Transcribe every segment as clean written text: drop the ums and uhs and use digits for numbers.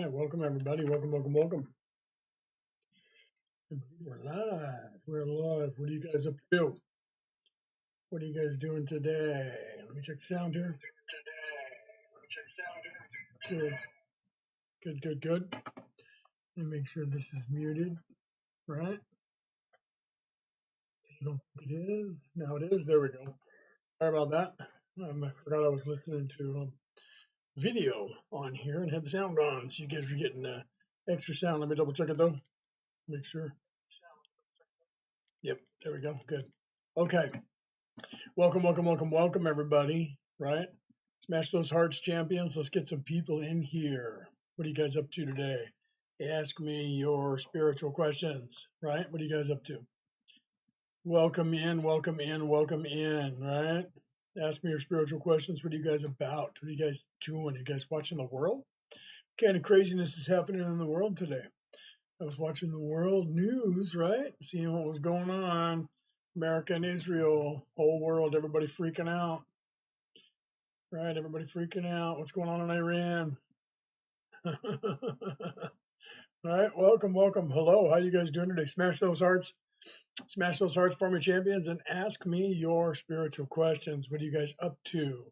right, welcome everybody. Welcome, welcome, welcome. We're live. We're live. What are you guys up to? What are you guys doing today? Let me check the sound here. Good, good, good, good. Let me make sure this is muted, right? I don't think it is. Now it is. There we go. Sorry about that. I forgot I was listening to video on here and had the sound on, so you guys are getting extra sound. Let me double check it though. Make sure. Yep, there we go. Good. Okay. Welcome, welcome, welcome, welcome, everybody. Right? Smash those hearts, champions. Let's get some people in here. What are you guys up to today? Ask me your spiritual questions. Right? What are you guys up to? Welcome in, welcome in, welcome in. Right? Ask me your spiritual questions. What are you guys about? What are you guys doing? Are you guys watching the world? What kind of craziness is happening in the world today? I was watching the world news, right? Seeing what was going on. America and Israel, whole world, everybody freaking out. Right, everybody freaking out. What's going on in Iran? All right, welcome, welcome. Hello, how you guys doing today? Smash those hearts. Smash those hearts for me, champions, and ask me your spiritual questions. What are you guys up to?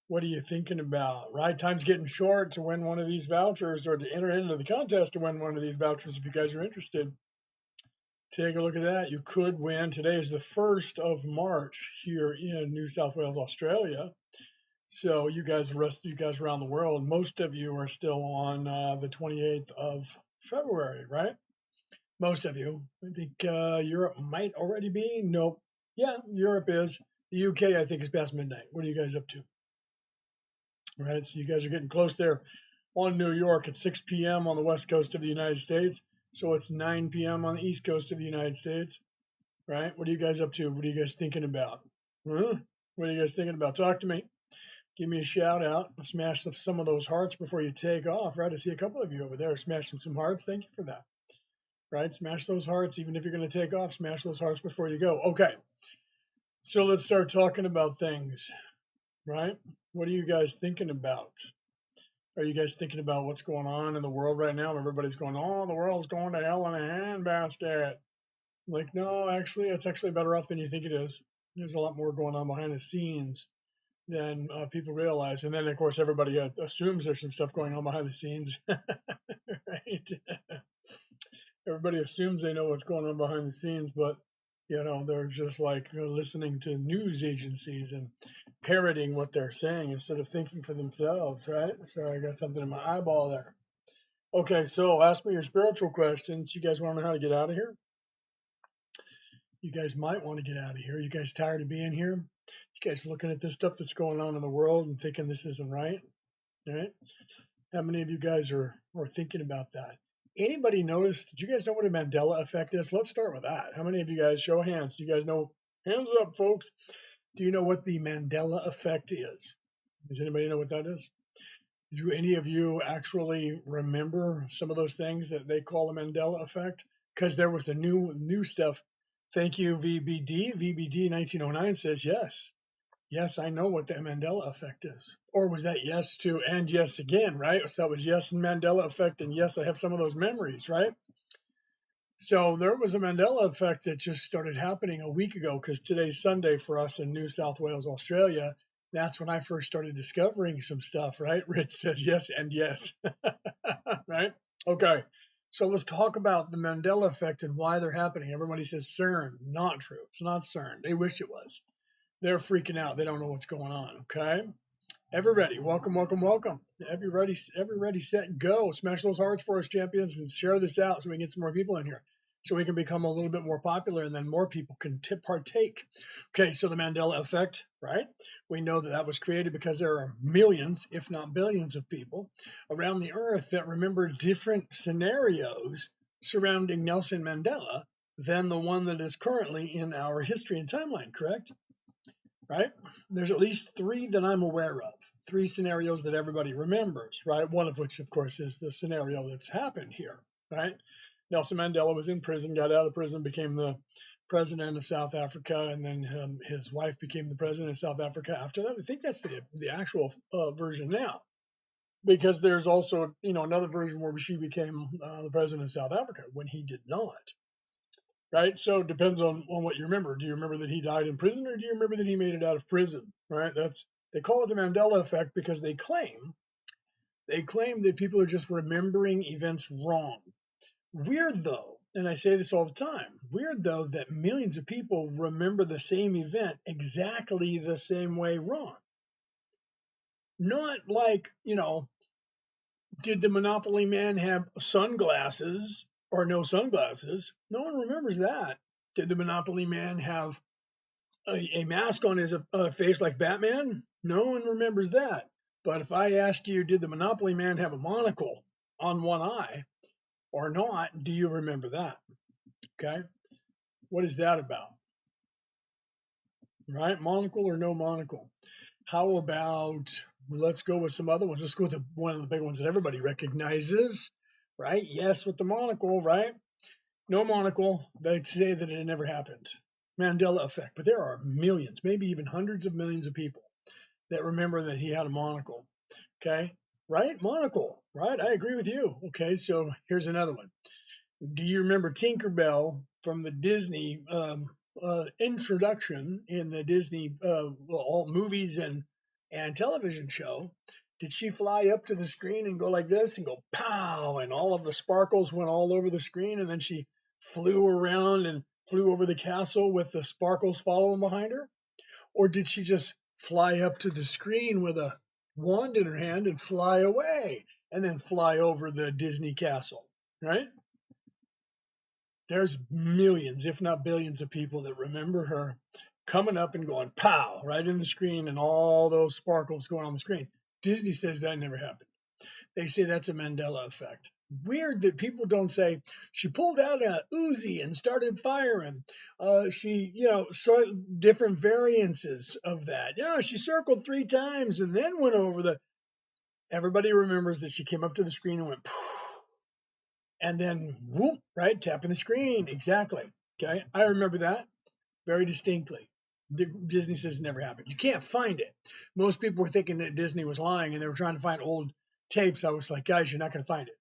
What are you thinking about? Right, time's getting short to win one of these vouchers or to enter into the contest to win one of these vouchers if you guys are interested. Take a look at that. You could win. Today is the 1st of March here in New South Wales, Australia. So you guys, the rest of you guys around the world, most of you are still on the 28th of February, right? Most of you. I think Europe might already be. Nope. Yeah, Europe is. The UK, I think, is past midnight. What are you guys up to? Right, so you guys are getting close there. On New York at 6 p.m. on the west coast of the United States. So it's 9 p.m. on the east coast of the United States. Right? What are you guys up to? What are you guys thinking about? What are you guys thinking about? Talk to me. Give me a shout out. Smash some of those hearts before you take off. Right? I see a couple of you over there smashing some hearts. Thank you for that. Right? Smash those hearts. Even if you're going to take off, smash those hearts before you go. Okay. So let's start talking about things. Right? What are you guys thinking about? Are you guys thinking about what's going on in the world right now? Everybody's going, oh, the world's going to hell in a handbasket. Like, no, actually, it's actually better off than you think it is. There's a lot more going on behind the scenes than people realize. And then, of course, everybody assumes there's some stuff going on behind the scenes, right? Everybody assumes they know what's going on behind the scenes, but they're just like listening to news agencies and parroting what they're saying instead of thinking for themselves, right? So I got something in my eyeball there. Okay, so ask me your spiritual questions. You guys want to know how to get out of here? You guys might want to get out of here. You guys tired of being here? You guys looking at this stuff that's going on in the world and thinking this isn't right? Right? How many of you guys are thinking about that? Anybody notice? Did you guys know what a Mandela effect is? Let's start with that. How many of you guys, show of hands, do you guys know? Hands up, folks. Do you know what the Mandela effect is? Does anybody know what that is? Do any of you actually remember some of those things that they call the Mandela effect? Because there was a new stuff. Thank you, VBD. VBD 1909 says yes. Yes, I know what the Mandela effect is. Or was that yes to and yes again, right? So that was yes and Mandela effect, and yes, I have some of those memories, right? So there was a Mandela effect that just started happening a week ago, because today's Sunday for us in New South Wales, Australia. That's when I first started discovering some stuff, right? Rich says yes and yes, right? Okay, so let's talk about the Mandela effect and why they're happening. Everybody says CERN. Not true. It's not CERN. They wish it was. They're freaking out. They don't know what's going on. Okay. Everybody, welcome, welcome, welcome. Everybody, set, go. Smash those hearts for us, champions, and share this out so we can get some more people in here, so we can become a little bit more popular, and then more people can partake. Okay, so the Mandela effect, right? We know that was created because there are millions, if not billions, of people around the earth that remember different scenarios surrounding Nelson Mandela than the one that is currently in our history and timeline, correct? Right? There's at least 3 that I'm aware of. 3 scenarios that everybody remembers, right? One of which, of course, is the scenario that's happened here, right? Nelson Mandela was in prison, got out of prison, became the president of South Africa, and then his wife became the president of South Africa after that. I think that's the actual version now. because there's also, another version where she became the president of South Africa when he did not. Right? So it depends on what you remember. Do you remember that he died in prison, or do you remember that he made it out of prison? Right? They call it the Mandela effect because they claim that people are just remembering events wrong. Weird though, and I say this all the time, weird though that millions of people remember the same event exactly the same way wrong. Not like, did the Monopoly man have sunglasses or no sunglasses? No one remembers that. Did the Monopoly man have a mask on his face like Batman? No one remembers that. But if I ask you, did the Monopoly man have a monocle on one eye or not, do you remember that? Okay. What is that about? Right? Monocle or no monocle? How about, let's go with some other ones. Let's go with one of the big ones that everybody recognizes, right? Yes, with the monocle, right? No monocle, they'd say that it never happened. Mandela effect. But there are millions, maybe even hundreds of millions of people that remember that he had a monocle. Okay, right? Monocle, right? I agree with you. Okay, so here's another one. Do you remember Tinkerbell from the Disney introduction in the Disney all movies and television show? Did she fly up to the screen and go like this and go pow, and all of the sparkles went all over the screen, and then she flew around and flew over the castle with the sparkles following behind her? Or did she just fly up to the screen with a wand in her hand and fly away and then fly over the Disney castle, right? There's millions, if not billions, of people that remember her coming up and going pow right in the screen and all those sparkles going on the screen. Disney says that never happened. They say that's a Mandela effect. Weird that people don't say she pulled out a Uzi and started firing. She, different variances of that. Yeah, she circled 3 times and then went over the. Everybody remembers that she came up to the screen and went, and then whoop, right, tapping the screen. Exactly. Okay, I remember that very distinctly. Disney says it never happened. You can't find it. Most people were thinking that Disney was lying and they were trying to find old tapes. I was like, guys, you're not going to find it.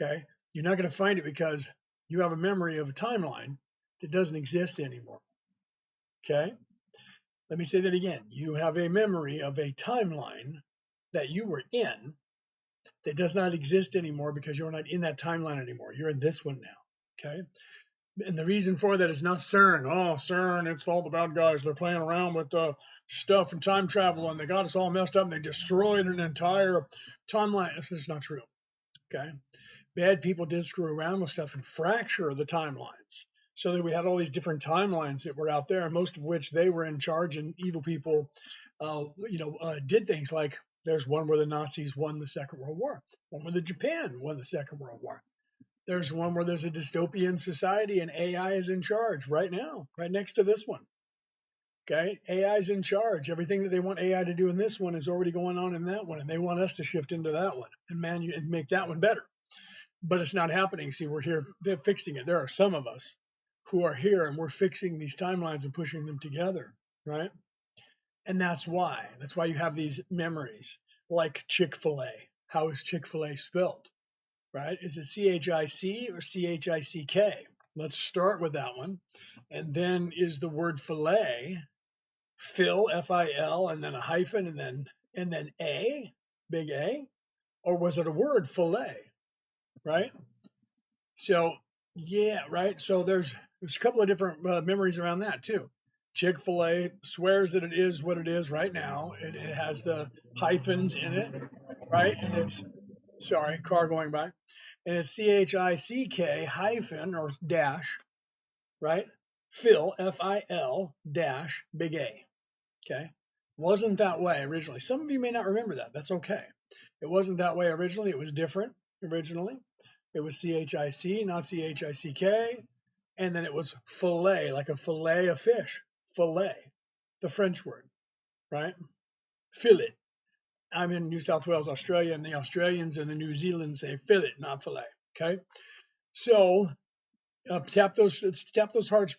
Okay. You're not going to find it because you have a memory of a timeline that doesn't exist anymore. Okay. Let me say that again. You have a memory of a timeline that you were in that does not exist anymore because you're not in that timeline anymore. You're in this one now. Okay. And the reason for that is not CERN. Oh, CERN, it's all the bad guys. They're playing around with stuff and time travel, and they got us all messed up, and they destroyed an entire timeline. This is not true. Okay. Bad people did screw around with stuff and fracture the timelines so that we had all these different timelines that were out there, and most of which they were in charge, and evil people, did things like there's one where the Nazis won the Second World War, one where the Japan won the Second World War. There's one where there's a dystopian society and AI is in charge right now, right next to this one. Okay, AI is in charge. Everything that they want AI to do in this one is already going on in that one, and they want us to shift into that one and make that one better. But it's not happening. See, we're here, they're fixing it. There are some of us who are here and we're fixing these timelines and pushing them together, right? And that's why. That's why you have these memories like Chick-fil-A. How is Chick-fil-A spelled, right? Is it C-H-I-C or C-H-I-C-K? Let's start with that one. And then is the word filet, Phil, F-I-L, and then a hyphen, and then A, big A? Or was it a word, filet, right? So, yeah, right. So there's a couple of different memories around that too. Chick-fil-A swears that it is what it is right now. It has the hyphens in it, right? And it's, sorry, car going by. And it's C-H-I-C-K hyphen or dash, right? Phil, F-I-L dash big A. Okay. Wasn't that way originally. Some of you may not remember that. That's okay. It wasn't that way originally. It was different originally. It was C-H-I-C, not C-H-I-C-K. And then it was fillet, like a fillet of fish. Fillet, the French word, right? Fillet. I'm in New South Wales, Australia, and the Australians and the New Zealanders say fillet, not fillet. Okay. So tap those hearts,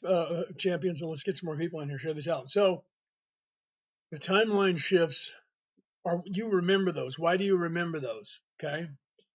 champions, and let's get some more people in here. Share this out. So the timeline shifts or you remember those. Why do you remember those? Okay.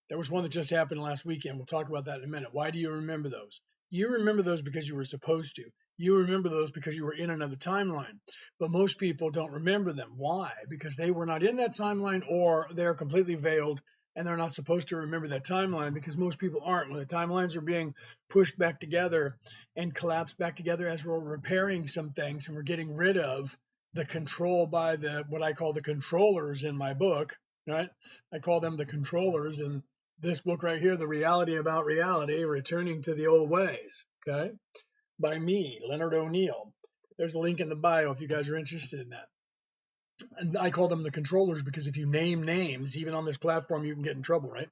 There was one that just happened last weekend. We'll talk about that in a minute. Why do you remember those? You remember those because you were supposed to. You remember those because you were in another timeline. But most people don't remember them. Why? Because they were not in that timeline, or they're completely veiled and they're not supposed to remember that timeline, because most people aren't. When the timelines are being pushed back together and collapsed back together as we're repairing some things and we're getting rid of the control by the what I call the controllers in my book, right? I call them the controllers in this book right here, The Reality About Reality, Returning to the Old Ways, okay, by me, Leonard O'Neill. There's a link in the bio if you guys are interested in that. And I call them the controllers because if you name names, even on this platform, you can get in trouble, right?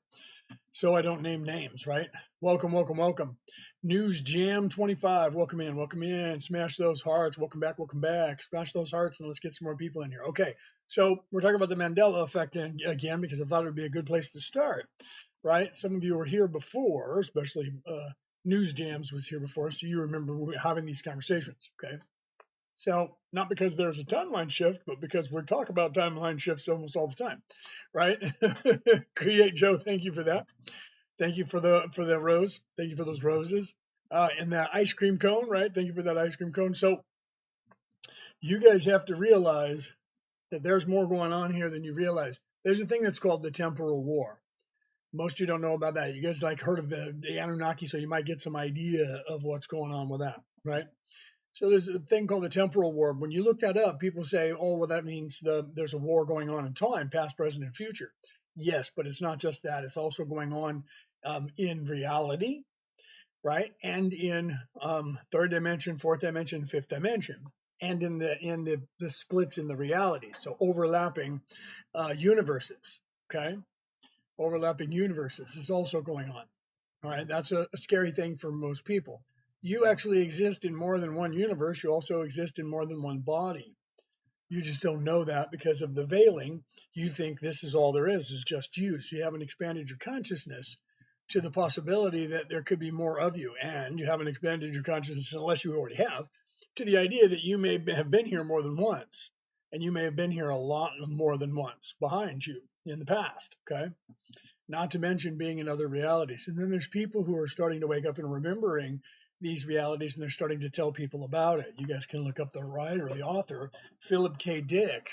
So I don't name names, right? Welcome, welcome, welcome. News Jam 25, welcome in, welcome in. Smash those hearts, welcome back, welcome back. Smash those hearts and let's get some more people in here. Okay, so we're talking about the Mandela effect again because I thought it would be a good place to start, right? Some of you were here before, especially News Jams was here before, so you remember having these conversations, okay? So not because there's a timeline shift, but because we're talking about timeline shifts almost all the time, right? Create Joe, thank you for that. Thank you for the rose. Thank you for those roses. And that ice cream cone, right? Thank you for that ice cream cone. So you guys have to realize that there's more going on here than you realize. There's a thing that's called the temporal war. Most of you don't know about that. You guys like heard of the Anunnaki, so you might get some idea of what's going on with that, right? So there's a thing called the temporal war. When you look that up, people say, oh, well, that means there's a war going on in time, past, present, and future. Yes, but it's not just that. It's also going on in reality, right? And in third dimension, fourth dimension, fifth dimension, and in the splits in the reality. So overlapping universes, okay? Overlapping universes is also going on. All right, that's a scary thing for most people. You actually exist in more than one universe. You also exist in more than one body. You just don't know that because of the veiling. You think this is all there is just you. So you haven't expanded your consciousness to the possibility that there could be more of you. And you haven't expanded your consciousness, unless you already have, to the idea that you may have been here more than once. And you may have been here a lot more than once behind you in the past. Okay. Not to mention being in other realities. And then there's people who are starting to wake up and remembering these realities, and they're starting to tell people about it. You guys can look up the writer, the author, Philip K. Dick,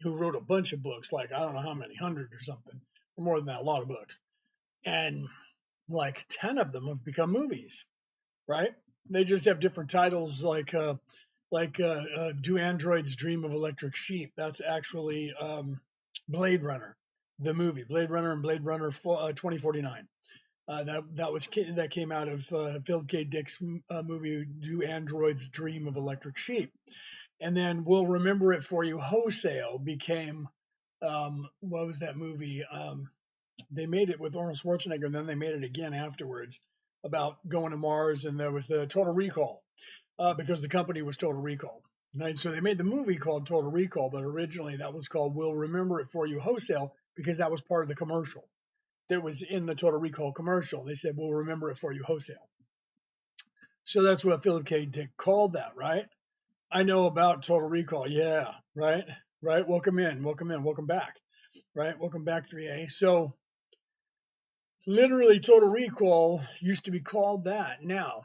who wrote a bunch of books, like I don't know how many, 100 or something, or more than that, a lot of books. And like 10 of them have become movies, right? They just have different titles, like Do Androids Dream of Electric Sheep? That's actually Blade Runner, the movie Blade Runner and Blade Runner 2049. That came out of Philip K. Dick's movie Do Androids Dream of Electric Sheep? And then We'll Remember It For You Wholesale became what was that movie? They made it with Arnold Schwarzenegger, and then they made it again afterwards about going to Mars, and there was the Total Recall because the company was Total Recall. Right? So they made the movie called Total Recall, but originally that was called We'll Remember It For You Wholesale because that was part of the commercial that was in the Total Recall commercial. They said, we'll remember it for you wholesale. So that's what Philip K. Dick called that, right? I know about Total Recall. Yeah, right? Right? Welcome in, welcome back, right? Welcome back, 3A. So literally Total Recall used to be called that. Now,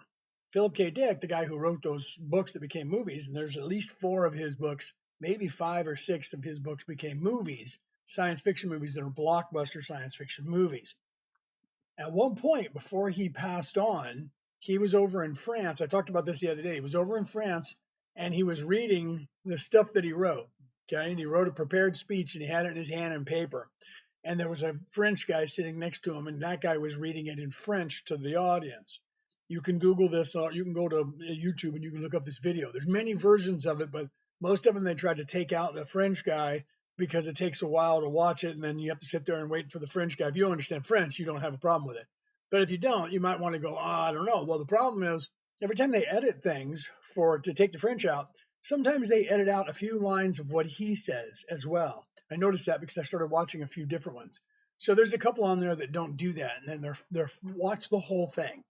Philip K. Dick, the guy who wrote those books that became movies, and there's at least 4 of his books, maybe 5 or 6 of his books became movies, science fiction movies that are blockbuster science fiction movies. At one point, before he passed on, he was over in France. I talked about this the other day. He was over in France and he was reading the stuff that he wrote. Okay. And he wrote a prepared speech and he had it in his hand in paper. And there was a French guy sitting next to him, and that guy was reading it in French to the audience. You can Google this, or you can go to YouTube and you can look up this video. There's many versions of it, but most of them they tried to take out the French guy because it takes a while to watch it, and then you have to sit there and wait for the French guy. If you don't understand French, you don't have a problem with it. But if you don't, you might want to go, I don't know. Well, the problem is every time they edit things to take the French out, sometimes they edit out a few lines of what he says as well. I noticed that because I started watching a few different ones. So there's a couple on there that don't do that, and then they're watch the whole thing.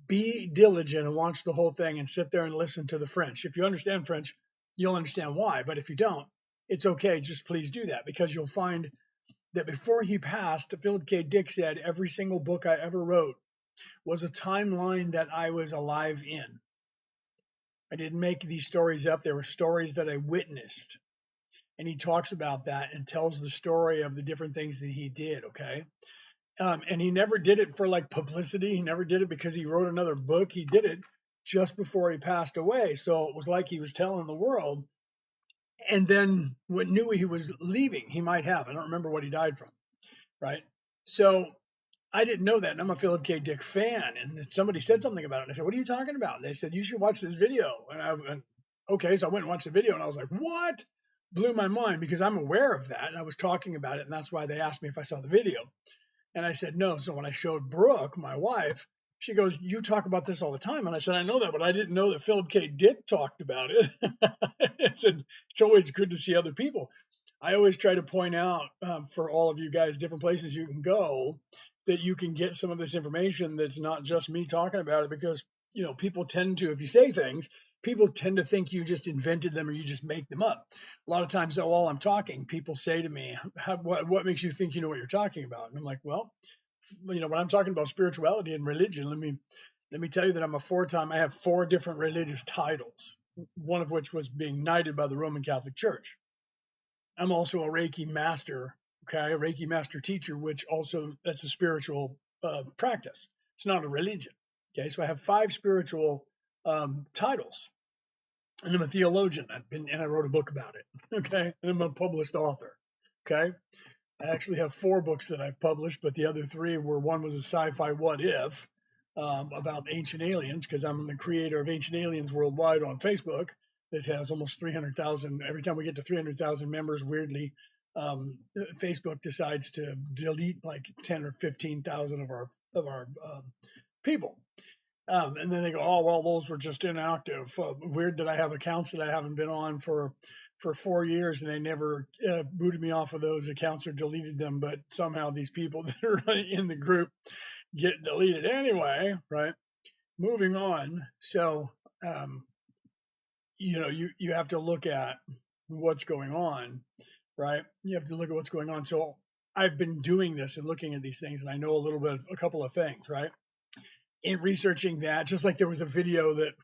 Be diligent and watch the whole thing and sit there and listen to the French. If you understand French, you'll understand why. But if you don't, it's okay. Just please do that, because you'll find that before he passed, Philip K. Dick said every single book I ever wrote was a timeline that I was alive in. I didn't make these stories up. They were stories that I witnessed. And he talks about that and tells the story of the different things that he did. Okay. And he never did it for like publicity. He never did it because he wrote another book. He did it just before he passed away. So it was like he was telling the world. And then when knew he was leaving, he might have. I don't remember what he died from. Right. So I didn't know that. And I'm a Philip K. Dick fan. And somebody said something about it. And I said, "What are you talking about?" And they said, "You should watch this video." And okay. So I went and watched the video, and I was like, "What?" Blew my mind, because I'm aware of that. And I was talking about it. And that's why they asked me if I saw the video. And I said, "No." So when I showed Brooke, my wife, she goes, "You talk about this all the time." And I said, "I know that, but I didn't know that Philip K. Dick talked about it." I said, "It's always good to see other people." I always try to point out, for all of you guys, different places you can go that you can get some of this information that's not just me talking about it, because, people tend to, if you say things, people tend to think you just invented them or you just make them up. A lot of times, while I'm talking, people say to me, what makes you think you know what you're talking about? And I'm like, well, when I'm talking about spirituality and religion, let me tell you that I have 4 different religious titles, one of which was being knighted by the Roman Catholic Church. I'm also a Reiki master, okay, a Reiki master teacher, which also, that's a spiritual practice. It's not a religion. Okay, so I have 5 spiritual titles, and I'm a theologian. And I wrote a book about it. Okay, and I'm a published author. Okay, I actually have 4 books that I've published, but the other 3 one was a sci-fi what if about ancient aliens, because I'm the creator of Ancient Aliens Worldwide on Facebook. That has almost 300,000. Every time we get to 300,000 members, weirdly, Facebook decides to delete like 10 or 15,000 of our people. And then they go, "Oh, well, those were just inactive." Weird that I have accounts that I haven't been on for 4 years, and they never booted me off of those accounts or deleted them. But somehow these people that are in the group get deleted anyway, right? Moving on. So, you have to look at what's going on, right? You have to look at what's going on. So I've been doing this and looking at these things, and I know a couple of things, right? In researching that, just like there was a video that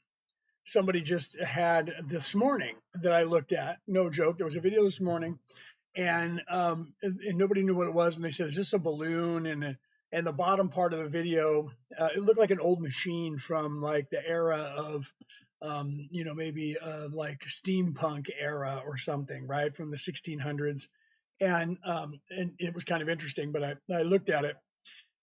somebody just had this morning that I looked at. No joke. There was a video this morning, and nobody knew what it was, and they said, "Is this a balloon?" And the bottom part of the video, it looked like an old machine from like the era of, maybe like steampunk era or something, right, from the 1600s. And it was kind of interesting, but I looked at it,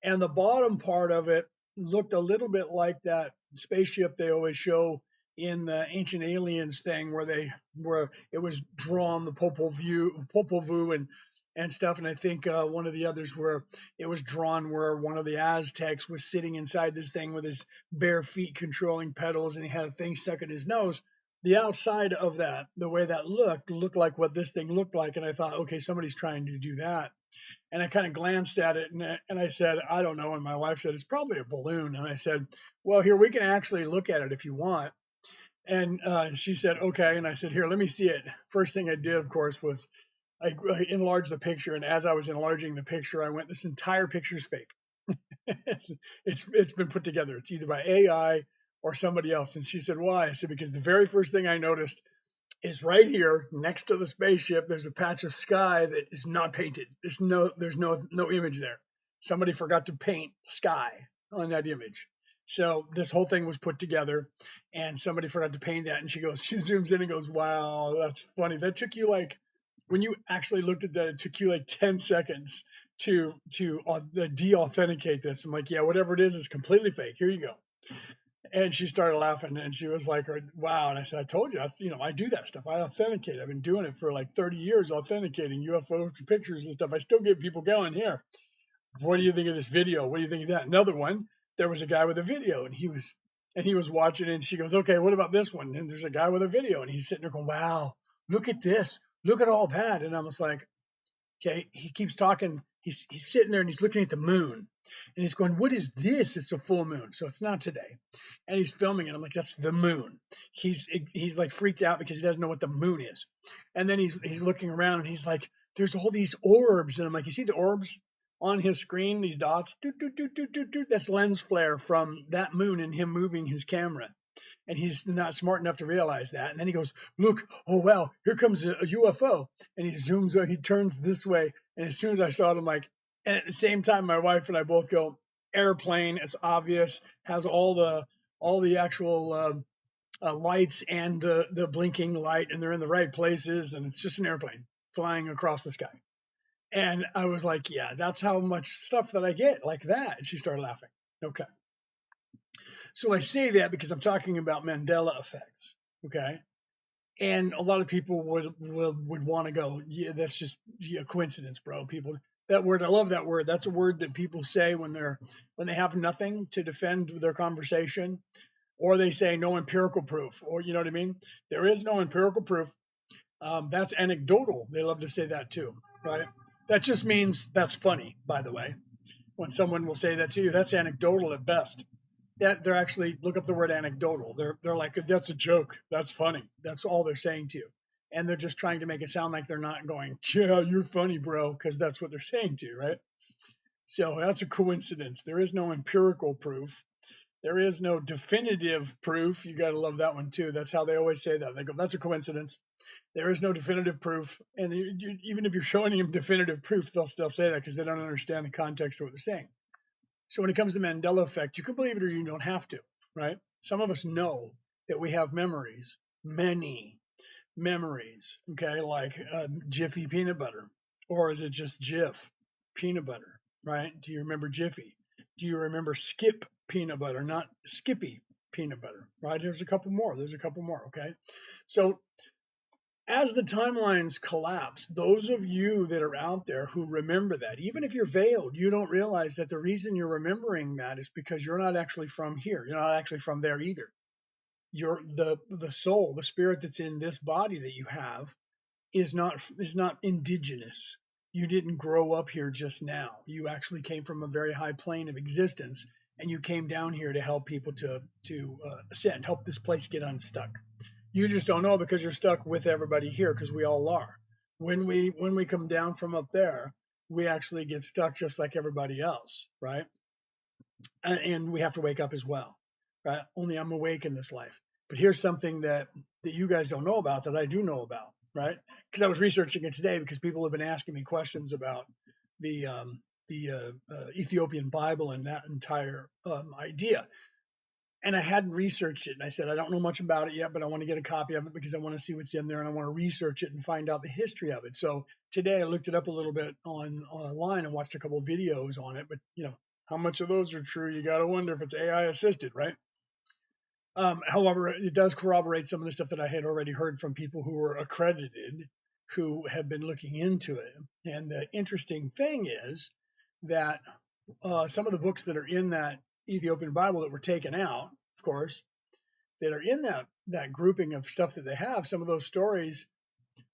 and the bottom part of it looked a little bit like that spaceship they always show in the Ancient Aliens thing, where it was drawn, the Popol Vuh and stuff. And I think one of the others where it was drawn where one of the Aztecs was sitting inside this thing with his bare feet controlling pedals, and he had a thing stuck in his nose. The outside of that, the way that looked like what this thing looked like. And I thought, okay, somebody's trying to do that. And I kind of glanced at it, and I said, "I don't know." And my wife said, "It's probably a balloon." And I said, "Well, here, we can actually look at it if you want." And she said, "Okay." And I said, "Here, let me see it." First thing I did, of course, was I enlarged the picture. And as I was enlarging the picture, I went, "This entire picture is fake." It's been put together. It's either by AI or somebody else. And she said, "Why?" I said, "Because the very first thing I noticed is right here next to the spaceship. There's a patch of sky that is not painted. There's no image there. Somebody forgot to paint sky on that image. So this whole thing was put together, and somebody forgot to paint that." And she zooms in and goes, "Wow, that's funny. That took you like, when you actually looked at that, it took you like 10 seconds to de-authenticate this." I'm like, "Yeah, whatever it is, it's completely fake. Here you go." And she started laughing, and she was like, "Wow." And I said, "I told you, I do that stuff. I authenticate. I've been doing it for like 30 years, authenticating UFO pictures and stuff. I still get people going here. What do you think of this video? What do you think of that?" Another one, there was a guy with a video, and he was watching it, and she goes, "Okay, what about this one?" And there's a guy with a video, and he's sitting there going, "Wow, look at this. Look at all that." And I was like, okay, he keeps talking. he's sitting there and he's looking at the moon and he's going, "What is this? It's a full moon." So it's not today. And he's filming it. I'm like, "That's the moon." He's like freaked out because he doesn't know what the moon is. And then he's looking around and he's like, "There's all these orbs." And I'm like, "You see the orbs on his screen, these dots? Doot, doot, doot, doot, doot, doot. That's lens flare from that moon and him moving his camera." And he's not smart enough to realize that. And then he goes, "Look, oh wow, here comes a UFO." And he zooms out, he turns this way. And as soon as I saw it, I'm like, and at the same time, my wife and I both go, "Airplane, it's obvious, has all the actual lights and the blinking light, and they're in the right places, and it's just an airplane flying across the sky." And I was like, "Yeah, that's how much stuff that I get like that." And she started laughing. Okay. So I say that because I'm talking about Mandela effects. Okay. And a lot of people would want to go, "Yeah, that's just a coincidence, bro." People, that word, I love that word. That's a word that people say when they have nothing to defend their conversation, or they say no empirical proof, or you know what I mean. There is no empirical proof. That's anecdotal. They love to say that too, right? That just means that's funny. By the way, when someone will say that to you, that's anecdotal at best. That they're actually, look up the word anecdotal. They're like, "That's a joke. That's funny." That's all they're saying to you, and they're just trying to make it sound like they're not going, "Yeah, you're funny, bro," because that's what they're saying to you, right? So that's a coincidence. There is no empirical proof. There is no definitive proof. You got to love that one too. That's how they always say that. They go, "That's a coincidence." There is no definitive proof, and even if you're showing them definitive proof, they'll still say that because they don't understand the context of what they're saying. So when it comes to Mandela effect, you can believe it or you don't have to, right? Some of us know that we have memories, many memories, okay, like Jiffy peanut butter, or is it just Jif peanut butter, right? Do you remember Jiffy? Do you remember Skip peanut butter, not Skippy peanut butter, right? There's a couple more. There's a couple more, okay? So as the timelines collapse, those of you that are out there who remember that, even if you're veiled, you don't realize that the reason you're remembering that is because you're not actually from here. You're not actually from there either. You're the soul, the spirit that's in this body that you have is not indigenous. You didn't grow up here just now. You actually came from a very high plane of existence, and you came down here to help people to ascend, help this place get unstuck. You just don't know because you're stuck with everybody here because we all are. When we come down from up there, we actually get stuck just like everybody else, right? And we have to wake up as well, right? Only I'm awake in this life. But here's something that you guys don't know about that I do know about, right? Because I was researching it today because people have been asking me questions about the Ethiopian Bible and that entire idea. And I hadn't researched it. And I said, I don't know much about it yet, but I want to get a copy of it because I want to see what's in there and I want to research it and find out the history of it. So today I looked it up a little bit online and watched a couple of videos on it. But, how much of those are true? You got to wonder if it's AI assisted, right? However, it does corroborate some of the stuff that I had already heard from people who were accredited, who have been looking into it. And the interesting thing is that some of the books that are in that Ethiopian Bible that were taken out, of course, that are in that grouping of stuff that they have, some of those stories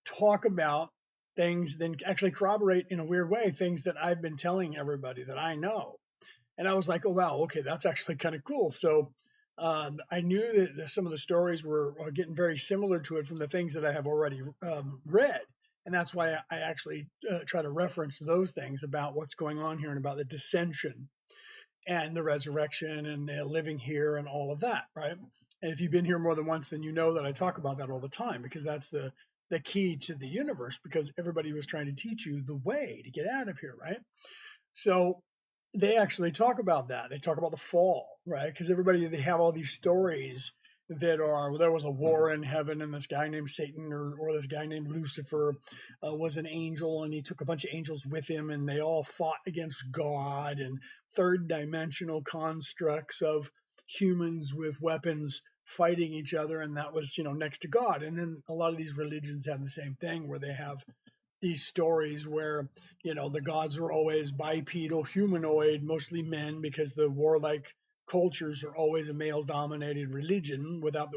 talk about things, then actually corroborate in a weird way things that I've been telling everybody that I know. And I was like, "Oh wow, okay, that's actually kind of cool." So I knew that some of the stories were getting very similar to it from the things that I have already read. And that's why I actually try to reference those things about what's going on here and about the dissension and the resurrection and living here and all of that, right? And if you've been here more than once, then you know that I talk about that all the time because that's the key to the universe, because everybody was trying to teach you the way to get out of here, right? So they actually talk about that. They talk about the fall, right? Because they have all these stories that are, well, there was a war in heaven and this guy named Satan or this guy named Lucifer was an angel, and he took a bunch of angels with him and they all fought against God, and third dimensional constructs of humans with weapons fighting each other, and that was next to God. And then a lot of these religions have the same thing where they have these stories where the gods were always bipedal, humanoid, mostly men, because the warlike cultures are always a male dominated religion without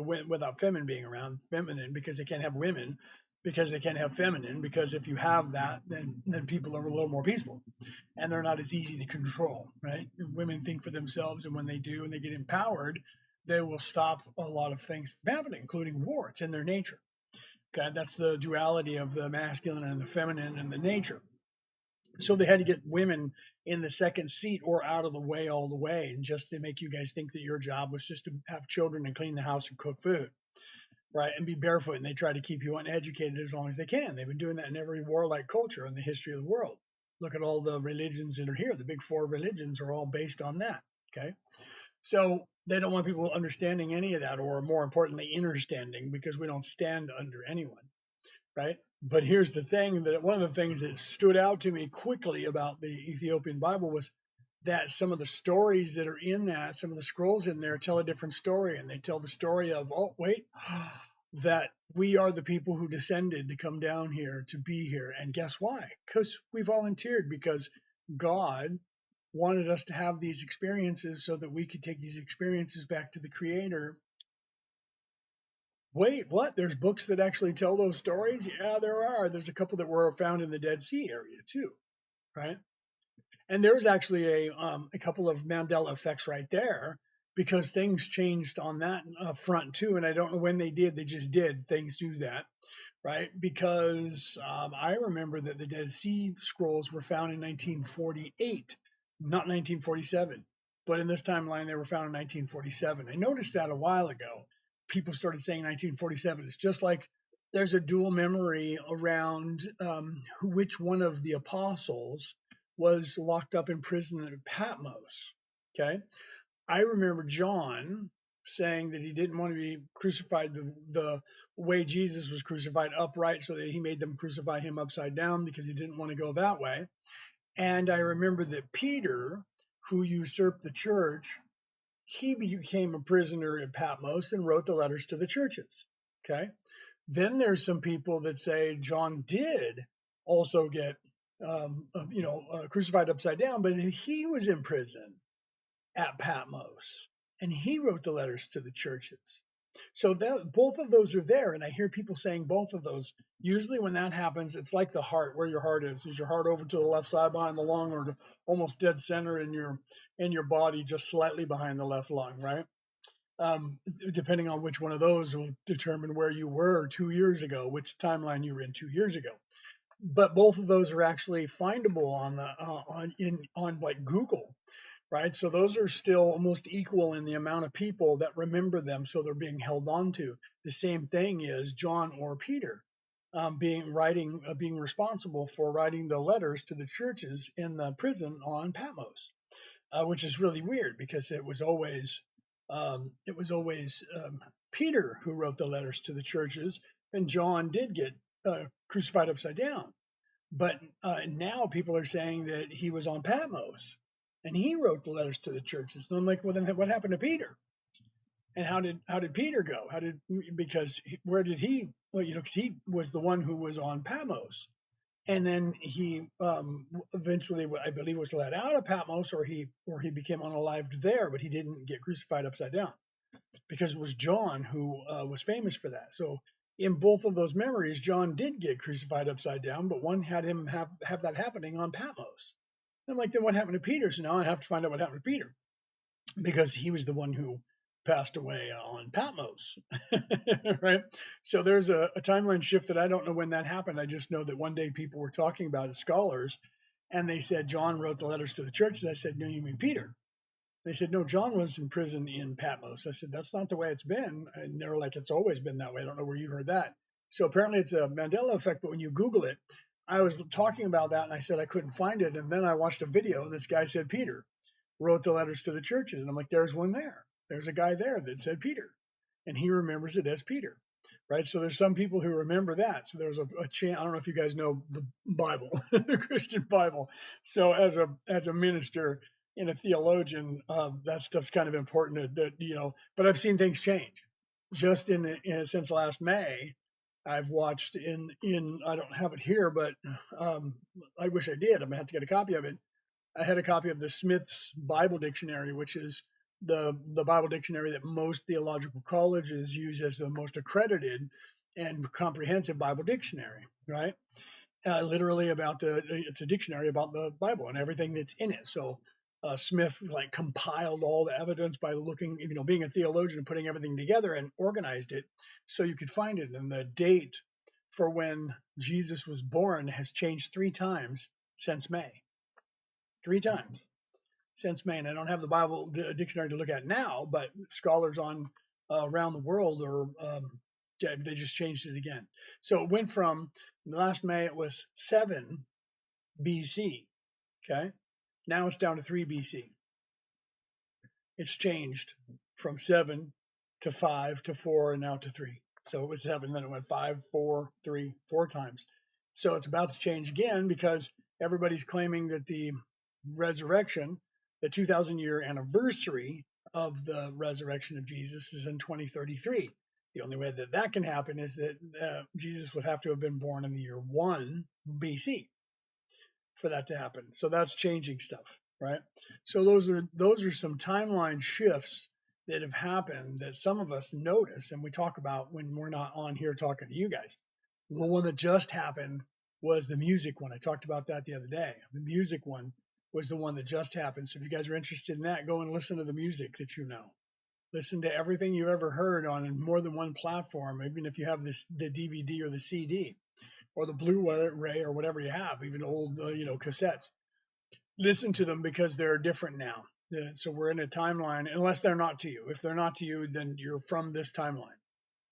feminine being around, feminine because they can't have women. because they can't have feminine, because if you have that, then people are a little more peaceful and they're not as easy to control, right? And women think for themselves, and when they do and they get empowered, they will stop a lot of things from happening, including war. It's in their nature. Okay, that's the duality of the masculine and the feminine and the nature. So they had to get women in the second seat or out of the way all the way, and just to make you guys think that your job was just to have children and clean the house and cook food, right? And be barefoot. And they try to keep you uneducated as long as they can. They've been doing that in every warlike culture in the history of the world. Look at all the religions that are here. The big four religions are all based on that. Okay. So they don't want people understanding any of that, or more importantly, understanding, because we don't stand under anyone, right? But here's the thing, that one of the things that stood out to me quickly about the Ethiopian Bible was that some of the stories that are in that, some of the scrolls in there tell a different story. And they tell the story of, oh, wait, that we are the people who descended to come down here to be here. And guess why? Because we volunteered, because God wanted us to have these experiences so that we could take these experiences back to the Creator. Wait, what? There's books that actually tell those stories? Yeah, there are. There's a couple that were found in the Dead Sea area too, right? And there's actually a couple of Mandela effects right there, because things changed on that front too. And I don't know when they did. They just did. Things do that, right? Because I remember that the Dead Sea Scrolls were found in 1948, not 1947. But in this timeline, they were found in 1947. I noticed that a while ago. People started saying 1947. It's just like there's a dual memory around which one of the apostles was locked up in prison at Patmos. Okay. I remember John saying that he didn't want to be crucified the way Jesus was crucified, upright, so that he made them crucify him upside down, because he didn't want to go that way. And I remember that Peter, who usurped the church, he became a prisoner at Patmos and wrote the letters to the churches. Okay. Then there's some people that say John did also get, crucified upside down, but he was in prison at Patmos and he wrote the letters to the churches. So that both of those are there, and I hear people saying both of those. Usually, when that happens, it's like the heart, where your heart is. Is your heart over to the left side behind the lung, or almost dead center in your body, just slightly behind the left lung, right? Depending on which one of those will determine where you were 2 years ago, which timeline you were in 2 years ago. But both of those are actually findable on like Google, right? So those are still almost equal in the amount of people that remember them, so they're being held on to. The same thing is John or Peter being responsible for writing the letters to the churches in the prison on Patmos, which is really weird, because it was always Peter who wrote the letters to the churches, and John did get crucified upside down. But now people are saying that he was on Patmos and he wrote the letters to the churches. And I'm like, well, then what happened to Peter? And how did Peter go? Where did he? Well, because he was the one who was on Patmos, and then he eventually, I believe, was let out of Patmos, or he became unalived there, but he didn't get crucified upside down, because it was John who was famous for that. So in both of those memories, John did get crucified upside down, but one had him have that happening on Patmos. I'm like, then what happened to Peter? So now I have to find out what happened to Peter, because he was the one who passed away on Patmos, right? So there's a timeline shift that I don't know when that happened. I just know that one day people were talking about it, scholars, and they said John wrote the letters to the churches. I said, no, you mean Peter? They said, no, John was in prison in Patmos. I said, that's not the way it's been. And they were like, it's always been that way. I don't know where you heard that. So apparently it's a Mandela effect, but when you Google it, I was talking about that and I said I couldn't find it. And then I watched a video and this guy said Peter wrote the letters to the churches. And I'm like, there's one there. There's a guy there that said Peter. And he remembers it as Peter, right? So there's some people who remember that. So there's a chance. I don't know if you guys know the Bible, the Christian Bible. So as a minister and a theologian, that stuff's kind of important. But I've seen things change. Just since last May, I've watched in I don't have it here, but I wish I did. I'm gonna have to get a copy of it. I had a copy of the Smith's Bible Dictionary, which is the Bible dictionary that most theological colleges use as the most accredited. and comprehensive Bible dictionary, right? Literally it's a dictionary about the Bible and everything that's in it. So Smith like compiled all the evidence by looking, being a theologian and putting everything together and organized it so you could find it. And the date for when Jesus was born has changed 3 times since May. 3 times since May. And I don't have the Bible dictionary to look at now, but scholars on around the world are they just changed it again. So it went from last May it was 7 BC. Okay. Now it's down to 3 BC. It's changed from 7 to 5 to 4 and now to 3. So it was 7, then it went 5, 4, 3, 4 times. So it's about to change again because everybody's claiming that the resurrection, the 2,000-year anniversary of the resurrection of Jesus is in 2033. The only way that that can happen is that Jesus would have to have been born in the year 1 BC for that to happen. So that's changing stuff, right? So those are some timeline shifts that have happened that some of us notice and we talk about when we're not on here talking to you guys. The one that just happened was the music one. I talked about that the other day. The music one was the one that just happened. So if you guys are interested in that, go and listen to the music that you know. Listen to everything you've ever heard on more than one platform, even if you have the DVD or the CD or the Blu-ray or whatever you have, even old cassettes. Listen to them because they're different now. So we're in a timeline, unless they're not to you. If they're not to you, then you're from this timeline.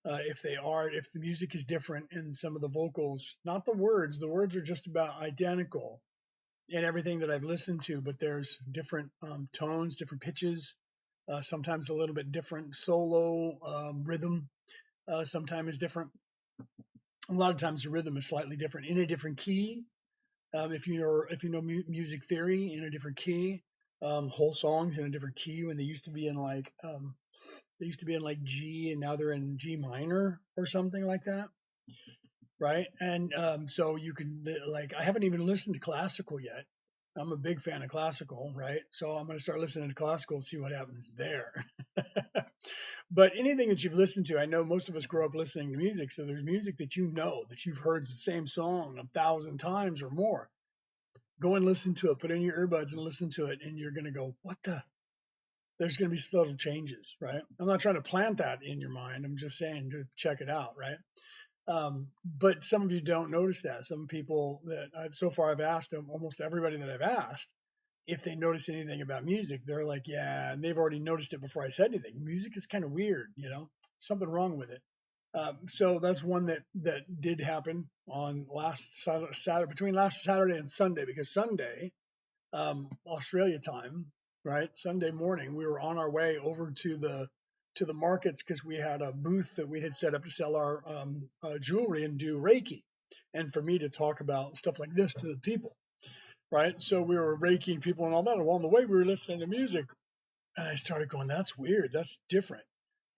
If the music is different in some of the vocals, not the words are just about identical in everything that I've listened to, but there's different tones, different pitches, sometimes a little bit different solo rhythm, sometimes different. A lot of times the rhythm is slightly different in a different key. If you know music theory, in a different key, whole songs in a different key when they used to be in like G and now they're in G minor or something like that, right? And so you can like I haven't even listened to classical yet. I'm a big fan of classical, right? So I'm going to start listening to classical and see what happens there. But anything that you've listened to, I know most of us grow up listening to music, so there's music that you know that you've heard the same song 1,000 times or more. Go and listen to it, put in your earbuds and listen to it, and you're going to go, what the? There's going to be subtle changes, right? I'm not trying to plant that in your mind. I'm just saying to check it out, right? But some of you don't notice that. Some people that so far I've asked them, almost everybody that I've asked, if they notice anything about music, they're like, yeah, and they've already noticed it before I said anything. Music is kind of weird, something wrong with it. So that's one that did happen on last Saturday, between last Saturday and Sunday, because Sunday, Australia time, right? Sunday morning, we were on our way over to the markets because we had a booth that we had set up to sell our jewelry and do Reiki, and for me to talk about stuff like this to the people, right? So we were Reikiing people and all that. Along the way, we were listening to music, and I started going, "That's weird. That's different."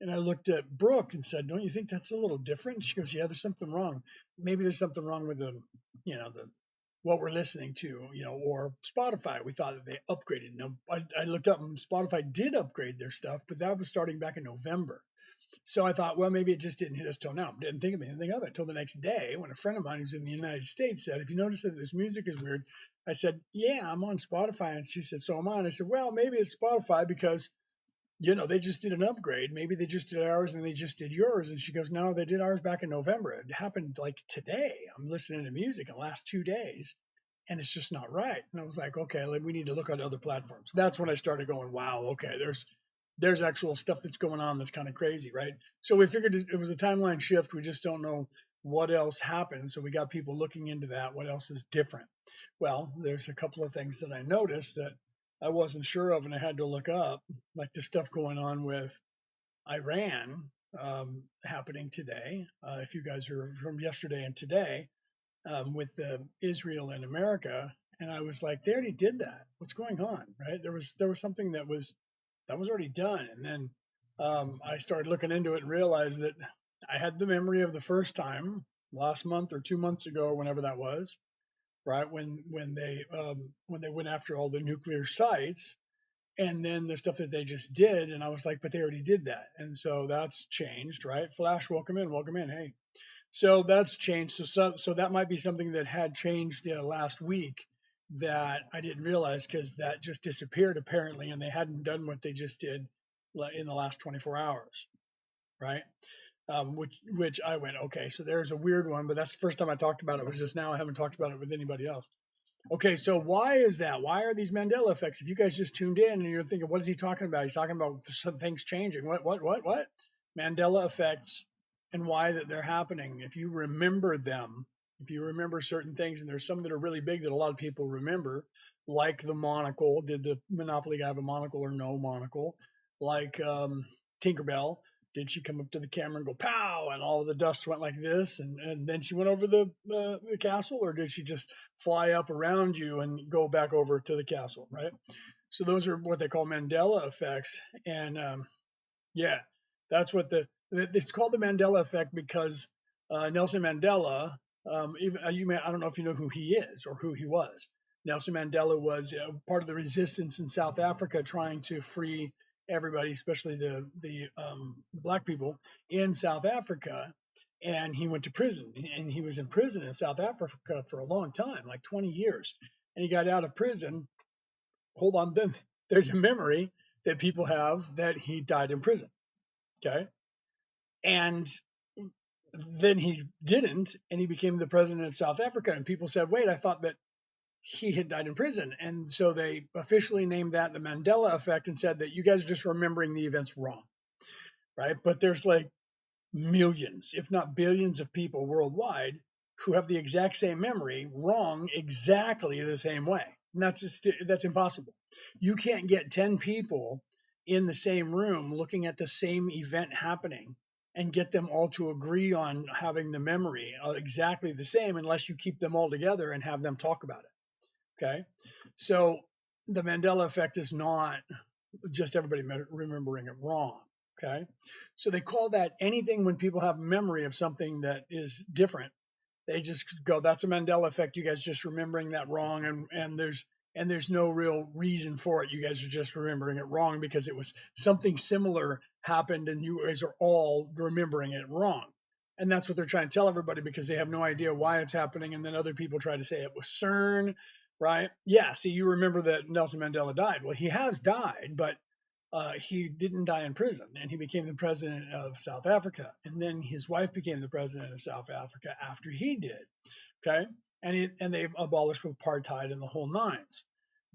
And I looked at Brooke and said, "Don't you think that's a little different?" And she goes, "Yeah, there's something wrong. Maybe there's something wrong with the what we're listening to, or Spotify. We thought that they upgraded. No, I looked up and Spotify did upgrade their stuff, but that was starting back in November. So I thought, well, maybe it just didn't hit us till now. Didn't think of anything of it till the next day when a friend of mine who's in the United States said, if you notice that this music is weird, I said, yeah, I'm on Spotify. And she said, so am I. And I said, well, maybe it's Spotify because they just did an upgrade. Maybe they just did ours and they just did yours. And she goes, no, they did ours back in November. It happened like today. I'm listening to music in the last 2 days and it's just not right. And I was like, okay, we need to look at other platforms. That's when I started going, wow, okay, there's actual stuff that's going on that's kind of crazy, right? So we figured it was a timeline shift. We just don't know what else happened. So we got people looking into that. What else is different? Well, there's a couple of things that I noticed that I wasn't sure of and I had to look up, like the stuff going on with Iran happening today. If you guys are from yesterday and today, with Israel and America, and I was like, they already did that. What's going on, right? There was something that was already done, and then I started looking into it and realized that I had the memory of the first time last month or 2 months ago, or whenever that was, right when they went after all the nuclear sites, and then the stuff that they just did, and I was like, but they already did that, and so that's changed, right? Flash, welcome in, hey. So that's changed. So that might be something that had changed last week that I didn't realize because that just disappeared apparently, and they hadn't done what they just did in the last 24 hours, right? Which I went, okay, so there's a weird one, but that's the first time I talked about it. Was just now. I haven't talked about it with anybody else. Okay, so why is that? Why are these Mandela effects? If you guys just tuned in and you're thinking, what is he talking about? He's talking about some things changing. What? Mandela effects and why that they're happening. If you remember them, if you remember certain things, and there's some that are really big that a lot of people remember, like the monocle. Did the Monopoly guy have a monocle or no monocle? Like Tinkerbell, did she come up to the camera and go pow and all of the dust went like this and then she went over the castle, or did she just fly up around you and go back over to the castle, right? So those are what they call Mandela effects. And yeah, that's what it's called the Mandela effect because Nelson Mandela, even I don't know if you know who he is or who he was. Nelson Mandela was part of the resistance in South Africa, trying to free everybody, especially the black people in South Africa. And he went to prison, and he was in prison in South Africa for a long time, like 20 years. And he got out of prison. Hold on, then there's a memory that people have that he died in prison. Okay. And then he didn't, and he became the president of South Africa. And people said, wait, I thought that he had died in prison. And so they officially named that the Mandela effect and said that you guys are just remembering the events wrong. Right. But there's like millions, if not billions of people worldwide who have the exact same memory wrong exactly the same way. And that's impossible. You can't get 10 people in the same room looking at the same event happening and get them all to agree on having the memory exactly the same unless you keep them all together and have them talk about it. Okay. So the Mandela effect is not just everybody remembering it wrong. Okay. So they call that anything when people have memory of something that is different. They just go, that's a Mandela effect. You guys just remembering that wrong. And there's no real reason for it. You guys are just remembering it wrong because it was something similar happened and you guys are all remembering it wrong. And that's what they're trying to tell everybody because they have no idea why it's happening. And then other people try to say it was CERN, right? Yeah. See, you remember that Nelson Mandela died. Well, he has died, but he didn't die in prison, and he became the president of South Africa. And then his wife became the president of South Africa after he did. Okay, and they abolished apartheid and the whole nines.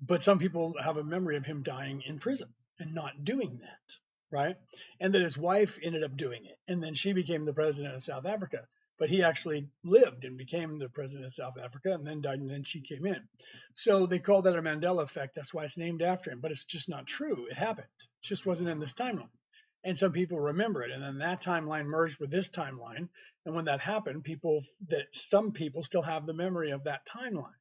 But some people have a memory of him dying in prison and not doing that, right? And that his wife ended up doing it, and then she became the president of South Africa. But he actually lived and became the president of South Africa and then died, and then she came in. So they call that a Mandela effect. That's why it's named after him. But it's just not true. It happened. It just wasn't in this timeline. And some people remember it. And then that timeline merged with this timeline. And when that happened, some people still have the memory of that timeline.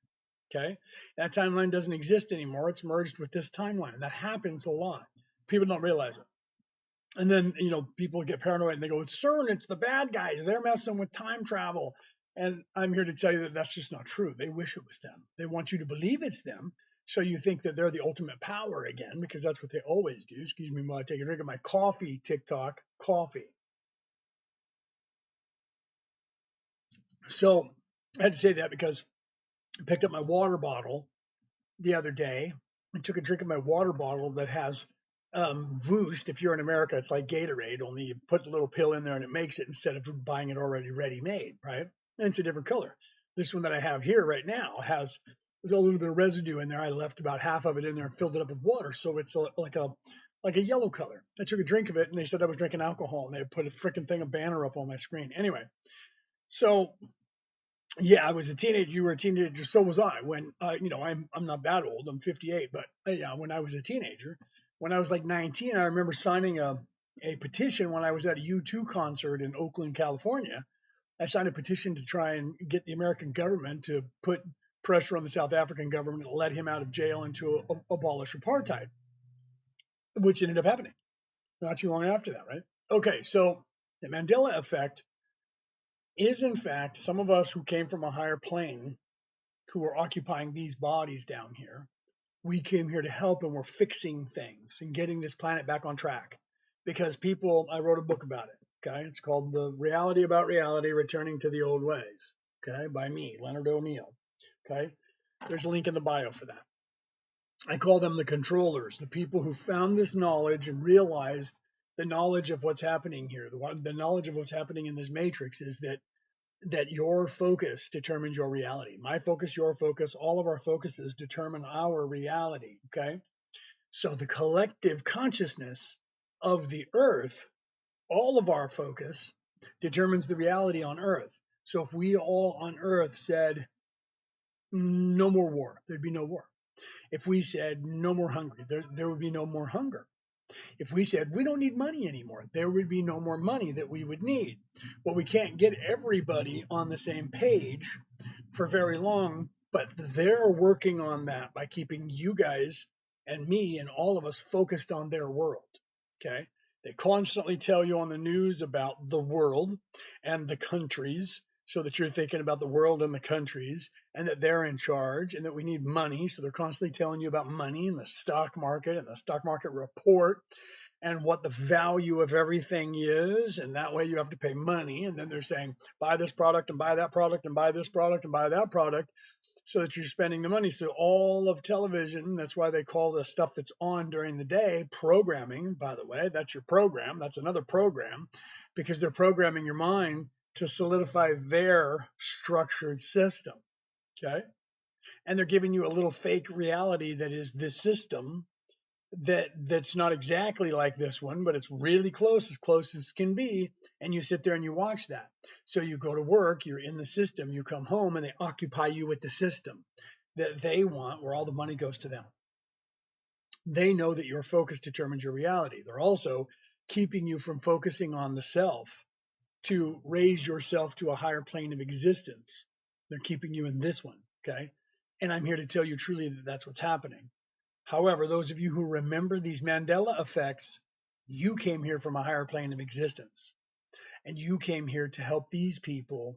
Okay. That timeline doesn't exist anymore. It's merged with this timeline. That happens a lot. People don't realize it. And then, people get paranoid and they go, it's CERN, it's the bad guys. They're messing with time travel. And I'm here to tell you that that's just not true. They wish it was them. They want you to believe it's them. So you think that they're the ultimate power again, because that's what they always do. Excuse me while I take a drink of my coffee, TikTok coffee. So I had to say that because I picked up my water bottle the other day and took a drink of my water bottle that has Voost. If you're in America, it's like Gatorade, only you put the little pill in there and it makes it instead of buying it already ready made, right? And it's a different color. This one that I have here right now there's a little bit of residue in there. I left about half of it in there and filled it up with water, so it's like a yellow color. I took a drink of it and they said I was drinking alcohol, and they put a freaking thing of banner up on my screen. Anyway, so yeah, I was a teenager. You were a teenager. So was I. When I'm not that old. I'm 58. But yeah, when I was a teenager, when I was like 19, I remember signing a petition when I was at a U2 concert in Oakland, California. I signed a petition to try and get the American government to put pressure on the South African government to let him out of jail and to abolish apartheid, which ended up happening not too long after that, right? Okay, so the Mandela effect is, in fact, some of us who came from a higher plane who are occupying these bodies down here. We came here to help, and we're fixing things and getting this planet back on track because I wrote a book about it. Okay, it's called The Reality About Reality: Returning to the Old Ways. Okay, by me, Leonard O'Neill. Okay, there's a link in the bio for that. I call them the controllers, the people who found this knowledge and realized the knowledge of what's happening here. The knowledge of what's happening in this matrix is that your focus determines your reality. My focus, your focus, all of our focuses determine our reality. Okay, so the collective consciousness of the earth, all of our focus determines the reality on earth. So if we all on earth said no more war, there'd be no war. If we said no more hungry, there would be no more hunger. If we said we don't need money anymore, there would be no more money that we would need. Well, we can't get everybody on the same page for very long, but they're working on that by keeping you guys and me and all of us focused on their world. Okay. They constantly tell you on the news about the world and the countries so that you're thinking about the world and the countries and that they're in charge and that we need money. So they're constantly telling you about money and the stock market and the stock market report and what the value of everything is. And that way you have to pay money. And then they're saying, buy this product and buy that product and buy this product and buy that product so that you're spending the money. So all of television, that's why they call the stuff that's on during the day programming, by the way. That's your program. That's another program because they're programming your mind to solidify their structured system. Okay. And they're giving you a little fake reality that is the system that's not exactly like this one, but it's really close as can be. And you sit there and you watch that. So you go to work, you're in the system, you come home, and they occupy you with the system that they want, where all the money goes to them. They know that your focus determines your reality. They're also keeping you from focusing on the self to raise yourself to a higher plane of existence. They're keeping you in this one. Okay. And I'm here to tell you truly that that's what's happening. However, those of you who remember these Mandela effects, you came here from a higher plane of existence. And you came here to help these people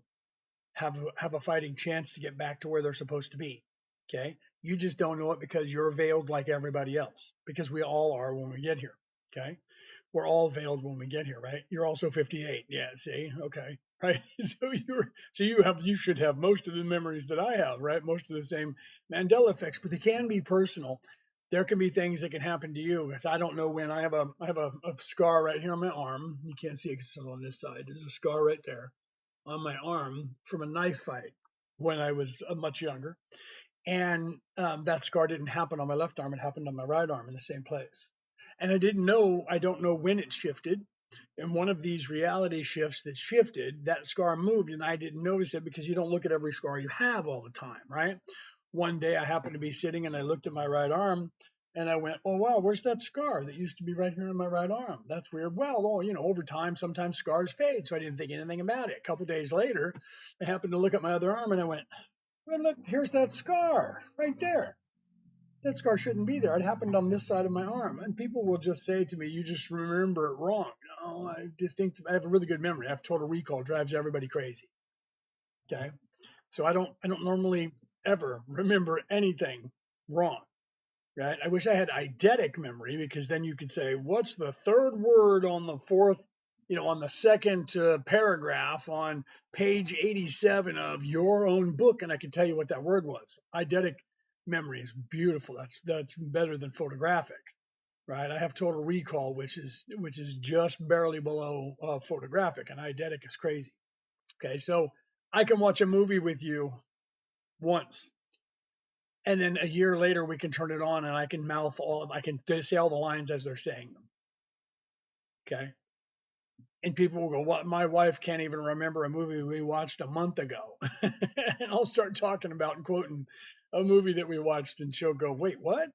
have a fighting chance to get back to where they're supposed to be. Okay? You just don't know it because you're veiled like everybody else, because we all are when we get here. Okay? We're all veiled when we get here, right? You're also 58. Yeah, see? Okay. Right? You should have most of the memories that I have, right? Most of the same Mandela effects, but they can be personal. There can be things that can happen to you. Because I don't know when. I have a scar right here on my arm. You can't see it 'cause it's on this side. There's a scar right there on my arm from a knife fight when I was much younger. And that scar didn't happen on my left arm. It happened on my right arm in the same place. And I don't know when it shifted. And one of these reality shifts that shifted, that scar moved, and I didn't notice it because you don't look at every scar you have all the time, right? One day I happened to be sitting and I looked at my right arm and I went, oh, wow, where's that scar that used to be right here on my right arm? That's weird. Well, over time, sometimes scars fade. So I didn't think anything about it. A couple of days later, I happened to look at my other arm and I went, well, look, here's that scar right there. That scar shouldn't be there. It happened on this side of my arm. And people will just say to me, you just remember it wrong. No, I have a really good memory. I have total recall, drives everybody crazy. Okay. So I don't normally ever remember anything wrong. Right. I wish I had eidetic memory because then you could say, what's the third word on the fourth, on the second paragraph on page 87 of your own book, and I could tell you what that word was. Eidetic memory is beautiful. That's better than photographic, right? I have total recall, which is just barely below photographic, and eidetic is crazy. Okay, so I can watch a movie with you once, and then a year later we can turn it on, and I can I can say all the lines as they're saying them. Okay. And people will go, what? My wife can't even remember a movie we watched a month ago. And I'll start talking about and quoting a movie that we watched, and she'll go, wait, what?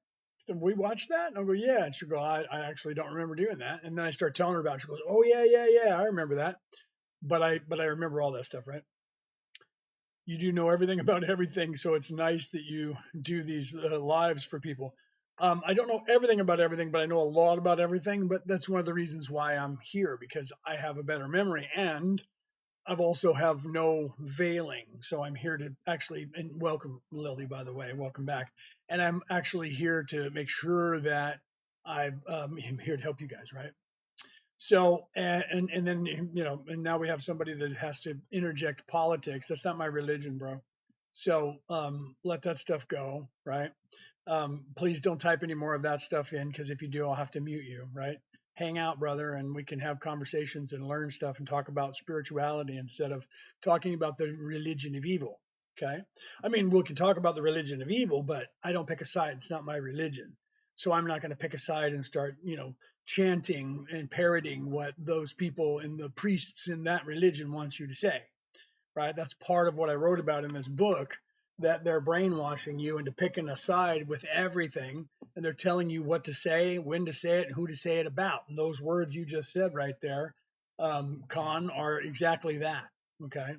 Did we watch that? And I'll go, yeah. And she'll go, I actually don't remember doing that. And then I start telling her about it. She goes, oh, yeah, I remember that. But I remember all that stuff, right? You do know everything about everything, so it's nice that you do these lives for people. I don't know everything about everything, but I know a lot about everything. But that's one of the reasons why I'm here, because I have a better memory, and I've also have no veiling. So I'm here to actually, and welcome Lily, by the way, welcome back. And I'm actually here to make sure that I'm here to help you guys, right? So, and then, and now we have somebody that has to interject politics. That's not my religion, bro. So, let that stuff go, right? Please don't type any more of that stuff in, because if you do, I'll have to mute you, right? Hang out, brother, and we can have conversations and learn stuff and talk about spirituality instead of talking about the religion of evil. Okay. I mean, we can talk about the religion of evil, but I don't pick a side. It's not my religion. So I'm not going to pick a side and start, chanting and parroting what those people and the priests in that religion want you to say, right? That's part of what I wrote about in this book, that they're brainwashing you into picking a side with everything, and they're telling you what to say, when to say it, and who to say it about. And those words you just said right there, Khan, are exactly that. Okay.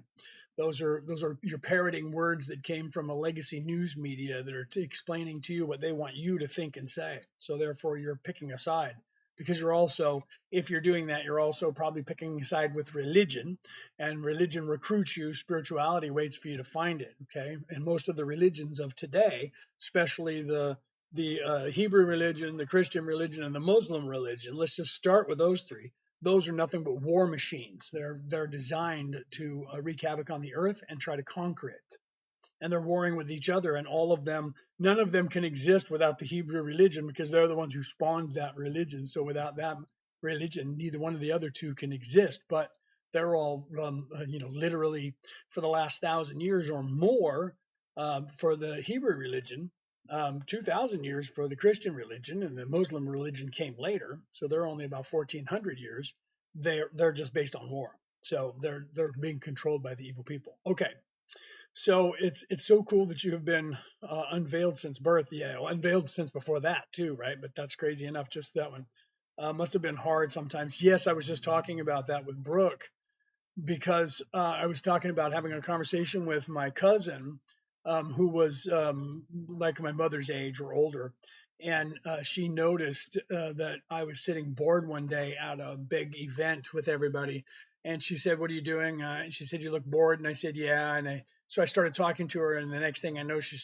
Those are you're parroting words that came from a legacy news media that are explaining to you what they want you to think and say. So therefore, you're picking a side, because you're also, if you're doing that, you're also probably picking a side with religion, and religion recruits you. Spirituality waits for you to find it. Okay, and most of the religions of today, especially the Hebrew religion, the Christian religion, and the Muslim religion. Let's just start with those three. Those are nothing but war machines. They're designed to wreak havoc on the earth and try to conquer it. And they're warring with each other, and all of them, none of them can exist without the Hebrew religion, because they're the ones who spawned that religion. So without that religion, neither one of the other two can exist. But they're all, literally for the last 1,000 years or more, for the Hebrew religion, 2,000 years for the Christian religion, and the Muslim religion came later. So they're only about 1,400 years. They're just based on war. So they're being controlled by the evil people. Okay, so it's so cool that you have been unveiled since birth. Yeah, well, unveiled since before that too, right? But that's crazy enough. Just that one must have been hard sometimes. Yes, I was just talking about that with Brooke, because I was talking about having a conversation with my cousin, who was like my mother's age or older. And she noticed that I was sitting bored one day at a big event with everybody. And she said, "What are you doing?" And she said, "You look bored." And I said, "Yeah." So I started talking to her. And the next thing I know, she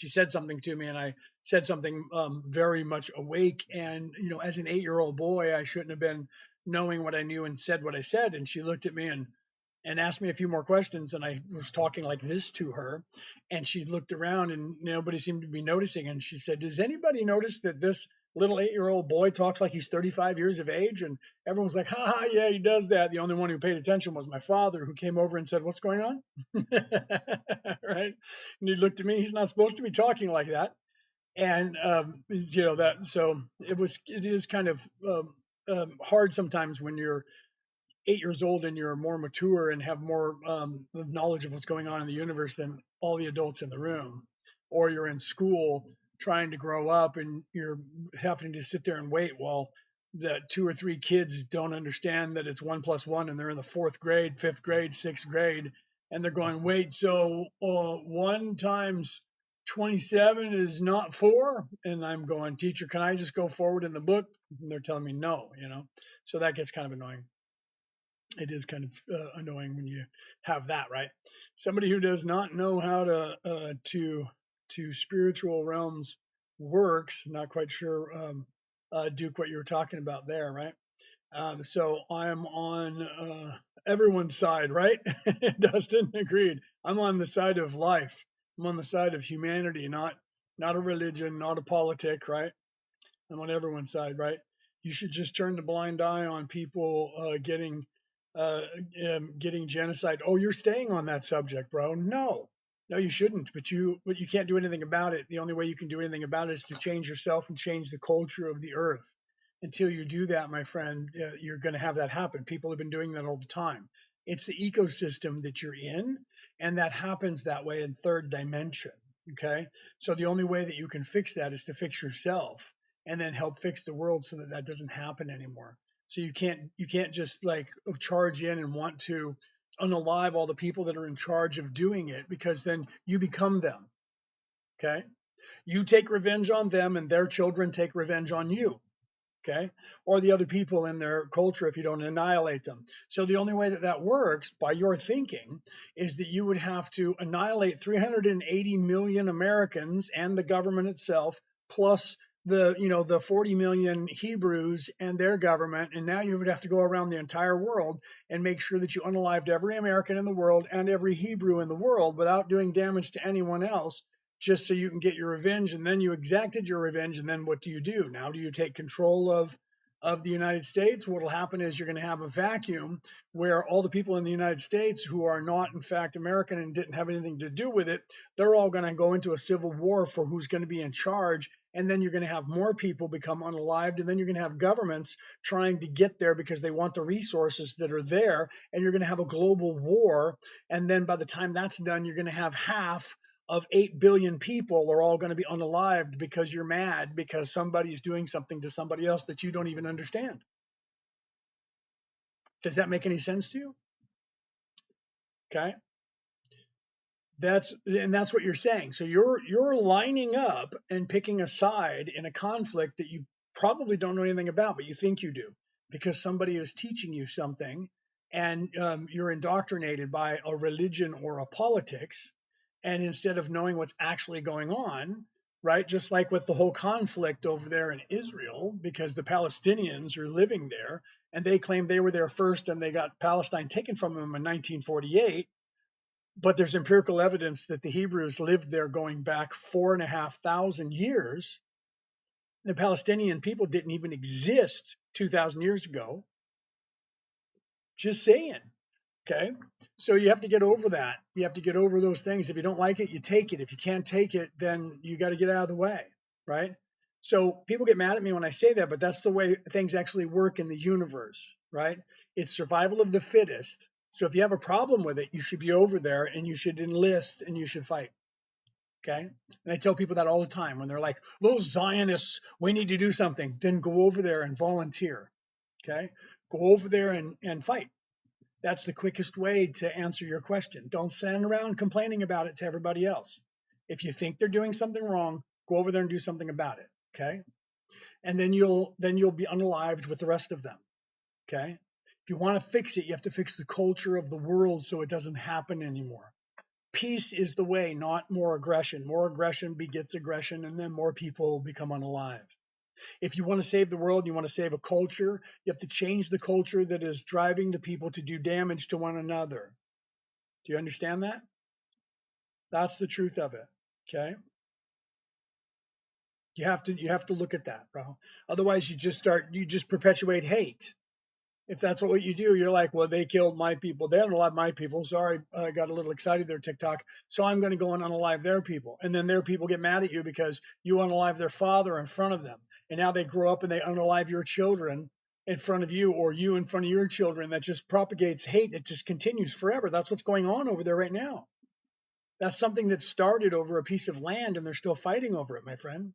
said something to me. And I said something very much awake. And, as an 8-year-old boy, I shouldn't have been knowing what I knew and said what I said. And she looked at me and asked me a few more questions, and I was talking like this to her, and she looked around and nobody seemed to be noticing, and she said, "Does anybody notice that this little 8-year-old boy talks like he's 35 years of age?" And everyone's like, "Ha ha, yeah, he does that." The only one who paid attention was my father, who came over and said, "What's going on?" Right. And he looked at me. He's not supposed to be talking like that. And that, so it is kind of hard sometimes when you're 8 years old and you're more mature and have more knowledge of what's going on in the universe than all the adults in the room, or you're in school trying to grow up and you're having to sit there and wait while the 2 or 3 kids don't understand that it's 1 plus 1, and they're in the fourth grade, fifth grade, sixth grade, and they're going, "Wait, so 1 times 27 is not 4?" And I'm going, "Teacher, can I just go forward in the book?" And they're telling me no. So that gets kind of annoying. It is kind of annoying when you have that, right? Somebody who does not know how to spiritual realms works. Not quite sure, Duke, what you were talking about there, right? So I'm on everyone's side, right? Dustin agreed. I'm on the side of life. I'm on the side of humanity, not a religion, not a politic, right? I'm on everyone's side, right? You should just turn the blind eye on people uh, getting genocide. Oh, you're staying on that subject, bro. No, no, you shouldn't. But you can't do anything about it. The only way you can do anything about it is to change yourself and change the culture of the earth. Until you do that, my friend, you're going to have that happen. People have been doing that all the time. It's the ecosystem that you're in, and that happens that way in third dimension. Okay, so the only way that you can fix that is to fix yourself, and then help fix the world so that that doesn't happen anymore. So you can't just like charge in and want to unalive all the people that are in charge of doing it, because then you become them. Okay, you take revenge on them, and their children take revenge on you. Okay, or the other people in their culture if you don't annihilate them. So the only way that that works by your thinking is that you would have to annihilate 380 million Americans and the government itself, plus the 40 million Hebrews and their government, and now you would have to go around the entire world and make sure that you unalived every American in the world and every Hebrew in the world without doing damage to anyone else, just so you can get your revenge. And then you exacted your revenge, and then what do? Now do you take control of the United States? What will happen is you're going to have a vacuum where all the people in the United States who are not in fact American and didn't have anything to do with it, they're all going to go into a civil war for who's going to be in charge. And then you're going to have more people become unalived, and then you're going to have governments trying to get there because they want the resources that are there, and you're going to have a global war. And then by the time that's done, you're going to have half of 8 billion people are all going to be unalived because you're mad because somebody's doing something to somebody else that you don't even understand. Does that make any sense to you? Okay. That's what you're saying. So you're lining up and picking a side in a conflict that you probably don't know anything about, but you think you do because somebody is teaching you something, and you're indoctrinated by a religion or a politics. And instead of knowing what's actually going on, right? Just like with the whole conflict over there in Israel, because the Palestinians are living there and they claim they were there first and they got Palestine taken from them in 1948, but there's empirical evidence that the Hebrews lived there going back 4,500 years. The Palestinian people didn't even exist 2,000 years ago. Just saying. Okay. So you have to get over that. You have to get over those things. If you don't like it, you take it. If you can't take it, then you got to get out of the way. Right. So people get mad at me when I say that, but that's the way things actually work in the universe. Right. It's survival of the fittest. So if you have a problem with it, you should be over there and you should enlist and you should fight. Okay. And I tell people that all the time when they're like, those Zionists, we need to do something. Then go over there and volunteer. Okay. Go over there and fight. That's the quickest way to answer your question. Don't stand around complaining about it to everybody else. If you think they're doing something wrong, go over there and do something about it. Okay. And then you'll be unalived with the rest of them. Okay. If you want to fix it, you have to fix the culture of the world so it doesn't happen anymore. Peace is the way, not more aggression. More aggression begets aggression, and then more people become unalived. If you want to save the world, you want to save a culture, you have to change the culture that is driving the people to do damage to one another. Do you understand that? That's the truth of it. Okay. You have to look at that, bro. Otherwise you just perpetuate hate. If that's what you do, you're like, well, they killed my people. They unalive my people. Sorry, I got a little excited there, TikTok. So I'm going to go and unalive their people. And then their people get mad at you because you unalive their father in front of them. And now they grow up and they unalive your children in front of you, or you in front of your children. That just propagates hate. It just continues forever. That's what's going on over there right now. That's something that started over a piece of land and they're still fighting over it, my friend.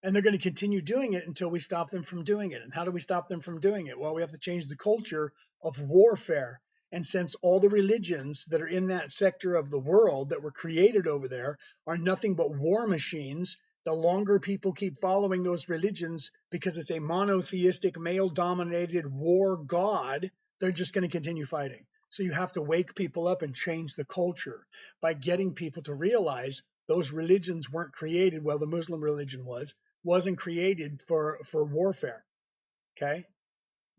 And they're going to continue doing it until we stop them from doing it. And how do we stop them from doing it? Well, we have to change the culture of warfare. And since all the religions that are in that sector of the world that were created over there are nothing but war machines, the longer people keep following those religions, because it's a monotheistic, male dominated war god, they're just going to continue fighting. So you have to wake people up and change the culture by getting people to realize those religions weren't created. Well, the Muslim religion wasn't created for warfare. Okay.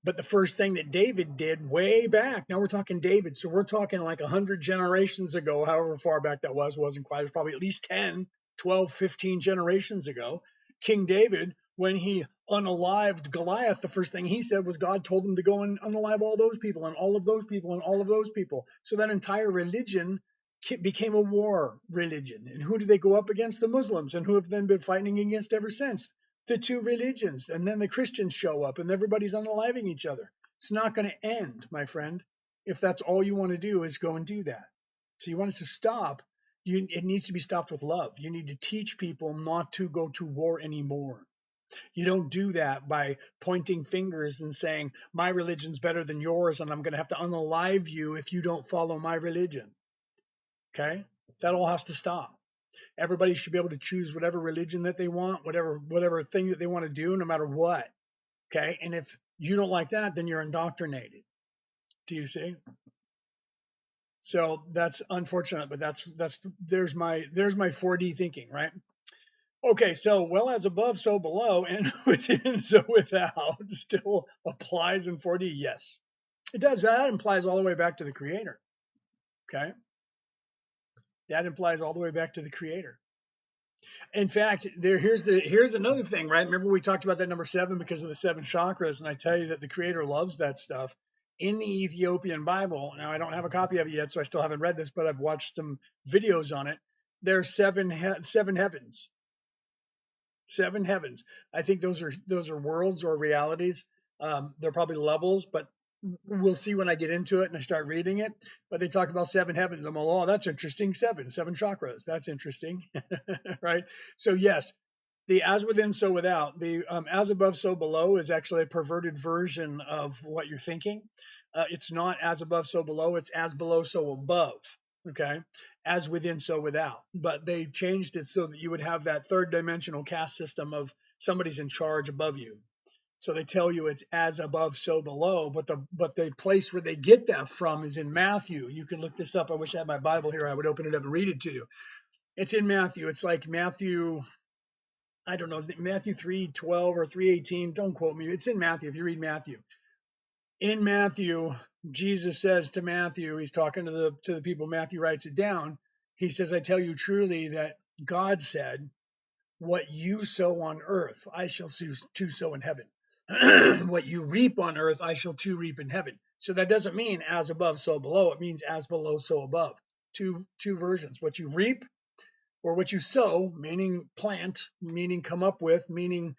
But the first thing that David did way back, now we're talking David, so we're talking like 100 generations ago, however far back that wasn't quite, it was probably at least 10, 12, 15 generations ago. King David, when he unalived Goliath, the first thing he said was God told him to go and unalive all those people and all of those people and all of those people. So that entire religion became a war religion. And who do they go up against? The Muslims, and who have then been fighting against ever since? The two religions. And then the Christians show up and everybody's unaliving each other. It's not going to end, my friend, if that's all you want to do is go and do that. So you want it to stop. It needs to be stopped with love. You need to teach people not to go to war anymore. You don't do that by pointing fingers and saying, my religion's better than yours, and I'm going to have to unalive you if you don't follow my religion. Okay? That all has to stop. Everybody should be able to choose whatever religion that they want, whatever thing that they want to do, no matter what. Okay? And if you don't like that, then you're indoctrinated. Do you see? So that's unfortunate, but there's my 4D thinking, right? Okay, so well as above, so below, and within, so without still applies in 4D. Yes, it does. That implies all the way back to the creator. Okay, that implies all the way back to the creator. In fact, here's another thing, right? Remember we talked about that number 7 because of the 7 chakras, and I tell you that the creator loves that stuff. In the Ethiopian Bible, now I don't have a copy of it yet, so I still haven't read this, but I've watched some videos on it. There's seven heavens. 7 heavens. I think those are worlds or realities. They're probably levels, but we'll see when I get into it and I start reading it. But they talk about 7 heavens. I'm like, oh, that's interesting. Seven chakras. That's interesting, right? So yes, the as within, so without. The as above, so below is actually a perverted version of what you're thinking. It's not as above, so below. It's as below, so above. Okay, as within, so without. But they changed it so that you would have that third dimensional caste system of somebody's in charge above you. So they tell you it's as above, so below. But the place where they get that from is in Matthew. You can look this up. I wish I had my Bible here. I would open it up and read it to you. It's in Matthew. It's like Matthew, I don't know, Matthew 3:12 or 3:18. Don't quote me. It's in Matthew if you read Matthew. In Matthew, Jesus says to Matthew, he's talking to the people, Matthew writes it down. He says, I tell you truly that God said, what you sow on earth, I shall too sow in heaven. What you reap on earth, I shall too reap in heaven. So that doesn't mean as above, so below. It means as below, so above. Two versions. What you reap or what you sow, meaning plant, meaning come up with, meaning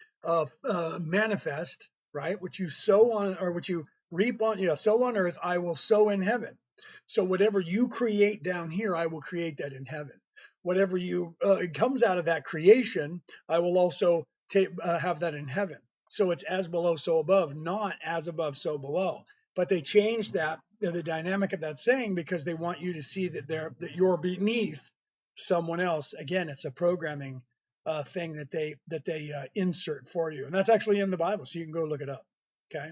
manifest, right? What you sow on, or what you reap on, sow on earth, I will sow in heaven. So whatever you create down here, I will create that in heaven. Whatever it comes out of that creation, I will also have that in heaven. So it's as below, so above, not as above, so below. But they changed that, the dynamic of that saying, because they want you to see that you're beneath someone else. Again, it's a programming thing that they insert for you, and that's actually in the Bible, so you can go look it up. Okay,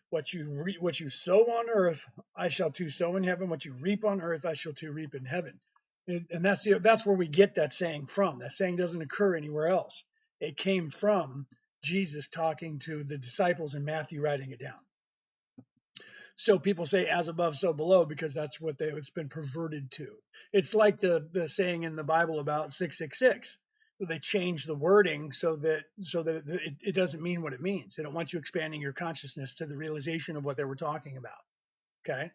what you sow on earth, I shall too sow in heaven. What you reap on earth, I shall too reap in heaven. And that's where we get that saying from. That saying doesn't occur anywhere else. It came from Jesus talking to the disciples and Matthew writing it down. So people say as above, so below, because that's what it's been perverted to. It's like the saying in the Bible about 666. They change the wording so that it doesn't mean what it means. They don't want you expanding your consciousness to the realization of what they were talking about. Okay.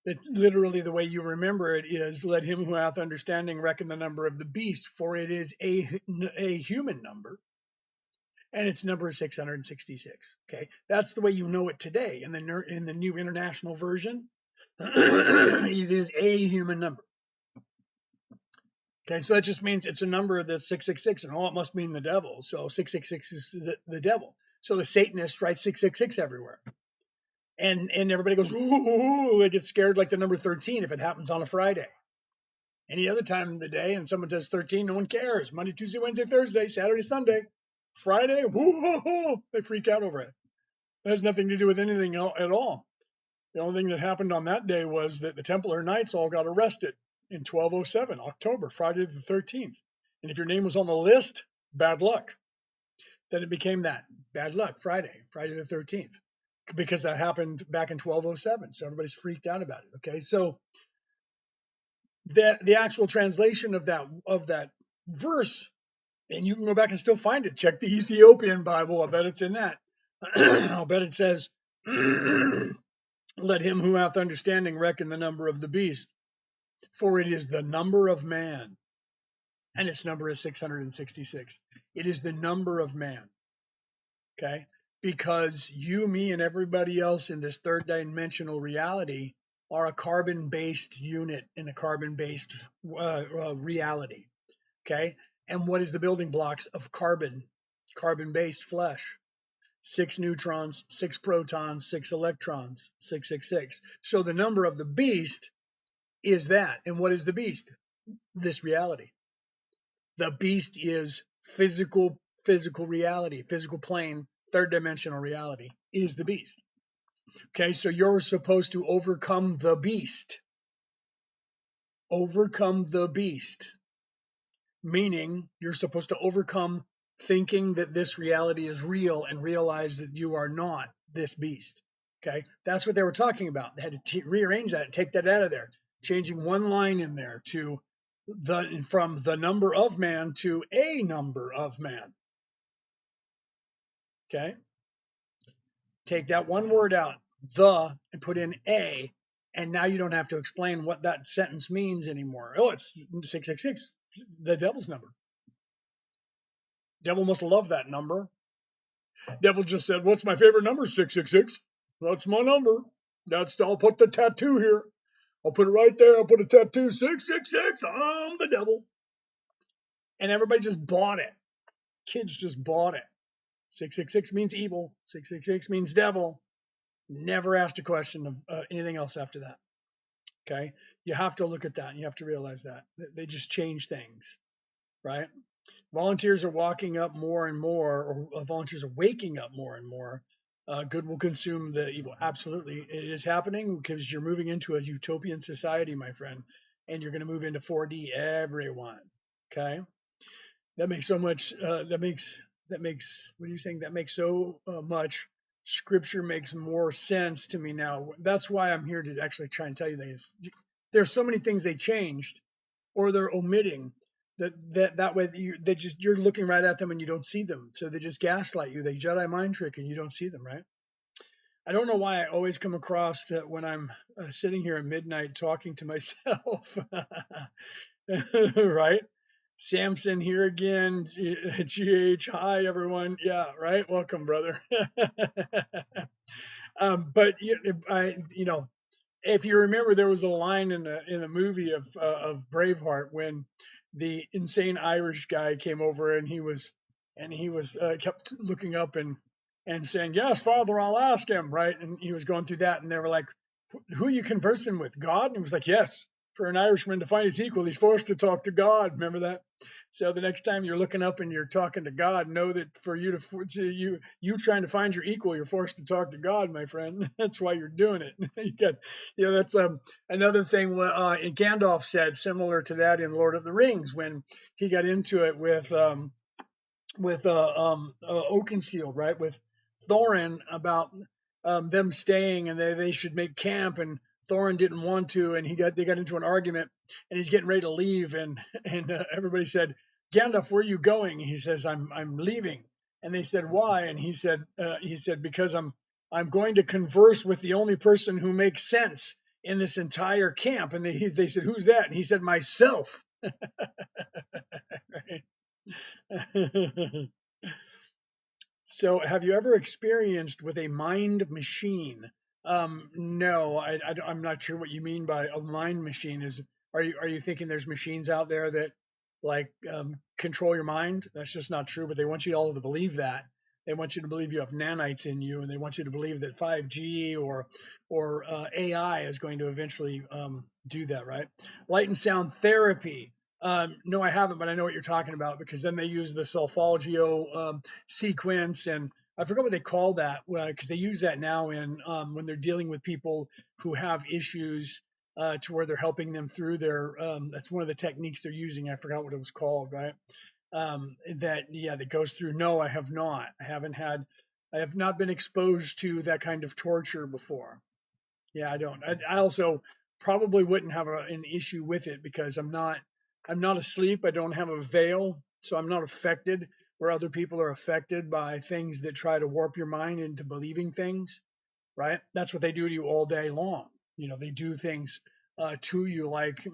It's literally the way you remember it is, let him who hath understanding reckon the number of the beast, for it is a human number, and its number is 666. Okay, that's the way you know it today. In the New International Version, it is a human number. Okay, so that just means it's a number that's 666, and it must mean the devil. So 666 is the devil. So the Satanists write 666 everywhere. And everybody goes, ooh, they get scared like the number 13 if it happens on a Friday. Any other time of the day, and someone says 13, no one cares. Monday, Tuesday, Wednesday, Thursday, Saturday, Sunday. Friday, woo, they freak out over it. It has nothing to do with anything at all. The only thing that happened on that day was that the Templar Knights all got arrested in 1207, October, Friday the 13th. And if your name was on the list, bad luck. Then it became that, bad luck, Friday the 13th, because that happened back in 1207. So everybody's freaked out about it. Okay, so the actual translation of that verse, and you can go back and still find it. Check the Ethiopian Bible. I bet it's in that. I'll bet it says, let him who hath understanding reckon the number of the beast, for it is the number of man, and its number is 666. It is the number of man. Okay, because you, me, and everybody else in this third dimensional reality are a carbon-based unit in a carbon-based reality. Okay, and what is the building blocks of carbon? Carbon-based flesh. 6 neutrons, 6 protons, 6 electrons, 666. So the number of the beast is that. And what is the beast? This reality. The beast is physical reality, physical plane, third dimensional reality is the beast. Okay, so you're supposed to overcome the beast. Overcome the beast. Meaning you're supposed to overcome thinking that this reality is real and realize that you are not this beast. Okay, that's what they were talking about. They had to rearrange that, take that out of there, changing one line in there to from the number of man to a number of man. Okay, take that one word out, the, and put in a, and now you don't have to explain what that sentence means anymore. Oh, it's 666, the devil's number. Devil must love that number. Devil just said, "What's my favorite number? 666. That's my number. I'll put the tattoo here. I'll put it right there. I'll put a tattoo, 666. I'm the devil." And everybody just bought it. Kids just bought it. 666 means evil. 666 means devil. Never asked a question of anything else after that. Okay, you have to look at that. And you have to realize that they just change things, right? Volunteers are walking up more and more, or volunteers are waking up more and more. Good will consume the evil. Absolutely, it is happening because you're moving into a utopian society, my friend, and you're going to move into 4D. Everyone, okay? That makes so much. That makes. What are you saying? That makes so much. Scripture makes more sense to me now. That's why I'm here to actually try and tell you things. There's so many things they changed or they're omitting that way you're looking right at them and you don't see them. So they just gaslight you. They Jedi mind trick and you don't see them, right? I don't know why I always come across that when I'm sitting here at midnight talking to myself, right? Samson here again. GH, hi everyone. Yeah, right. Welcome, brother. But if you remember, there was a line in the movie of Braveheart when the insane Irish guy came over and he was kept looking up and saying, "Yes, Father, I'll ask him." Right, and he was going through that, and they were like, "Who are you conversing with? God?" And he was like, "Yes." For an Irishman to find his equal, he's forced to talk to God. Remember that? So the next time you're looking up and you're talking to God, know that for you you trying to find your equal, you're forced to talk to God, my friend. That's why you're doing it. That's another thing. Gandalf said similar to that in Lord of the Rings when he got into it with Oakenshield, right? With Thorin about them staying and they should make camp, and Thorin didn't want to, and they got into an argument, and he's getting ready to leave, and everybody said, "Gandalf, where are you going?" He says, "I'm leaving." And they said, "Why?" And he said, "Because I'm going to converse with the only person who makes sense in this entire camp." And they said, "Who's that?" And he said, "Myself." So, have you ever experienced with a mind machine? No, I'm not sure what you mean by a mind machine. Are you thinking there's machines out there that like control your mind? That's just not true. But they want you all to believe that. They want you to believe you have nanites in you, and they want you to believe that 5G or AI is going to eventually do that, right? Light and sound therapy. No, I haven't, but I know what you're talking about because then they use the Solfeggio sequence, and I forgot what they call that because they use that now in when they're dealing with people who have issues to where they're helping them through their. That's one of the techniques they're using. I forgot what it was called, right? That goes through. No, I have not. I have not been exposed to that kind of torture before. Yeah, I don't. I also probably wouldn't have an issue with it because I'm not asleep. I don't have a veil, so I'm not affected where other people are affected by things that try to warp your mind into believing things, right? That's what they do to you all day long. They do things to you like,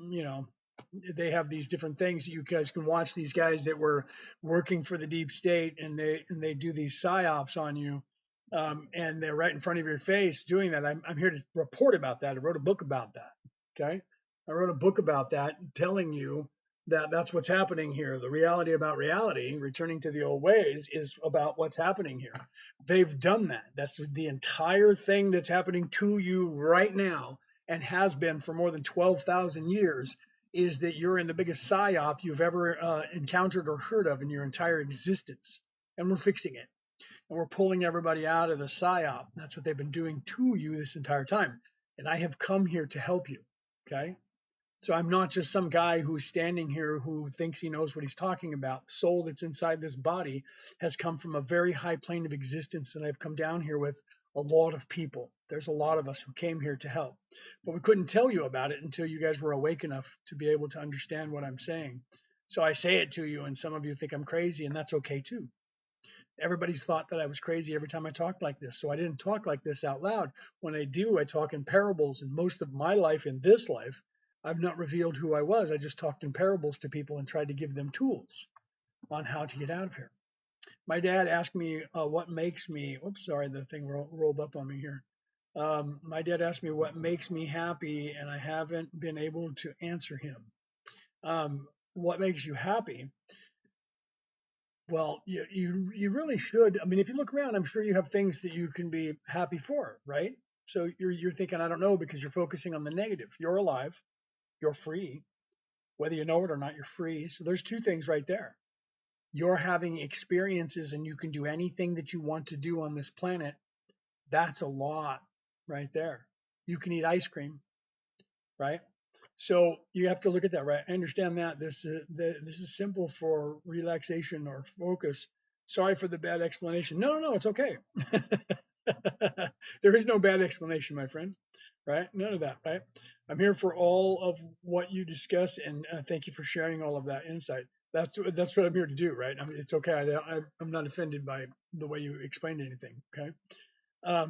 they have these different things. You guys can watch these guys that were working for the deep state, and they do these psyops on you, and they're right in front of your face doing that. I'm here to report about that. I wrote a book about that. Okay, I wrote a book about that, telling you that that's what's happening here. The reality about reality, returning to the old ways, is about what's happening here. They've done that. That's the entire thing that's happening to you right now, and has been for more than 12,000 years, is that you're in the biggest psyop you've ever encountered or heard of in your entire existence. And we're fixing it. And we're pulling everybody out of the psyop. That's what they've been doing to you this entire time. And I have come here to help you. Okay? So I'm not just some guy who's standing here who thinks he knows what he's talking about. The soul that's inside this body has come from a very high plane of existence, and I've come down here with a lot of people. There's a lot of us who came here to help, but we couldn't tell you about it until you guys were awake enough to be able to understand what I'm saying. So I say it to you, and some of you think I'm crazy, and that's okay too. Everybody's thought that I was crazy every time I talked like this. So I didn't talk like this out loud. When I do, I talk in parables. And most of my life in this life, I've not revealed who I was. I just talked in parables to people and tried to give them tools on how to get out of here. My dad asked me what makes me, oops, sorry, the thing rolled up on me here. My dad asked me what makes me happy, and I haven't been able to answer him. What makes you happy? Well, you really should. I mean, if you look around, I'm sure you have things that you can be happy for, right? So you're thinking, I don't know, because you're focusing on the negative. You're alive, you're free, whether you know it or not, you're free. So there's two things right there. You're having experiences, and you can do anything that you want to do on this planet. That's a lot right there. You can eat ice cream, right? So you have to look at that, right? I understand that this is simple for relaxation or focus. Sorry for the bad explanation. No, it's okay. There is no bad explanation, my friend, right? None of that, right? I'm here for all of what you discuss, and thank you for sharing all of that insight. That's what I'm here to do, right? I mean, it's okay. I'm not offended by the way you explained anything. Okay.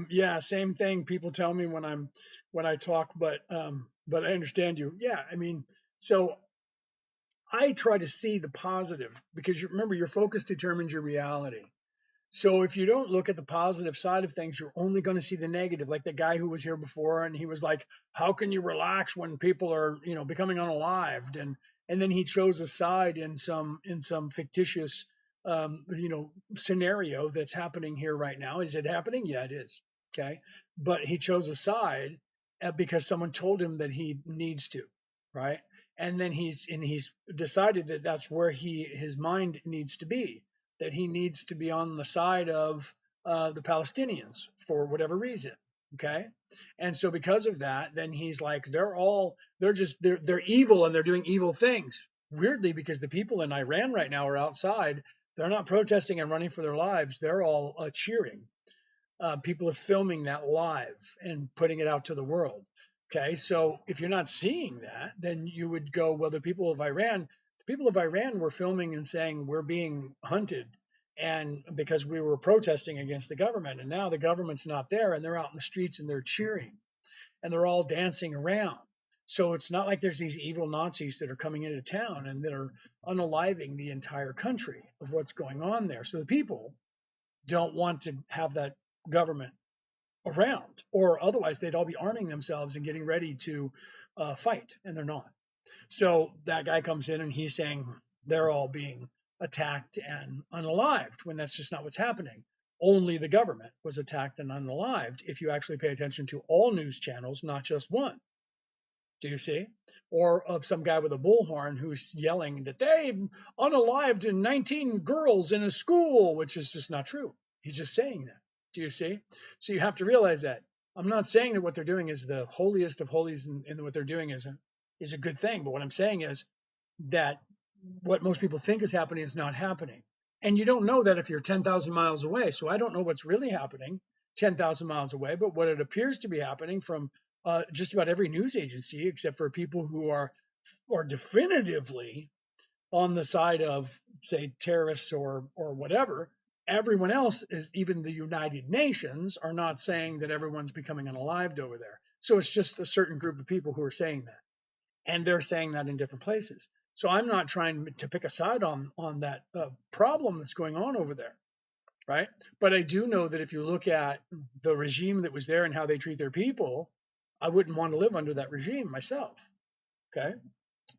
Yeah, same thing. People tell me when I talk, but I understand you. Yeah, I mean, so I try to see the positive because remember, your focus determines your reality. So if you don't look at the positive side of things, you're only going to see the negative. Like the guy who was here before, and he was like, "How can you relax when people are, becoming unalived?" And then he chose a side in some fictitious, scenario that's happening here right now. Is it happening? Yeah, it is. Okay, but he chose a side because someone told him that he needs to, right? And then he's decided that that's where his mind needs to be, that he needs to be on the side of the Palestinians for whatever reason. Okay. And so because of that, then he's like, they're evil and they're doing evil things. Weirdly, because the people in Iran right now are outside, they're not protesting and running for their lives. They're all cheering. People are filming that live and putting it out to the world. Okay, so if you're not seeing that, then you would go, well, the people of Iran were filming and saying we're being hunted, and because we were protesting against the government, and now the government's not there, and they're out in the streets and they're cheering, and they're all dancing around. So it's not like there's these evil Nazis that are coming into town and that are unaliving the entire country of what's going on there. So the people don't want to have that government around, or otherwise they'd all be arming themselves and getting ready to fight, and they're not. So that guy comes in and he's saying they're all being attacked and unalived when that's just not what's happening. Only the government was attacked and unalived if you actually pay attention to all news channels, not just one. Do you see? Or of some guy with a bullhorn who's yelling that they've unalived 19 girls in a school, which is just not true. He's just saying that. Do you see? So you have to realize that. I'm not saying that what they're doing is the holiest of holies, and what they're doing is a good thing. But what I'm saying is that what most people think is happening is not happening. And you don't know that if you're 10,000 miles away. So I don't know what's really happening 10,000 miles away, but what it appears to be happening from just about every news agency, except for people who are definitively on the side of, say, terrorists or whatever. Everyone else is, even the United Nations, are not saying that everyone's becoming unalived over there. So it's just a certain group of people who are saying that, and they're saying that in different places. So I'm not trying to pick a side on that problem that's going on over there, right? But I do know that if you look at the regime that was there and how they treat their people, I wouldn't want to live under that regime myself. Okay.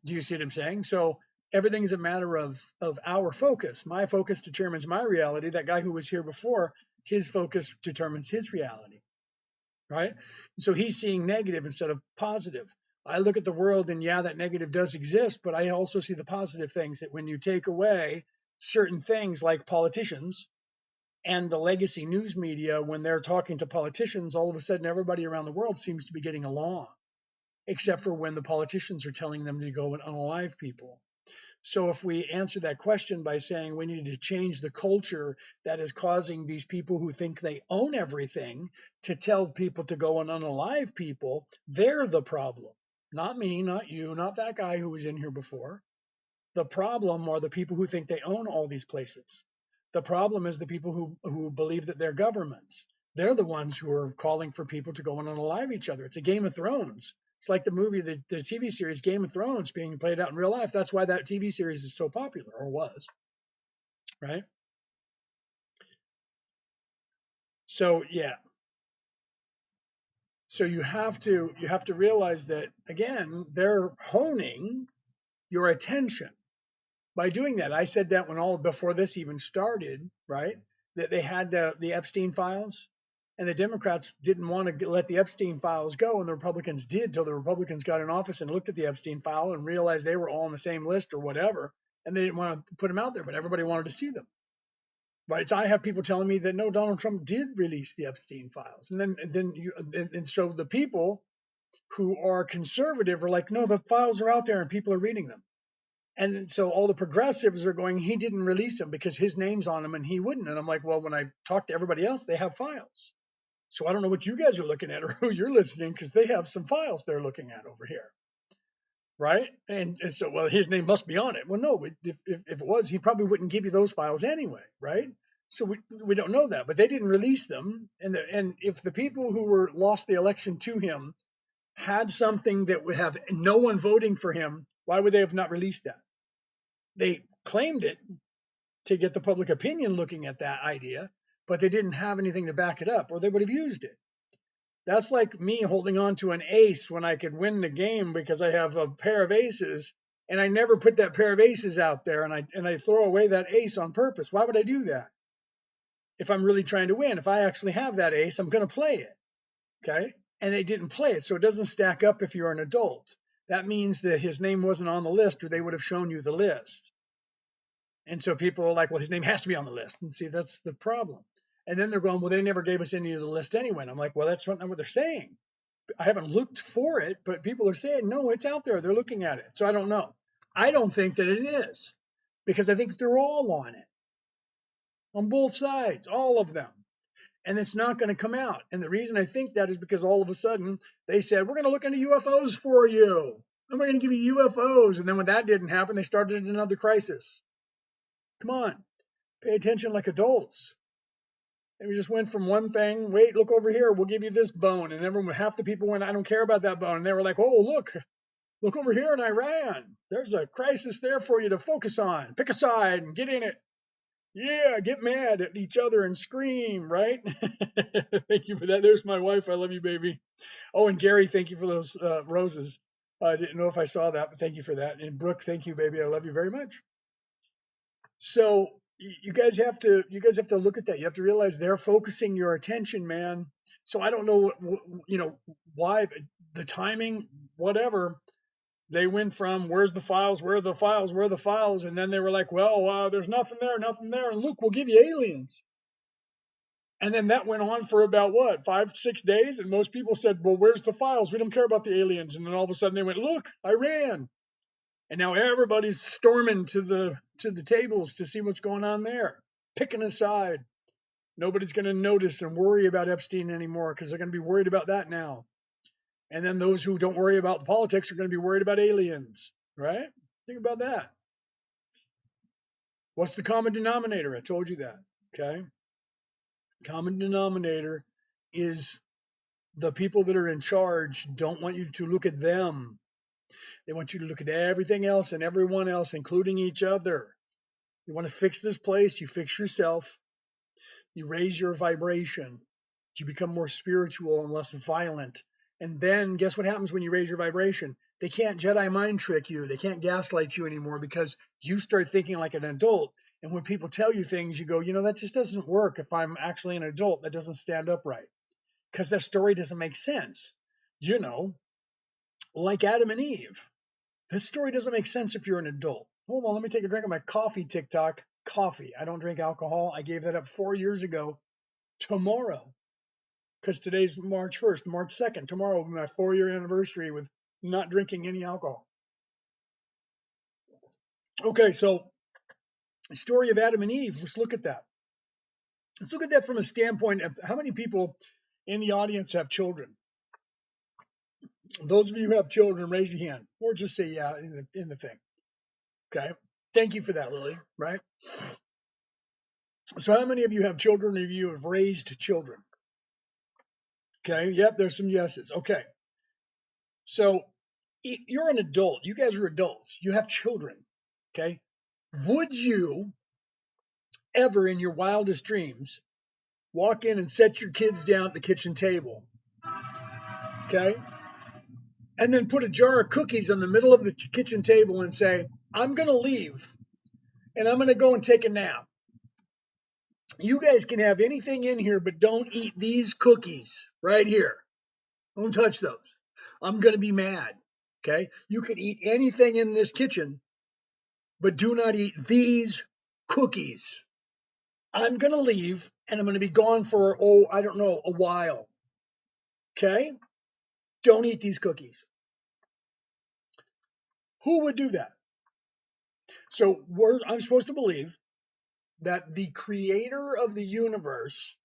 Do you see what I'm saying? So everything is a matter of our focus. My focus determines my reality. That guy who was here before, his focus determines his reality, right? So he's seeing negative instead of positive. I look at the world, and yeah, that negative does exist, but I also see the positive things, that when you take away certain things like politicians and the legacy news media, when they're talking to politicians, all of a sudden everybody around the world seems to be getting along. except for when the politicians are telling them to go and unalive people. So if we answer that question by saying we need to change the culture that is causing these people who think they own everything to tell people to go and unalive people, they're the problem. Not me, not you, not that guy who was in here before. The problem are the people who think they own all these places. The problem is the people who believe that they're governments. They're the ones who are calling for people to go and unalive each other. It's a Game of Thrones. It's like the movie, the TV series Game of Thrones being played out in real life. That's why that TV series is so popular, or was, right? So yeah. So you have to realize that again, they're honing your attention by doing that. I said that when all before this even started, right? That they had the Epstein files, and the Democrats didn't want to let the Epstein files go, and the Republicans did till the Republicans got in office and looked at the Epstein file and realized they were all on the same list or whatever, and they didn't want to put them out there, but everybody wanted to see them. Right? So I have people telling me that no, Donald Trump did release the Epstein files, and so the people who are conservative are like, no, the files are out there and people are reading them. And so all the progressives are going, he didn't release them because his name's on them and he wouldn't. And I'm like, well, when I talk to everybody else, they have files. So I don't know what you guys are looking at or who you're listening, because they have some files they're looking at over here. Right. And so, well, his name must be on it. Well, no, if it was, he probably wouldn't give you those files anyway. Right. So we don't know that, but they didn't release them. And if the people who were lost the election to him had something that would have no one voting for him, why would they have not released that? They claimed it to get the public opinion looking at that idea, but they didn't have anything to back it up, or they would have used it. That's like me holding on to an ace when I could win the game because I have a pair of aces, and I never put that pair of aces out there, and I throw away that ace on purpose. Why would I do that? If I'm really trying to win, if I actually have that ace, I'm going to play it. Okay? And they didn't play it, so it doesn't stack up if you're an adult. That means that his name wasn't on the list, or they would have shown you the list. And so people are like, well, his name has to be on the list. And see, that's the problem. And then they're going, well, they never gave us any of the list anyway. And I'm like, well, that's not what they're saying. I haven't looked for it, but people are saying, no, it's out there. They're looking at it. So I don't know. I don't think that it is, because I think they're all on it, on both sides, all of them. And it's not going to come out. And the reason I think that is because all of a sudden they said, we're going to look into UFOs for you. And we're going to give you UFOs. And then when that didn't happen, they started another crisis. Come on, pay attention like adults. And we just went from one thing, wait, look over here, we'll give you this bone. And everyone, half the people went, I don't care about that bone. And they were like, oh, look over here in Iran. There's a crisis there for you to focus on. Pick a side and get in it. Yeah, get mad at each other and scream, right? Thank you for that. There's my wife. I love you, baby. Oh, and Gary, thank you for those roses. I didn't know if I saw that, but thank you for that. And Brooke, thank you, baby. I love you very much. So you guys have to look at that. You have to realize they're focusing your attention, man. So I don't know, why the timing, whatever. They went from where's the files, where are the files, where are the files, and then they were like, well, there's nothing there, and look, we'll give you aliens. And then that went on for about what, 5-6 days, and most people said, well, where's the files? We don't care about the aliens. And then all of a sudden they went, look, Iran. And now everybody's storming to the tables to see what's going on there, picking a side. Nobody's going to notice and worry about Epstein anymore because they're going to be worried about that now. And then those who don't worry about politics are going to be worried about aliens, right? Think about that. What's the common denominator? I told you that, okay? Common denominator is the people that are in charge don't want you to look at them. They want you to look at everything else and everyone else, including each other. You want to fix this place, you fix yourself. You raise your vibration. You become more spiritual and less violent. And then guess what happens when you raise your vibration? They can't Jedi mind trick you. They can't gaslight you anymore because you start thinking like an adult. And when people tell you things, you go, that just doesn't work. If I'm actually an adult, that doesn't stand up right. Because that story doesn't make sense. Like Adam and Eve. This story doesn't make sense if you're an adult. Hold on, let me take a drink of my coffee, TikTok. Coffee. I don't drink alcohol. I gave that up 4 years ago. Tomorrow, because today's March 1st, March 2nd. Tomorrow will be my 4-year anniversary with not drinking any alcohol. Okay, so the story of Adam and Eve, let's look at that. Let's look at that from a standpoint of how many people in the audience have children. Those of you who have children, raise your hand, or just say yeah in the thing. Okay, thank you for that, Lily. Right. So, how many of you have children, or you have raised children? Okay, yep, there's some yeses. Okay, so you're an adult. You guys are adults. You have children. Okay, would you ever, in your wildest dreams, walk in and set your kids down at the kitchen table? Okay, and then put a jar of cookies in the middle of the kitchen table and say, I'm going to leave and I'm going to go and take a nap. You guys can have anything in here, but don't eat these cookies right here. Don't touch those. I'm going to be mad. Okay. You can eat anything in this kitchen, but do not eat these cookies. I'm going to leave and I'm going to be gone for, I don't know, a while. Okay. Don't eat these cookies. Who would do that? So I'm supposed to believe that the creator of the universe,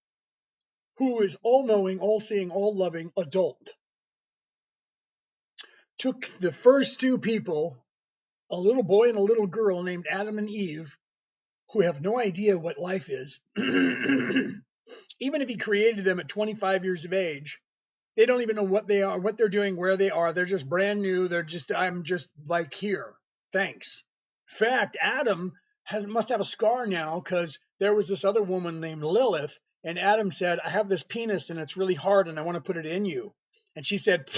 who is all knowing, all seeing, all loving adult, took the first two people, a little boy and a little girl named Adam and Eve, who have no idea what life is. Even if he created them at 25 years of age, they don't even know what they are, what they're doing, where they are. They're just brand new. I'm just like here. Thanks. In fact, Adam must have a scar now because there was this other woman named Lilith, and Adam said, I have this penis and it's really hard and I want to put it in you. And she said,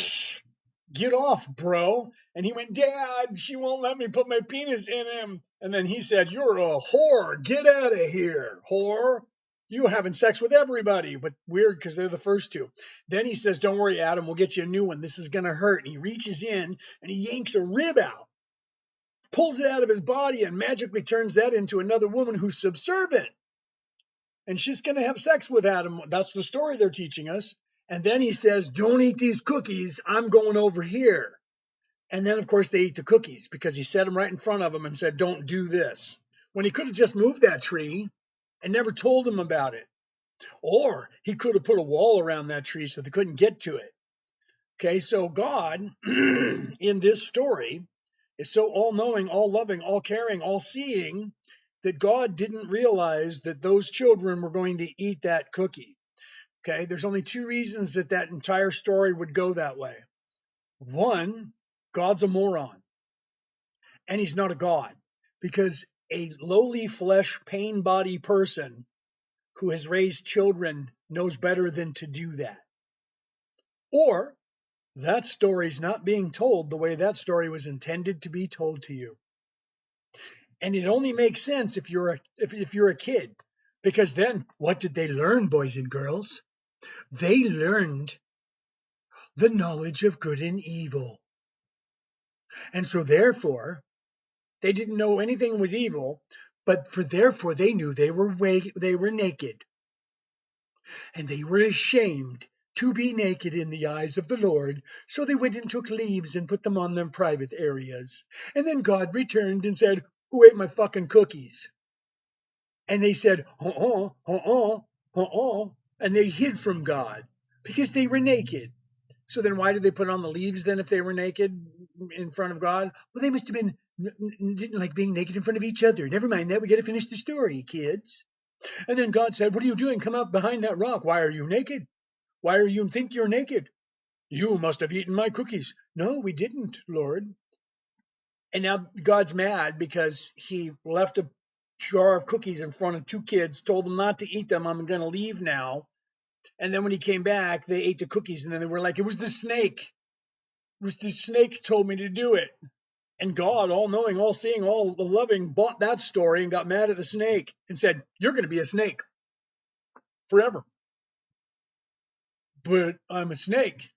get off, bro. And he went, Dad, she won't let me put my penis in him. And then he said, you're a whore. Get out of here, whore. You having sex with everybody, but weird because they're the first two. Then he says, don't worry, Adam, we'll get you a new one. This is going to hurt. And he reaches in and he yanks a rib out, pulls it out of his body, and magically turns that into another woman who's subservient. And she's going to have sex with Adam. That's the story they're teaching us. And then he says, don't eat these cookies. I'm going over here. And then, of course, they eat the cookies because he set them right in front of them and said, don't do this. When he could have just moved that tree and never told them about it. Or he could have put a wall around that tree so they couldn't get to it. Okay, so God, in this story, is so all-knowing, all-loving, all-caring, all-seeing that God didn't realize that those children were going to eat that cookie. Okay, there's only two reasons that entire story would go that way. One, God's a moron, and he's not a God, because a lowly flesh, pain body person who has raised children knows better than to do that. Or that story's not being told the way that story was intended to be told to you. And it only makes sense if you're a kid, because then what did they learn, boys and girls? They learned the knowledge of good and evil. And so therefore, they didn't know anything was evil, but therefore they knew they were naked. And they were ashamed to be naked in the eyes of the Lord. So they went and took leaves and put them on their private areas. And then God returned and said, who ate my fucking cookies? And they said, and they hid from God because they were naked. So then why did they put on the leaves then if they were naked in front of God? Well, they must have didn't like being naked in front of each other. Never mind that. We got to finish the story, kids. And then God said, what are you doing? Come out behind that rock. Why are you naked? Why are you think you're naked? You must have eaten my cookies. No, we didn't, Lord. And now God's mad because he left a jar of cookies in front of two kids, told them not to eat them. I'm going to leave now. And then when he came back, they ate the cookies. And then they were like, it was the snake. It was the snake told me to do it. And God, all knowing, all seeing, all loving, bought that story and got mad at the snake and said, you're going to be a snake forever. But I'm a snake.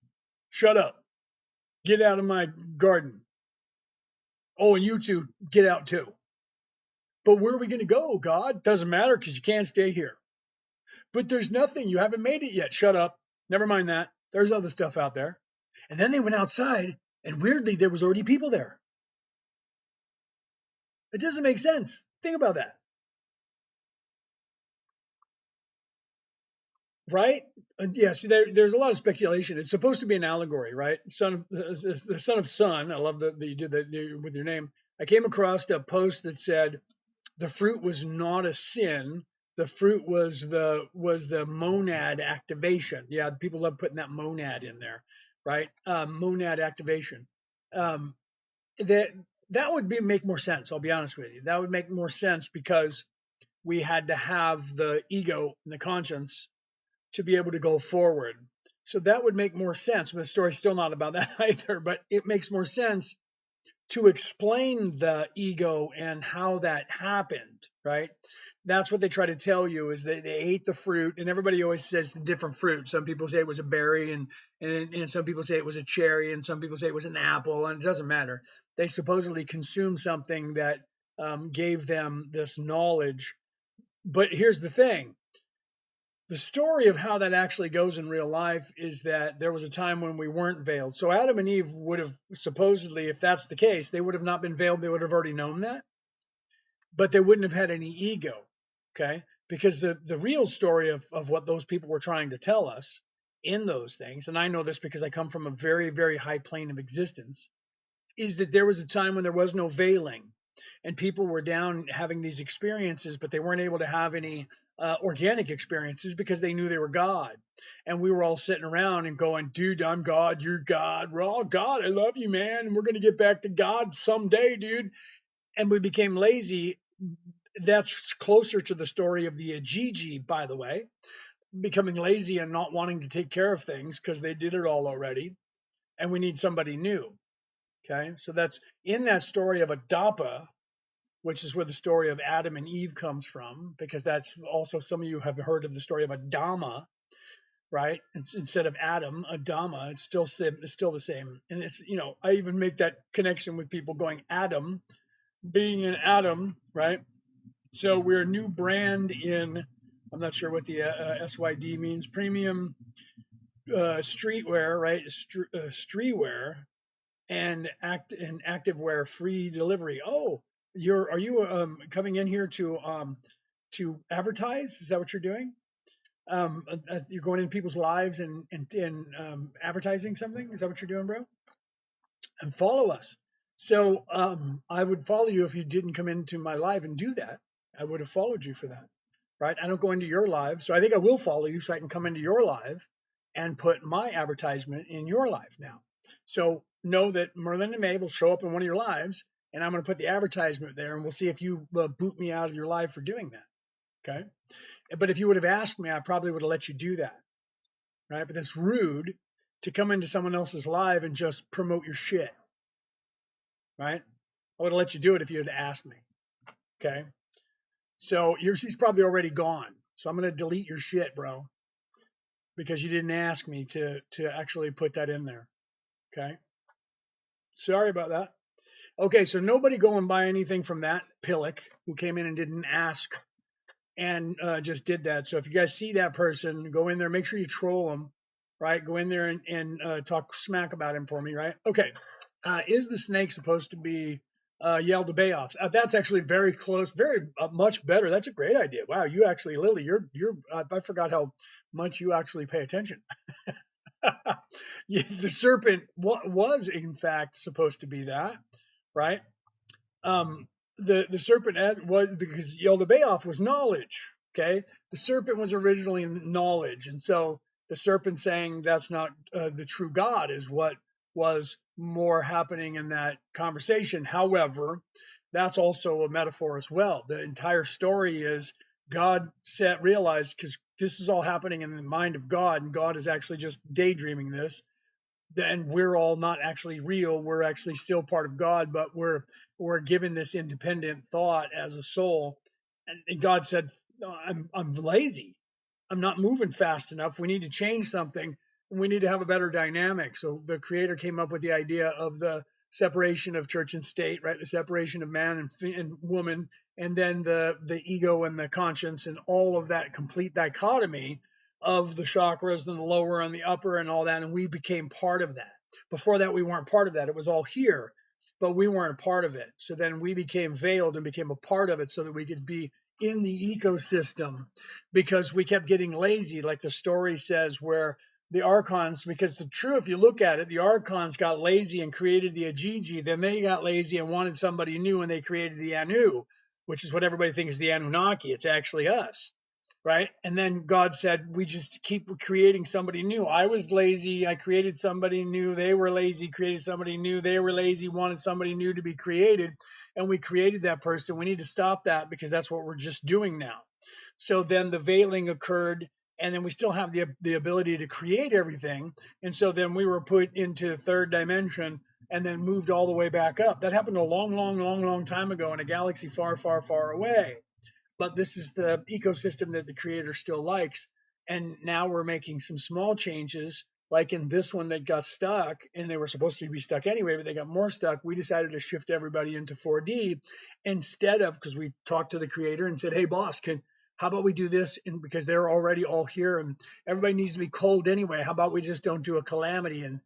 Shut up. Get out of my garden. Oh, and you two, get out too. But where are we going to go, God? Doesn't matter because you can't stay here. But there's nothing. You haven't made it yet. Shut up. Never mind that. There's other stuff out there. And then they went outside And weirdly, there was already people there. It doesn't make sense. Think about that. Right? Yes, there's a lot of speculation. It's supposed to be an allegory, right? The son of son. I love that you did that with your name. I came across a post that said the fruit was not a sin. The fruit was the monad activation. Yeah, people love putting that monad in there, right? Monad activation. Um, that that would make more sense. I'll be honest with you. That would make more sense because we had to have the ego and the conscience to be able to go forward. So that would make more sense. The story's still not about that either, but it makes more sense to explain the ego and how that happened, right? That's what they try to tell you is that they ate the fruit, and everybody always says the different fruit. Some people say it was a berry, and some people say it was a cherry, and some people say it was an apple, and it doesn't matter. They supposedly consumed something that gave them this knowledge. But here's the thing: the story of how that actually goes in real life is that there was a time when we weren't veiled. So Adam and Eve would have supposedly, if that's the case, they would have not been veiled. They would have already known that, but they wouldn't have had any ego. Okay. Because the real story of what those people were trying to tell us in those things, and I know this because I come from a very, very high plane of existence, is that there was a time when there was no veiling and people were down having these experiences, but they weren't able to have any organic experiences because they knew they were God. And we were all sitting around and going, dude, I'm God, you're God, we're all God, I love you, man, and we're going to get back to God someday, dude. And we became lazy. That's closer to the story of the Ajiji, by the way, becoming lazy and not wanting to take care of things because they did it all already. And we need somebody new. Okay. So that's in that story of Adapa, which is where the story of Adam and Eve comes from, because that's also some of you have heard of the story of Adama, right? Instead of Adam, Adama, it's still the same. And it's, I even make that connection with people going Adam, being an atom, right? So we're a new brand in, I'm not sure what the SYD means, premium streetwear, right? Streetwear and activewear free delivery. Oh, are you coming in here to advertise? Is that what you're doing? You're going into people's lives and advertising something? Is that what you're doing, bro? And follow us. So I would follow you if you didn't come into my live and do that. I would have followed you for that, right? I don't go into your live, so I think I will follow you so I can come into your live and put my advertisement in your live now. So know that Merlin and Maeve will show up in one of your lives, and I'm going to put the advertisement there, and we'll see if you boot me out of your live for doing that. Okay. But if you would have asked me, I probably would have let you do that, right? But that's rude to come into someone else's live and just promote your shit, right? I would have let you do it if you had asked me. Okay. So she's probably already gone. So I'm going to delete your shit, bro, because you didn't ask me to actually put that in there. Okay. Sorry about that. Okay. So nobody go and buy anything from that pillock who came in and didn't ask and just did that. So if you guys see that person, go in there, make sure you troll them, right? Go in there and talk smack about him for me, right? Okay. Is the snake supposed to be yelled to bay off? That's actually very close, very much better. That's a great idea. Wow, you actually, Lily, you're I forgot how much you actually pay attention. The serpent was in fact supposed to be that, right? Um, the serpent was because Yaldabaoth was knowledge. Okay, the serpent was originally knowledge, and so the serpent saying that's not the true God is what was more happening in that conversation. However, that's also a metaphor as well. The entire story is God realized because this is all happening in the mind of God, and God is actually just daydreaming this, then we're all not actually real. We're actually still part of God, but we're given this independent thought as a soul. And God said, I'm lazy. I'm not moving fast enough. We need to change something. And we need to have a better dynamic. So the Creator came up with the idea of the separation of church and state, right? The separation of man and woman, and then the ego and the conscience and all of that complete dichotomy of the chakras and the lower and the upper and all that. And we became part of that. Before that, we weren't part of that. It was all here, but we weren't a part of it. So then we became veiled and became a part of it so that we could be in the ecosystem, because we kept getting lazy, like the story says, where the Archons, because the true, if you look at it, the Archons got lazy and created the Ajiji. Then they got lazy and wanted somebody new, and they created the Anu, which is what everybody thinks is the Anunnaki. It's actually us, right? And then God said, we just keep creating somebody new. I was lazy. I created somebody new. They were lazy, created somebody new. They were lazy, wanted somebody new to be created. And we created that person. We need to stop that, because that's what we're just doing now. So then the veiling occurred, and then we still have the ability to create everything. And so then we were put into third dimension and then moved all the way back up. That happened a long, long, long, long time ago in a galaxy far, far, far away. But this is the ecosystem that the creator still likes. And now we're making some small changes, like in this one that got stuck, and they were supposed to be stuck anyway, but they got more stuck. We decided to shift everybody into 4D instead of, because we talked to the creator and said, hey, boss, how about we do this? And because they're already all here and everybody needs to be cold anyway, how about we just don't do a calamity and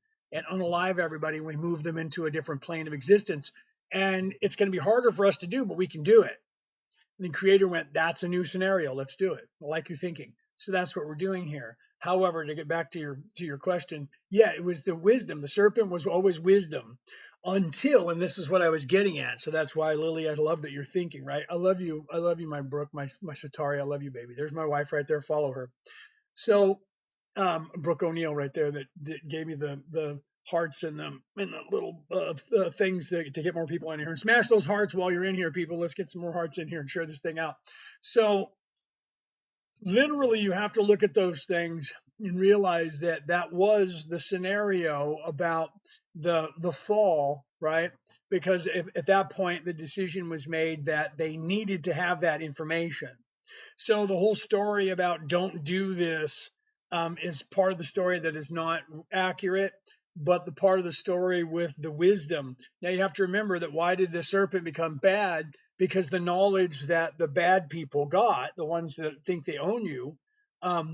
unalive everybody? We move them into a different plane of existence. And it's going to be harder for us to do, but we can do it. And the creator went, that's a new scenario. Let's do it. I like your thinking. So that's what we're doing here. However, to get back to your question, yeah, it was the wisdom. The serpent was always wisdom until, and this is what I was getting at. So that's why, Lily, I love that you're thinking, right? I love you, my Brooke, my Satari. I love you, baby. There's my wife right there. Follow her. So Brooke O'Neill right there that gave me the hearts and the little things to get more people in here, and smash those hearts while you're in here, people. Let's get some more hearts in here and share this thing out. So literally, you have to look at those things and realize that that was the scenario about the fall, right? Because at that point the decision was made that they needed to have that information. So the whole story about don't do this is part of the story that is not accurate, but the part of the story with the wisdom. Now you have to remember that why did the serpent become bad? Because the knowledge that the bad people got, the ones that think they own you,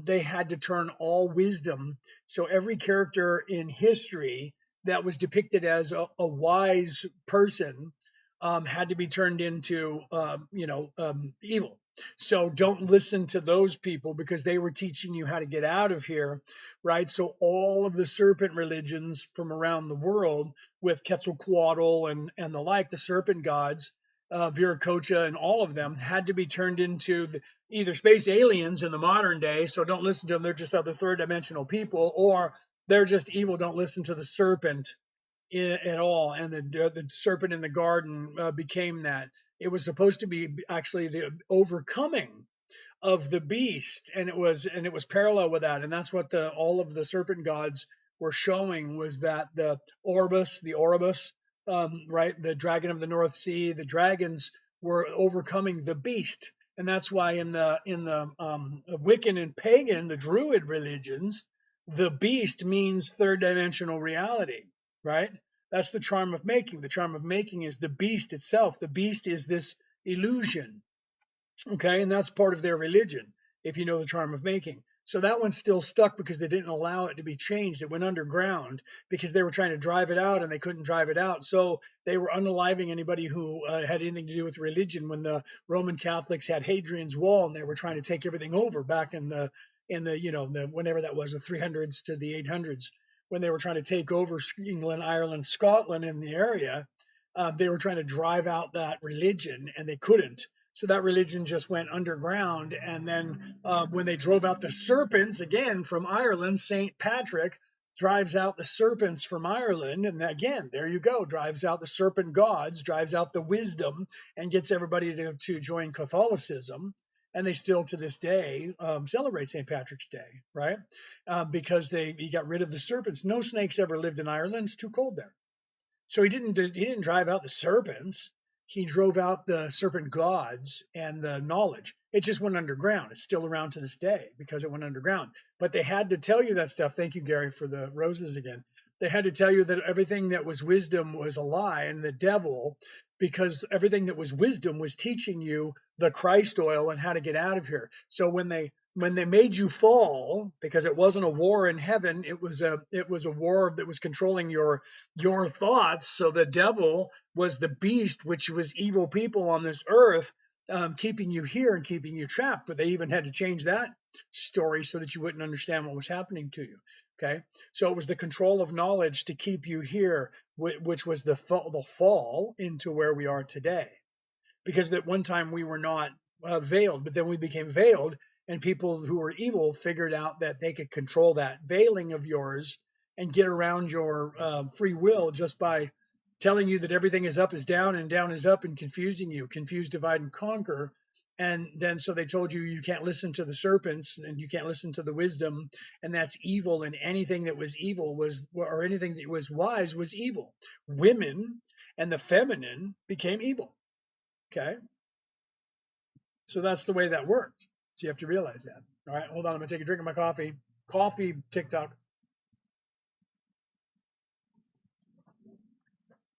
they had to turn all wisdom. So every character in history that was depicted as a wise person had to be turned into, evil. So don't listen to those people, because they were teaching you how to get out of here, right? So all of the serpent religions from around the world, with Quetzalcoatl and the like, the serpent gods, Viracocha and all of them, had to be turned into either space aliens in the modern day. So don't listen to them. They're just other third dimensional people, or they're just evil. Don't listen to the serpent at all. And the serpent in the garden became that. It was supposed to be actually the overcoming of the beast, and it was parallel with that. And that's what all of the serpent gods were showing, was that the Orbus, right, the dragon of the North Sea, the dragons were overcoming the beast. And that's why in the Wiccan and pagan, the Druid religions, the beast means third dimensional reality, right? That's the charm of making. The charm of making is the beast itself. The beast is this illusion, okay? And that's part of their religion, if you know the charm of making. So that one's still stuck because they didn't allow it to be changed. It went underground because they were trying to drive it out and they couldn't drive it out. So they were unaliving anybody who had anything to do with religion. When the Roman Catholics had Hadrian's Wall and they were trying to take everything over back in the whenever that was, the 300s to the 800s, when they were trying to take over England, Ireland, Scotland in the area, they were trying to drive out that religion and they couldn't. So that religion just went underground. And then when they drove out the serpents, again, from Ireland, St. Patrick drives out the serpents from Ireland. And again, there you go, drives out the serpent gods, drives out the wisdom, and gets everybody to join Catholicism. And they still, to this day, celebrate St. Patrick's Day, right? Because he got rid of the serpents. No snakes ever lived in Ireland. It's too cold there. So he didn't drive out the serpents. He drove out the serpent gods and the knowledge. It just went underground. It's still around to this day because it went underground. But they had to tell you that stuff. Thank you, Gary, for the roses again. They had to tell you that everything that was wisdom was a lie and the devil, because everything that was wisdom was teaching you the Christ oil and how to get out of here. So when they when they made you fall, because it wasn't a war in heaven, it was a war that was controlling your thoughts. So the devil was the beast, which was evil people on this earth, keeping you here and keeping you trapped. But they even had to change that story so that you wouldn't understand what was happening to you. Okay, so it was the control of knowledge to keep you here, which was the fall into where we are today. Because at one time we were not veiled, but then we became veiled, and people who were evil figured out that they could control that veiling of yours and get around your free will just by telling you that everything is up is down and down is up, and confusing you, confuse, divide, and conquer. And then so they told you you can't listen to the serpents and you can't listen to the wisdom, and that's evil. And anything that was evil was, or anything that was wise was evil. Women and the feminine became evil. Okay, so that's the way that works. So you have to realize that. All right, hold on. I'm gonna take a drink of my coffee. Coffee TikTok.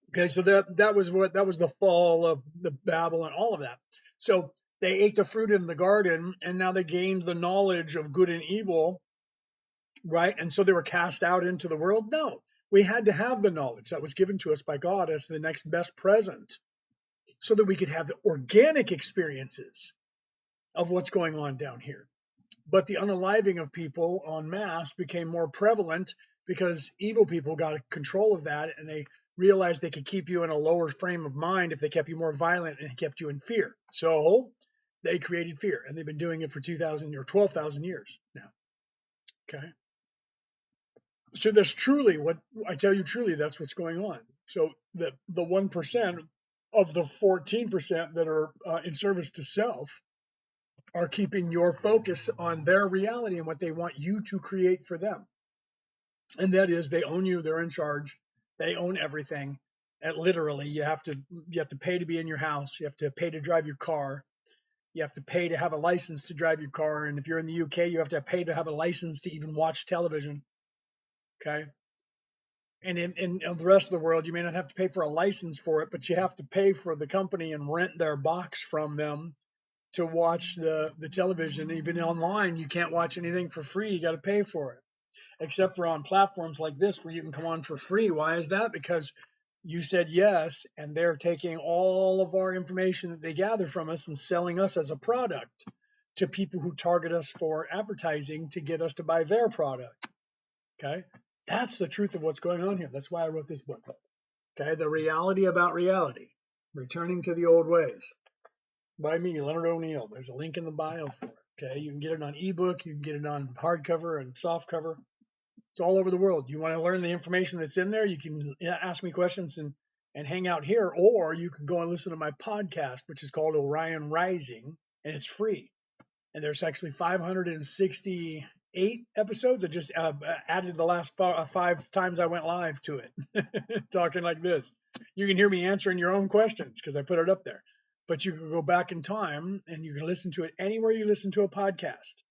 Okay, so that was the fall of the Babylon, all of that. So they ate the fruit in the garden, and now they gained the knowledge of good and evil, right? And so they were cast out into the world. No, we had to have the knowledge that was given to us by God as the next best present, so that we could have the organic experiences of what's going on down here. But the unaliving of people en masse became more prevalent because evil people got control of that, and they realized they could keep you in a lower frame of mind if they kept you more violent and kept you in fear. So they created fear, and they've been doing it for 2,000 or 12,000 years now. Okay. So that's truly what I tell you, truly, that's what's going on. So the 1% of the 14% that are in service to self are keeping your focus on their reality and what they want you to create for them. And that is, they own you, they're in charge, they own everything. And literally, you have to pay to be in your house, you have to pay to drive your car, you have to pay to have a license to drive your car, and if you're in the UK, you have to pay to have a license to even watch television. Okay. And in the rest of the world, you may not have to pay for a license for it, but you have to pay for the company and rent their box from them to watch the television. Even online, you can't watch anything for free. You got to pay for it, except for on platforms like this where you can come on for free. Why is that? Because you said yes, and they're taking all of our information that they gather from us and selling us as a product to people who target us for advertising to get us to buy their product. Okay, that's the truth of what's going on here. That's why I wrote this book. Okay, the reality about reality, returning to the old ways, by me, Leonard O'Neill. There's a link in the bio for it. Okay, you can get it on ebook, you can get it on hardcover and softcover. It's all over the world. You want to learn the information that's in there, you can ask me questions and hang out here, or you can go and listen to my podcast, which is called Orion Rising, and it's free. And there's actually 568 episodes. I just added the last 5 times I went live to it, talking like this. You can hear me answering your own questions because I put it up there. But you can go back in time and you can listen to it anywhere you listen to a podcast.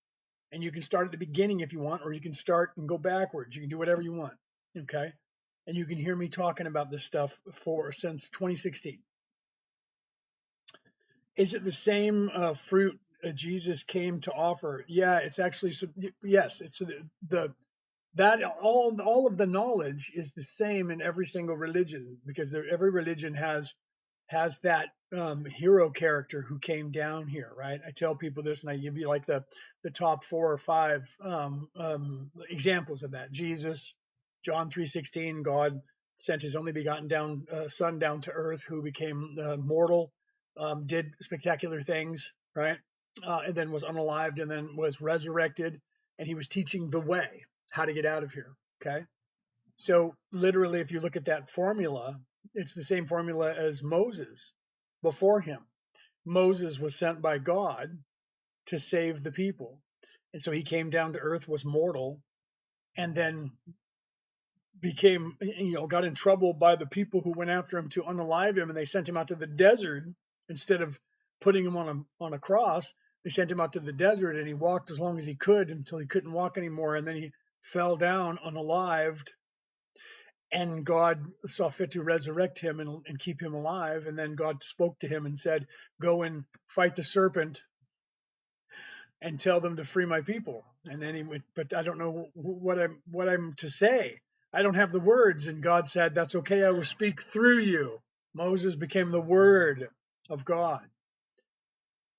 And you can start at the beginning if you want, or you can start and go backwards. You can do whatever you want. Okay. And you can hear me talking about this stuff since 2016. Is it the same fruit Jesus came to offer? Yeah, it's actually, yes, it's that all of the knowledge is the same in every single religion, because every religion has that hero character who came down here, right? I tell people this, and I give you like the top 4 or 5 examples of that. Jesus, John 3:16, God sent his only begotten son down to earth, who became mortal, did spectacular things, right? And then was unalived, and then was resurrected, and he was teaching the way, how to get out of here. Okay. So literally, if you look at that formula, it's the same formula as Moses before him. Moses was sent by God to save the people. And so he came down to earth, was mortal, and then got in trouble by the people who went after him to unalive him, and they sent him out to the desert instead of putting him on a cross. They sent him out to the desert, and he walked as long as he could until he couldn't walk anymore, and then he fell down unalived, and God saw fit to resurrect him and keep him alive. And then God spoke to him and said, go and fight the serpent and tell them to free my people. And then he went, but I don't know what I'm to say. I don't have the words. And God said, that's okay. I will speak through you. Moses became the word of God.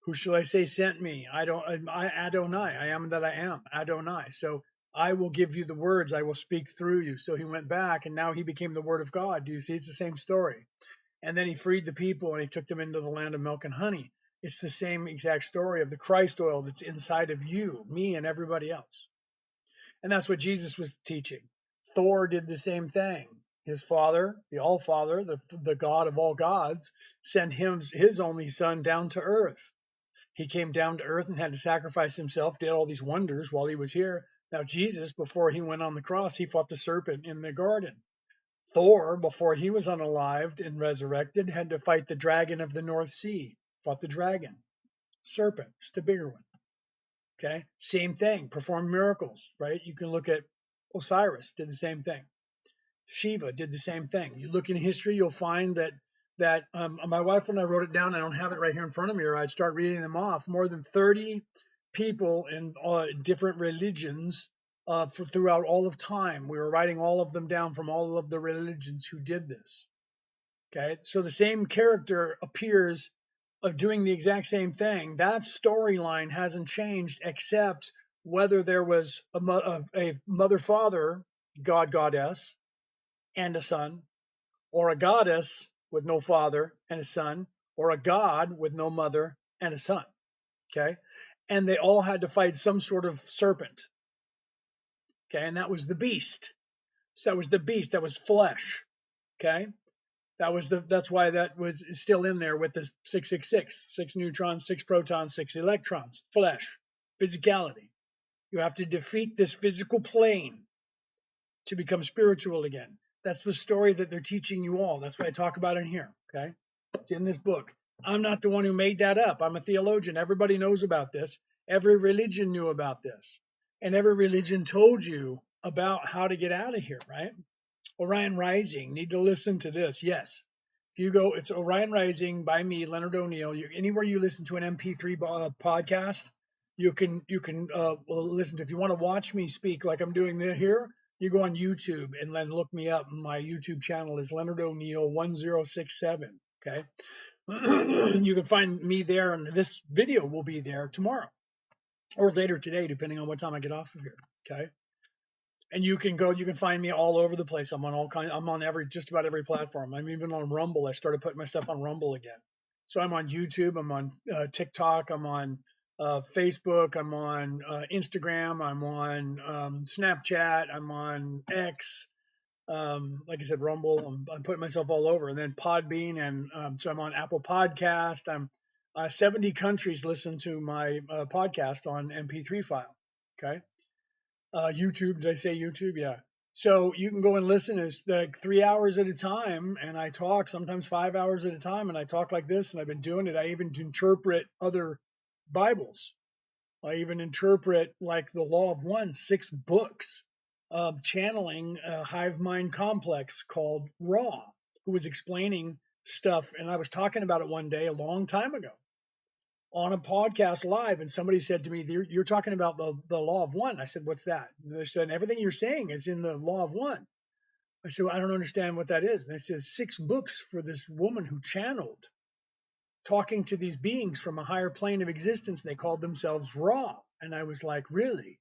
Who shall I say sent me? I Adonai. I am that I am. Adonai. So I will give you the words. I will speak through you. So he went back and now he became the word of God. Do you see? It's the same story. And then he freed the people and he took them into the land of milk and honey. It's the same exact story of the Christ oil that's inside of you, me, and everybody else. And that's what Jesus was teaching. Thor did the same thing. His father, the All Father, the God of all gods, sent him his only son down to earth. He came down to earth and had to sacrifice himself, did all these wonders while he was here. Now, Jesus, before he went on the cross, he fought the serpent in the garden. Thor, before he was unalived and resurrected, had to fight the dragon of the North Sea, fought the dragon, serpent, just a bigger one. Okay, same thing, performed miracles, right? You can look at Osiris, did the same thing. Shiva did the same thing. You look in history, you'll find that my wife, when I wrote it down, I don't have it right here in front of me, or I'd start reading them off. More than 30 people in different religions throughout all of time. We were writing all of them down from all of the religions who did this. Okay, so the same character appears of doing the exact same thing. That storyline hasn't changed, except whether there was a mother, father, god, goddess, and a son, or a goddess with no father and a son, or a god with no mother and a son. Okay, and they all had to fight some sort of serpent. Okay, and that was the beast. So that was the beast. That was flesh. Okay, that's why that was still in there with the 666, 6 neutrons, 6 protons, 6 electrons, flesh, physicality. You have to defeat this physical plane to become spiritual again. That's the story that they're teaching you all. That's what I talk about in here. Okay, it's in this book. I'm not the one who made that up. I'm a theologian. Everybody knows about this. Every religion knew about this, and every religion told you about how to get out of here, right? Orion Rising. Need to listen to this. Yes. If you go, it's Orion Rising by me, Leonard O'Neill. Anywhere you listen to an MP3 podcast, you can listen to. If you want to watch me speak like I'm doing here, you go on YouTube and then look me up. My YouTube channel is Leonard O'Neill 1067. Okay. You can find me there, and this video will be there tomorrow or later today, depending on what time I get off of here. Okay. And you can find me all over the place. I'm on just about every platform. I'm even on Rumble. I started putting my stuff on Rumble again. So I'm on YouTube, I'm on TikTok, I'm on Facebook, I'm on Instagram, I'm on Snapchat, I'm on X. Like I said, Rumble. I'm putting myself all over, and then Podbean, and so I'm on Apple Podcast. I'm 70 countries listen to my podcast on MP3 file. Okay. YouTube, did I say YouTube? Yeah. So you can go and listen. It's like 3 hours at a time, and I talk sometimes 5 hours at a time, and I talk like this, and I've been doing it. I even interpret other Bibles. I even interpret like the Law of One, 6 books of channeling a hive mind complex called Ra, who was explaining stuff, and I was talking about it one day a long time ago on a podcast live, and somebody said to me, you're talking about the law of one. I said, what's that? And they said, everything you're saying is in the law of one. I said, well, I don't understand what that is. And they said, 6 books for this woman who channeled, talking to these beings from a higher plane of existence. They called themselves Ra. And I was like, really?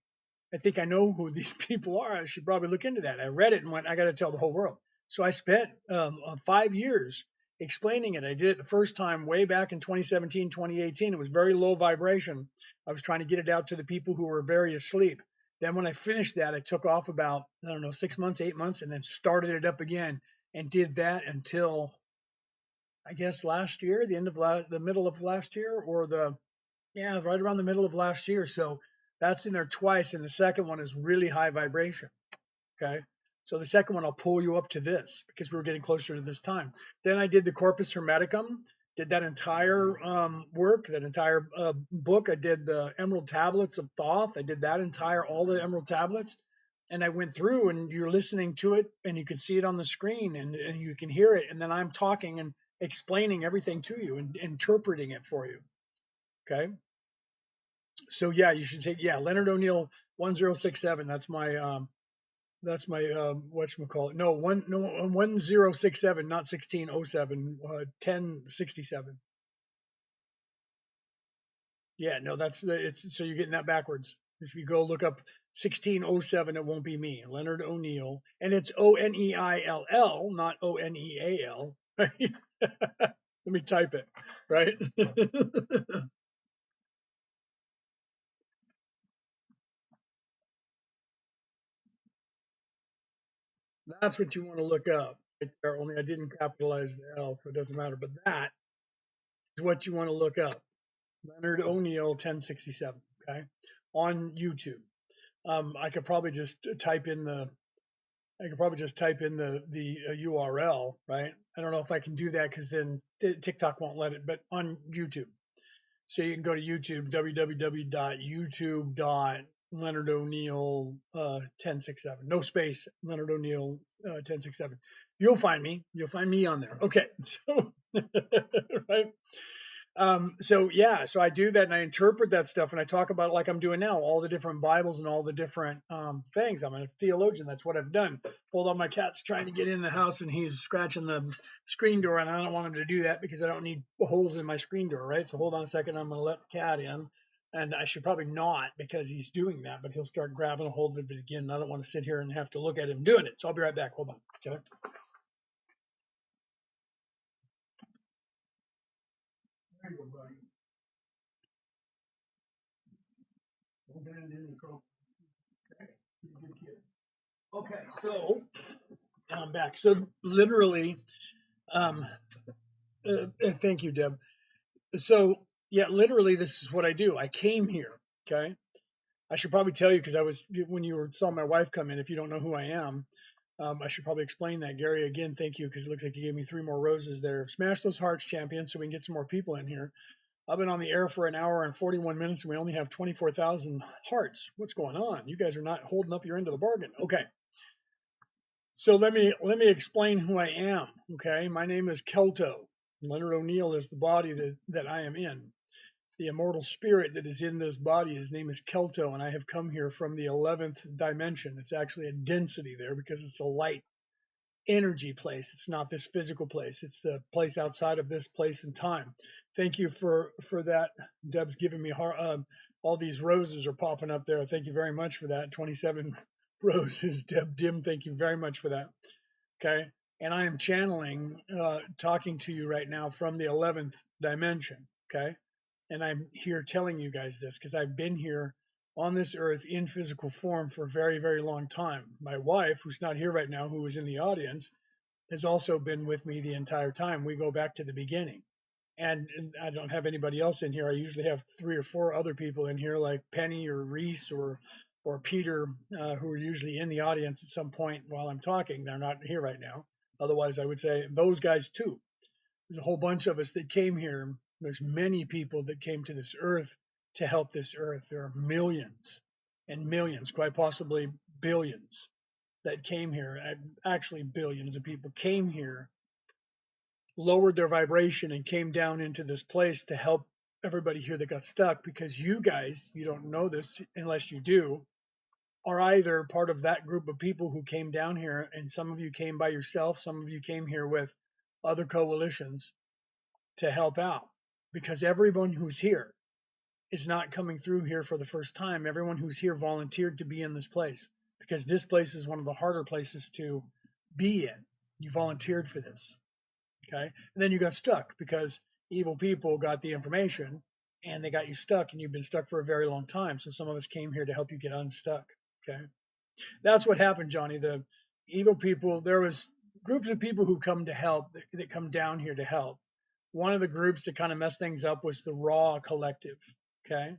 I think I know who these people are. I should probably look into that. I read it and went, I got to tell the whole world. So I spent 5 years explaining it. I did it the first time way back in 2017, 2018. It was very low vibration. I was trying to get it out to the people who were very asleep. Then when I finished that, I took off about, I don't know, 6 months, 8 months, and then started it up again and did that until, I guess, last year, the end of the middle of last year, or right around the middle of last year. So that's in there twice. And the second one is really high vibration. Okay. So the second one, I'll pull you up to this because we were getting closer to this time. Then I did the Corpus Hermeticum, did that entire work, that entire book. I did the Emerald Tablets of Thoth. I did that all the Emerald Tablets. And I went through, and you're listening to it, and you can see it on the screen, and you can hear it. And then I'm talking and explaining everything to you and interpreting it for you. Okay. So yeah, you should take Leonard O'Neill 1067. That's my whatchamacallit. No 1067, not 1607, 1067. Yeah, no, it's so you're getting that backwards. If you go look up 1607, it won't be me, Leonard O'Neill, and it's Oneill, not Oneal. Right? Let me type it. Right. That's what you want to look up right there. Only I didn't capitalize the L, so it doesn't matter. But that is what you want to look up. Leonard O'Neill 1067. Okay, on YouTube. I could probably just type in the URL, right? I don't know if I can do that because then TikTok won't let it, but on YouTube. So you can go to YouTube, www.youtube.Leonard O'Neill 1067. No space, Leonard O'Neill 1067. You'll find me. You'll find me on there. Okay. So, right. So I do that and I interpret that stuff and I talk about it like I'm doing now, all the different Bibles and all the different things. I'm a theologian. That's what I've done. Hold on, my cat's trying to get in the house and he's scratching the screen door, and I don't want him to do that because I don't need holes in my screen door, right? So hold on a second. I'm going to let the cat in, and I should probably not because he's doing that, but he'll start grabbing a hold of it again. And I don't want to sit here and have to look at him doing it. So I'll be right back. Hold on. Okay. There you go, buddy. Don't get into any trouble. Okay. You're a good kid. Okay, so I'm back. So literally, um, thank you, Deb. So yeah, literally, this is what I do. I came here. Okay, I should probably tell you because I was when saw my wife come in. If you don't know who I am, I should probably explain that. Gary, again, thank you because it looks like you gave me 3 more roses there. Smash those hearts, champion, so we can get some more people in here. I've been on the air for an hour and 41 minutes, and we only have 24,000 hearts. What's going on? You guys are not holding up your end of the bargain. Okay. So let me explain who I am. Okay, my name is Kelto. Leonard O'Neill is the body that I am in. The immortal spirit that is in this body, his name is Kelto, and I have come here from the 11th dimension. It's actually a density there because it's a light energy place. It's not this physical place. It's the place outside of this place and time. Thank you for that. Deb's giving me all these roses are popping up there. Thank you very much for that. 27 roses, Deb Dim. Thank you very much for that. Okay. And I am channeling, talking to you right now from the 11th dimension. Okay. And I'm here telling you guys this because I've been here on this earth in physical form for a very, very long time. My wife, who's not here right now, who was in the audience, has also been with me the entire time. We go back to the beginning. And I don't have anybody else in here. I usually have 3 or 4 other people in here, like Penny or Reese or Peter, who are usually in the audience at some point while I'm talking. They're not here right now. Otherwise, I would say those guys too. There's a whole bunch of us that came here. There's many people that came to this earth to help this earth. There are millions and millions, quite possibly billions, that came here. Actually, billions of people came here, lowered their vibration, and came down into this place to help everybody here that got stuck. Because you guys, you don't know this unless you do, are either part of that group of people who came down here, and some of you came by yourself, some of you came here with other coalitions to help out. Because everyone who's here is not coming through here for the first time. Everyone who's here volunteered to be in this place because this place is one of the harder places to be in. You volunteered for this. Okay. And then you got stuck because evil people got the information and they got you stuck, and you've been stuck for a very long time. So some of us came here to help you get unstuck. Okay. That's what happened, Johnny. The evil people, there was groups of people who come to help, that come down here to help. One of the groups that kind of messed things up was the Raw Collective. Okay.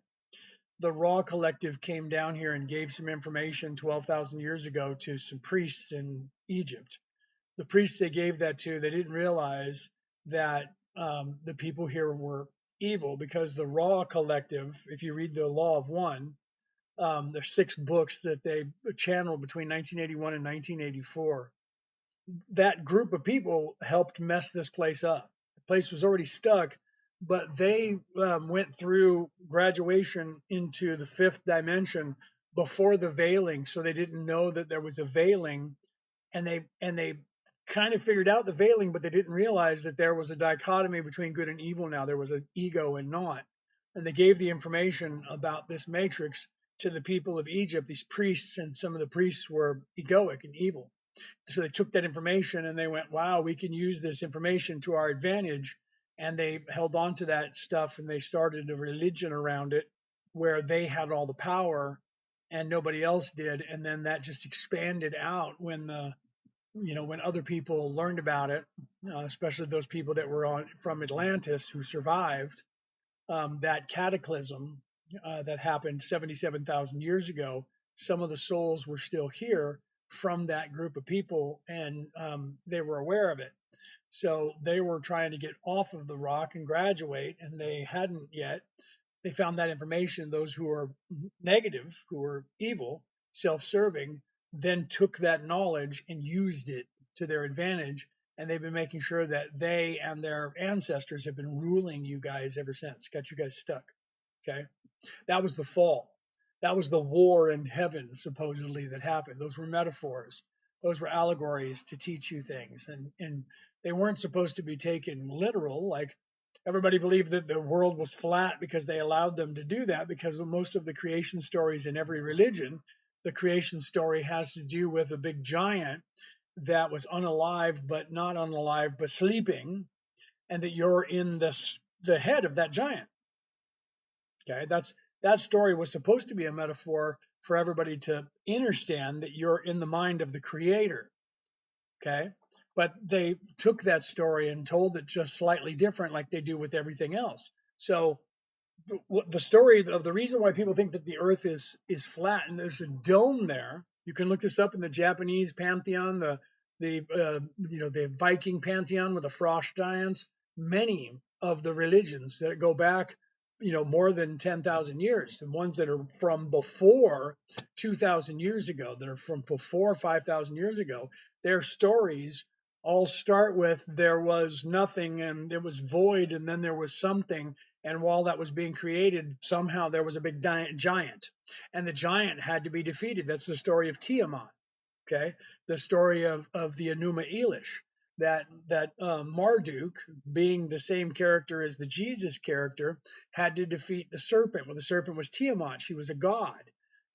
The Raw Collective came down here and gave some information 12,000 years ago to some priests in Egypt. The priests they gave that to, they didn't realize that the people here were evil, because the Raw Collective, if you read the Law of One, there's 6 books that they channeled between 1981 and 1984. That group of people helped mess this place up. The place was already stuck, but they went through graduation into the fifth dimension before the veiling, so they didn't know that there was a veiling, and they kind of figured out the veiling, but they didn't realize that there was a dichotomy between good and evil. Now there was an ego and not, and they gave the information about this matrix to the people of Egypt, these priests, and some of the priests were egoic and evil. So they took that information and they went, wow, we can use this information to our advantage. And they held on to that stuff and they started a religion around it where they had all the power and nobody else did. And then that just expanded out when when other people learned about it, especially those people that were from Atlantis who survived that cataclysm that happened 77,000 years ago. Some of the souls were still here from that group of people, and they were aware of it. So they were trying to get off of the rock and graduate, and they hadn't yet. They found that information. Those who are negative, who are evil, self serving, then took that knowledge and used it to their advantage. And they've been making sure that they and their ancestors have been ruling you guys ever since, got you guys stuck. Okay. That was the fall. That was the war in heaven, supposedly, that happened. Those were metaphors. Those were allegories to teach you things. And they weren't supposed to be taken literal. Like everybody believed that the world was flat because they allowed them to do that, because most of the creation stories in every religion, the creation story has to do with a big giant that was unalived, but not unalive, but sleeping, and that you're in the head of that giant. Okay, that story was supposed to be a metaphor for everybody to understand that you're in the mind of the creator. Okay, but they took that story and told it just slightly different, like they do with everything else. So the story of the reason why people think that the earth is flat and there's a dome there, you can look this up in the Japanese pantheon, the Viking pantheon with the frost giants, many of the religions that go back more than 10,000 years, and ones that are from before 2,000 years ago, that are from before 5,000 years ago, their stories all start with there was nothing and it was void and then there was something, and while that was being created, somehow there was a big giant, and the giant had to be defeated. That's the story of Tiamat. Okay, the story of the Enuma Elish. That Marduk, being the same character as the Jesus character, had to defeat the serpent. Well, the serpent was Tiamat. She was a god.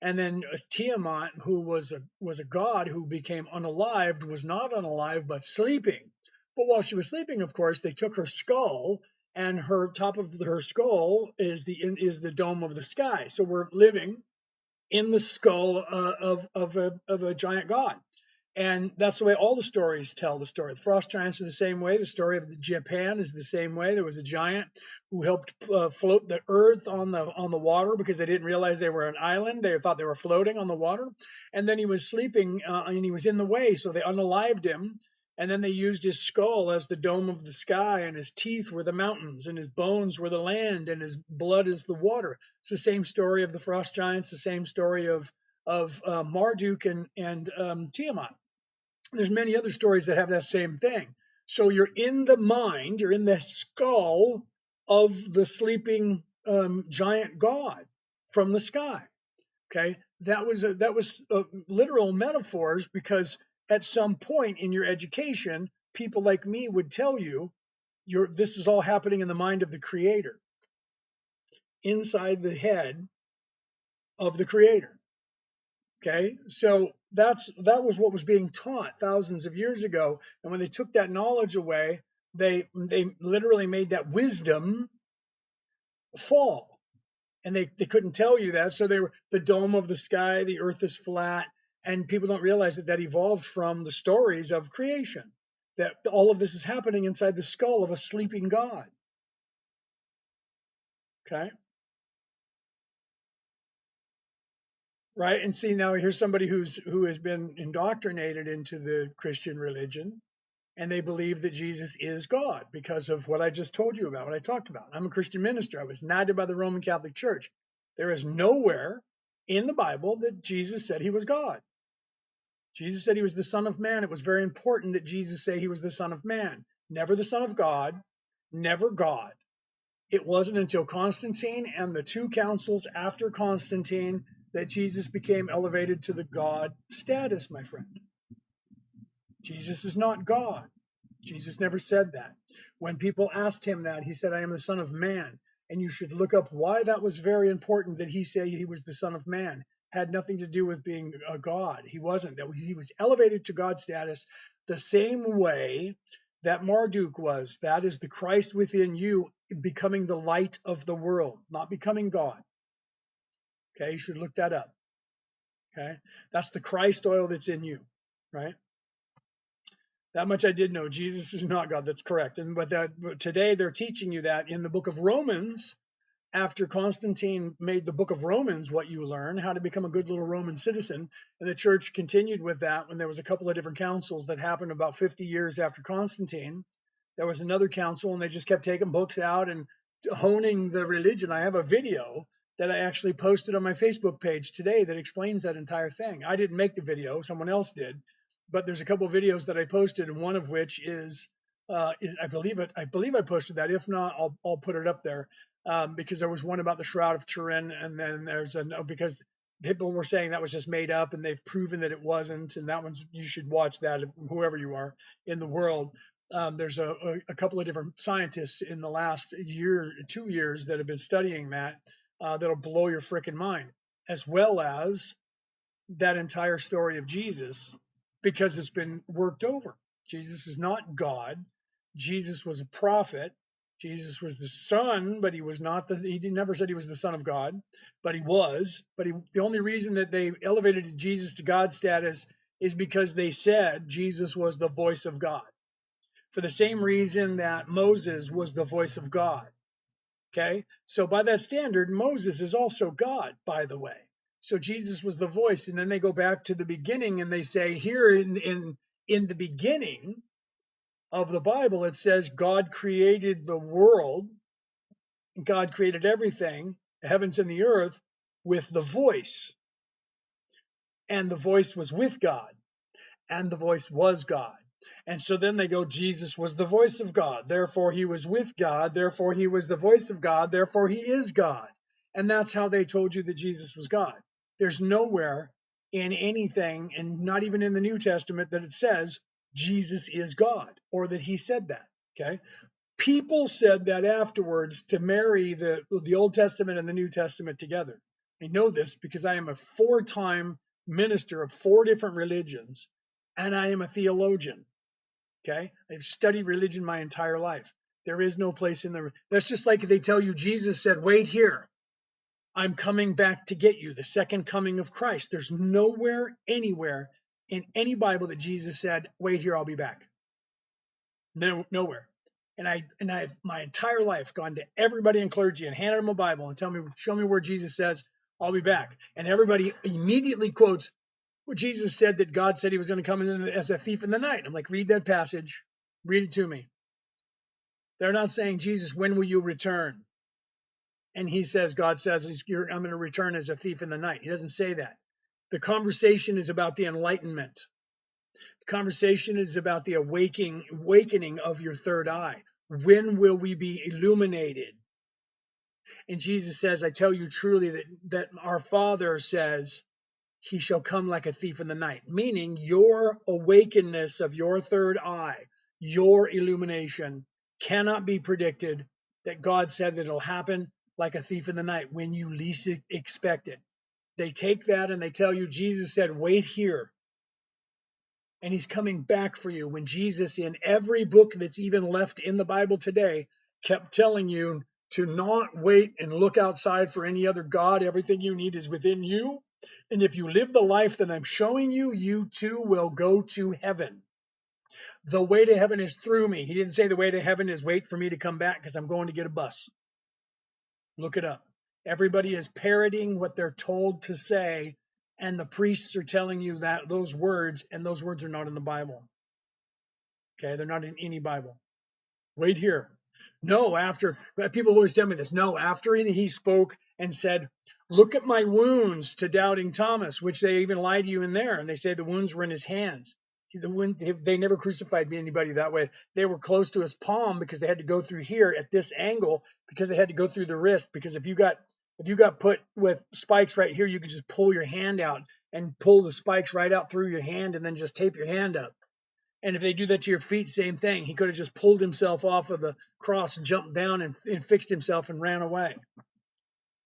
And then Tiamat, who was a god who became unalived, was not unalive but sleeping. But while she was sleeping, of course, they took her skull, and her top of her skull is the dome of the sky. So we're living in the skull of a giant god. And that's the way all the stories tell the story. The frost giants are the same way. The story of Japan is the same way. There was a giant who helped float the earth on the water because they didn't realize they were an island. They thought they were floating on the water. And then he was sleeping and he was in the way, so they unalived him. And then they used his skull as the dome of the sky, and his teeth were the mountains, and his bones were the land, and his blood is the water. It's the same story of the frost giants, the same story of Marduk and Tiamat. There's many other stories that have that same thing. So you're in the mind, you're in the skull of the sleeping giant god from the sky. Okay, that was literal metaphors, because at some point in your education, people like me would tell you, this is all happening in the mind of the creator, inside the head of the creator. Okay, so that was what was being taught thousands of years ago, and when they took that knowledge away, they literally made that wisdom fall, and they couldn't tell you that. So they were the dome of the sky, the earth is flat, and people don't realize that evolved from the stories of creation, that all of this is happening inside the skull of a sleeping god. Okay, right? And see, now here's somebody who has been indoctrinated into the Christian religion, and they believe that Jesus is God because of what I just told you about, what I talked about. I'm a Christian minister. I was knighted by the Roman Catholic Church. There is nowhere in the Bible that Jesus said he was God. Jesus said he was the Son of Man. It was very important that Jesus say he was the Son of Man, never the Son of God, never God. It wasn't until Constantine and the two councils after Constantine that Jesus became elevated to the God status, my friend. Jesus is not God. Jesus never said that. When people asked him that, he said, I am the Son of Man. And you should look up why that was very important that he said he was the Son of Man. Had nothing to do with being a God. He wasn't. He was elevated to God status the same way that Marduk was. That is the Christ within you becoming the light of the world, not becoming God. Okay, you should look that up. Okay, that's the Christ oil that's in you, right? That much I did know. Jesus is not God. That's correct. But today they're teaching you that in the book of Romans, after Constantine made the book of Romans what you learn, how to become a good little Roman citizen. And the church continued with that when there was a couple of different councils that happened about 50 years after Constantine. There was another council, and they just kept taking books out and honing the religion. I have a video that I actually posted on my Facebook page today that explains that entire thing. I didn't make the video, someone else did, but there's a couple of videos that I posted, and one of which is I believe I posted that. If not, I'll put it up there, because there was one about the Shroud of Turin, and then there's because people were saying that was just made up, and they've proven that it wasn't, and that one's, you should watch that, whoever you are in the world. There's a couple of different scientists in the last 2 years that have been studying that, that'll blow your freaking mind, as well as that entire story of Jesus, because it's been worked over. Jesus is not God. Jesus was a prophet. Jesus was the son, but he was not he never said he was the Son of God, but he was. But the only reason that they elevated Jesus to God status is because they said Jesus was the voice of God, for the same reason that Moses was the voice of God. Okay, so by that standard, Moses is also God, by the way. So Jesus was the voice, and then they go back to the beginning and they say here in the beginning of the Bible, it says God created the world, God created everything, the heavens and the earth, with the voice, and the voice was with God, and the voice was God. And so then they go, Jesus was the voice of God, therefore he was with God, therefore he was the voice of God, therefore he is God. And that's how they told you that Jesus was God. There's nowhere in anything, and not even in the New Testament, that it says Jesus is God, or that he said that. Okay, people said that afterwards to marry the Old Testament and the New Testament together. I know this because I am a 4-time minister of 4 different religions, and I am a theologian. Okay, I've studied religion my entire life. There is no place in the, that's just like they tell you Jesus said, wait here, I'm coming back to get you, the second coming of Christ. There's nowhere, anywhere in any Bible that Jesus said, wait here, I'll be back. No, nowhere. And I've my entire life gone to everybody in clergy and handed them a Bible and show me where Jesus says, I'll be back. And everybody immediately quotes, well, Jesus said that God said he was going to come in as a thief in the night. I'm like, read that passage. Read it to me. They're not saying, Jesus, when will you return? And he says, God says, I'm going to return as a thief in the night. He doesn't say that. The conversation is about the enlightenment. The conversation is about the awakening of your third eye. When will we be illuminated? And Jesus says, I tell you truly that our Father says, he shall come like a thief in the night, meaning your awakeness of your third eye, your illumination cannot be predicted. That God said that it'll happen like a thief in the night when you least expect it. They take that and they tell you Jesus said, wait here. And he's coming back for you. When Jesus, in every book that's even left in the Bible today, kept telling you to not wait and look outside for any other God. Everything you need is within you. And if you live the life that I'm showing you, you too will go to heaven. The way to heaven is through me. He didn't say the way to heaven is wait for me to come back because I'm going to get a bus. Look it up. Everybody is parroting what they're told to say, and the priests are telling you that those words, and those words are not in the Bible. Okay, they're not in any Bible. Wait here. No, after, people always tell me this. No, after he spoke and said, look at my wounds to doubting Thomas, which they even lie to you in there. And they say the wounds were in his hands. They never crucified anybody that way. They were close to his palm because they had to go through here at this angle because they had to go through the wrist. Because if you got put with spikes right here, you could just pull your hand out and pull the spikes right out through your hand and then just tape your hand up. And if they do that to your feet, same thing. He could have just pulled himself off of the cross and jumped down and fixed himself and ran away.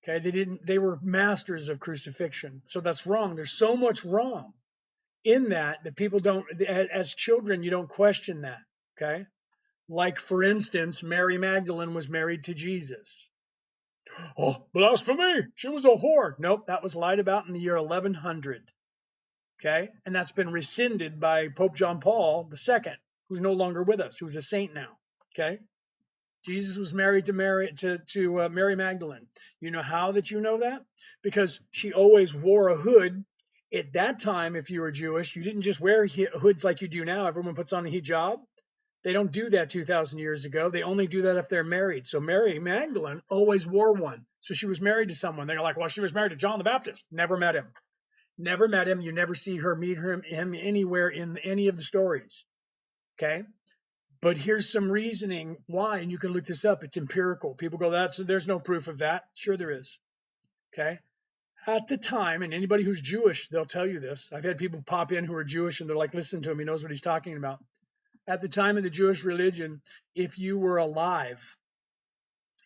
Okay, they were masters of crucifixion. So that's wrong. There's so much wrong in that people don't, as children, you don't question that. Okay. Like, for instance, Mary Magdalene was married to Jesus. Oh, blasphemy. She was a whore. Nope, that was lied about in the year 1100. Okay. And that's been rescinded by Pope John Paul II, who's no longer with us, who's a saint now. Okay. Jesus was married to Mary Magdalene. You know how that you know that? Because she always wore a hood. At that time, if you were Jewish, you didn't just wear hoods like you do now. Everyone puts on a hijab. They don't do that 2,000 years ago. They only do that if they're married. So Mary Magdalene always wore one. So she was married to someone. They're like, well, she was married to John the Baptist. Never met him. Never met him. You never see her meet him anywhere in any of the stories. Okay? But here's some reasoning why, and you can look this up. It's empirical. People go, there's no proof of that. Sure there is. Okay. At the time, and anybody who's Jewish, they'll tell you this. I've had people pop in who are Jewish and they're like, listen to him. He knows what he's talking about. At the time of the Jewish religion, if you were alive,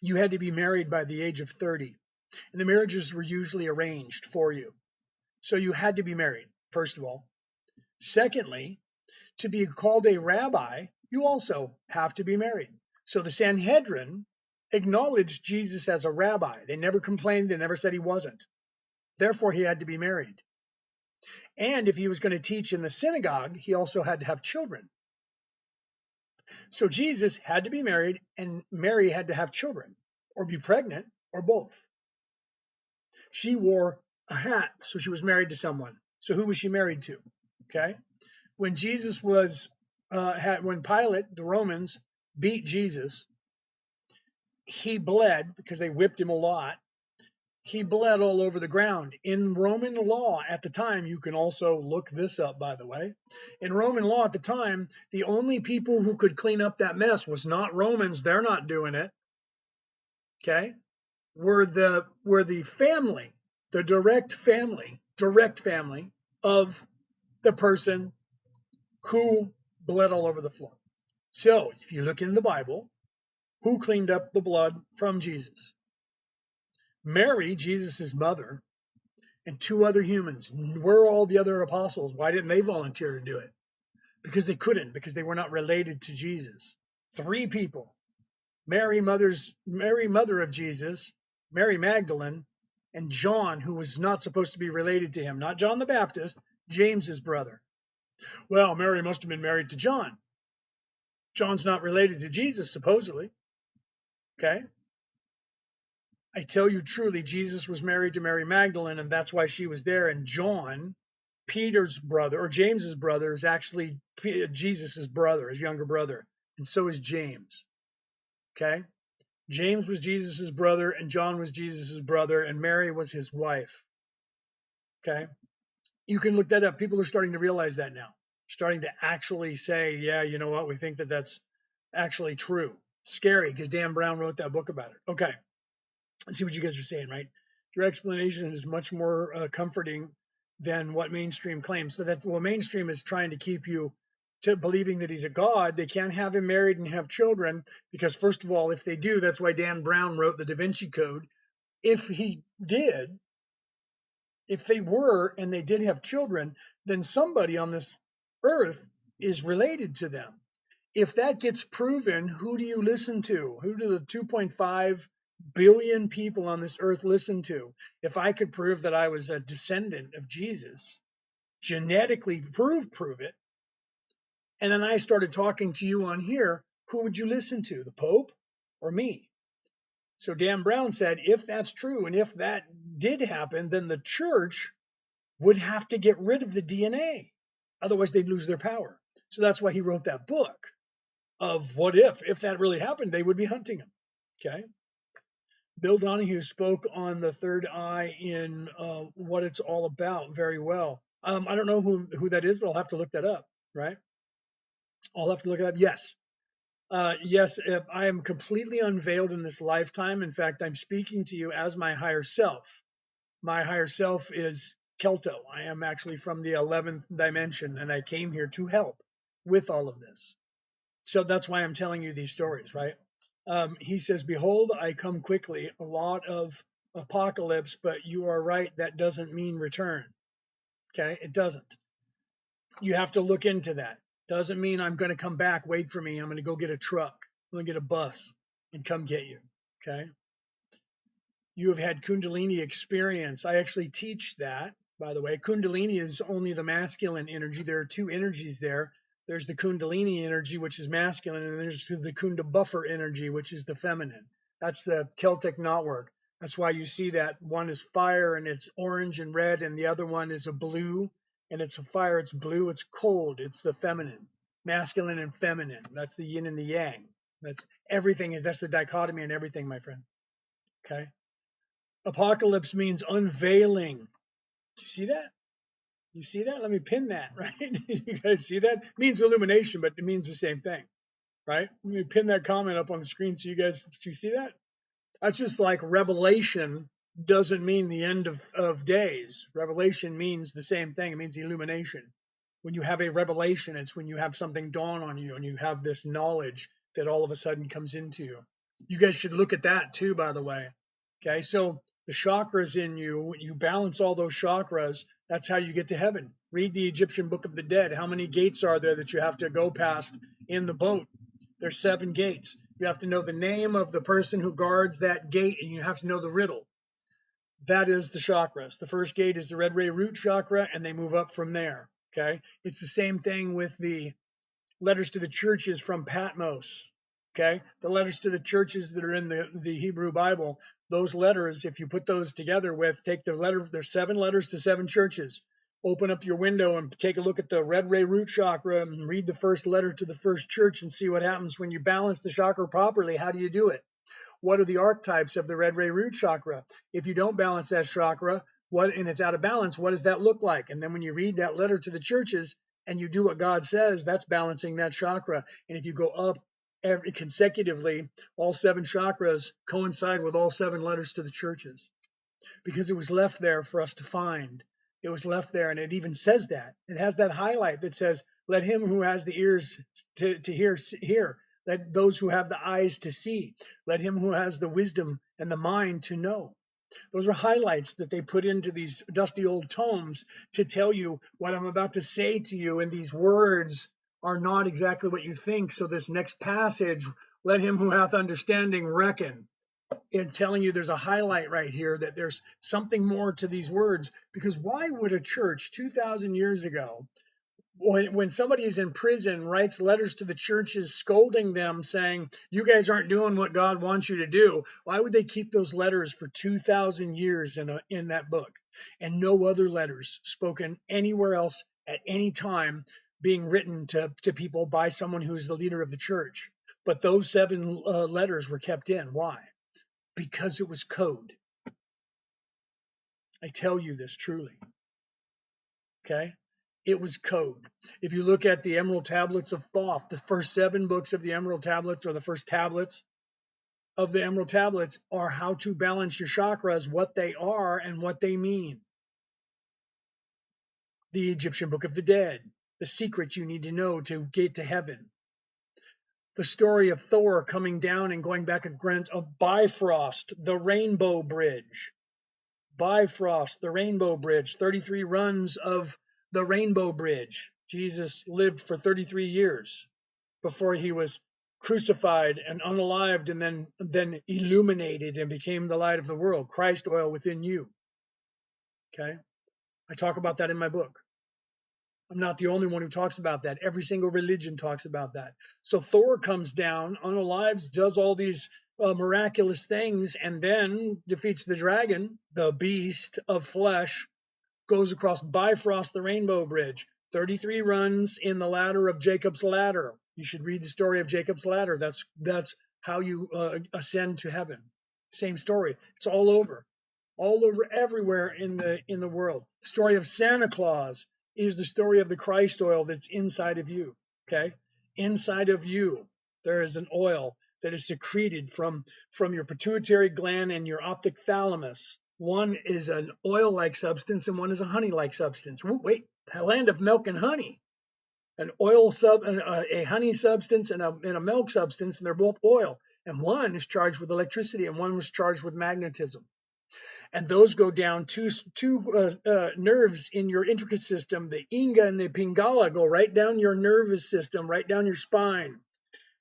you had to be married by the age of 30. And the marriages were usually arranged for you. So you had to be married, first of all. Secondly, to be called a rabbi, you also have to be married. So the Sanhedrin acknowledged Jesus as a rabbi. They never complained. They never said he wasn't. Therefore, he had to be married. And if he was going to teach in the synagogue, he also had to have children. So Jesus had to be married, and Mary had to have children, or be pregnant, or both. She wore a hat, so she was married to someone. So who was she married to? Okay. When Jesus was, when Pilate, the Romans, beat Jesus, he bled because they whipped him a lot. He bled all over the ground. In Roman law at the time, you can also look this up, by the way. In Roman law at the time, the only people who could clean up that mess was not Romans. They're not doing it. Okay. Were the family, the direct family of the person who bled all over the floor. So if you look in the Bible, who cleaned up the blood from Jesus? Mary, Jesus' mother, and two other humans. Where are all the other apostles? Why didn't they volunteer to do it? Because they couldn't, because they were not related to Jesus. Three people. Mary, mother of Jesus, Mary Magdalene, and John, who was not supposed to be related to him. Not John the Baptist, James's brother. Well, Mary must have been married to John. John's not related to Jesus, supposedly. Okay? I tell you truly, Jesus was married to Mary Magdalene, and that's why she was there. And John, Peter's brother, or James's brother, is actually Jesus's brother, his younger brother. And so is James. Okay? James was Jesus's brother, and John was Jesus's brother, and Mary was his wife. Okay? You can look that up. People are starting to realize that now. Starting to actually say, yeah, you know what? We think that that's actually true. Scary, because Dan Brown wrote that book about it. Okay. Let's see what you guys are saying, right? Your explanation is much more comforting than what mainstream claims. So that, well, mainstream is trying to keep you to believing that he's a god. They can't have him married and have children because, first of all, if they do, that's why Dan Brown wrote the Da Vinci Code. If they were and they did have children, then somebody on this earth is related to them. If that gets proven, who do you listen to? Who do the 2.5 billion people on this earth listen to? If I could prove that I was a descendant of Jesus, genetically prove it, and then I started talking to you on here, who would you listen to, the Pope or me? So Dan Brown said, if that's true, and if that did happen, then the church would have to get rid of the DNA. Otherwise, they'd lose their power. So that's why he wrote that book of what if that really happened, they would be hunting him. Okay. Bill Donahue spoke on the third eye in What It's All About very well. I don't know who that is, but I'll have to look that up. right? I'll have to look it up. Yes. Yes, I am completely unveiled in this lifetime. In fact, I'm speaking to you as my higher self. My higher self is Kelto. I am actually from the 11th dimension, and I came here to help with all of this. So that's why I'm telling you these stories, right? He says, "Behold, I come quickly." A lot of apocalypse, but you are right. That doesn't mean return. Okay, it doesn't. You have to look into that. Doesn't mean I'm going to come back. Wait for me. I'm going to go get a truck. I'm going to get a bus and come get you. Okay. You have had Kundalini experience. I actually teach that, by the way. Kundalini is only the masculine energy. There are two energies there. There's the Kundalini energy, which is masculine, and there's the Kunda buffer energy, which is the feminine. That's the Celtic knotwork. That's why you see that one is fire and it's orange and red, and the other one is a blue and it's a fire, it's blue, it's cold, it's the feminine, masculine and feminine. That's the yin and the yang. That's everything. That's the dichotomy in everything, my friend. Okay. Apocalypse means unveiling. Do you see that? You see that? Let me pin that, right? You guys see that? It means illumination, but it means the same thing, right? Let me pin that comment up on the screen so you see that? That's just like revelation doesn't mean the end of days. Revelation means the same thing. It means illumination. When you have a revelation, it's when you have something dawn on you and you have this knowledge that all of a sudden comes into you. You guys should look at that too, by the way. Okay, so the chakras in you, when you balance all those chakras, that's how you get to heaven. Read the Egyptian Book of the Dead. How many gates are there that you have to go past in the boat? There's 7 gates. You have to know the name of the person who guards that gate, and you have to know the riddle. That is the chakras. The first gate is the red ray root chakra, and they move up from there. Okay, it's the same thing with the letters to the churches from Patmos. Okay, the letters to the churches that are in the Hebrew Bible, those letters, if you put those together with, take the letter, there's 7 letters to 7 churches. Open up your window and take a look at the red ray root chakra and read the first letter to the first church and see what happens when you balance the chakra properly. How do you do it? What are the archetypes of the red ray root chakra? If you don't balance that chakra, and it's out of balance, what does that look like? And then when you read that letter to the churches and you do what God says, that's balancing that chakra. And if you go up consecutively, all 7 chakras coincide with all 7 letters to the churches, because it was left there for us to find. It was left there, and it even says that. It has that highlight that says, "Let him who has the ears to hear. Let those who have the eyes to see. Let him who has the wisdom and the mind to know." Those are highlights that they put into these dusty old tomes to tell you what I'm about to say to you, and these words are not exactly what you think. So this next passage, "Let him who hath understanding reckon," in telling you there's a highlight right here, that there's something more to these words. Because why would a church 2,000 years ago, when somebody is in prison, writes letters to the churches scolding them, saying, "You guys aren't doing what God wants you to do," why would they keep those letters for 2,000 years in that book, and no other letters spoken anywhere else at any time being written to people by someone who's the leader of the church? But those 7 letters were kept in. Why? Because it was code. I tell you this truly. Okay? It was code. If you look at the Emerald Tablets of Thoth, the first 7 books of the Emerald Tablets, or the first tablets of the Emerald Tablets, are how to balance your chakras, what they are and what they mean. The Egyptian Book of the Dead, the secret you need to know to get to heaven. The story of Thor coming down and going back of Bifrost, the Rainbow Bridge. Bifrost, the Rainbow Bridge, 33 runs of the Rainbow Bridge. Jesus lived for 33 years before he was crucified and unalived, and then illuminated and became the light of the world. Christ oil within you. Okay? I talk about that in my book. I'm not the only one who talks about that. Every single religion talks about that. So Thor comes down, unalives, does all these miraculous things, and then defeats the dragon, the beast of flesh, goes across Bifrost, the Rainbow Bridge. 33 runs in the ladder of Jacob's ladder. You should read the story of Jacob's ladder. That's how you ascend to heaven. Same story. It's all over everywhere in the world. Story of Santa Claus. is the story of the Christ oil that's inside of you. Okay, inside of you there is an oil that is secreted from your pituitary gland and your optic thalamus. One is an oil-like substance and one is a honey-like substance. Wait, the land of milk and honey. An oil a honey substance and a milk substance, and they're both oil. And one is charged with electricity and one was charged with magnetism. And those go down two nerves in your intricate system. The Inga and the Pingala go right down your nervous system, right down your spine.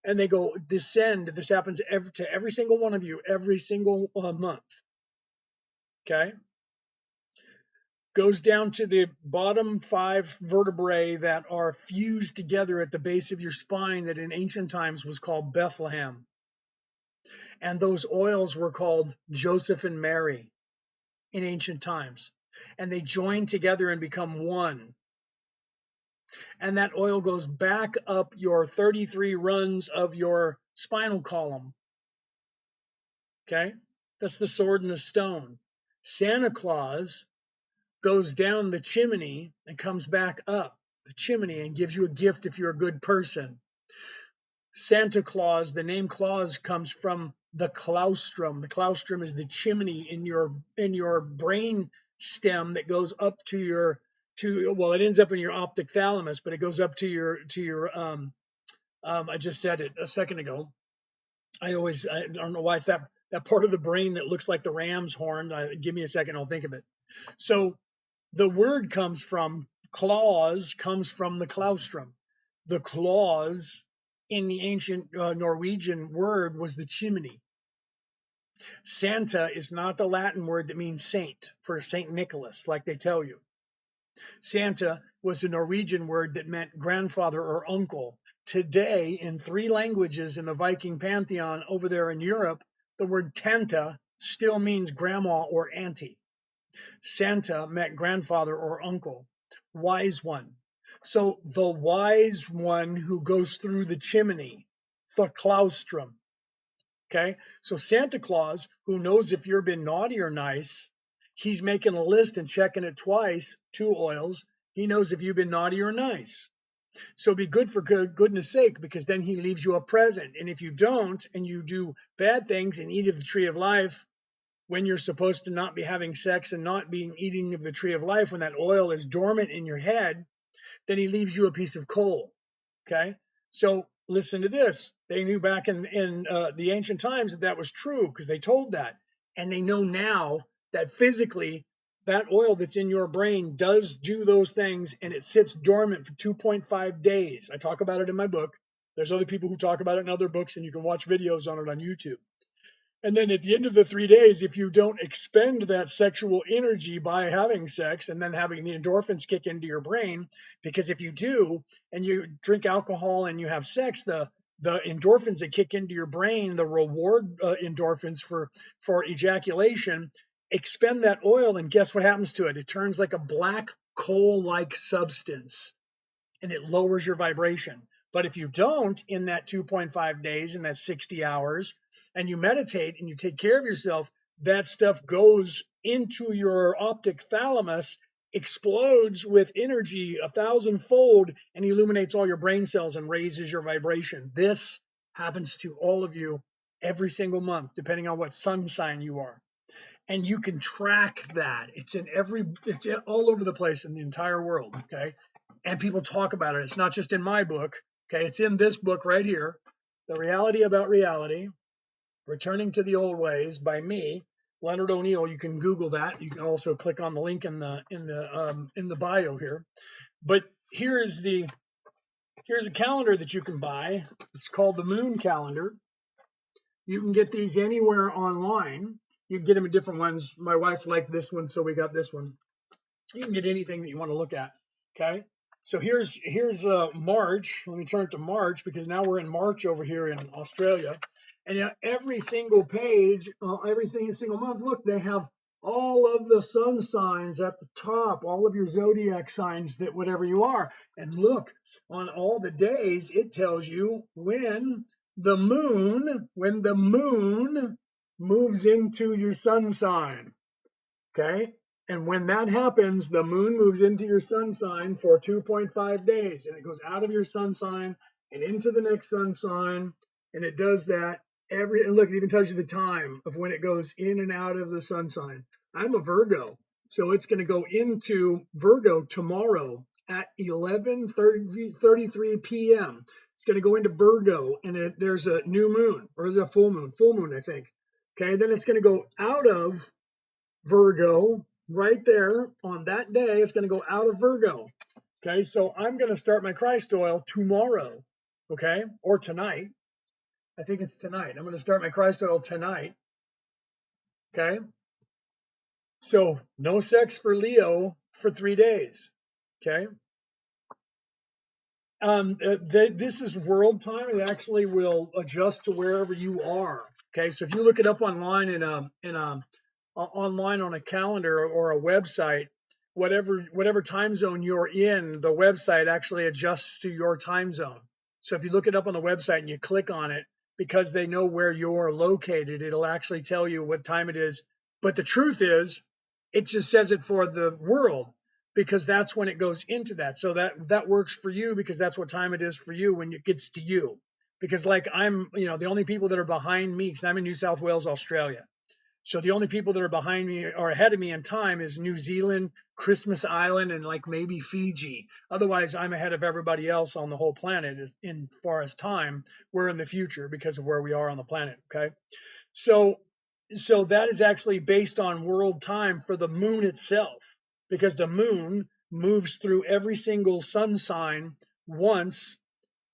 And they go descend. This happens to every single one of you every single month. Okay? Goes down to the bottom 5 vertebrae that are fused together at the base of your spine that in ancient times was called Bethlehem. And those oils were called Joseph and Mary in ancient times. And they join together and become one. And that oil goes back up your 33 runs of your spinal column. Okay? That's the sword and the stone. Santa Claus goes down the chimney and comes back up the chimney and gives you a gift if you're a good person. Santa Claus, the name Claus comes from the claustrum. The claustrum is the chimney in your brain stem that goes up to it ends up in your optic thalamus, but it goes up to your I just said it a second ago. I don't know why it's that part of the brain that looks like the ram's horn. Give me a second, I'll think of it. So the word claws comes from the claustrum. The claws in the ancient Norwegian word was the chimney. Santa is not the Latin word that means saint for Saint Nicholas, like they tell you. Santa was a Norwegian word that meant grandfather or uncle. Today, in 3 languages in the Viking pantheon over there in Europe, the word tanta still means grandma or auntie. Santa meant grandfather or uncle, wise one. So the wise one who goes through the chimney, the claustrum. Okay, so Santa Claus, who knows if you've been naughty or nice, he's making a list and checking it twice, 2 oils. He knows if you've been naughty or nice. So be good for goodness sake, because then he leaves you a present. And if you don't, and you do bad things and eat of the tree of life, when you're supposed to not be having sex and not being eating of the tree of life, when that oil is dormant in your head, then he leaves you a piece of coal. Okay, so listen to this. They knew back in the ancient times that was true because they told that. And they know now that physically that oil that's in your brain does do those things, and it sits dormant for 2.5 days. I talk about it in my book. There's other people who talk about it in other books, and you can watch videos on it on YouTube. And then at the end of the 3 days, if you don't expend that sexual energy by having sex and then having the endorphins kick into your brain, because if you do and you drink alcohol and you have sex, the endorphins that kick into your brain, the reward endorphins for ejaculation, expend that oil, and guess what happens to it? It turns like a black coal-like substance, and it lowers your vibration. But if you don't, in that 2.5 days, in that 60 hours, and you meditate and you take care of yourself, that stuff goes into your optic thalamus, explodes with energy 1,000-fold, and illuminates all your brain cells and raises your vibration. This happens to all of you every single month, depending on what sun sign you are. And you can track that. It's all over the place in the entire world, okay? And people talk about it. It's not just in my book, okay? It's in this book right here, The Reality About Reality, Returning to the Old Ways by me, Leonard O'Neill. You can Google that. You can also click on the link in the bio here. But here's a calendar that you can buy. It's called the Moon Calendar. You can get these anywhere online. You can get them in different ones. My wife liked this one, so we got this one. You can get anything that you want to look at. Okay. So here's March. Let me turn it to March because now we're in March over here in Australia. And every single page, every single month, look, they have all of the sun signs at the top, all of your zodiac signs that whatever you are. And look, on all the days, it tells you when the moon moves into your sun sign. Okay. And when that happens, the moon moves into your sun sign for 2.5 days, and it goes out of your sun sign and into the next sun sign. And it does that and look, it even tells you the time of when it goes in and out of the sun sign. I'm a Virgo, so it's going to go into Virgo tomorrow at 11:33 p.m. It's going to go into Virgo, and there's a new moon, or is it a full moon? Full moon, I think. Okay, then it's going to go out of Virgo right there on that day. It's going to go out of Virgo. Okay, so I'm going to start my Christ oil tomorrow. Okay, or tonight. I think it's tonight. I'm going to start my Christ oil tonight. Okay, so no sex for Leo for 3 days. Okay. This is world time. It actually will adjust to wherever you are. Okay, so if you look it up online online on a calendar or a website, whatever time zone you're in, the website actually adjusts to your time zone. So if you look it up on the website and you click on it, because they know where you're located, it'll actually tell you what time it is. But the truth is, it just says it for the world because that's when it goes into that. So that works for you because that's what time it is for you when it gets to you. Because like I'm, the only people that are behind me, because I'm in New South Wales, Australia. So the only people that are behind me or ahead of me in time is New Zealand, Christmas Island, and like maybe Fiji. Otherwise, I'm ahead of everybody else on the whole planet in far as time. We're in the future because of where we are on the planet. Okay. So that is actually based on world time for the moon itself, because the moon moves through every single sun sign once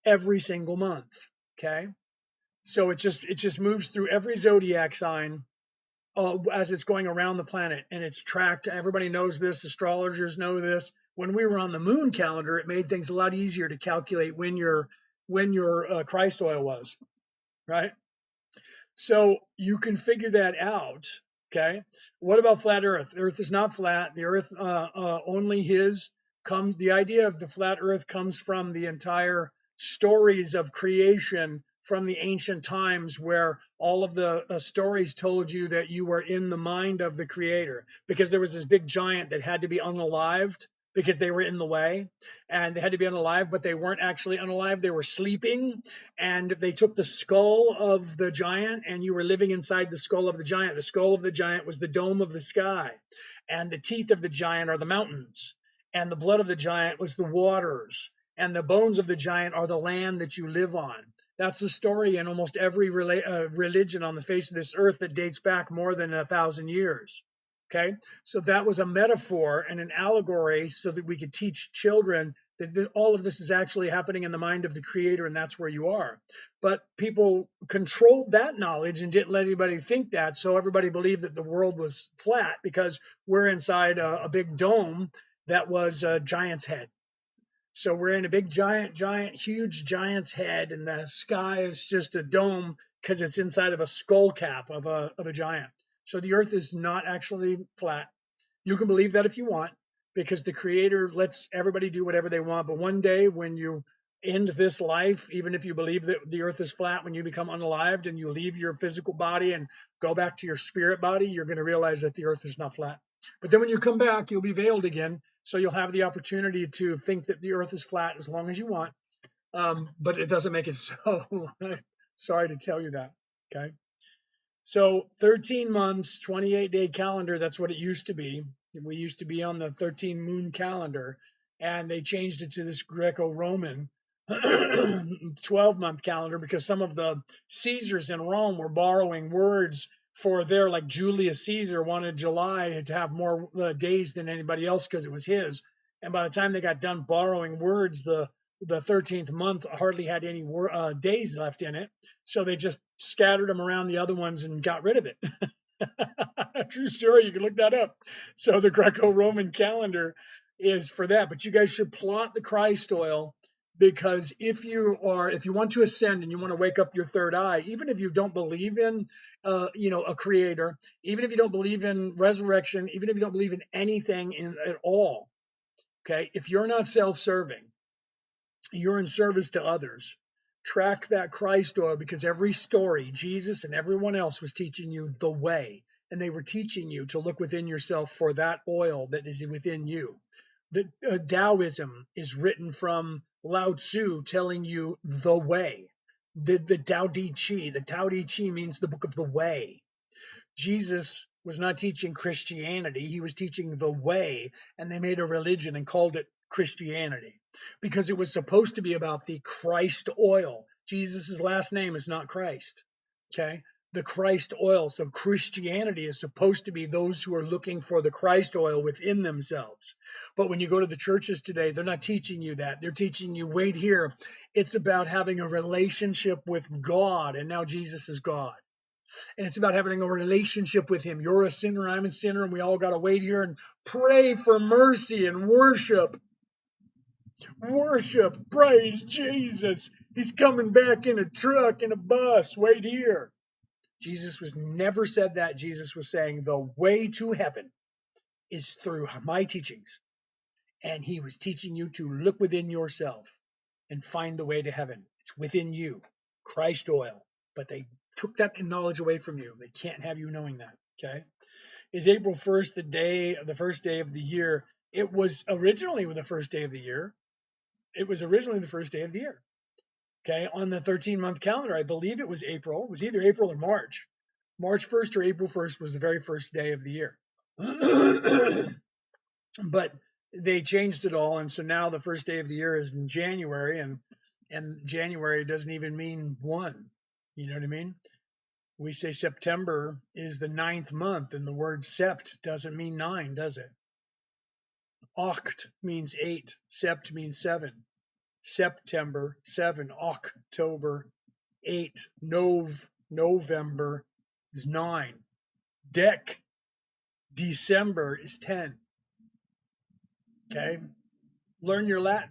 every single month. Okay. So it just moves through every zodiac sign as it's going around the planet, and it's tracked. Everybody knows this. Astrologers know this. When we were on the moon calendar, it made things a lot easier to calculate when your Christ oil was, right? So you can figure that out. Okay. What about flat Earth? Earth is not flat. The Earth only his comes. The idea of the flat Earth comes from the entire stories of creation from the ancient times, where all of the stories told you that you were in the mind of the Creator, because there was this big giant that had to be unalived because they were in the way, and they had to be unalive, but they weren't actually unalive. They were sleeping, and they took the skull of the giant, and you were living inside the skull of the giant. The skull of the giant was the dome of the sky, and the teeth of the giant are the mountains, and the blood of the giant was the waters, and the bones of the giant are the land that you live on. That's the story in almost every religion on the face of this earth that dates back more than 1,000 years. Okay, so that was a metaphor and an allegory so that we could teach children that all of this is actually happening in the mind of the Creator, and that's where you are. But people controlled that knowledge and didn't let anybody think that, so everybody believed that the world was flat because we're inside a big dome that was a giant's head. So we're in a big huge giant's head, and the sky is just a dome because it's inside of a skull cap of a giant. So the earth is not actually flat. You can believe that if you want, because the Creator lets everybody do whatever they want. But one day when you end this life, even if you believe that the earth is flat, when you become unalived and you leave your physical body and go back to your spirit body, you're going to realize that the earth is not flat. But then when you come back, you'll be veiled again. So you'll have the opportunity to think that the earth is flat as long as you want. But it doesn't make it so. Sorry to tell you that. Okay. So 13 months, 28-day calendar, that's what it used to be. We used to be on the 13 moon calendar, and they changed it to this Greco-Roman 12-month calendar because some of the Caesars in Rome were borrowing words for their, like Julius Caesar wanted July to have more days than anybody else because it was his. And by the time they got done borrowing words, the 13th month hardly had any days left in it. So they just scattered them around the other ones and got rid of it. True story. You can look that up. So the Greco-Roman calendar is for that. But you guys should plot the Christ oil, because if you want to ascend and you want to wake up your third eye, even if you don't believe in, a creator, even if you don't believe in resurrection, even if you don't believe in anything at all, okay, if you're not self-serving, you're in service to others. Track that Christ oil, because every story, Jesus and everyone else was teaching you the way. and they were teaching you to look within yourself for that oil that is within you. The Taoism is written from Lao Tzu telling you the way. The Tao Te Chi. The Tao Te Chi means the book of the way. Jesus was not teaching Christianity. He was teaching the way, and they made a religion and called it Christianity because it was supposed to be about the Christ oil. Jesus' last name is not Christ. Okay. The Christ oil. So Christianity is supposed to be those who are looking for the Christ oil within themselves. But when you go to the churches today, they're not teaching you that. They're teaching you, wait here. It's about having a relationship with God. And now Jesus is God. And it's about having a relationship with him. You're a sinner, I'm a sinner, and we all got to wait here and pray for mercy and worship. Worship, praise Jesus. He's coming back in a truck, in a bus. Wait here. Jesus was never said that. Jesus was saying the way to heaven is through my teachings. And he was teaching you to look within yourself and find the way to heaven. It's within you, Christ oil. But they took that knowledge away from you. They can't have you knowing that. Okay. Is April 1st the first day of the year? It was originally the first day of the year. It was originally the first day of the year. Okay. On the 13-month calendar, I believe it was April. It was either April or March. March 1st or April 1st was the very first day of the year. But they changed it all. And so now the first day of the year is in January, and January doesn't even mean one. You know what I mean? We say September is the 9th month, and the word sept doesn't mean 9, does it? Oct means 8. Sept means 7. September, 7. October, 8. November is 9. December is 10. Okay? Learn your Latin.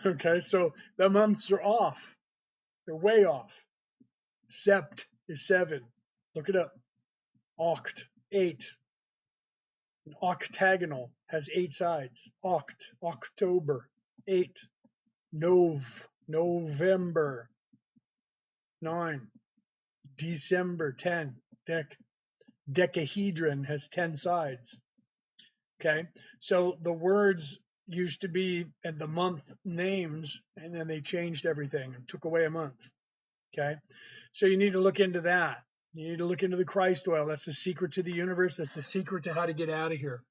Okay, so the months are off. They're way off. Sept is 7. Look it up. Oct, 8. An octagonal has 8 sides. October, 8. November, 9. December, 10. Decahedron has 10 sides. Okay, so the words used to be at the month names, and then they changed everything and took away a month. Okay, so you need to look into that. You need to look into the Christ oil. That's the secret to the universe. That's the secret to how to get out of here.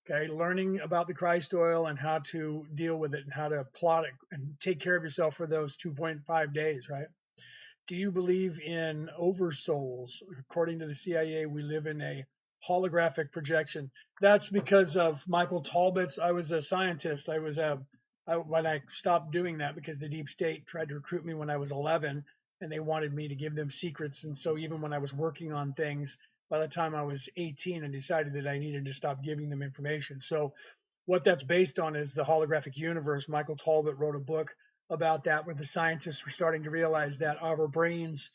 Okay, learning about the Christ oil and how to deal with it and how to plot it and take care of yourself for those 2.5 days, right? Do you believe in oversouls? According to the CIA, we live in a holographic projection. That's because of Michael Talbot's. I was a scientist. When I stopped doing that because the deep state tried to recruit me when I was 11, and they wanted me to give them secrets. And so even when I was working on things, by the time I was 18, I decided that I needed to stop giving them information. So what that's based on is the holographic universe. Michael Talbot wrote a book about that, where the scientists were starting to realize that our brains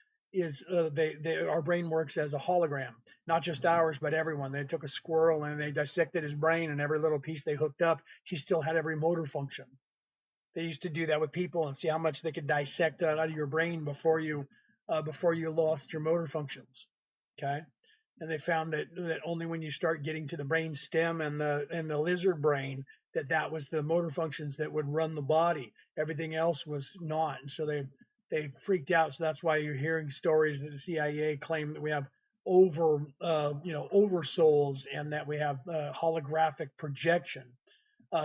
our brain works as a hologram, not just ours, but everyone. They took a squirrel and they dissected his brain, and every little piece they hooked up, he still had every motor function. They used to do that with people and see how much they could dissect out of your brain before you lost your motor functions. Okay. And they found that only when you start getting to the brain stem and the lizard brain, that was the motor functions that would run the body. Everything else was not. And so they freaked out. So that's why you're hearing stories that the CIA claim that we have oversouls and that we have holographic projection.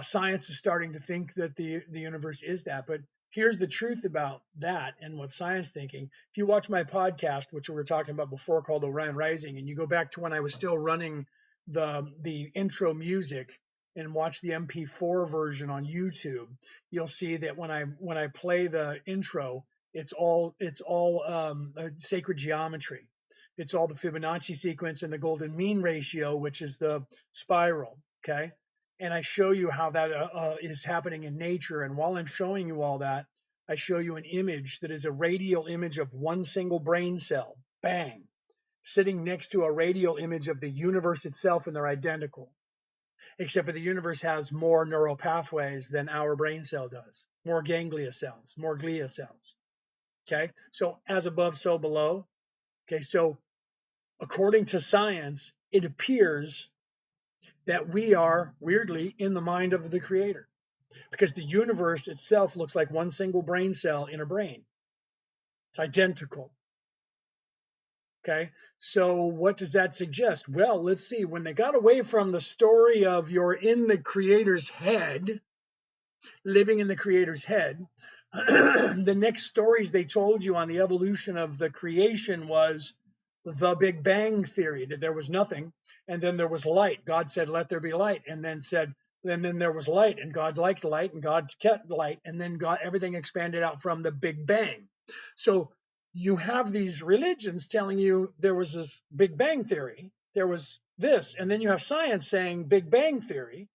Science is starting to think that the universe is that. But here's the truth about that and what science thinking. If you watch my podcast, which we were talking about before, called Orion Rising, and you go back to when I was still running the intro music and watch the MP4 version on YouTube, you'll see that when I play the intro, it's all sacred geometry. It's all the Fibonacci sequence and the golden mean ratio, which is the spiral. Okay. And I show you how that is happening in nature. And while I'm showing you all that, I show you an image that is a radial image of one single brain cell, bang, sitting next to a radial image of the universe itself, and they're identical, except for the universe has more neural pathways than our brain cell does, more ganglia cells, more glia cells. Okay, so as above, so below. Okay, so according to science, it appears that we are weirdly in the mind of the creator because the universe itself looks like one single brain cell in a brain. It's identical. Okay, so what does that suggest? Well, let's see. When they got away from the story of you're in the creator's head, living in the creator's head, the next stories they told you on the evolution of the creation was the Big Bang theory, that there was nothing and then there was light. God said, let there be light, and then there was light, and God liked light, and God kept light, and then God, everything expanded out from the Big Bang. So you have these religions telling you there was this Big Bang theory, there was this, and then you have science saying Big Bang theory,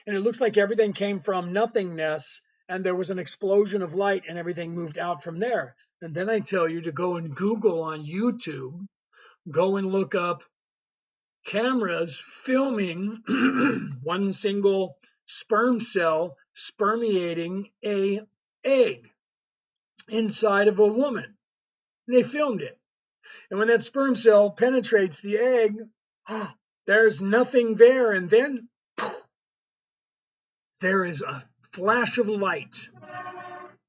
and it looks like everything came from nothingness and there was an explosion of light and everything moved out from there. And then I tell you to go and Google on YouTube, go and look up cameras filming one single sperm cell spermiating a egg inside of a woman. They filmed it. And when that sperm cell penetrates the egg, there's nothing there. And then there is a flash of light.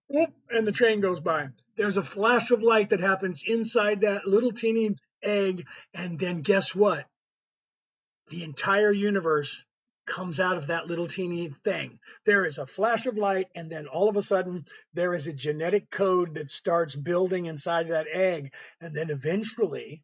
Whoop, and the train goes by. There's a flash of light that happens inside that little teeny egg. And then guess what? The entire universe comes out of that little teeny thing. There is a flash of light, and then all of a sudden, there is a genetic code that starts building inside that egg. And then eventually,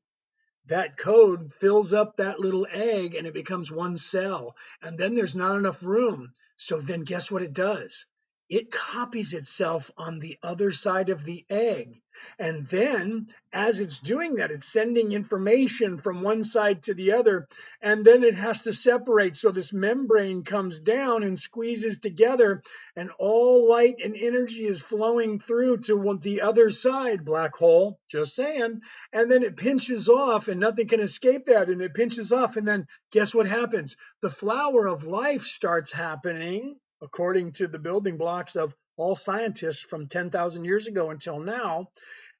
that code fills up that little egg and it becomes one cell. And then there's not enough room. So then guess what it does? It copies itself on the other side of the egg. And then as it's doing that, it's sending information from one side to the other. And then it has to separate. So this membrane comes down and squeezes together, and all light and energy is flowing through to the other side. Black hole, just saying. And then it pinches off and nothing can escape that. And it pinches off. And then guess what happens? The flower of life starts happening according to the building blocks of all scientists from 10,000 years ago until now.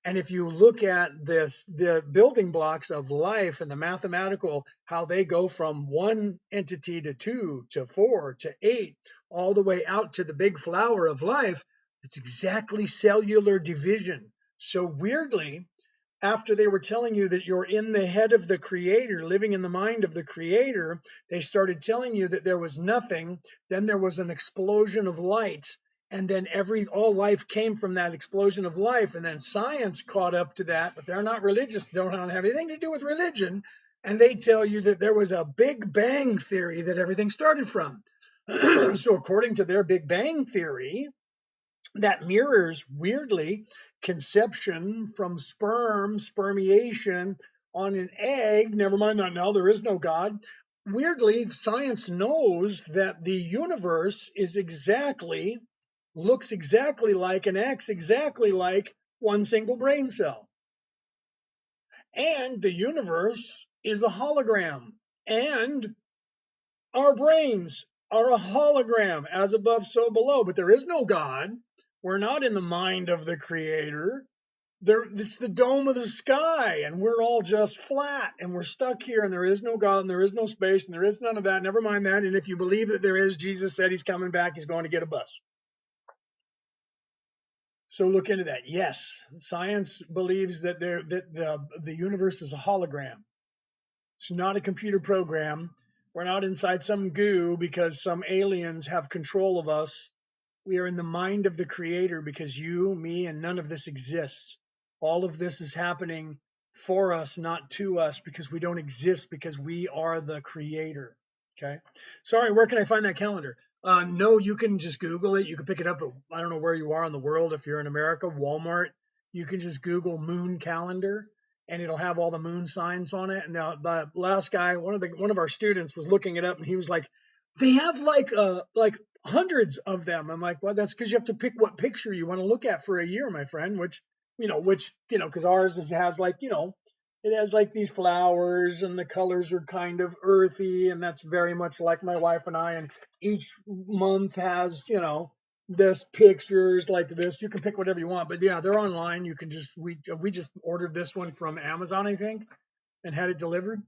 And if you look at this, the building blocks of life and the mathematical, how they go from one entity to 2 to 4 to 8, all the way out to the big flower of life, it's exactly cellular division. So weirdly, after they were telling you that you're in the head of the creator, living in the mind of the creator, they started telling you that there was nothing. Then there was an explosion of light. And then all life came from that explosion of life. And then science caught up to that, but they're not religious, don't have anything to do with religion. And they tell you that there was a Big Bang theory that everything started from. So according to their Big Bang theory, that mirrors weirdly conception from spermiation on an egg. Never mind that now, there is no God. Weirdly, science knows that the universe looks exactly like and acts exactly like one single brain cell. And the universe is a hologram. And our brains are a hologram, as above, so below. But there is no God. We're not in the mind of the creator. It's the dome of the sky, and we're all just flat, and we're stuck here, and there is no God, and there is no space, and there is none of that. Never mind that. And if you believe that there is, Jesus said he's coming back. He's going to get a bus. So look into that. Yes, science believes that the universe is a hologram. It's not a computer program. We're not inside some goo because some aliens have control of us. We are in the mind of the creator because you, me, and none of this exists. All of this is happening for us, not to us, because we don't exist, because we are the creator. Okay. Sorry, where can I find that calendar? No, you can just Google it. You can pick it up at, I don't know where you are in the world. If you're in America, Walmart, you can just Google moon calendar and it'll have all the moon signs on it. And now the last guy, one of our students was looking it up and he was like, they have like hundreds of them. I'm like, well, that's because you have to pick what picture you want to look at for a year, my friend, which, because ours has like, it has like these flowers and the colors are kind of earthy. And that's very much like my wife and I. And each month has, this pictures like this. You can pick whatever you want, but yeah, they're online. You can just we just ordered this one from Amazon, I think, and had it delivered.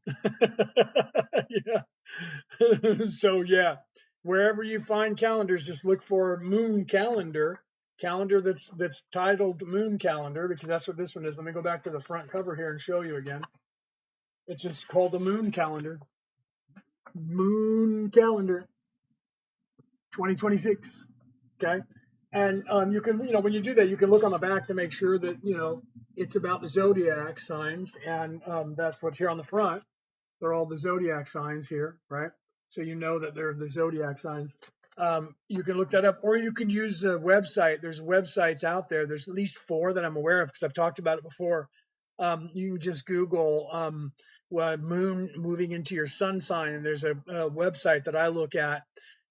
Yeah. So yeah, wherever you find calendars, just look for moon calendar that's titled moon calendar, because that's what this one is. Let me go back to the front cover here and show you again. It's just called the moon calendar 2026. Okay. And you can, when you do that, you can look on the back to make sure that, it's about the zodiac signs. And that's what's here on the front. They're all the zodiac signs here, right? So you know that they're the zodiac signs. You can look that up, or you can use a website. There's websites out there. There's at least 4 that I'm aware of because I've talked about it before. You can just Google moon moving into your sun sign, and there's a website that I look at,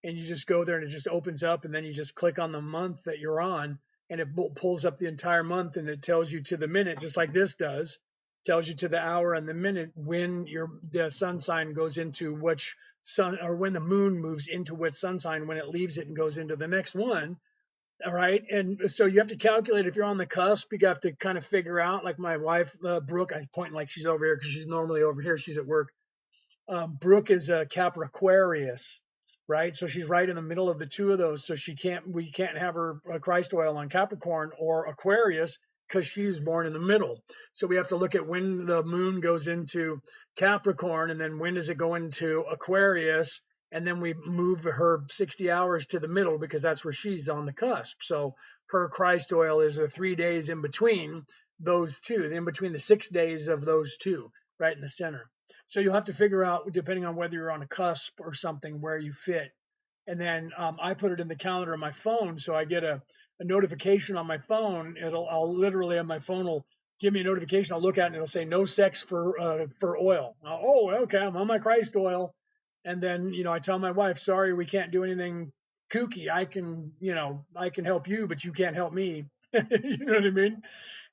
and you just go there and it just opens up, and then you just click on the month that you're on, and it pulls up the entire month, and it tells you to the minute, just like this does. Tells you to the hour and the minute when the sun sign goes into which sun, or when the moon moves into which sun sign, when it leaves it and goes into the next one. All right. And so you have to calculate if you're on the cusp. You have to kind of figure out, like my wife, Brooke, I'm pointing like she's over here because she's normally over here. She's at work. Brooke is a Capricornus, right? So she's right in the middle of the two of those. So we can't have her Christ oil on Capricorn or Aquarius because she's born in the middle. So we have to look at when the moon goes into Capricorn, and then when does it go into Aquarius, and then we move her 60 hours to the middle because that's where she's on the cusp. So her Christ oil is 3 days in between those two, in between the 6 days of those two, right in the center. So you'll have to figure out, depending on whether you're on a cusp or something, where you fit. And then I put it in the calendar on my phone, so I get a notification on my phone. I'll literally on my phone will give me a notification. I'll look at it and it'll say no sex for oil. Oh, okay, I'm on my Christ oil. And then I tell my wife, sorry, we can't do anything kooky. I can help you, but you can't help me. You know what I mean?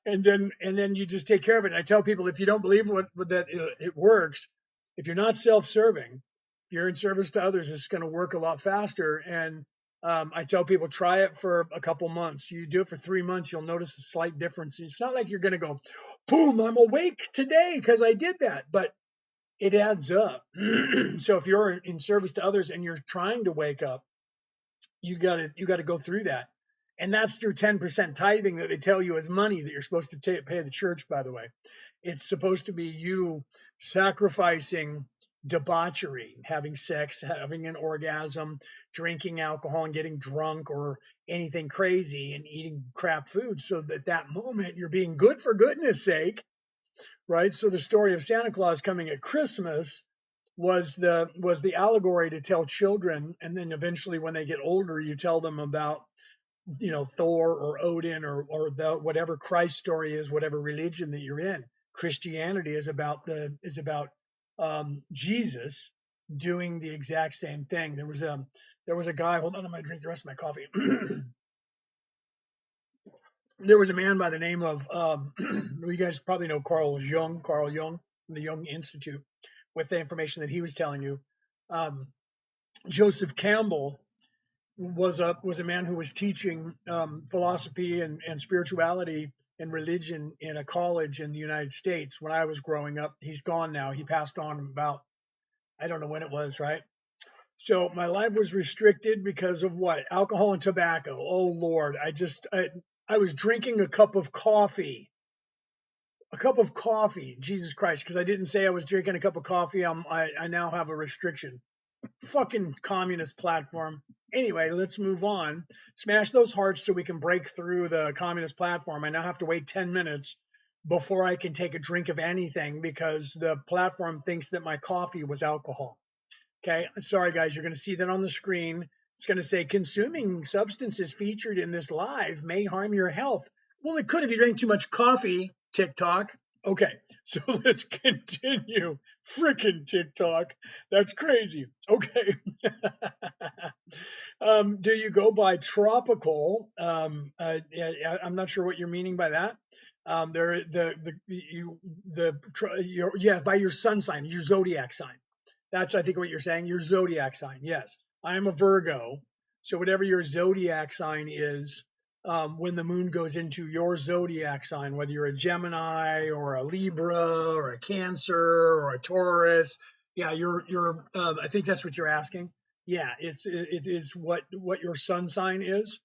And then you just take care of it. And I tell people, if you don't believe that it works, if you're not self-serving, if you're in service to others, it's going to work a lot faster. And I tell people, try it for a couple months. You do it for 3 months, you'll notice a slight difference. It's not like you're going to go, boom, I'm awake today because I did that, but it adds up. So if you're in service to others and you're trying to wake up, you got to go through that. And that's your 10% tithing that they tell you is money that you're supposed to pay the church, by the way. It's supposed to be you sacrificing debauchery, having sex, having an orgasm, drinking alcohol and getting drunk or anything crazy, and eating crap food, so that moment you're being good for goodness sake, right? So the story of Santa Claus coming at Christmas was the allegory to tell children, and then eventually when they get older you tell them about Thor or Odin or the whatever Christ story is, whatever religion that you're in. Christianity is about Jesus doing the exact same thing. There was a guy. Hold on, I'm gonna drink the rest of my coffee. There was a man by the name of you guys probably know Carl Jung from the Jung Institute, with the information that he was telling you. Joseph Campbell was a man who was teaching philosophy and spirituality and religion in a college in the United States when I was growing up. He's gone now. He passed on about, I don't know when it was, right? So my life was restricted because of what? Alcohol and tobacco. Oh Lord, I was drinking a cup of coffee. A cup of coffee, Jesus Christ, because I didn't say I was drinking a cup of coffee. I now have a restriction. Fucking communist platform. Anyway, let's move on. Smash those hearts so we can break through the communist platform. I now have to wait 10 minutes before I can take a drink of anything because the platform thinks that my coffee was alcohol. Okay, sorry guys, you're going to see that on the screen. It's going to say consuming substances featured in this live may harm your health. Well, it could if you drink too much coffee, TikTok. Okay, so let's continue. Frickin' TikTok. That's crazy. Okay. Do you go by tropical? I'm not sure what you're meaning by that. By your sun sign, your zodiac sign. That's, I think, what you're saying. Your zodiac sign. Yes, I am a Virgo. So whatever your zodiac sign is, when the moon goes into your zodiac sign, whether you're a Gemini or a Libra or a Cancer or a Taurus, yeah, I think that's what you're asking. Yeah, it is what your sun sign is.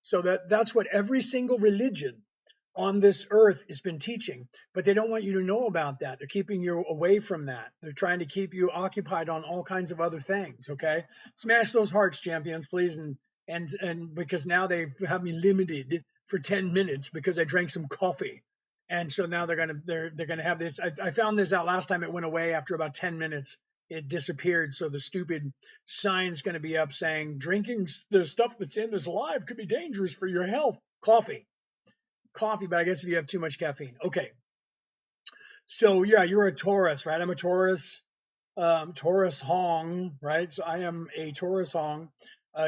So that's what every single religion on this earth has been teaching, but they don't want you to know about that. They're keeping you away from that. They're trying to keep you occupied on all kinds of other things. Okay, smash those hearts, champions, please, and because now they have me limited for 10 minutes because I drank some coffee, and so now they're gonna have this. I found this out last time. It went away after about 10 minutes. It disappeared. So the stupid sign's going to be up saying drinking the stuff that's in this live could be dangerous for your health. Coffee, but I guess if you have too much caffeine. Okay. So yeah, you're a Taurus, right? I'm a Taurus, Taurus Hong, right? So I am a Taurus Hong.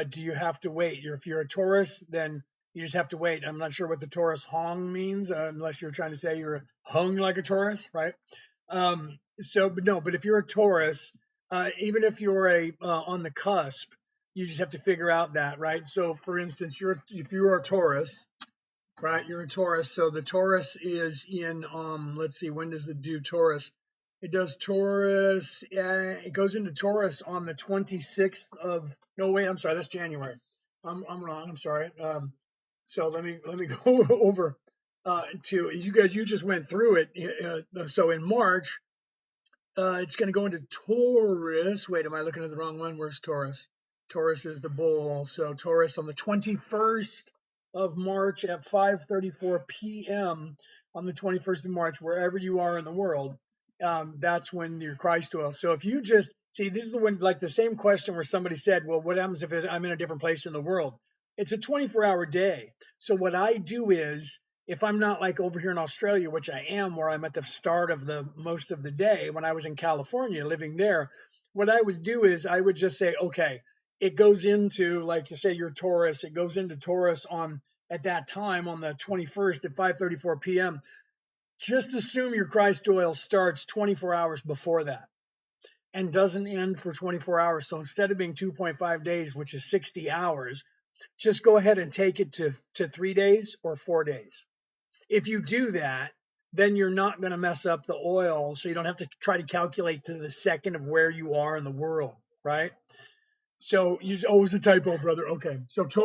Do you have to wait? If you're a Taurus, then you just have to wait. I'm not sure what the Taurus Hong means, unless you're trying to say you're hung like a Taurus, right? But no, but if you're a Taurus, even if you're on the cusp, you just have to figure out that, right? So for instance, if you're a Taurus, right? You're a Taurus. So the Taurus is in let's see, when does it do Taurus? It does Taurus, it goes into Taurus on the 26th of, no, wait, I'm sorry, that's January. I'm wrong, I'm sorry. So let me go over to you guys, you just went through it. So in March, it's going to go into Taurus. Wait, am I looking at the wrong one? Where's Taurus? Taurus is the bull. So Taurus on the 21st of March at 5:34 p.m. on the 21st of March, wherever you are in the world, that's when your Christ oil. So if you just see, this is the one, like the same question where somebody said, well, what happens if I'm in a different place in the world? It's a 24-hour day. So what I do is, if I'm not like over here in Australia, which I am, where I'm at the start of the most of the day, when I was in California living there, what I would do is I would just say, okay, it goes into, like you say, your Taurus, it goes into Taurus on at that time on the 21st at 5:34 p.m. Just assume your Christ oil starts 24 hours before that and doesn't end for 24 hours. So instead of being 2.5 days, which is 60 hours, just go ahead and take it to 3 days or 4 days. If you do that, then you're not going to mess up the oil. So you don't have to try to calculate to the second of where you are in the world, right? So it was a typo, brother. Okay.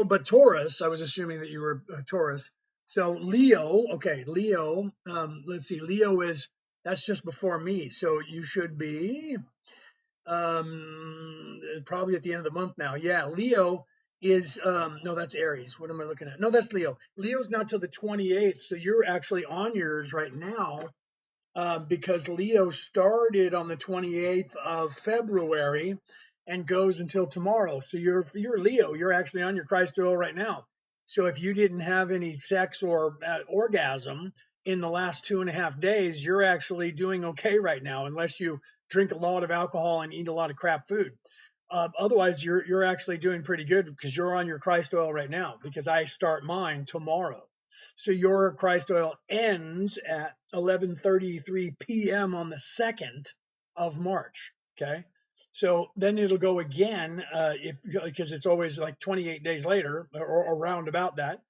But Taurus, I was assuming that you were a Taurus. So Leo, okay, Leo, let's see, that's just before me. So you should be probably at the end of the month now. Yeah, Leo is no, that's Aries. What am I looking at? No, that's Leo. Leo's not till the 28th, so you're actually on yours right now, because Leo started on the 28th of February and goes until tomorrow. So you're Leo. You're actually on your Christ oil right now. So if you didn't have any sex or orgasm in the last 2.5 days, you're actually doing okay right now, unless you drink a lot of alcohol and eat a lot of crap food. Otherwise, you're actually doing pretty good because you're on your Christ oil right now. Because I start mine tomorrow. So your Christ oil ends at 11:33 p.m. on the 2nd of March. Okay. So then it'll go again, because it's always like 28 days later or around about that.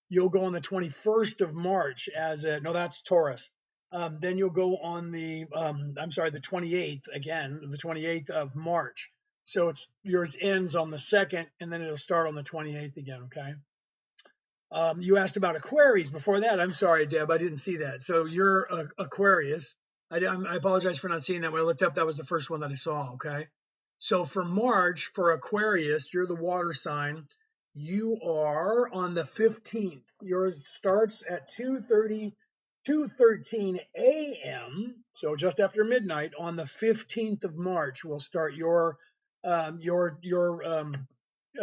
You'll go on the 21st of March no, that's Taurus. Then you'll go on the 28th again, the 28th of March. So yours ends on the 2nd, and then it'll start on the 28th again. Okay. You asked about Aquarius before that. I'm sorry, Deb, I didn't see that. So you're Aquarius. I apologize for not seeing that. When I looked up, that was the first one that I saw. Okay. So for March, for Aquarius, you're the water sign. You are on the 15th. Yours starts at 2:13 a.m. So just after midnight on the 15th of March, will start your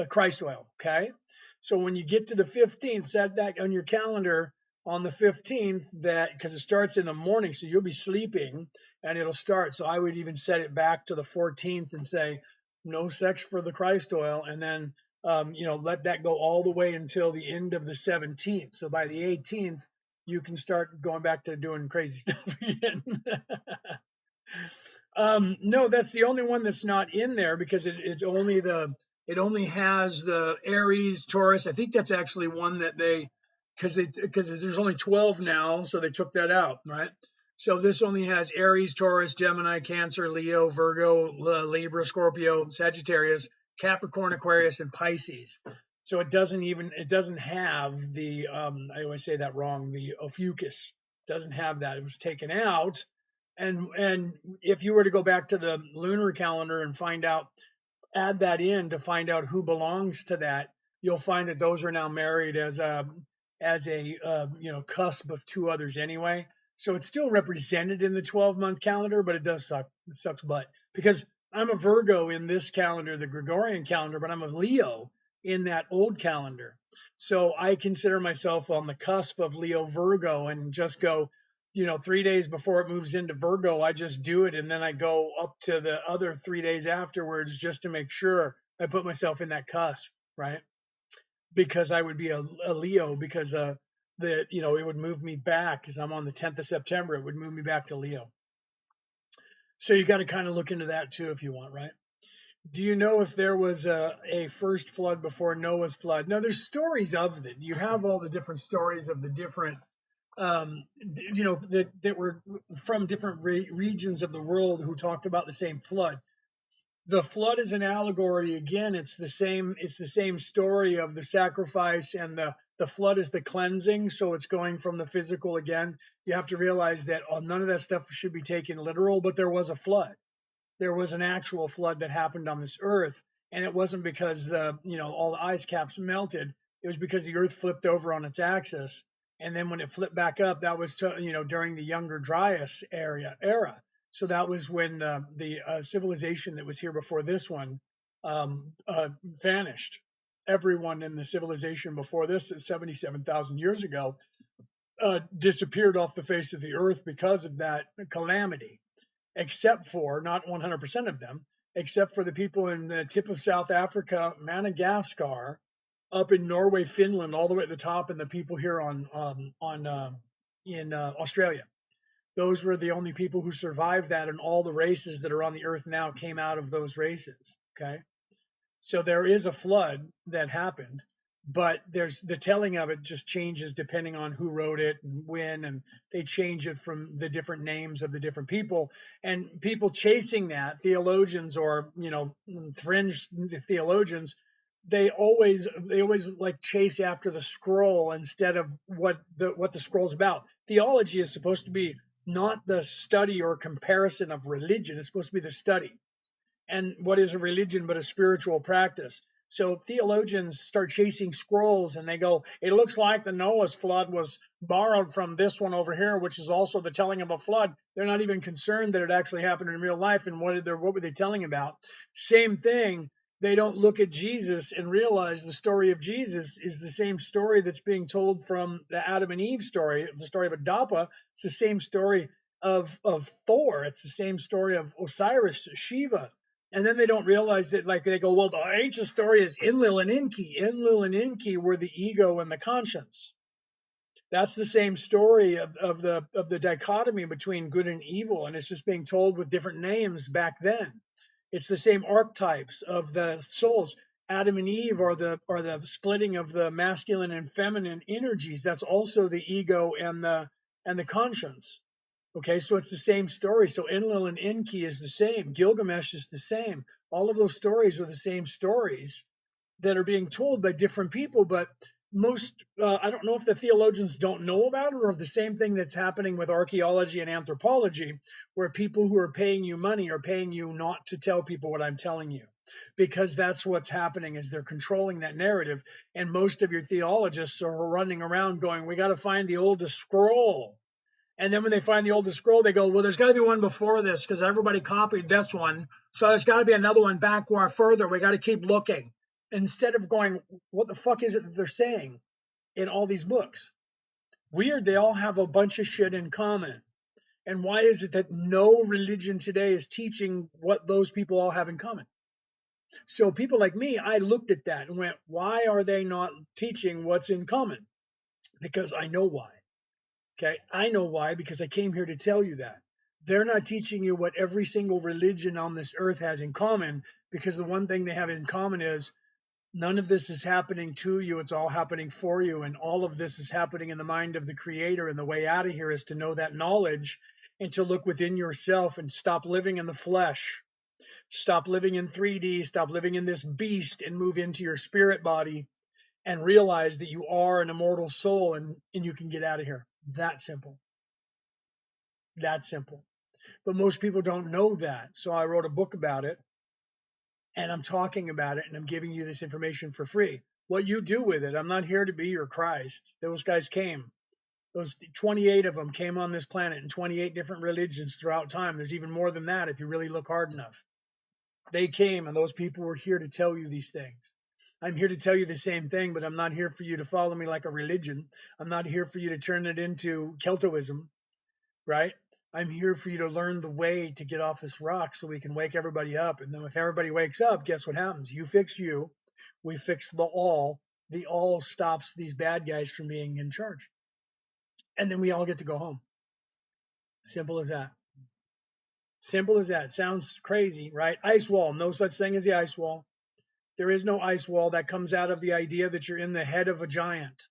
Christ oil. Okay. So when you get to the 15th, set that on your calendar on the 15th, that because it starts in the morning, so you'll be sleeping and it'll start. So I would even set it back to the 14th and say no sex for the Christ oil, and then let that go all the way until the end of the 17th. So by the 18th, you can start going back to doing crazy stuff again. No, that's the only one that's not in there because it's only It only has the Aries, Taurus. I think that's actually one that because there's only 12 now, so they took that out, right? So this only has Aries, Taurus, Gemini, Cancer, Leo, Virgo, Libra, Scorpio, Sagittarius, Capricorn, Aquarius, and Pisces. So it doesn't have the I always say that wrong, the Ophiuchus doesn't have that. It was taken out. And if you were to go back to the lunar calendar and add that in to find out who belongs to that, you'll find that those are now married as a cusp of two others anyway. So it's still represented in the 12-month calendar, but it does suck. It sucks butt because I'm a Virgo in this calendar, the Gregorian calendar, but I'm a Leo in that old calendar. So I consider myself on the cusp of Leo Virgo and just go, 3 days before it moves into Virgo, I just do it. And then I go up to the other 3 days afterwards just to make sure I put myself in that cusp, right? Because I would be a Leo because it would move me back because I'm on the 10th of September. It would move me back to Leo. So you got to kind of look into that too if you want, right? Do you know if there was a first flood before Noah's flood? No, there's stories of it. You have all the different stories of the different that were from different regions of the world who talked about the same flood. The flood is an allegory. Again, it's the same story of the sacrifice, and the flood is the cleansing. So it's going from the physical again. You have to realize that none of that stuff should be taken literal, but there was a flood. There was an actual flood that happened on this earth, and it wasn't because all the ice caps melted. It was because the earth flipped over on its axis, and then when it flipped back up, that was during the Younger Dryas era. So that was when the civilization that was here before this one vanished. Everyone in the civilization before this, 77,000 years ago, disappeared off the face of the earth because of that calamity, except for not 100% of them, except for the people in the tip of South Africa, Madagascar, up in Norway, Finland, all the way at the top, and the people here in Australia. Those were the only people who survived that, and all the races that are on the earth now came out of those races. Okay, so there is a flood that happened, but there's the telling of it just changes depending on who wrote it and when, and they change it from the different names of the different people, and people chasing that, theologians or fringe theologians, they always like chase after the scroll instead of what the scroll's about. Theology is supposed to be not the study or comparison of religion. It's supposed to be the study. And what is a religion but a spiritual practice? So theologians start chasing scrolls and they go, it looks like the Noah's flood was borrowed from this one over here, which is also the telling of a flood. They're not even concerned that it actually happened in real life. And what were they telling about? Same thing. They don't look at Jesus and realize the story of Jesus is the same story that's being told from the Adam and Eve story, the story of Adapa. It's the same story of Thor. It's the same story of Osiris, Shiva. And then they don't realize that, like, they go, well, the ancient story is Enlil and Enki. Enlil and Enki were the ego and the conscience. That's the same story of the dichotomy between good and evil, and it's just being told with different names back then. It's the same archetypes of the souls. Adam and Eve are the splitting of the masculine and feminine energies. That's also the ego and the conscience. Okay, so it's the same story. So Enlil and Enki is the same. Gilgamesh is the same. All of those stories are the same stories that are being told by different people, but I don't know if the theologians don't know about it, or if the same thing that's happening with archaeology and anthropology, where people who are paying you money are paying you not to tell people what I'm telling you, because that's what's happening, is they're controlling that narrative. And most of your theologists are running around going, we got to find the oldest scroll. And then when they find the oldest scroll, they go, well, there's got to be one before this because everybody copied this one. So there's got to be another one back more further. We got to keep looking. Instead of going, what the fuck is it that they're saying in all these books? Weird, they all have a bunch of shit in common. And why is it that no religion today is teaching what those people all have in common? So people like me, I looked at that and went, why are they not teaching what's in common? Because I know why. Okay, I know why, because I came here to tell you that. They're not teaching you what every single religion on this earth has in common, because the one thing they have in common is none of this is happening to you. It's all happening for you. And all of this is happening in the mind of the creator. And the way out of here is to know that knowledge and to look within yourself and stop living in the flesh. Stop living in 3D. Stop living in this beast and move into your spirit body and realize that you are an immortal soul, and you can get out of here. That simple. That simple. But most people don't know that. So I wrote a book about it, and I'm talking about it, and I'm giving you this information for free. What you do with it, I'm not here to be your Christ. Those guys came. Those 28 of them came on this planet in 28 different religions throughout time. There's even more than that if you really look hard enough. They came, and those people were here to tell you these things. I'm here to tell you the same thing, but I'm not here for you to follow me like a religion. I'm not here for you to turn it into Keltoism, right? I'm here for you to learn the way to get off this rock so we can wake everybody up. And then if everybody wakes up, guess what happens? You fix you, we fix the all. The all stops these bad guys from being in charge. And then we all get to go home. Simple as that. Simple as that. Sounds crazy, right? Ice wall. No such thing as the ice wall. There is no ice wall. That comes out of the idea that you're in the head of a giant.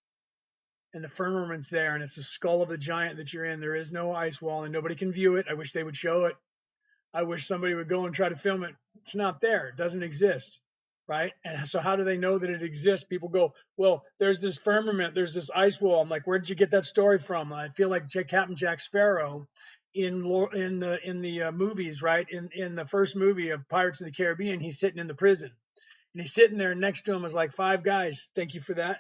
And the firmament's there, and it's the skull of the giant that you're in. There is no ice wall, and nobody can view it. I wish they would show it. I wish somebody would go and try to film it. It's not there. It doesn't exist, right? And so how do they know that it exists? People go, well, there's this firmament, there's this ice wall. I'm like, where did you get that story from? I feel like Captain Jack Sparrow in the movies, right? In the first movie of Pirates of the Caribbean, he's sitting in the prison. And he's sitting there, and next to him is like 5 guys. Thank you for that.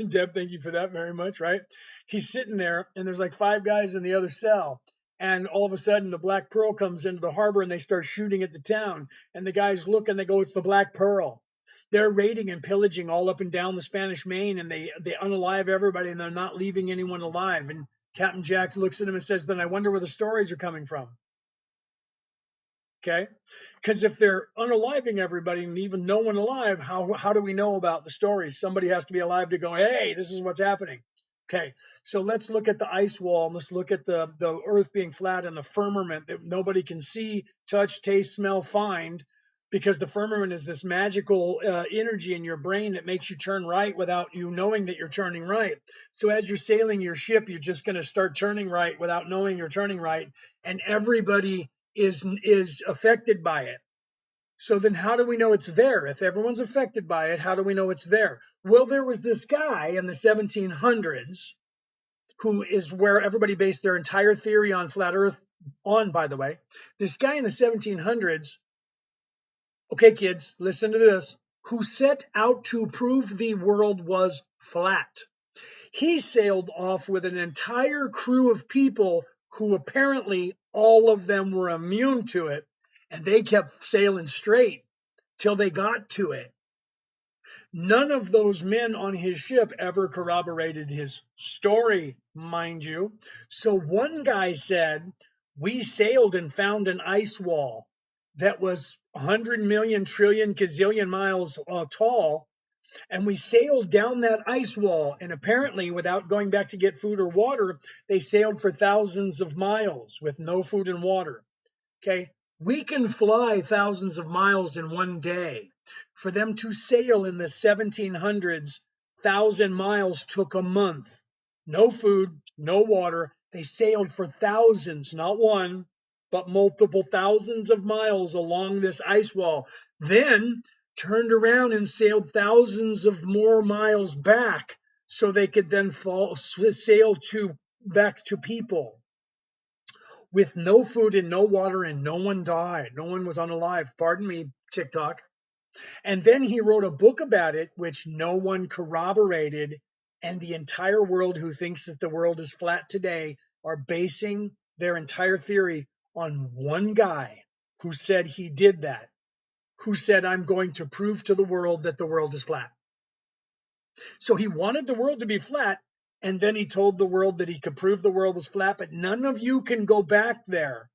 Deb, thank you for that very much, right? He's sitting there, and there's like 5 guys in the other cell. And all of a sudden, the Black Pearl comes into the harbor, and they start shooting at the town. And the guys look, and they go, it's the Black Pearl. They're raiding and pillaging all up and down the Spanish Main, and they unalive everybody, and they're not leaving anyone alive. And Captain Jack looks at him and says, then I wonder where the stories are coming from. Okay, because if they're unaliving everybody and even no one alive, how do we know about the stories? Somebody has to be alive to go, hey, this is what's happening. Okay, so let's look at the ice wall, and let's look at the earth being flat and the firmament that nobody can see, touch, taste, smell, find, because the firmament is this magical energy in your brain that makes you turn right without you knowing that you're turning right. So as you're sailing your ship, you're just going to start turning right without knowing you're turning right, and everybody is affected by it. So then how do we know it's there? If everyone's affected by it, how do we know it's there? Well, there was this guy in the 1700s who is where everybody based their entire theory on flat earth on, by the way. This guy in the 1700s, okay, kids, listen to this, who set out to prove the world was flat. He sailed off with an entire crew of people who apparently all of them were immune to it, and they kept sailing straight till they got to it. None of those men on his ship ever corroborated his story, mind you. So one guy said, we sailed and found an ice wall that was 100 million trillion gazillion miles tall. And we sailed down that ice wall, and apparently, without going back to get food or water, they sailed for thousands of miles with no food and water. Okay, we can fly thousands of miles in one day. For them to sail in the 1700s, 1,000 miles took a month. No food, no water. They sailed for thousands, not one, but multiple thousands of miles along this ice wall. Then turned around and sailed thousands of more miles back so they could then sail back to people with no food and no water, and no one died. No one was unalive. Pardon me, TikTok. And then he wrote a book about it, which no one corroborated. And the entire world who thinks that the world is flat today are basing their entire theory on one guy who said he did that, who said, I'm going to prove to the world that the world is flat. So he wanted the world to be flat, and then he told the world that he could prove the world was flat, but none of you can go back there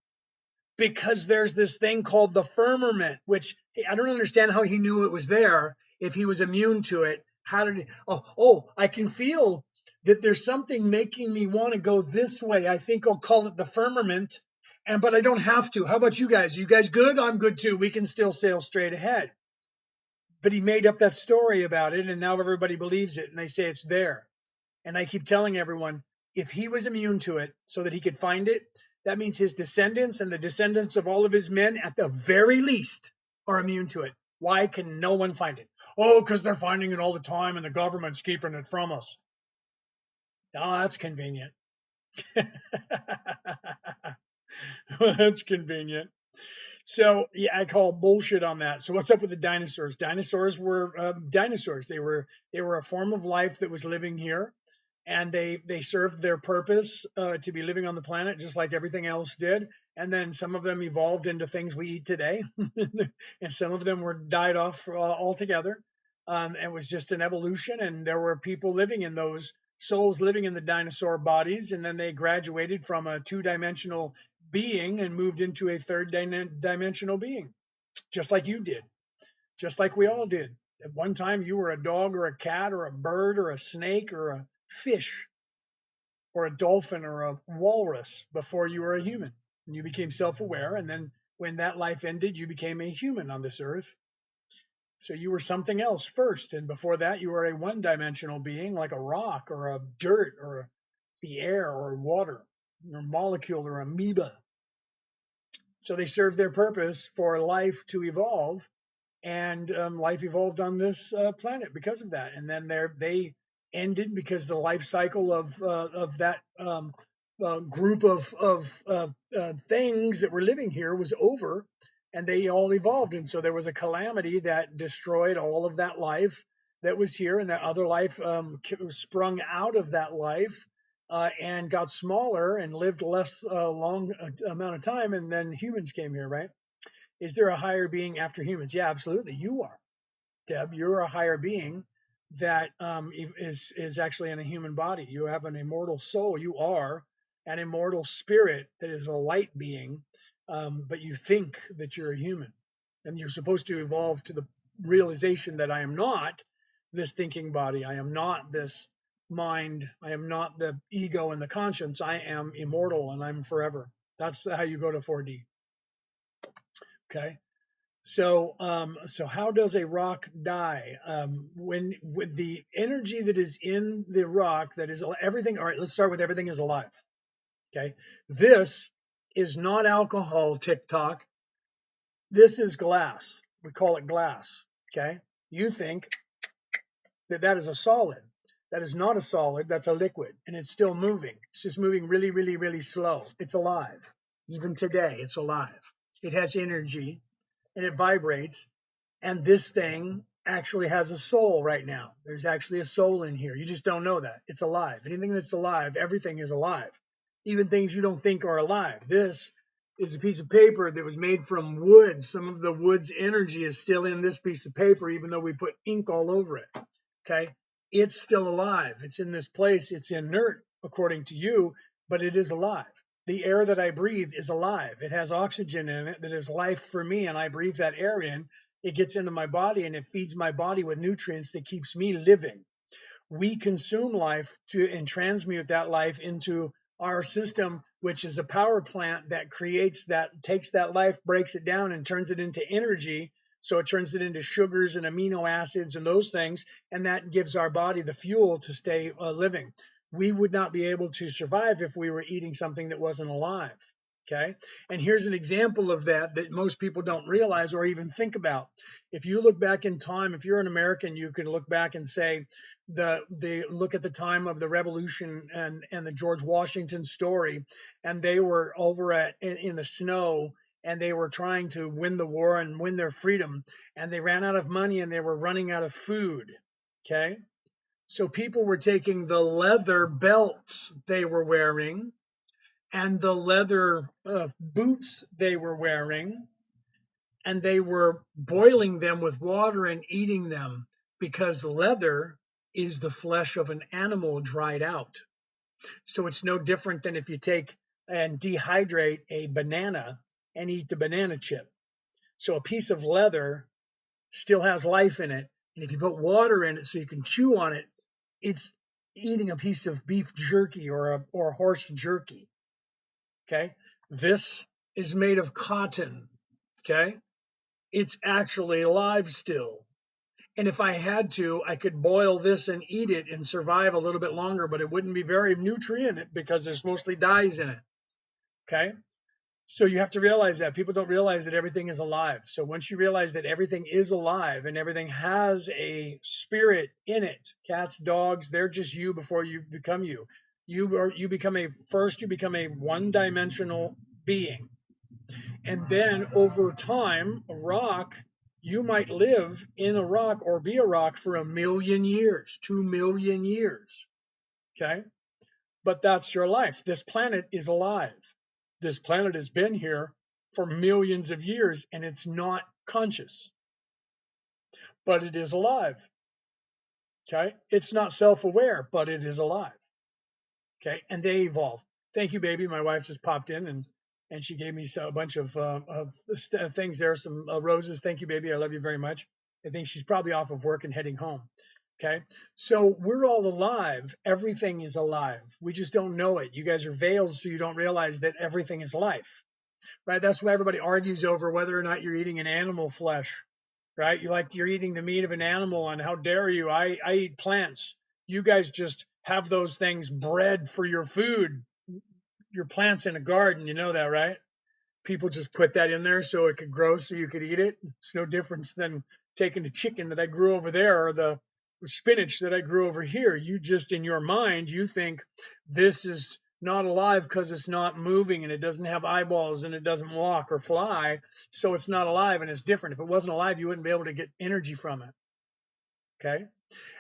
because there's this thing called the firmament, which I don't understand how he knew it was there if he was immune to it. How did he? Oh, I can feel that there's something making me want to go this way. I think I'll call it the firmament. But I don't have to. How about you guys? You guys good? I'm good too. We can still sail straight ahead. But he made up that story about it, and now everybody believes it, and they say it's there. And I keep telling everyone, if he was immune to it so that he could find it, that means his descendants and the descendants of all of his men, at the very least, are immune to it. Why can no one find it? Oh, because they're finding it all the time and the government's keeping it from us. Oh, that's convenient. That's convenient. So yeah, I call bullshit on that. So what's up with the dinosaurs? Dinosaurs were dinosaurs. They were a form of life that was living here, and they served their purpose to be living on the planet just like everything else did. And then some of them evolved into things we eat today, and some of them were died off altogether. It was just an evolution, and there were people living in those souls living in the dinosaur bodies, and then they graduated from a two-dimensional being and moved into a third dimensional being, just like you did, just like we all did. At one time, you were a dog or a cat or a bird or a snake or a fish or a dolphin or a walrus before you were a human. And you became self aware. And then when that life ended, you became a human on this earth. So you were something else first. And before that, you were a one dimensional being like a rock or a dirt or the air or water or molecule or amoeba. So they served their purpose for life to evolve, and life evolved on this planet because of that. And then they ended because the life cycle of that group of things that were living here was over, and they all evolved. And so there was a calamity that destroyed all of that life that was here, and that other life sprung out of that life and got smaller and lived less long amount of time, and then humans came here, right? Is there a higher being after humans? Yeah, absolutely. You are, Deb. You're a higher being that is actually in a human body. You have an immortal soul. You are an immortal spirit that is a light being, but you think that you're a human, and you're supposed to evolve to the realization that I am not this thinking body. I am not this mind. I am not the ego and the conscience. I am immortal and I'm forever. That's how you go to 4D. Okay. So how does a rock die? When with the energy that is in the rock, that is everything. All right, let's start with everything is alive. Okay, this is not alcohol. TikTok. This is glass. We call it glass. Okay, you think that that is a solid. That is not a solid. That's a liquid, and it's still moving. It's just moving really, really, really slow. It's alive. Even today, it's alive. It has energy, and it vibrates. And this thing actually has a soul right now. There's actually a soul in here. You just don't know that. It's alive. Anything that's alive, everything is alive. Even things you don't think are alive. This is a piece of paper that was made from wood. Some of the wood's energy is still in this piece of paper, even though we put ink all over it. Okay? It's still alive. It's in this place. It's inert, according to you, but it is alive. The air that I breathe is alive. It has oxygen in it that is life for me, and I breathe that air in. It gets into my body and it feeds my body with nutrients that keeps me living. We consume life and transmute that life into our system, which is a power plant that takes that life, breaks it down, and turns it into energy. So it turns it into sugars and amino acids and those things, and that gives our body the fuel to stay living. We would not be able to survive if we were eating something that wasn't alive. Okay. And here's an example of that most people don't realize or even think about. If you look back in time, if you're an American, you can look back and say look at the time of the Revolution and the George Washington story, and they were over in the snow, and they were trying to win the war and win their freedom, and they ran out of money and they were running out of food. Okay. So people were taking the leather belts they were wearing and the leather boots they were wearing, and they were boiling them with water and eating them because leather is the flesh of an animal dried out. So it's no different than if you take and dehydrate a banana and eat the banana chip. So a piece of leather still has life in it, and if you put water in it so you can chew on it, it's eating a piece of beef jerky or horse jerky. Okay, this is made of cotton. Okay. It's actually alive still. And if I had to, I could boil this and eat it and survive a little bit longer, but it wouldn't be very nutrient because there's mostly dyes in it. Okay. So you have to realize that people don't realize that everything is alive. So once you realize that everything is alive and everything has a spirit in it, cats, dogs, they're just you before you become you. You become a one-dimensional being. And then over time, a rock, you might live in a rock or be a rock for 1,000,000 years, 2,000,000 years. Okay. But that's your life. This planet is alive. This planet has been here for millions of years and it's not conscious, but it is alive. Okay. It's not self aware, but it is alive. Okay. And they evolve. Thank you, baby. My wife just popped in and she gave me a bunch of things there, some roses. Thank you, baby. I love you very much. I think she's probably off of work and heading home. Okay. So we're all alive. Everything is alive. We just don't know it. You guys are veiled, so you don't realize that everything is life, right? That's why everybody argues over whether or not you're eating an animal flesh, right? You're eating the meat of an animal, and how dare you? I eat plants. You guys just have those things bred for your food. Your plants in a garden, you know that, right? People just put that in there so it could grow so you could eat it. It's no difference than taking the chicken that I grew over there or the spinach that I grew over here. You just, in your mind, you think this is not alive because it's not moving and it doesn't have eyeballs and it doesn't walk or fly. So it's not alive and it's different. If it wasn't alive, you wouldn't be able to get energy from it. Okay.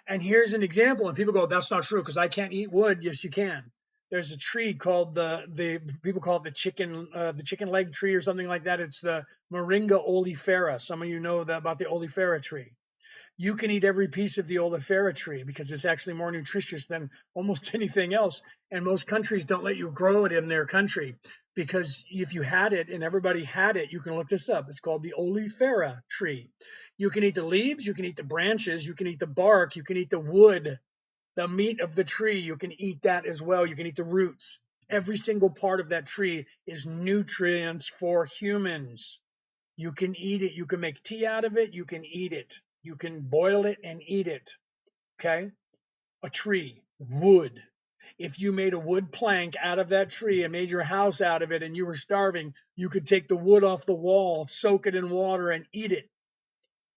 And here's an example. And people go, that's not true because I can't eat wood. Yes, you can. There's a tree called the people call it the chicken leg tree or something like that. It's the Moringa oleifera. Some of you know about the oleifera tree. You can eat every piece of the oleifera tree because it's actually more nutritious than almost anything else. And most countries don't let you grow it in their country because if you had it and everybody had it, you can look this up. It's called the oleifera tree. You can eat the leaves, you can eat the branches, you can eat the bark, you can eat the wood, the meat of the tree. You can eat that as well. You can eat the roots. Every single part of that tree is nutrients for humans. You can eat it. You can make tea out of it. You can eat it. You can boil it and eat it. Okay? A tree, wood. If you made a wood plank out of that tree and made your house out of it and you were starving, you could take the wood off the wall, soak it in water, and eat it.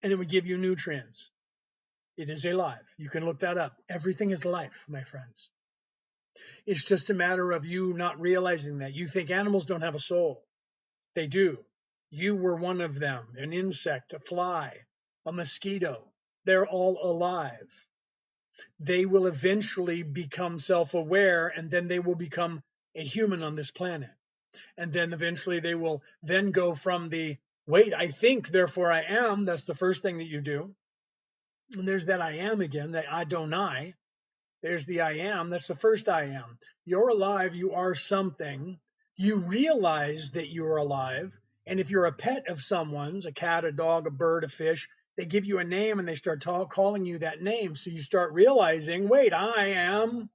And it would give you nutrients. It is alive. You can look that up. Everything is life, my friends. It's just a matter of you not realizing that. You think animals don't have a soul. They do. You were one of them, an insect, a fly, a mosquito. They're all alive. They will eventually become self-aware, and then they will become a human on this planet. And then eventually they will then go from the, wait, I think, therefore I am. That's the first thing that you do. And there's that I am again, that Adonai. There's the I am. That's the first I am. You're alive. You are something. You realize that you're alive. And if you're a pet of someone's, a cat, a dog, a bird, a fish, they give you a name and they start calling you that name. So you start realizing, wait, I am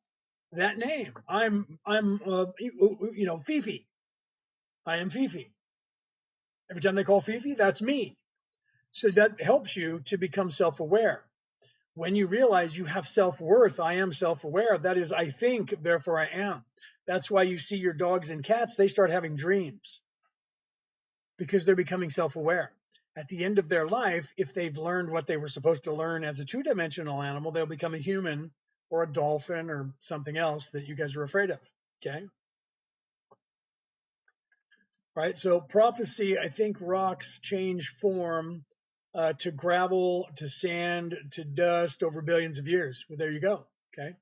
that name. I'm Fifi. I am Fifi. Every time they call Fifi, that's me. So that helps you to become self-aware. When you realize you have self-worth, I am self-aware. That is, I think, therefore I am. That's why you see your dogs and cats, they start having dreams because they're becoming self-aware. At the end of their life, if they've learned what they were supposed to learn as a two-dimensional animal, they'll become a human or a dolphin or something else that you guys are afraid of. Okay. Right. So prophecy, I think rocks change form to gravel, to sand, to dust over billions of years. Well, there you go. Okay.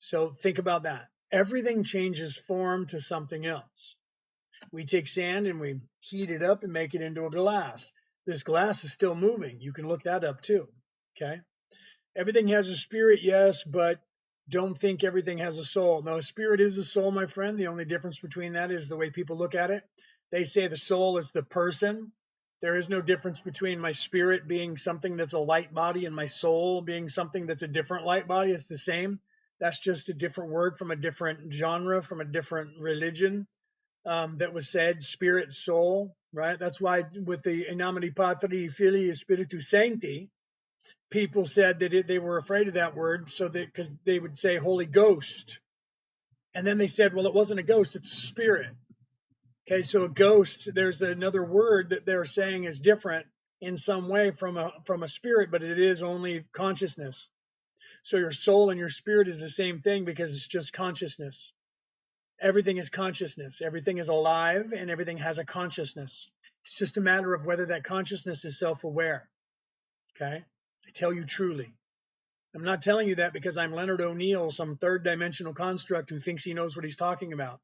So think about that. Everything changes form to something else. We take sand and we heat it up and make it into a glass. This glass is still moving. You can look that up too. Okay. Everything has a spirit, yes, but don't think everything has a soul. No, a spirit is a soul, my friend. The only difference between that is the way people look at it. They say the soul is the person. There is no difference between my spirit being something that's a light body and my soul being something that's a different light body. It's the same. That's just a different word from a different genre, from a different religion. that was said, spirit, soul, right? That's why with the In nomine Patri, Filii, Spiritus Sancti, people said that they were afraid of that word, so that because they would say Holy Ghost, and then they said, well, it wasn't a ghost, it's a spirit. Okay, so a ghost, there's another word that they're saying is different in some way from a spirit, but it is only consciousness. So your soul and your spirit is the same thing because it's just consciousness. Everything is consciousness. Everything is alive and everything has a consciousness. It's just a matter of whether that consciousness is self-aware. Okay? I tell you truly. I'm not telling you that because I'm Leonard O'Neill, some third dimensional construct who thinks he knows what he's talking about.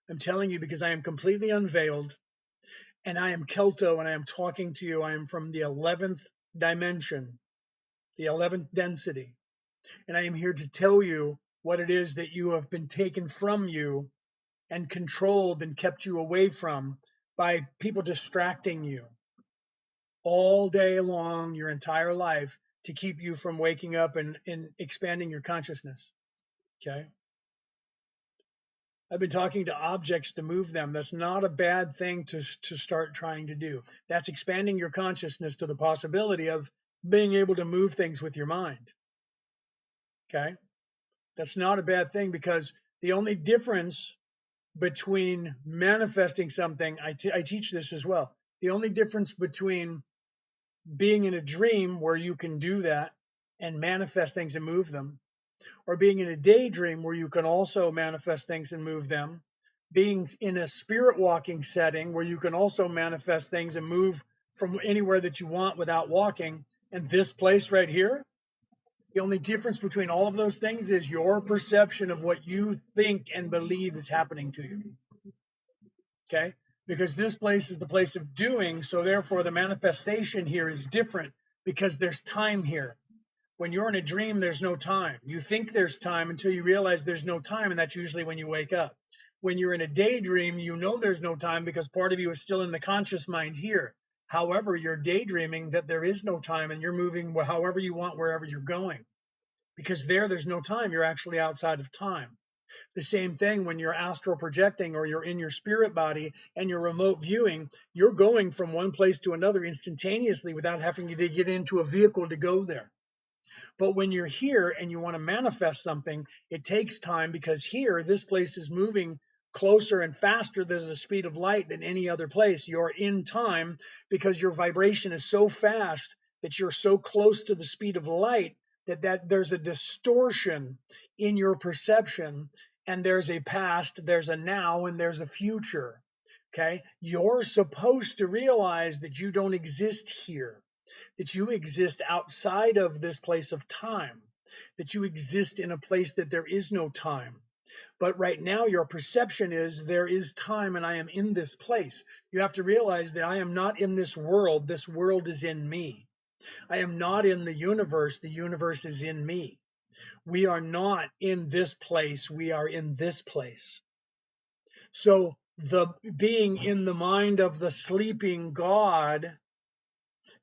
I'm telling you because I am completely unveiled and I am Kelto and I am talking to you. I am from the 11th dimension, the 11th density. And I am here to tell you what it is that you have been taken from you and controlled and kept you away from by people distracting you all day long, your entire life, to keep you from waking up and expanding your consciousness. Okay? I've been talking to objects to move them. That's not a bad thing to start trying to do. That's expanding your consciousness to the possibility of being able to move things with your mind. Okay? That's not a bad thing because the only difference between manifesting something, I teach this as well. The only difference between being in a dream where you can do that and manifest things and move them, or being in a daydream where you can also manifest things and move them, being in a spirit walking setting where you can also manifest things and move from anywhere that you want without walking, and this place right here, the only difference between all of those things is your perception of what you think and believe is happening to you. Okay? Because this place is the place of doing, so therefore the manifestation here is different because there's time here. When you're in a dream, there's no time. You think there's time until you realize there's no time, and that's usually when you wake up. When you're in a daydream, you know there's no time because part of you is still in the conscious mind here. However, you're daydreaming that there is no time and you're moving however you want, wherever you're going. Because there's no time. You're actually outside of time. The same thing when you're astral projecting or you're in your spirit body and you're remote viewing, you're going from one place to another instantaneously without having to get into a vehicle to go there. But when you're here and you want to manifest something, it takes time because here, this place is moving closer and faster than the speed of light than any other place. You're in time because your vibration is so fast that you're so close to the speed of light that there's a distortion in your perception, and there's a past, there's a now, and there's a future. Okay? You're supposed to realize that you don't exist here, that you exist outside of this place of time, that you exist in a place that there is no time. But right now, your perception is there is time and I am in this place. You have to realize that I am not in this world. This world is in me. I am not in the universe. The universe is in me. We are not in this place. We are in this place. So the being in the mind of the sleeping God,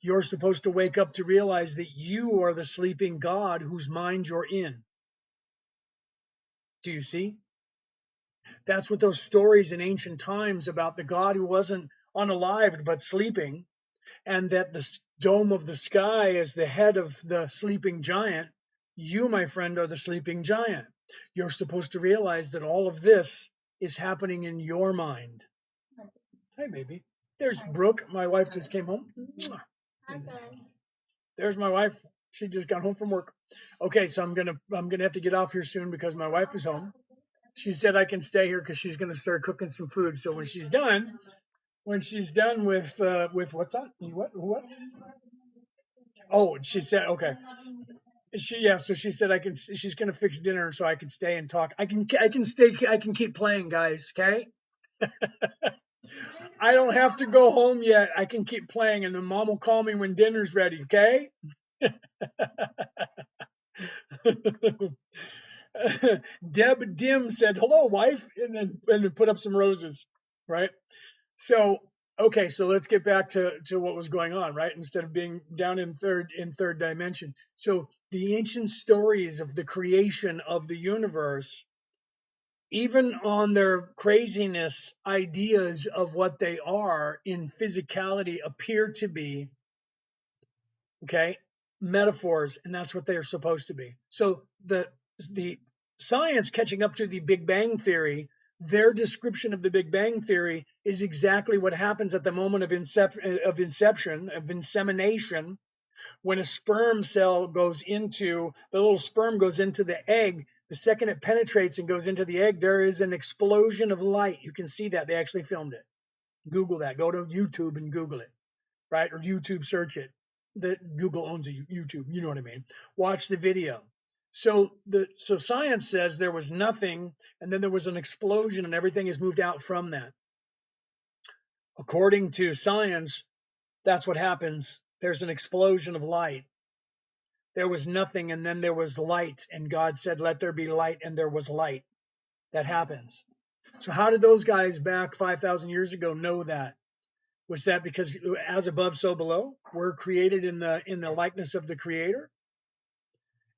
you're supposed to wake up to realize that you are the sleeping God whose mind you're in. Do you see? That's what those stories in ancient times about the God who wasn't unalived but sleeping, and that the dome of the sky is the head of the sleeping giant. You, my friend, are the sleeping giant. You're supposed to realize that all of this is happening in your mind. Hi, baby. There's Brooke. My wife just came home. Hi, guys. There's my wife. She just got home from work. Okay, so I'm gonna have to get off here soon because my wife is home. She said I can stay here because she's gonna start cooking some food. So when she's done with what's that? What? Oh, she said okay. So she said she's gonna fix dinner so I can stay and talk. I can stay. I can keep playing, guys. Okay. I don't have to go home yet. I can keep playing, and then Mom will call me when dinner's ready. Okay. Deb Dim said, "Hello, wife," and then put up some roses, right? So, okay, so let's get back to what was going on, right? Instead of being down in third dimension. So the ancient stories of the creation of the universe even on their craziness, ideas of what they are in physicality appear to be, okay, metaphors, and that's what they are supposed to be. So the science catching up to the Big Bang Theory, their description of the Big Bang Theory is exactly what happens at the moment of insemination, when a sperm cell goes into the little sperm goes into the egg. The second it penetrates and goes into the egg, there is an explosion of light. You can see that. They actually filmed it. Google that. Go to YouTube and Google it, right? Or YouTube search it. Google owns a YouTube. You know what I mean? Watch the video. So science says there was nothing, and then there was an explosion, and everything is moved out from that. According to science, that's what happens. There's an explosion of light. There was nothing, and then there was light, and God said, "Let there be light," and there was light. That happens. So how did those guys back 5,000 years ago know that? Was that because as above, so below? We're created in the likeness of the Creator?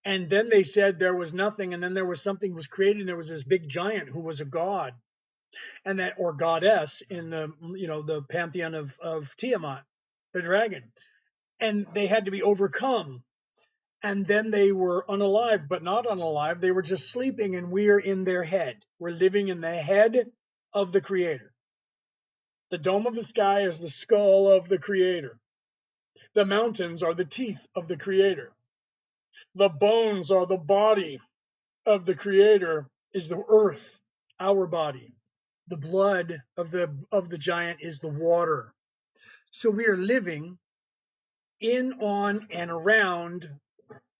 And then they said there was nothing, and then there was something was created, and there was this big giant who was a god, and that, or goddess, in the pantheon of Tiamat, the dragon. And they had to be overcome. And then they were unalive, but not unalive. They were just sleeping, and we're in their head. We're living in the head of the Creator. The dome of the sky is the skull of the Creator. The mountains are the teeth of the Creator. The bones are the body of the Creator, is the earth, our body. The blood of the giant is the water. So we are living in, on, and around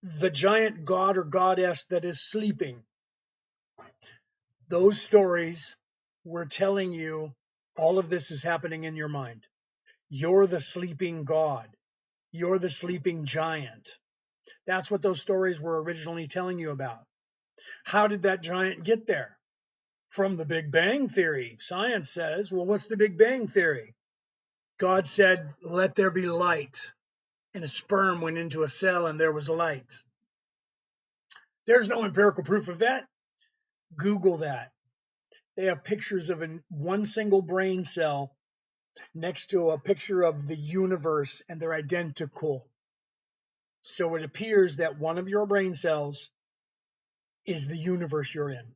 the giant god or goddess that is sleeping. Those stories were telling you all of this is happening in your mind. You're the sleeping god. You're the sleeping giant. That's what those stories were originally telling you about. How did that giant get there? From the Big Bang Theory. Science says, well, what's the Big Bang Theory? God said, "Let there be light." And a sperm went into a cell and there was light. There's no empirical proof of that. Google that. They have pictures of one single brain cell next to a picture of the universe, and they're identical. So it appears that one of your brain cells is the universe you're in.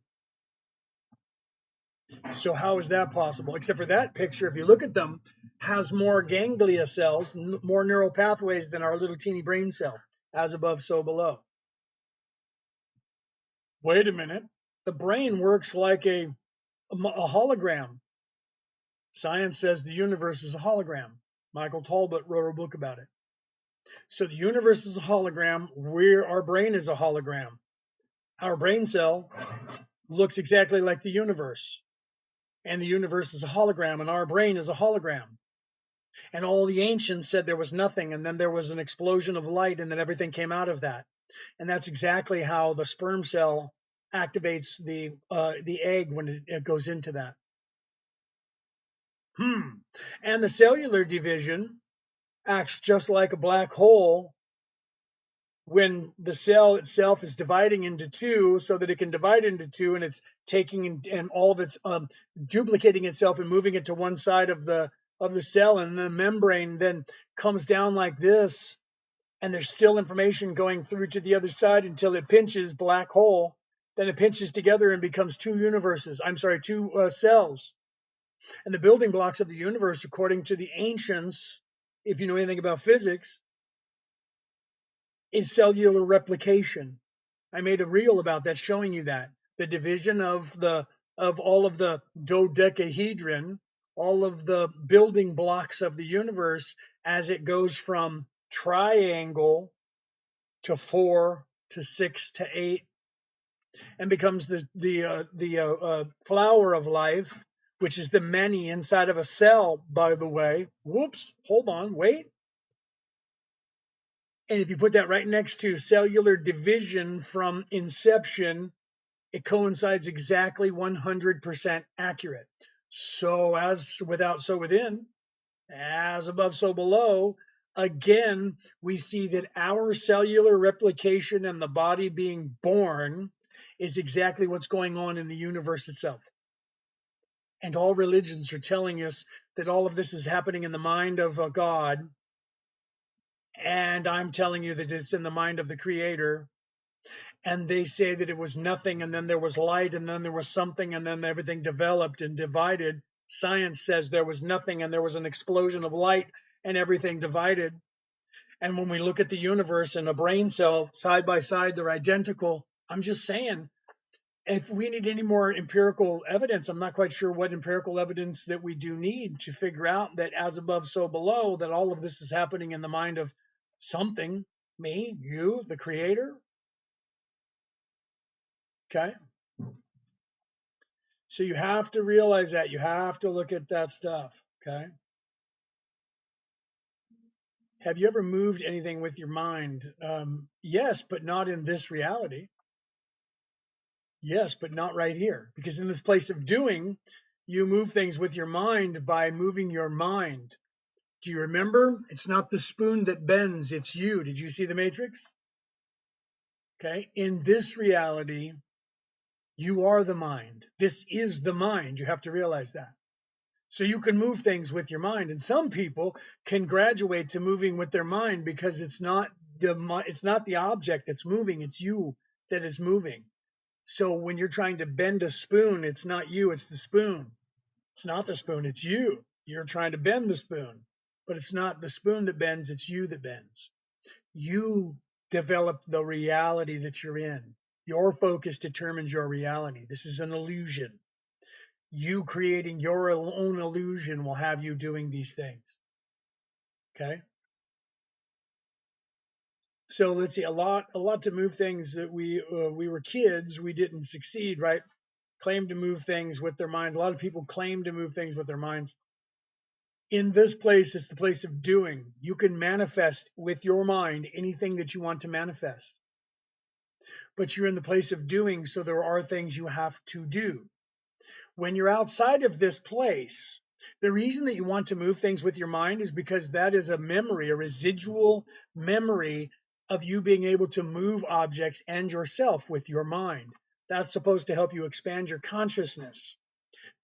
So how is that possible? Except for that picture, if you look at them, has more ganglia cells, more neural pathways than our little teeny brain cell. As above, so below. Wait a minute. The brain works like a hologram. Science says the universe is a hologram. Michael Talbot wrote a book about it. So the universe is a hologram. Our brain is a hologram. Our brain cell looks exactly like the universe. And the universe is a hologram, and our brain is a hologram. And all the ancients said there was nothing, and then there was an explosion of light, and then everything came out of that. And that's exactly how the sperm cell activates the egg when it goes into that. And the cellular division acts just like a black hole when the cell itself is dividing into two, so that it can divide into two, and it's taking and all of its duplicating itself and moving it to one side of the cell, and the membrane then comes down like this, and there's still information going through to the other side until it pinches, black hole. Then it pinches together and becomes two cells. And the building blocks of the universe, according to the ancients, if you know anything about physics, is cellular replication. I made a reel about that showing you that. The division of all of the dodecahedron, all of the building blocks of the universe, as it goes from triangle to 4 to 6 to 8, and becomes the flower of life, which is the many inside of a cell, by the way. Whoops, hold on, wait. And if you put that right next to cellular division from inception, it coincides exactly 100% accurate. So as without, so within, as above, so below. Again, we see that our cellular replication and the body being born is exactly what's going on in the universe itself. And all religions are telling us that all of this is happening in the mind of a God. And I'm telling you that it's in the mind of the Creator. And they say that it was nothing, and then there was light, and then there was something, and then everything developed and divided. Science says there was nothing, and there was an explosion of light, and everything divided. And when we look at the universe and a brain cell side by side, they're identical. I'm just saying, if we need any more empirical evidence, I'm not quite sure what empirical evidence that we do need to figure out that as above, so below, that all of this is happening in the mind of something, me, you, the Creator. Okay. So you have to realize that. You have to look at that stuff. Okay. Have you ever moved anything with your mind? Yes, but not in this reality. Yes, but not right here. Because in this place of doing, you move things with your mind by moving your mind. Do you remember? It's not the spoon that bends, it's you. Did you see the Matrix? Okay. In this reality, you are the mind. This is the mind. You have to realize that. So you can move things with your mind. And some people can graduate to moving with their mind because it's not the object that's moving, it's you that is moving. So when you're trying to bend a spoon, it's not you, it's the spoon. It's not the spoon, it's you. You're trying to bend the spoon, but it's not the spoon that bends, it's you that bends. You develop the reality that you're in. Your focus determines your reality. This is an illusion. You creating your own illusion will have you doing these things. Okay. So let's see, a lot to move things that we were kids, we didn't succeed, right? Claim to move things with their mind. A lot of people claim to move things with their minds. In this place, it's the place of doing. You can manifest with your mind anything that you want to manifest, but you're in the place of doing, so there are things you have to do. When you're outside of this place, the reason that you want to move things with your mind is because that is a memory, a residual memory of you being able to move objects and yourself with your mind. That's supposed to help you expand your consciousness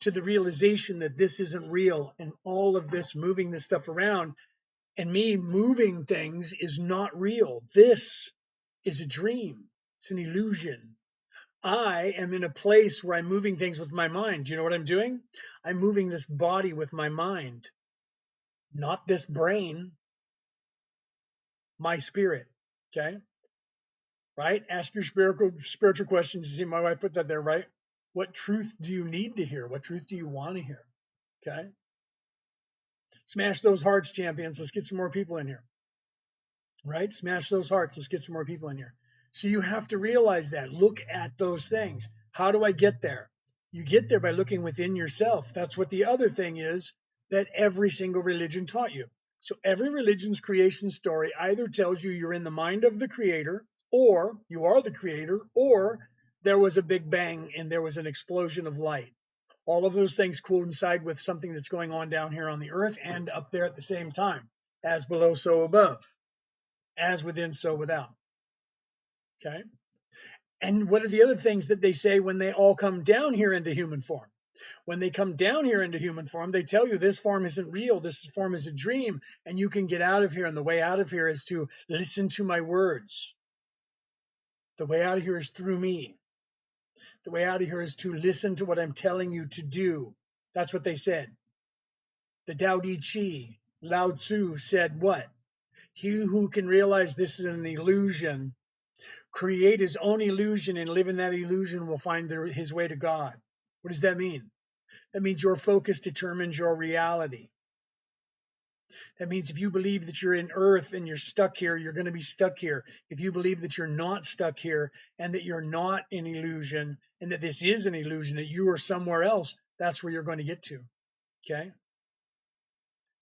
to the realization that this isn't real, and all of this moving this stuff around and me moving things is not real. This is a dream. It's an illusion. I am in a place where I'm moving things with my mind. Do you know what I'm doing? I'm moving this body with my mind, not this brain, my spirit. Okay. Right? Ask your spiritual questions. You see, my wife put that there, right? What truth do you need to hear? What truth do you want to hear? Okay. Smash those hearts, champions. Let's get some more people in here. Right? Smash those hearts. Let's get some more people in here. So you have to realize that. Look at those things. How do I get there? You get there by looking within yourself. That's what the other thing is that every single religion taught you. So every religion's creation story either tells you you're in the mind of the creator, or you are the creator, or there was a big bang and there was an explosion of light. All of those things coincide with something that's going on down here on the earth and up there at the same time. As below, so above. As within, so without. Okay. And what are the other things that they say when they all come down here into human form? When they come down here into human form, they tell you this form isn't real. This form is a dream, and you can get out of here. And the way out of here is to listen to my words. The way out of here is through me. The way out of here is to listen to what I'm telling you to do. That's what they said. The Tao Te Ching, Lao Tzu said what? He who can realize this is an illusion, create his own illusion, and live in that illusion will find his way to God. What does that mean? That means your focus determines your reality. That means if you believe that you're in earth and you're stuck here, you're going to be stuck here. If you believe that you're not stuck here and that you're not an illusion and that this is an illusion, that you are somewhere else, that's where you're going to get to. Okay?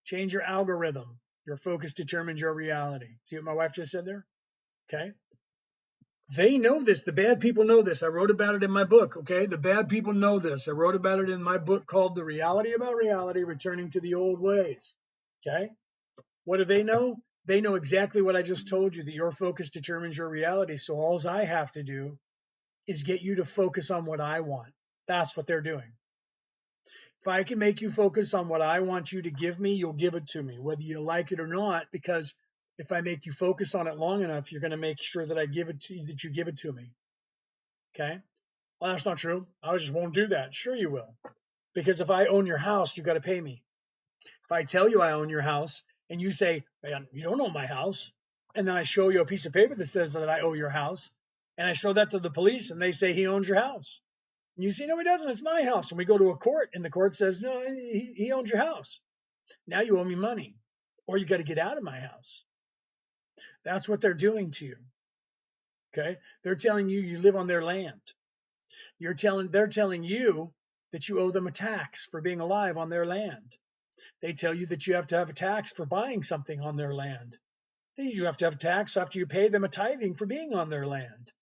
Change your algorithm. Your focus determines your reality. See what my wife just said there? Okay? They know this. The bad people know this. I wrote about it in my book. Okay? The bad people know this. I wrote about it in my book called The Reality About Reality, Returning to the Old Ways. Okay? What do they know? They know exactly what I just told you, that your focus determines your reality. So all I have to do is get you to focus on what I want. That's what they're doing. If I can make you focus on what I want you to give me, you'll give it to me, whether you like it or not, because if I make you focus on it long enough, you're going to make sure that I give it to you, that you give it to me. Okay? Well, that's not true. I just won't do that. Sure, you will. Because if I own your house, you got to pay me. If I tell you I own your house and you say, man, you don't own my house, and then I show you a piece of paper that says that I owe your house, and I show that to the police and they say he owns your house. And you say, no, he doesn't. It's my house. And we go to a court and the court says, no, he owns your house. Now you owe me money or you got to get out of my house. That's what they're doing to you. Okay. They're telling you you live on their land. They're telling you that you owe them a tax for being alive on their land. They tell you that you have to have a tax for buying something on their land. You have to have a tax after you pay them a tithing for being on their land.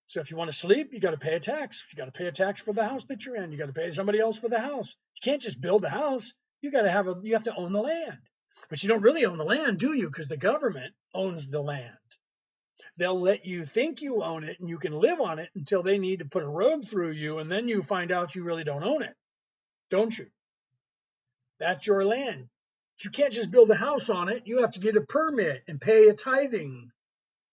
So if you want to sleep, you got to pay a tax. If you got to pay a tax for the house that you're in, you got to pay somebody else for the house. You can't just build a house. You have to own the land. But you don't really own the land, do you? Because the government owns the land. They'll let you think you own it and you can live on it until they need to put a road through you, and then you find out you really don't own it, don't you? That's your land. You can't just build a house on it. You have to get a permit and pay a tithing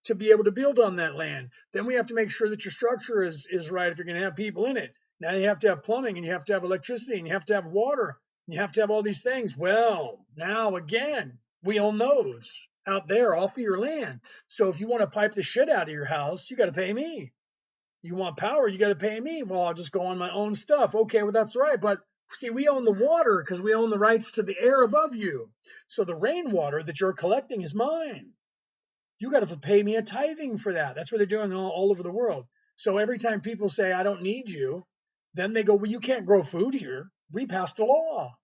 to be able to build on that land. Then we have to make sure that your structure is right if you're going to have people in it. Now you have to have plumbing and you have to have electricity and you have to have water. And you have to have all these things. Well, now again, we own those out there off of your land. So if you want to pipe the shit out of your house, you got to pay me. You want power, you got to pay me. Well, I'll just go on my own stuff. Okay, well, that's right. But see, we own the water because we own the rights to the air above you. So the rainwater that you're collecting is mine. You got to pay me a tithing for that. That's what they're doing all over the world. So every time people say, I don't need you, then they go, well, you can't grow food here. We passed a law.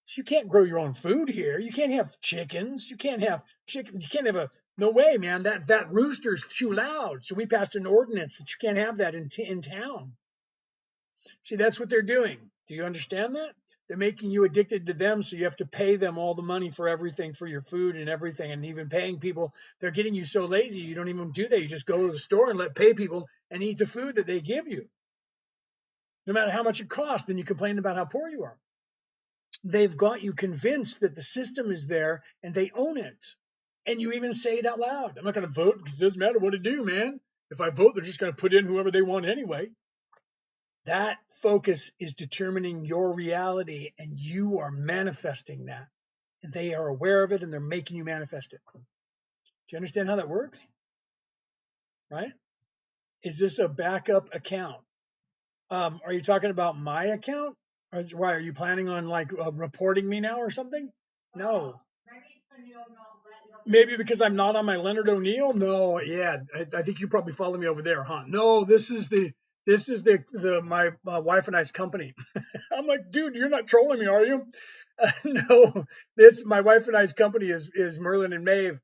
So you can't grow your own food here. You can't have chickens. You can't have chicken. You can't have no way, man. That rooster's too loud. So we passed an ordinance that you can't have that in town. See, that's what they're doing. Do you understand that? They're making you addicted to them, so you have to pay them all the money for everything, for your food and everything, and even paying people. They're getting you so lazy, you don't even do that. You just go to the store and pay people and eat the food that they give you. No matter how much it costs, then you complain about how poor you are. They've got you convinced that the system is there and they own it. And you even say it out loud. I'm not going to vote because it doesn't matter what I do, man. If I vote, they're just going to put in whoever they want anyway. That focus is determining your reality, and you are manifesting that. And they are aware of it, and they're making you manifest it. Do you understand how that works? Right? Is this a backup account? Are you talking about my account? Or why are you planning on reporting me now or something? No. Maybe because I'm not on my Leonard O'Neill. No, yeah, I think you probably follow me over there, huh? No, this is my wife and I's company. I'm like, dude, you're not trolling me, are you? No, my wife and I's company is Merlin and Maeve.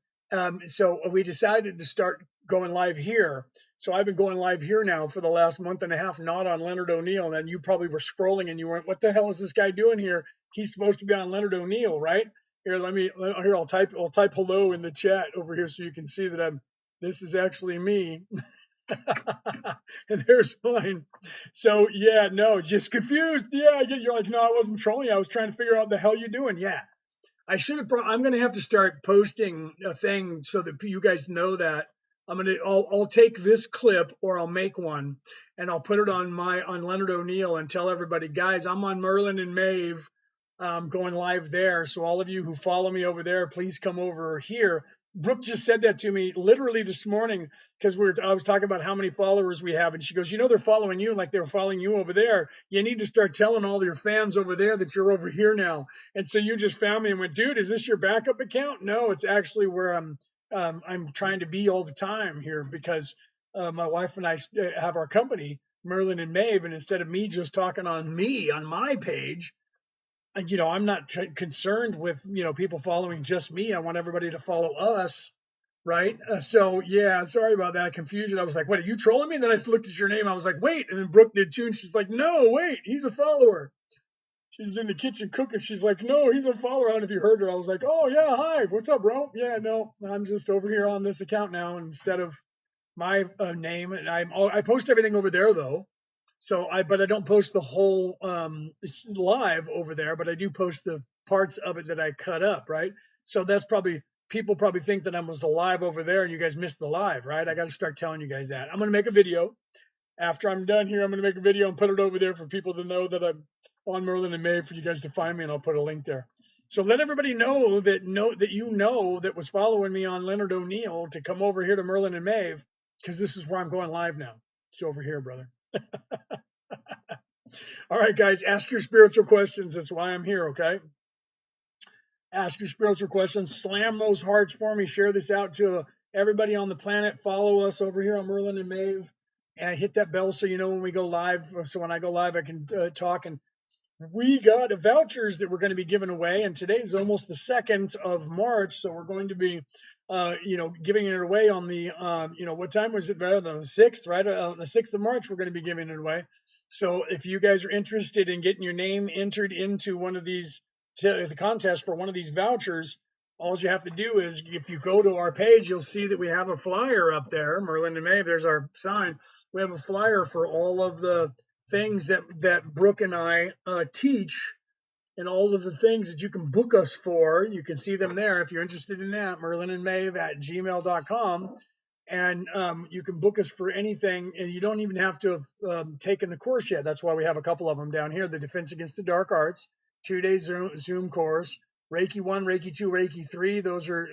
So we decided to start going live here. So I've been going live here now for the last month and a half, not on Leonard O'Neill. And then you probably were scrolling and you went, what the hell is this guy doing here? He's supposed to be on Leonard O'Neill, right? Here, I'll type hello in the chat over here so you can see that this is actually me. And there's mine. So yeah, no, just confused. Yeah, you're like, no, I wasn't trolling. I was trying to figure out the hell you're doing. Yeah. I'm going to have to start posting a thing so that you guys know that I'll take this clip or I'll make one and I'll put it on Leonard O'Neill and tell everybody, guys, I'm on Merlin and Maeve, going live there. So all of you who follow me over there, please come over here. Brooke just said that to me literally this morning because I was talking about how many followers we have, and she goes, they're following you like they're following you over there. You need to start telling all your fans over there that you're over here now. And so you just found me and went, dude, is this your backup account? No, it's actually where I'm trying to be all the time here because my wife and I have our company, Merlin and Maeve, and instead of me just talking on my page, I'm not concerned with, people following just me. I want everybody to follow us. Right. So, yeah, sorry about that confusion. I was like, what, are you trolling me? And then I looked at your name. I was like, wait. And then Brooke did too. And she's like, no, wait, he's a follower. She's in the kitchen cooking. She's like, no, he's a follower. I don't know if you heard her. I was like, oh, yeah, hi. What's up, bro? Yeah, no, I'm just over here on this account now instead of my name, and I post everything over there though. So but I don't post the whole live over there, but I do post the parts of it that I cut up, right? So that's probably people probably think that I was alive over there and you guys missed the live, right? I got to start telling you guys that. I'm going to make a video after I'm done here. I'm going to make a video and put it over there for people to know that I'm on Merlin and Maeve for you guys to find me, and I'll put a link there. So let everybody know that you know that was following me on Leonard O'Neill to come over here to Merlin and Maeve, because this is where I'm going live now. It's over here, brother. All right, guys, ask your spiritual questions. That's why I'm here, okay? Ask your spiritual questions. Slam those hearts for me. Share this out to everybody on the planet. Follow us over here on Merlin and Maeve. And hit that bell so you know when we go live. So when I go live, I can talk. And we got vouchers that we're going to be giving away. And today is almost the 2nd of March. So we're going to be, giving it away on the, what time was it? The 6th, right? On the 6th of March, we're going to be giving it away. So if you guys are interested in getting your name entered into one of these, the contest for one of these vouchers, all you have to do is if you go to our page, you'll see that we have a flyer up there. Merlin and Maeve, there's our sign. We have a flyer for all of the things that Brooke and I teach, and all of the things that you can book us for. You can see them there if you're interested in that. merlinandmaeve@gmail.com. And you can book us for anything, and you don't even have to have taken the course yet. That's why we have a couple of them down here. The Defense Against the Dark Arts, 2-day Zoom course. Reiki 1, Reiki 2, Reiki 3. Those are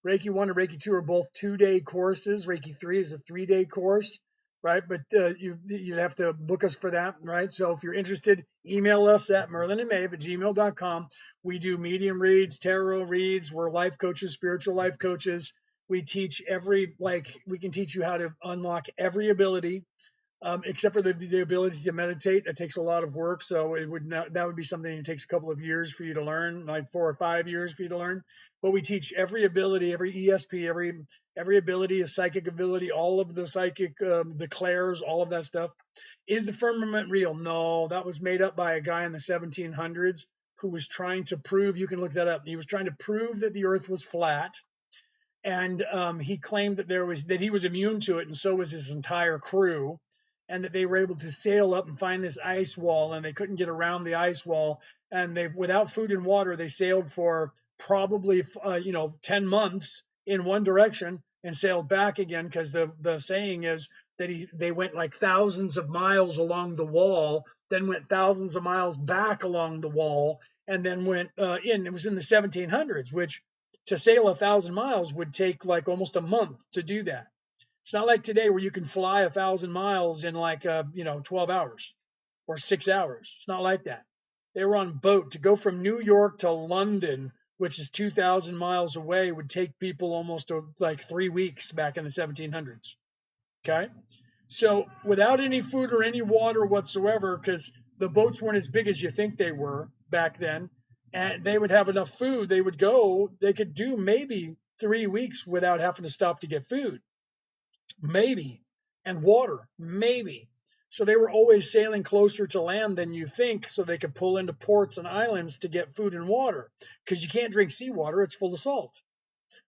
Reiki 1 and Reiki 2 are both 2-day courses. Reiki 3 is a 3-day course, right? But you'd have to book us for that, right? So if you're interested, email us at merlinandmaeve@gmail.com. We do medium reads, tarot reads. We're life coaches, spiritual life coaches. We teach we can teach you how to unlock every ability, except for the ability to meditate. That takes a lot of work. So that would be something that takes a couple of years for you to learn, like 4 or 5 years for you to learn. But we teach every ability, every ESP, every ability, a psychic ability, all of the psychic, the clairs, all of that stuff. Is the firmament real? No, that was made up by a guy in the 1700s who was trying to prove, you can look that up. He was trying to prove that the earth was flat. And he claimed that he was immune to it, and so was his entire crew, and that they were able to sail up and find this ice wall, and they couldn't get around the ice wall, and without food and water, they sailed for probably 10 months in one direction and sailed back again, because the saying is that they went like thousands of miles along the wall, then went thousands of miles back along the wall, and then went in. It was in the 1700s, which to sail 1,000 miles would take like almost a month to do that. It's not like today where you can fly 1,000 miles in like 12 hours or 6 hours. It's not like that. They were on boat. To go from New York to London, which is 2,000 miles away, would take people almost like 3 weeks back in the 1700s. Okay, so without any food or any water whatsoever, because the boats weren't as big as you think they were back then, and they would have enough food, they could do maybe 3 weeks without having to stop to get food, maybe, and water, maybe. So they were always sailing closer to land than you think, so they could pull into ports and islands to get food and water, because you can't drink seawater, it's full of salt.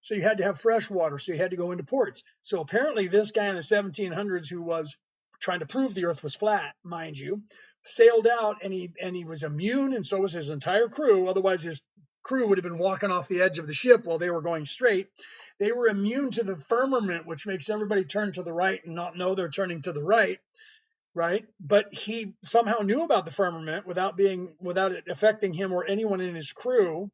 So you had to have fresh water, so you had to go into ports. So apparently this guy in the 1700s, who was trying to prove the earth was flat, mind you, sailed out, and he was immune, and so was his entire crew. Otherwise his crew would have been walking off the edge of the ship while they were going straight. They were immune to the firmament, which makes everybody turn to the right and not know they're turning to the right. Right, but he somehow knew about the firmament without it affecting him or anyone in his crew.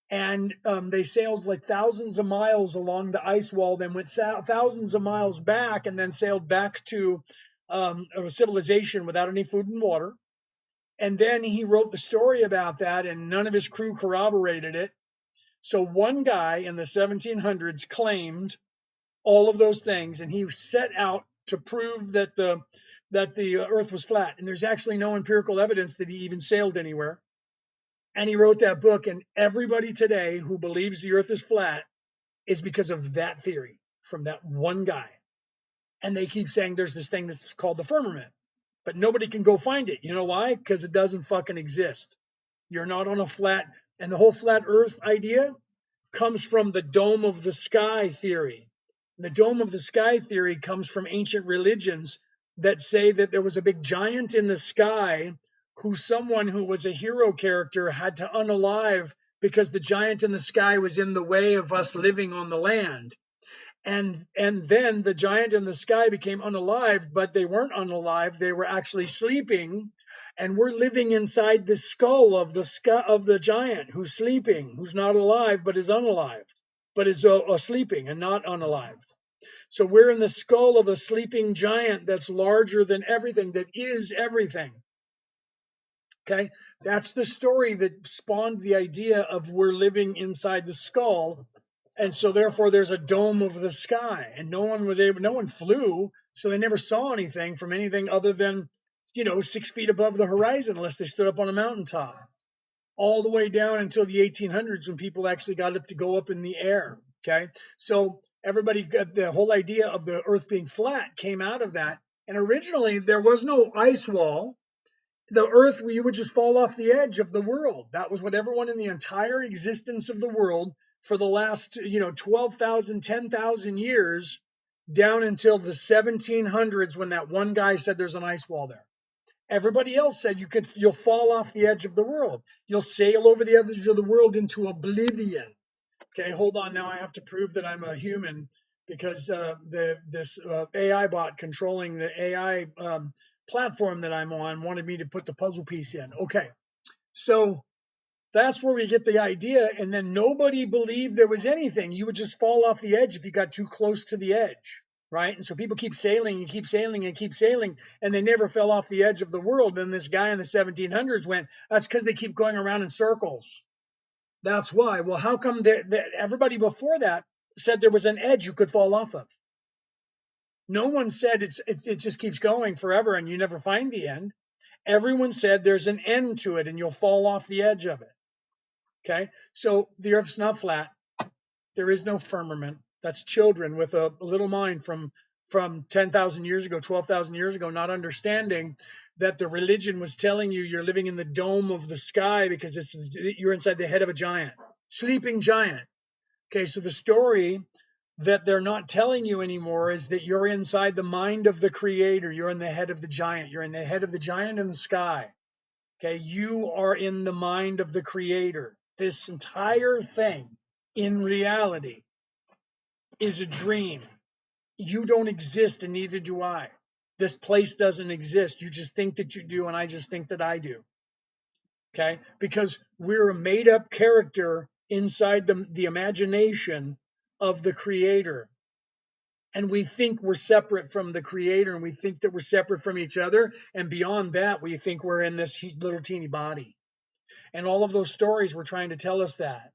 And they sailed like thousands of miles along the ice wall, then went thousands of miles back, and then sailed back to a civilization without any food and water. And then he wrote the story about that, and none of his crew corroborated it. So one guy in the 1700s claimed all of those things, and he set out to prove that the earth was flat. And there's actually no empirical evidence that he even sailed anywhere. And he wrote that book, and everybody today who believes the earth is flat is because of that theory from that one guy. And they keep saying there's this thing that's called the firmament, but nobody can go find it. You know why? Because it doesn't fucking exist. You're not on a flat, and the whole flat earth idea comes from the dome of the sky theory. The dome of the sky theory comes from ancient religions that say that there was a big giant in the sky who someone who was a hero character had to unalive because the giant in the sky was in the way of us living on the land. And then the giant in the sky became unalived, but they weren't unalived, they were actually sleeping, and we're living inside the skull of the giant who's sleeping, who's not alive but is unalived, but is sleeping and not unalived. So we're in the skull of a sleeping giant that's larger than everything, that is everything. Okay, that's the story that spawned the idea of we're living inside the skull. And so therefore there's a dome over the sky, and no one flew, so they never saw anything from anything other than 6 feet above the horizon, unless they stood up on a mountaintop, all the way down until the 1800s when people actually got up to go up in the air. Okay, so everybody got the whole idea of the earth being flat came out of that. And originally there was no ice wall. The earth, you would just fall off the edge of the world. That was what everyone in the entire existence of the world for the last 12,000, 10,000 years, down until the 1700s, when that one guy said there's an ice wall there. Everybody else said you'll fall off the edge of the world. You'll sail over the edge of the world into oblivion. Okay, hold on. Now I have to prove that I'm a human, because this AI bot controlling the AI platform that I'm on wanted me to put the puzzle piece in. Okay, so that's where we get the idea. And then nobody believed there was anything. You would just fall off the edge if you got too close to the edge, right? And so people keep sailing and keep sailing and keep sailing, and they never fell off the edge of the world. And this guy in the 1700s went, that's because they keep going around in circles. That's why. Well, how come everybody before that said there was an edge you could fall off of? No one said it just keeps going forever and you never find the end. Everyone said there's an end to it and you'll fall off the edge of it. Okay, so the earth's not flat. There is no firmament. That's children with a little mind from 10,000 years ago, 12,000 years ago, not understanding that the religion was telling you you're living in the dome of the sky because you're inside the head of a giant, sleeping giant. Okay, so the story that they're not telling you anymore is that you're inside the mind of the creator. You're in the head of the giant. You're in the head of the giant in the sky. Okay, you are in the mind of the creator. This entire thing in reality is a dream. You don't exist, and neither do I. This place doesn't exist. You just think that you do, and I just think that I do. Okay, because we're a made-up character inside the imagination of the creator. And we think we're separate from the creator, and we think that we're separate from each other. And beyond that, we think we're in this little teeny body. And all of those stories were trying to tell us that.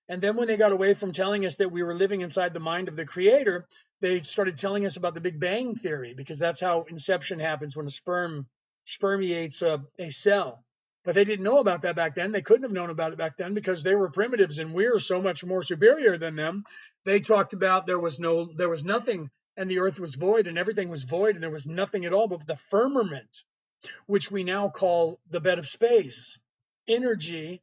And then when they got away from telling us that we were living inside the mind of the creator, they started telling us about the Big Bang theory, because that's how inception happens, when a sperm spermiates a cell. But they didn't know about that back then. They couldn't have known about it back then because they were primitives and we're so much more superior than them. They talked about there was nothing, and the earth was void and everything was void and there was nothing at all but the firmament, which we now call the bed of space. Energy,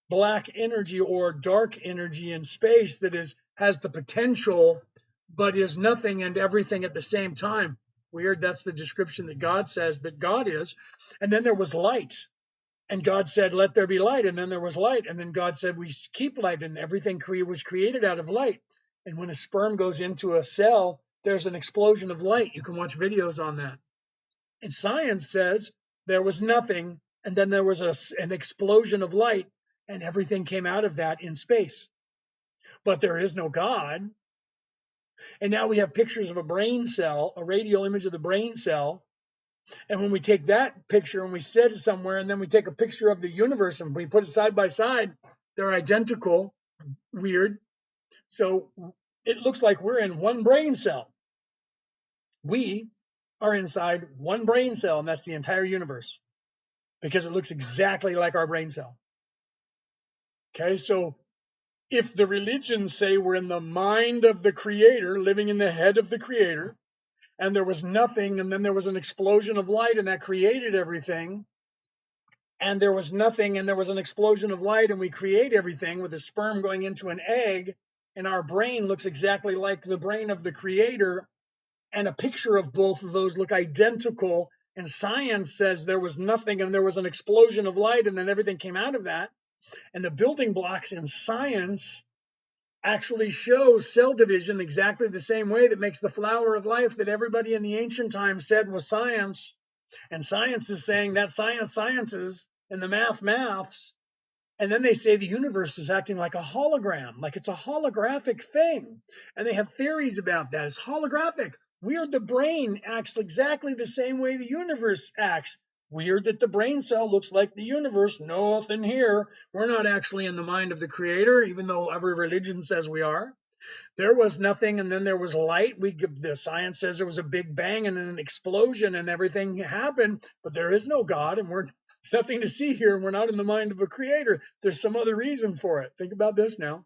black energy or dark energy in space that has the potential but is nothing and everything at the same time. Weird. That's the description that God says that God is. And then there was light, and God said, let there be light, and then there was light, and then God said we keep light, and everything was created out of light. And when a sperm goes into a cell, there's an explosion of light. You can watch videos on that. And science says there was nothing, and then there was an explosion of light, and everything came out of that in space. But there is no God. And now we have pictures of a brain cell, a radial image of the brain cell. And when we take that picture and we set it somewhere, and then we take a picture of the universe and we put it side by side, they're identical. Weird. So it looks like we're in one brain cell. We are inside one brain cell, and that's the entire universe, because it looks exactly like our brain cell. Okay, so if the religions say we're in the mind of the creator, living in the head of the creator, and there was nothing, and then there was an explosion of light, and that created everything, and there was nothing, and there was an explosion of light, and we create everything with a sperm going into an egg, and our brain looks exactly like the brain of the creator, and a picture of both of those look identical, and science says there was nothing and there was an explosion of light and then everything came out of that, and the building blocks in science actually shows cell division exactly the same way that makes the flower of life that everybody in the ancient times said was science. And science is saying that sciences, and the maths. And then they say the universe is acting like a hologram, like it's a holographic thing. And they have theories about that. It's holographic. Weird, the brain acts exactly the same way the universe acts. Weird that the brain cell looks like the universe. Nothing here. We're not actually in the mind of the creator, even though every religion says we are. There was nothing, and then there was light. The science says there was a big bang and an explosion, and everything happened. But there is no God, and there's nothing to see here, and we're not in the mind of a creator. There's some other reason for it. Think about this now.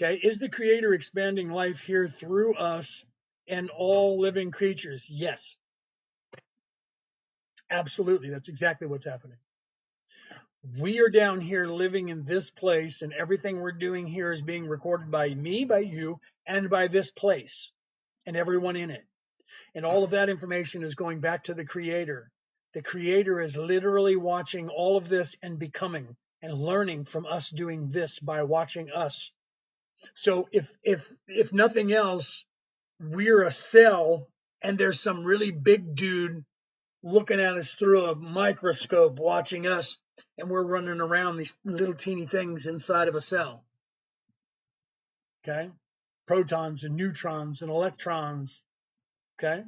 Okay, is the creator expanding life here through us and all living creatures? Yes, absolutely. That's exactly what's happening. We are down here living in this place, and everything we're doing here is being recorded by me, by you, and by this place and everyone in it. And all of that information is going back to the creator. The creator is literally watching all of this and becoming and learning from us doing this by watching us. So if nothing else, we're a cell, and there's some really big dude looking at us through a microscope watching us, and we're running around these little teeny things inside of a cell. Okay? Protons and neutrons and electrons. Okay?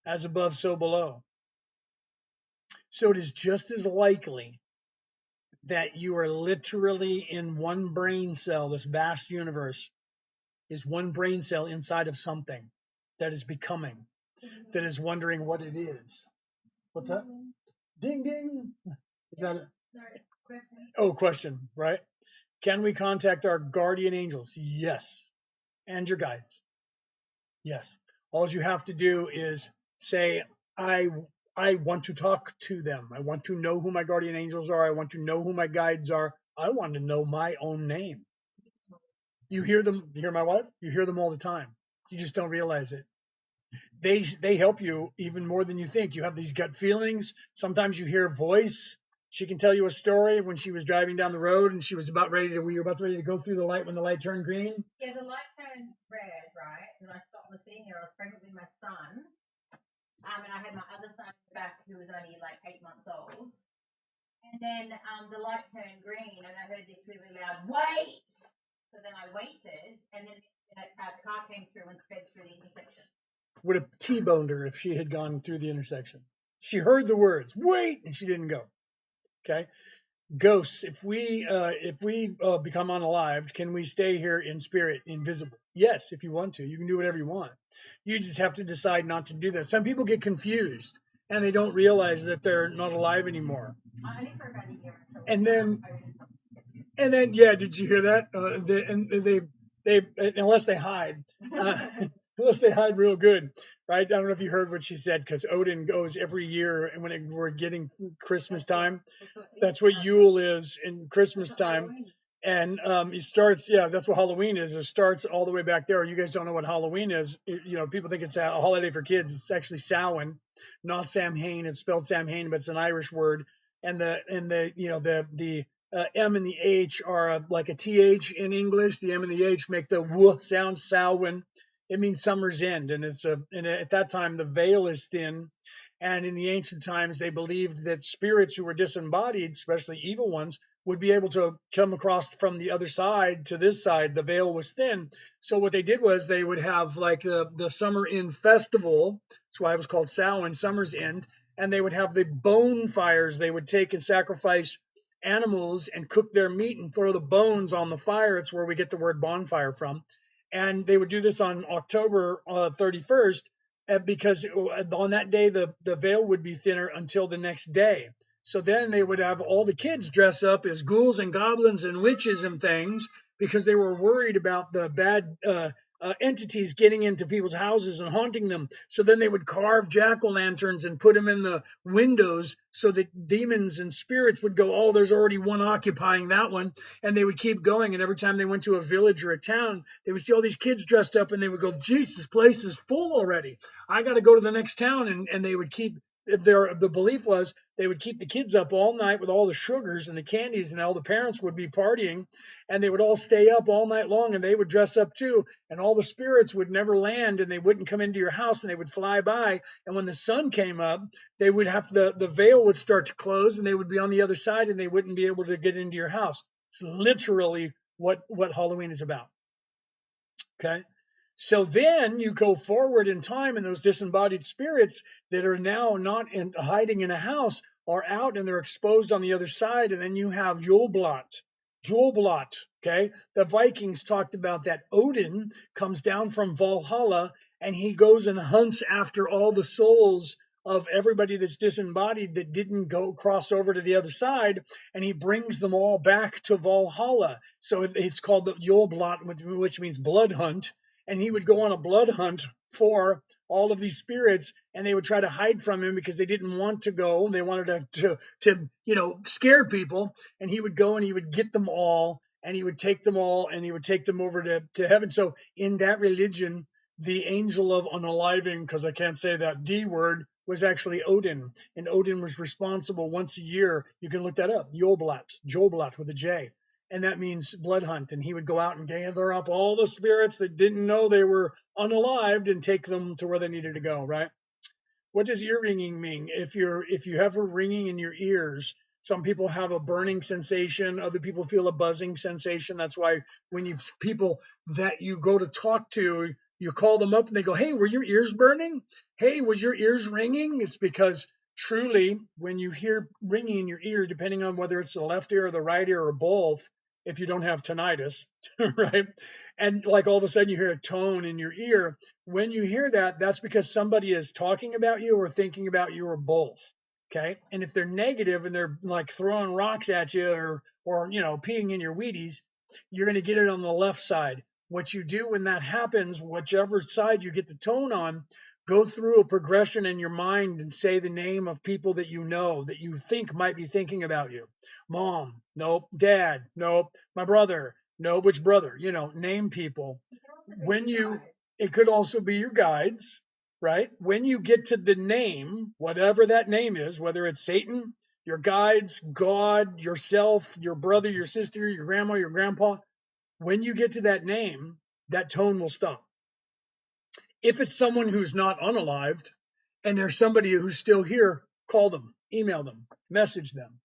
As above, so below. So it is just as likely that you are literally in one brain cell. This vast universe is one brain cell inside of something that is becoming, that is wondering what it is. What's that? Ding, ding. Is that it? Oh, question, right? Can we contact our guardian angels? Yes. And your guides? Yes. All you have to do is say, I want to talk to them. I want to know who my guardian angels are. I want to know who my guides are. I want to know my own name. You hear them, you hear my wife? You hear them all the time. You just don't realize it. They help you even more than you think. You have these gut feelings. Sometimes you hear a voice. She can tell you a story of when she was driving down the road and she was we were about ready to go through the light when the light turned green. Yeah, the light turned red, right? And I thought I was sitting here, I was pregnant with my son. And I had my other son back who was only like 8 months old. And then the light turned green and I heard this really loud, wait! So then I waited and then a car came through and sped through the intersection. Would have T-boned her if she had gone through the intersection. She heard the words, wait, and she didn't go. Okay. Ghosts, if we become unalived, can we stay here in spirit, invisible? Yes, if you want to. You can do whatever you want. You just have to decide not to do that. Some people get confused and they don't realize that they're not alive anymore. Only for about a year. And then, yeah, did you hear that? They unless they hide, unless they hide real good, right? I don't know if you heard what she said, because Odin goes every year, and when we're getting Christmas time, that's what Yule is in Christmas time. And it starts, yeah, that's what Halloween is. It starts all the way back there. You guys don't know what Halloween is. People think it's a holiday for kids. It's actually Samhain, not Samhain. It's spelled Samhain, but it's an Irish word. And the M and the H are like a TH in English. The M and the H make the W sound, Samhain. It means summer's end. And at that time, the veil is thin. And in the ancient times, they believed that spirits who were disembodied, especially evil ones, would be able to come across from the other side to this side. The veil was thin. So what they did was they would have like the summer end festival. That's why it was called Samhain, summer's end. And they would have the bone fires. They would take and sacrifice animals and cook their meat and throw the bones on the fire. It's where we get the word bonfire from. And they would do this on October 31st because on that day, the veil would be thinner until the next day. So then they would have all the kids dress up as ghouls and goblins and witches and things because they were worried about the bad entities getting into people's houses and haunting them. So then they would carve jack-o'-lanterns and put them in the windows so that demons and spirits would go, oh, there's already one occupying that one. And they would keep going. And every time they went to a village or a town, they would see all these kids dressed up and they would go, Jesus, this place is full already. I got to go to the next town. And they would keep, the belief was they would keep the kids up all night with all the sugars and the candies, and all the parents would be partying, and they would all stay up all night long, and they would dress up too, and all the spirits would never land, and they wouldn't come into your house, and they would fly by. And when the sun came up, they would have the veil would start to close, and they would be on the other side, and they wouldn't be able to get into your house. It's literally what Halloween is about. Okay. So then you go forward in time, and those disembodied spirits that are now not hiding in a house are out and they're exposed on the other side. And then you have Jolblot. Jolblot. Okay. The Vikings talked about that. Odin comes down from Valhalla and he goes and hunts after all the souls of everybody that's disembodied that didn't go cross over to the other side, and he brings them all back to Valhalla. So it's called the Jolblot, which means blood hunt. And he would go on a blood hunt for all of these spirits, and they would try to hide from him because they didn't want to go. They wanted to scare people. And he would go and he would get them all, and he would take them all, and he would take them over to heaven. So in that religion, the angel of unaliving, because I can't say that D word, was actually Odin. And Odin was responsible once a year. You can look that up. Jolblot with a J. And that means blood hunt. And he would go out and gather up all the spirits that didn't know they were unalived and take them to where they needed to go, right? What does ear ringing mean? If you have a ringing in your ears, some people have a burning sensation, other people feel a buzzing sensation. That's why when you people that you go to talk to, you call them up and they go, hey, were your ears burning? Hey, was your ears ringing? It's because truly when you hear ringing in your ears, depending on whether it's the left ear or the right ear or both, if you don't have tinnitus, right? And like all of a sudden you hear a tone in your ear. When you hear that, that's because somebody is talking about you or thinking about you or both. Okay. And if they're negative and they're like throwing rocks at you or peeing in your Wheaties, you're going to get it on the left side. What you do when that happens, whichever side you get the tone on, go through a progression in your mind and say the name of people that you know that you think might be thinking about you. Mom, nope. Dad, nope. My brother, no. Which brother? Name people. It could also be your guides, right? When you get to the name, whatever that name is, whether it's Satan, your guides, God, yourself, your brother, your sister, your grandma, your grandpa, when you get to that name, that tone will stop. If it's someone who's not unalived and there's somebody who's still here, call them, email them, message them.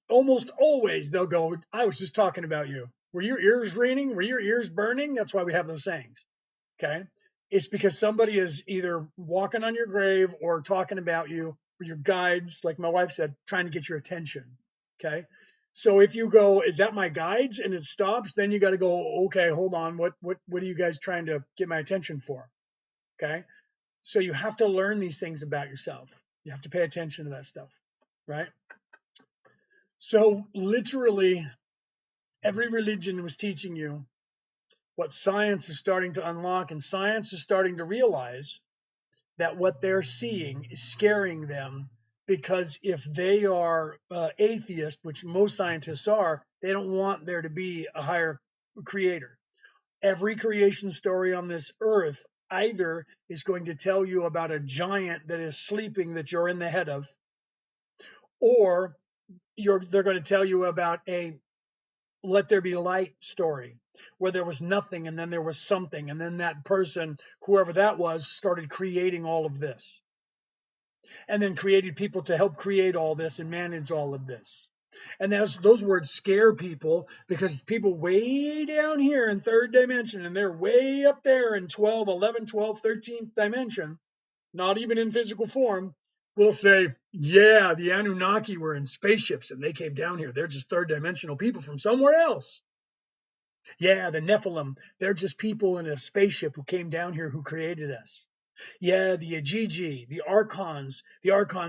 Almost always they'll go, I was just talking about you. Were your ears ringing? Were your ears burning? That's why we have those sayings. Okay. It's because somebody is either walking on your grave or talking about you, or your guides, like my wife said, trying to get your attention. Okay. So if you go, is that my guides? And it stops, then you got to go, okay, hold on. What are you guys trying to get my attention for? Okay. So you have to learn these things about yourself. You have to pay attention to that stuff. Right. So literally every religion was teaching you what science is starting to unlock, and science is starting to realize that what they're seeing is scaring them, because if they are atheist, which most scientists are, they don't want there to be a higher creator. Every creation story on this earth either is going to tell you about a giant that is sleeping that you're in the head of, or they're going to tell you about a let there be light story where there was nothing and then there was something, and then that person, whoever that was, started creating all of this, and then created people to help create all this and manage all of this. And those words scare people, because people way down here in third dimension and they're way up there in 12, 11, 12, 13th dimension, not even in physical form, will say, yeah, the Anunnaki were in spaceships and they came down here. They're just third dimensional people from somewhere else. Yeah, the Nephilim, they're just people in a spaceship who came down here who created us. Yeah, the Ajiji, the Archons,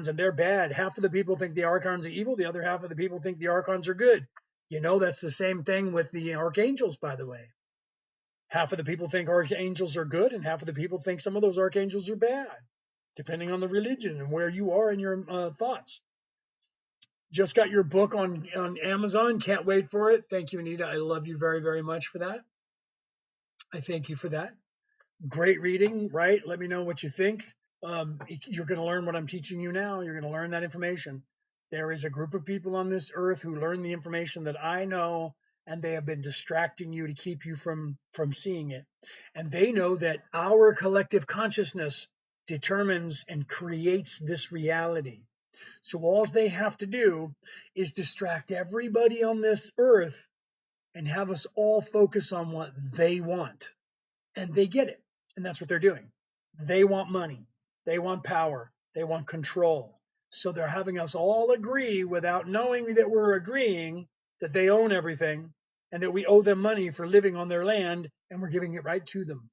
and they're bad. Half of the people think the Archons are evil. The other half of the people think the Archons are good. That's the same thing with the archangels, by the way. Half of the people think archangels are good, and half of the people think some of those archangels are bad, depending on the religion and where you are in your thoughts. Just got your book on Amazon. Can't wait for it. Thank you, Anita. I love you very, very much for that. I thank you for that. Great reading, right? Let me know what you think. You're going to learn what I'm teaching you now. You're going to learn that information. There is a group of people on this earth who learn the information that I know, and they have been distracting you to keep you from seeing it. And they know that our collective consciousness determines and creates this reality. So all they have to do is distract everybody on this earth and have us all focus on what they want. And they get it. And that's what they're doing. They want money. They want power. They want control. So they're having us all agree without knowing that we're agreeing that they own everything and that we owe them money for living on their land, and we're giving it right to them.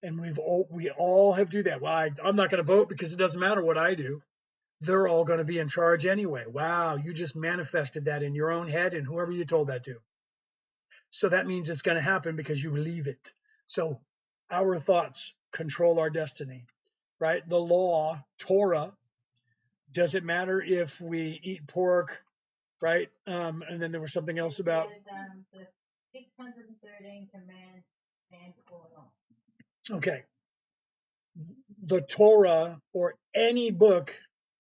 And we all have to do that. Well, I'm not going to vote because it doesn't matter what I do. They're all going to be in charge anyway. Wow, you just manifested that in your own head and whoever you told that to. So that means it's going to happen because you believe it. So our thoughts control our destiny, right? The law, Torah, doesn't matter if we eat pork, right? And then there was something else about. The 613 commands and law. Okay. The Torah or any book,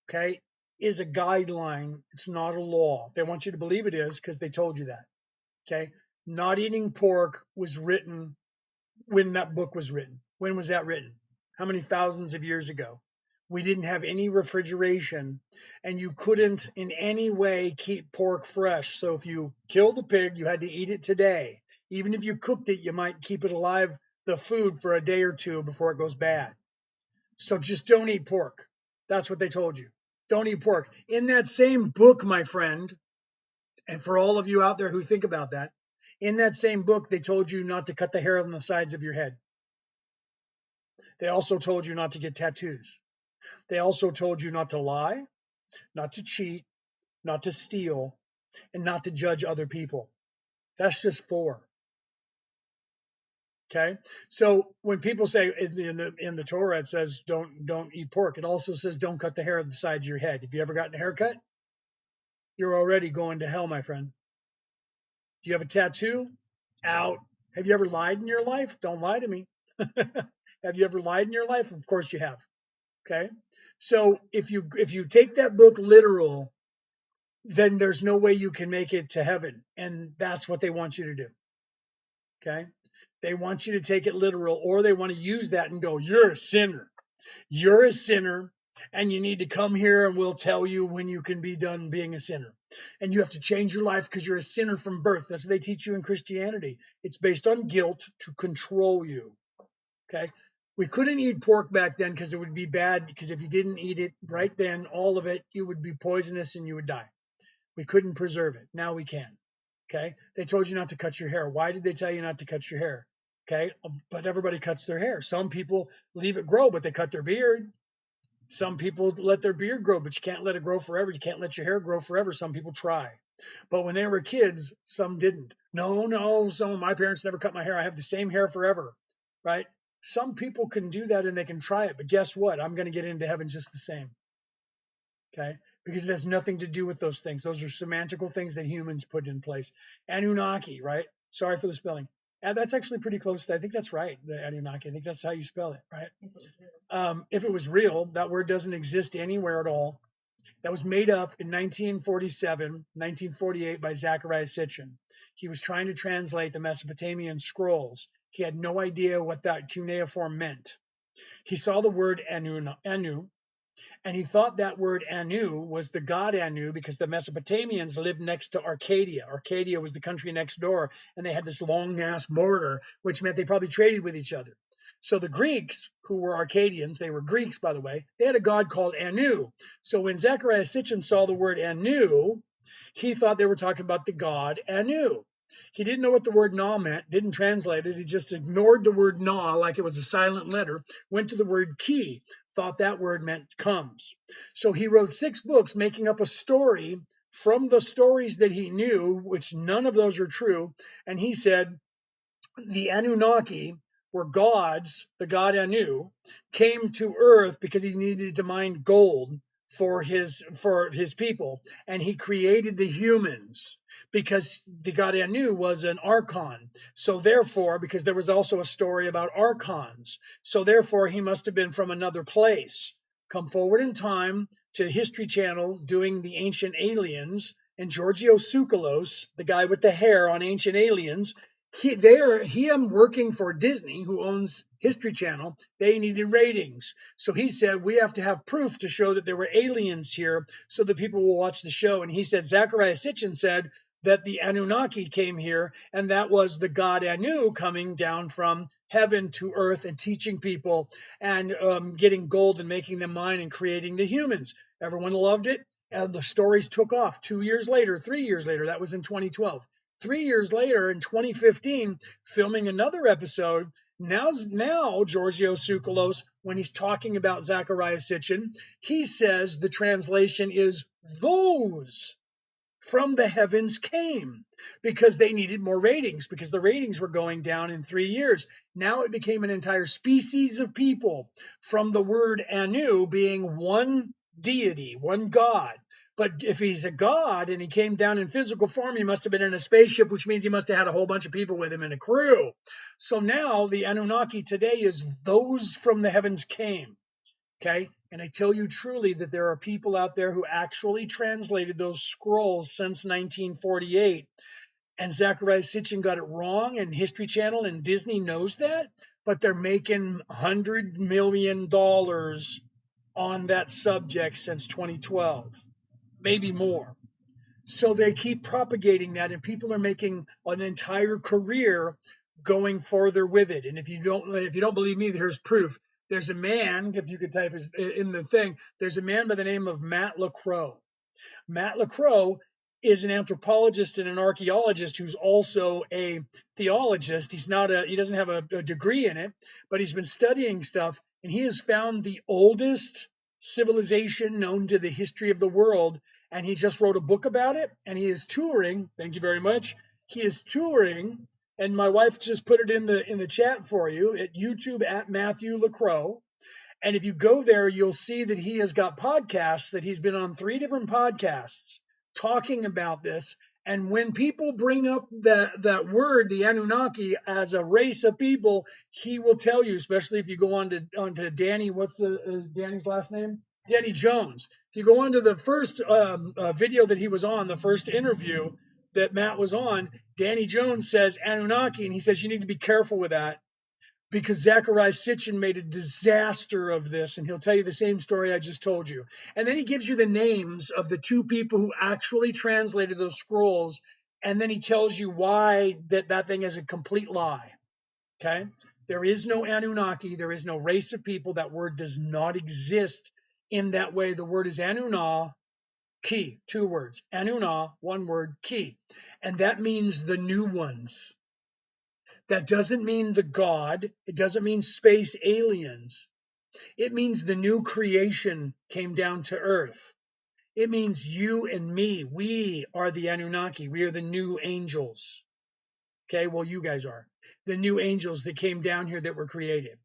okay, is a guideline. It's not a law. They want you to believe it is because they told you that. Okay. Not eating pork was written when that book was written. When was that written? How many thousands of years ago? We didn't have any refrigeration, and you couldn't in any way keep pork fresh. So if you killed a pig, you had to eat it today. Even if you cooked it, you might keep it alive, the food, for a day or two before it goes bad. So just don't eat pork. That's what they told you. Don't eat pork. In that same book, my friend, and for all of you out there who think about that, in that same book, they told you not to cut the hair on the sides of your head. They also told you not to get tattoos. They also told you not to lie, not to cheat, not to steal, and not to judge other people. That's just 4. Okay, so when people say in the Torah it says don't eat pork, it also says don't cut the hair on the sides of your head. Have you ever gotten a haircut? You're already going to hell, my friend. Do you have a tattoo? Out. Have you ever lied in your life? Don't lie to me. Have you ever lied in your life? Of course you have. Okay, so if you take that book literal, then there's no way you can make it to heaven, and that's what they want you to do. Okay, they want you to take it literal, or they want to use that and go, you're a sinner. You're a sinner, and you need to come here and we'll tell you when you can be done being a sinner. And you have to change your life because you're a sinner from birth. That's what they teach you in Christianity. It's based on guilt to control you. Okay. We couldn't eat pork back then because it would be bad, because if you didn't eat it right then, all of it, it would be poisonous and you would die. We couldn't preserve it. Now we can. Okay. They told you not to cut your hair. Why did they tell you not to cut your hair? Okay. But everybody cuts their hair. Some people leave it grow, but they cut their beard. Some people let their beard grow, but you can't let it grow forever. You can't let your hair grow forever. Some people try. But when they were kids, some didn't. No, some of my parents never cut my hair. I have the same hair forever, right? Some people can do that and they can try it, but guess what? I'm going to get into heaven just the same, okay? Because it has nothing to do with those things. Those are semantical things that humans put in place. Anunnaki, right? Sorry for the spelling. And that's actually pretty close. I think that's right, the Anunnaki. I think that's how you spell it, right? If it was real, that word doesn't exist anywhere at all. That was made up in 1947, 1948 by Zecharia Sitchin. He was trying to translate the Mesopotamian scrolls. He had no idea what that cuneiform meant. He saw the word Anu, and he thought that word Anu was the god Anu because the Mesopotamians lived next to Arcadia. Arcadia was the country next door, and they had this long-ass border, which meant they probably traded with each other. So the Greeks, who were Arcadians, they were Greeks, by the way, they had a god called Anu. So when Zecharia Sitchin saw the word Anu, he thought they were talking about the god Anu. He didn't know what the word Na meant, didn't translate it. He just ignored the word Na like it was a silent letter, went to the word Ki, thought that word meant comes. So he wrote 6 books making up a story from the stories that he knew, which none of those are true. And he said, the Anunnaki were gods. The god Anu came to Earth because he needed to mine gold for his people, and he created the humans because the god Anu was an archon. So therefore, because there was also a story about archons, so therefore he must have been from another place. Come forward in time to History Channel doing the Ancient Aliens, and Giorgio Tsoukalos, the guy with the hair on Ancient Aliens, him working for Disney, who owns History Channel, they needed ratings. So he said, we have to have proof to show that there were aliens here so that people will watch the show. And he said, Zachariah Sitchin said that the Anunnaki came here, and that was the god Anu coming down from heaven to earth and teaching people and getting gold and making them mine and creating the humans. Everyone loved it. And the stories took off 2 years later, 3 years later. That was in 2012. 3 years later, in 2015, filming another episode. Now Giorgio Tsoukalos, when he's talking about Zachariah Sitchin, he says the translation is those from the heavens came, because they needed more ratings, because the ratings were going down in 3 years. Now it became an entire species of people from the word Anu being one deity, one god. But if he's a god and he came down in physical form, he must have been in a spaceship, which means he must have had a whole bunch of people with him in a crew. So now the Anunnaki today is those from the heavens came. Okay. And I tell you truly that there are people out there who actually translated those scrolls since 1948. And Zachariah Sitchin got it wrong, and History Channel and Disney knows that, but they're making $100 million on that subject since 2012, maybe more. So they keep propagating that, and people are making an entire career going further with it. And if you don't believe me, here's proof. There's a man, if you could type in the thing, there's a man by the name of Matt LaCroix. Matt LaCroix is an anthropologist and an archaeologist who's also a theologist. He doesn't have a degree in it, but he's been studying stuff, and he has found the oldest civilization known to the history of the world. And he just wrote a book about it, and he is touring. Thank you very much. He is touring, and my wife just put it in the chat for you at YouTube at Matthew LaCroix. And if you go there, you'll see that he has got podcasts, that he's been on 3 different podcasts talking about this. And when people bring up that word, the Anunnaki, as a race of people, he will tell you, especially if you go onto Danny, what's Danny's last name? Danny Jones. If you go onto the first video that he was on, the first interview that Matt was on, Danny Jones says Anunnaki, and he says you need to be careful with that, because Zachariah Sitchin made a disaster of this, and he'll tell you the same story I just told you. And then he gives you the names of the 2 people who actually translated those scrolls, and then he tells you why that thing is a complete lie. Okay? There is no Anunnaki. There is no race of people. That word does not exist in that way. The word is Anunnaki, 2 words. Anunnaki, 1 word, ki. And that means the new ones. That doesn't mean the God. It doesn't mean space aliens. It means the new creation came down to earth. It means you and me. We are the Anunnaki. We are the new angels. Okay, well, you guys are. The new angels that came down here that were created.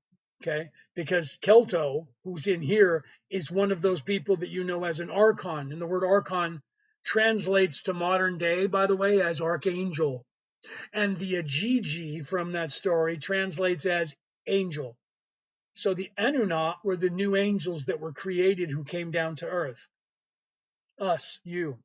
Okay, because Kelto, who's in here, is one of those people that you know as an archon. And the word archon translates to modern day, by the way, as archangel. And the Ajiji from that story translates as angel. So the Anunnaki were the new angels that were created who came down to earth. Us, you.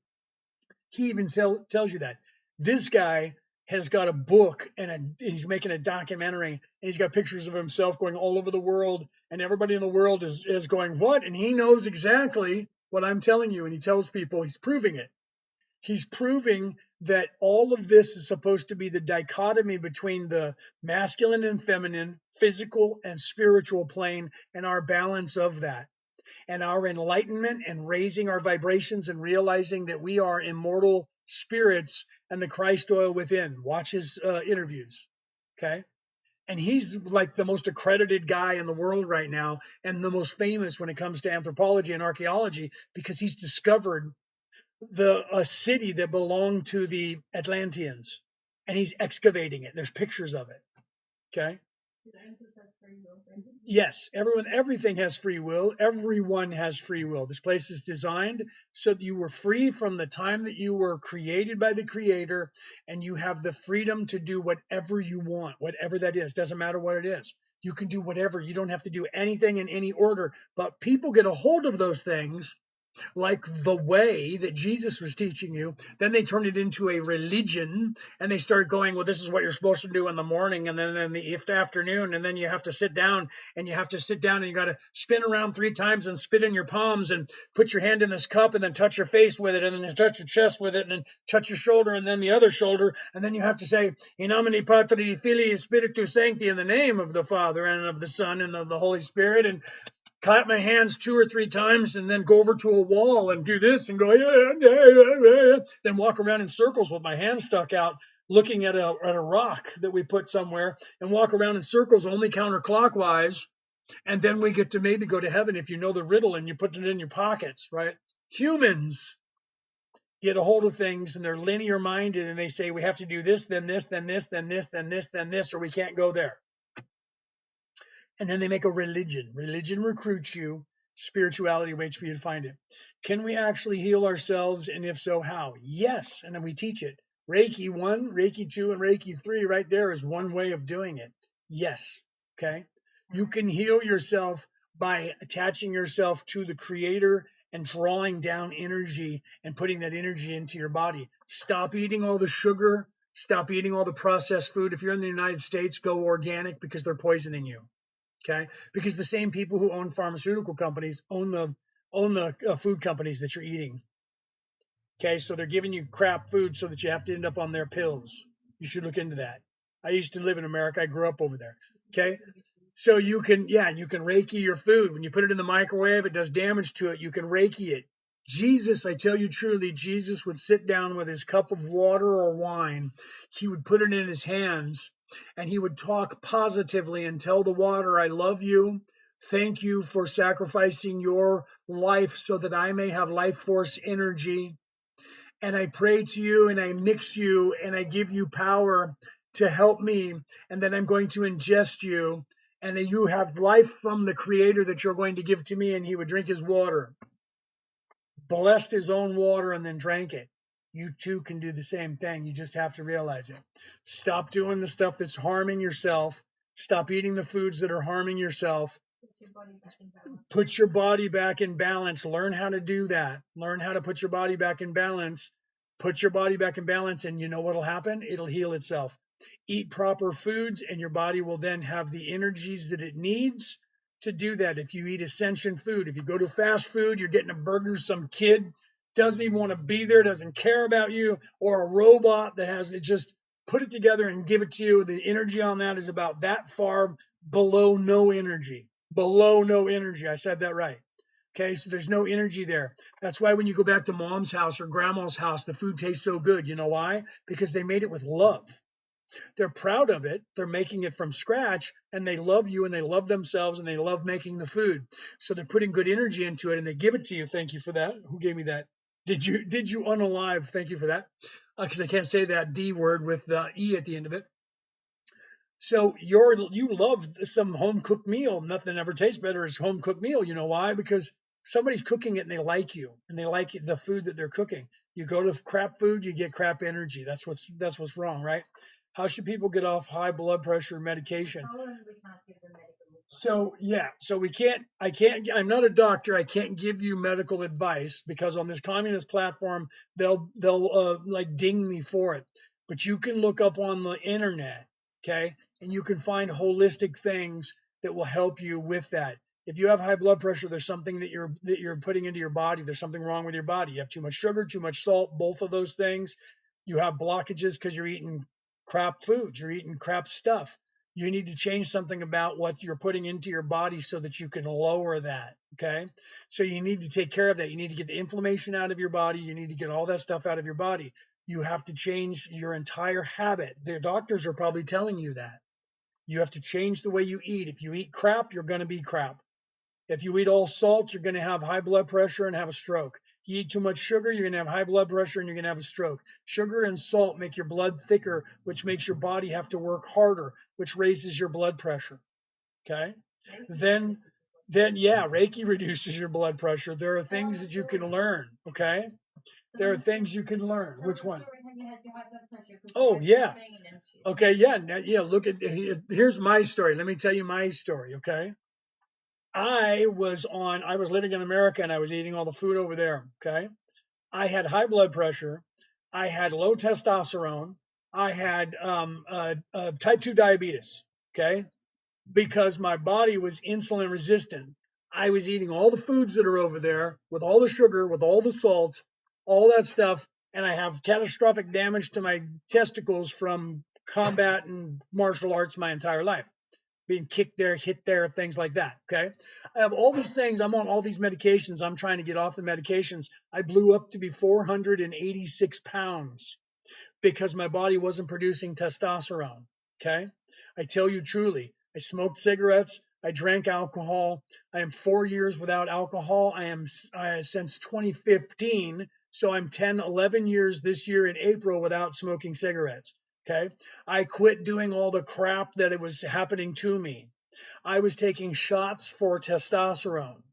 He even tells you that. This guy has got a book, and he's making a documentary, and he's got pictures of himself going all over the world, and everybody in the world is going, what? And he knows exactly what I'm telling you, and he tells people he's proving it. He's proving that all of this is supposed to be the dichotomy between the masculine and feminine, physical and spiritual plane, and our balance of that, and our enlightenment and raising our vibrations and realizing that we are immortal spirits and the Christ oil within. Watch his interviews. Okay. And he's like the most accredited guy in the world right now, and the most famous when it comes to anthropology and archaeology, because he's discovered a city that belonged to the Atlanteans. and he's excavating it. There's pictures of it. Okay. Yes, everything has free will. Everyone has free will. This place is designed so that you were free from the time that you were created by the Creator, and you have the freedom to do whatever you want, whatever that is. Doesn't matter what it is. You can do whatever. You don't have to do anything in any order. But people get a hold of those things like the way that Jesus was teaching you. Then they turned it into a religion, and they started going, well, this is what you're supposed to do in the morning, and then in the afternoon, and then you have to sit down, and you got to spin around 3 times and spit in your palms and put your hand in this cup and then touch your face with it, and then touch your chest with it, and then touch your shoulder and then the other shoulder, and then you have to say, in nomine Patri Filii Spiritus Sancti, in the name of the Father and of the Son and of the Holy Spirit, and clap my hands 2 or 3 times and then go over to a wall and do this and go, then walk around in circles with my hand stuck out, looking at a rock that we put somewhere, and walk around in circles only counterclockwise. And then we get to maybe go to heaven if you know the riddle and you put it in your pockets, right? Humans get a hold of things and they're linear minded and they say we have to do this, then this, then this, then this, then this, then this, or we can't go there. And then they make a religion. Religion recruits you. Spirituality waits for you to find it. Can we actually heal ourselves? And if so, how? Yes. And then we teach it. Reiki 1, Reiki 2, and Reiki 3 right there is one way of doing it. Yes. Okay. You can heal yourself by attaching yourself to the Creator and drawing down energy and putting that energy into your body. Stop eating all the sugar. Stop eating all the processed food. If you're in the United States, go organic because they're poisoning you. Okay, because the same people who own pharmaceutical companies own the food companies that you're eating. Okay, so they're giving you crap food so that you have to end up on their pills. You should look into that. I used to live in America. I grew up over there. Okay, so you can Reiki your food. When you put it in the microwave, it does damage to it. You can Reiki it. Jesus, I tell you truly, Jesus would sit down with his cup of water or wine. He would put it in his hands and he would talk positively and tell the water, I love you. Thank you for sacrificing your life so that I may have life force energy. And I pray to you and I mix you and I give you power to help me. And then I'm going to ingest you. And you have life from the Creator that you're going to give to me. And he would drink his water, blessed his own water, and then drank it. You too can do the same thing. You just have to realize it. Stop doing the stuff that's harming yourself. Stop eating the foods that are harming yourself. Put your body back in balance. Learn how to do that. Learn how to put your body back in balance. Put your body back in balance, and you know what'll happen? It'll heal itself. Eat proper foods, and your body will then have the energies that it needs to do that. If you eat ascension food, if you go to fast food, you're getting a burger, some kid doesn't even want to be there, doesn't care about you, or a robot that has it just put it together and give it to you. The energy on that is about that far below no energy. Below no energy. I said that right. Okay, so there's no energy there. That's why when you go back to mom's house or grandma's house, the food tastes so good. You know why? Because they made it with love. They're proud of it. They're making it from scratch, and they love you and they love themselves and they love making the food. So they're putting good energy into it and they give it to you. Thank you for that. Who gave me that? Did you unalive? Thank you for that. Because I can't say that D word with the E at the end of it. So you love some home cooked meal. Nothing ever tastes better as home cooked meal. You know why? Because somebody's cooking it and they like you and they like the food that they're cooking. You go to crap food, you get crap energy. That's what's wrong, right? How should people get off high blood pressure medication? So I'm not a doctor. I can't give you medical advice because on this communist platform, they'll like ding me for it. But you can look up on the internet, okay? And you can find holistic things that will help you with that. If you have high blood pressure, there's something that you're putting into your body. There's something wrong with your body. You have too much sugar, too much salt, both of those things. You have blockages because you're eating crap foods, you're eating crap stuff. You need to change something about what you're putting into your body so that you can lower that. Okay. So you need to take care of that. You need to get the inflammation out of your body. You need to get all that stuff out of your body. You have to change your entire habit. The doctors are probably telling you that. You have to change the way you eat. If you eat crap, you're going to be crap. If you eat all salt, you're going to have high blood pressure and have a stroke. You eat too much sugar, you're going to have high blood pressure and you're going to have a stroke. Sugar and salt make your blood thicker, which makes your body have to work harder, which raises your blood pressure. Okay. Then, yeah, Reiki reduces your blood pressure. There are things that you can learn. Okay. There are things you can learn. Which one? Oh, yeah. Okay. Yeah. Yeah. Look at, here's my story. Let me tell you my story. Okay. I was living in America and I was eating all the food over there. Okay. I had high blood pressure. I had low testosterone. I had type 2 diabetes. Okay. Because my body was insulin resistant. I was eating all the foods that are over there with all the sugar, with all the salt, all that stuff. And I have catastrophic damage to my testicles from combat and martial arts my entire life, being kicked there, hit there, things like that. Okay. I have all these things. I'm on all these medications. I'm trying to get off the medications. I blew up to be 486 pounds because my body wasn't producing testosterone. Okay. I tell you truly, I smoked cigarettes. I drank alcohol. I am 4 years without alcohol. I am since 2015. So I'm 10, 11 years this year in April without smoking cigarettes. Okay. I quit doing all the crap that it was happening to me. I was taking shots for testosterone.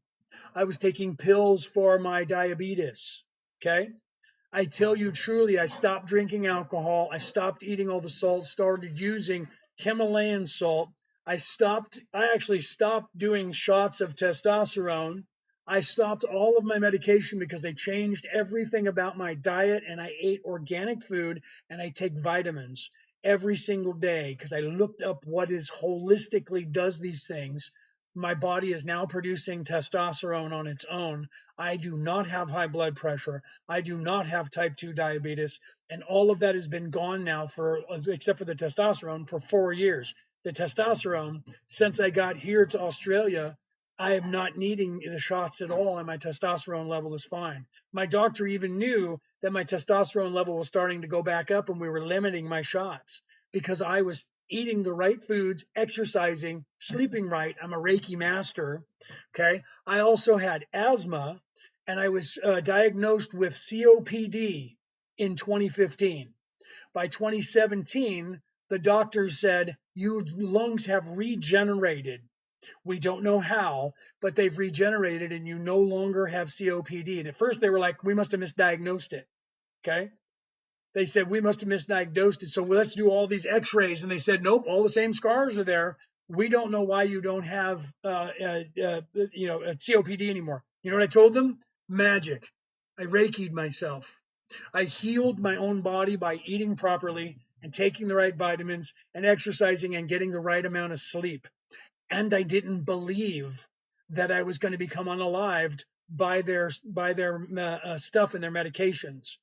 I was taking pills for my diabetes. Okay. I tell you truly, I stopped drinking alcohol. I stopped eating all the salt, started using Himalayan salt. I actually stopped doing shots of testosterone. I stopped all of my medication because they changed everything about my diet, and I ate organic food and I take vitamins every single day because I looked up what is holistically does these things. My body is now producing testosterone on its own. I do not have high blood pressure. I do not have type 2 diabetes. And all of that has been gone now except for the testosterone, for 4 years. The testosterone, since I got here to Australia, I am not needing the shots at all, and my testosterone level is fine. My doctor even knew that my testosterone level was starting to go back up, and we were limiting my shots because I was eating the right foods, exercising, sleeping right. I'm a Reiki master. Okay. I also had asthma, and I was diagnosed with COPD in 2015. By 2017, the doctors said, your lungs have regenerated. We don't know how, but they've regenerated and you no longer have COPD. And at first they were like, we must have misdiagnosed it. Okay. They said, we must have misdiagnosed it. So let's do all these x-rays. And they said, nope, all the same scars are there. We don't know why you don't have, COPD anymore. You know what I told them? Magic. I Reiki'd myself. I healed my own body by eating properly and taking the right vitamins and exercising and getting the right amount of sleep. And I didn't believe that I was going to become unalived by their stuff and their medications.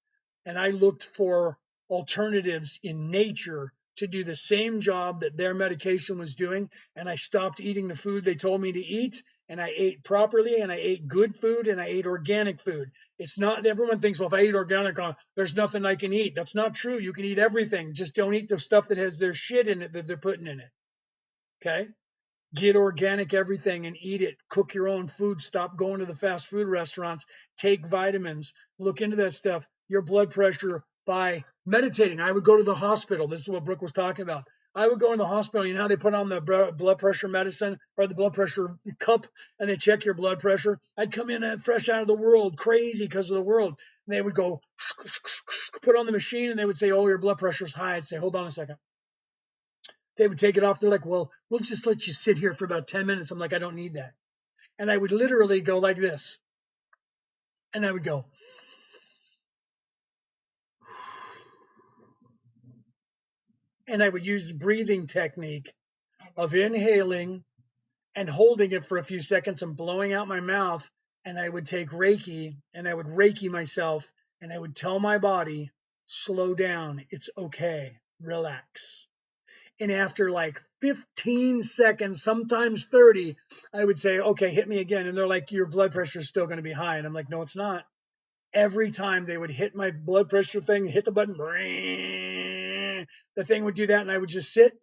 And I looked for alternatives in nature to do the same job that their medication was doing. And I stopped eating the food they told me to eat. And I ate properly, and I ate good food, and I ate organic food. It's not, everyone thinks, well, if I eat organic, there's nothing I can eat. That's not true. You can eat everything. Just don't eat the stuff that has their shit in it that they're putting in it. Okay. Get organic everything and eat it. Cook your own food. Stop going to the fast food restaurants. Take vitamins. Look into that stuff. Your blood pressure by meditating. I would go to the hospital. This is what Brooke was talking about. I would go in the hospital. You know how they put on the blood pressure medicine or the blood pressure cup and they check your blood pressure? I'd come in fresh out of the world, crazy because of the world. And they would go put on the machine and they would say, oh, your blood pressure's high. I'd say, hold on a second. They would take it off. They're like, well, we'll just let you sit here for about 10 minutes. I'm like, I don't need that. And I would literally go like this. And I would go. And I would use the breathing technique of inhaling and holding it for a few seconds and blowing out my mouth. And I would take Reiki and I would Reiki myself and I would tell my body, slow down. It's okay. Relax. And after like 15 seconds, sometimes 30, I would say, okay, hit me again. And they're like, your blood pressure is still going to be high. And I'm like, no, it's not. Every time they would hit my blood pressure thing, hit the button, the thing would do that. And I would just sit.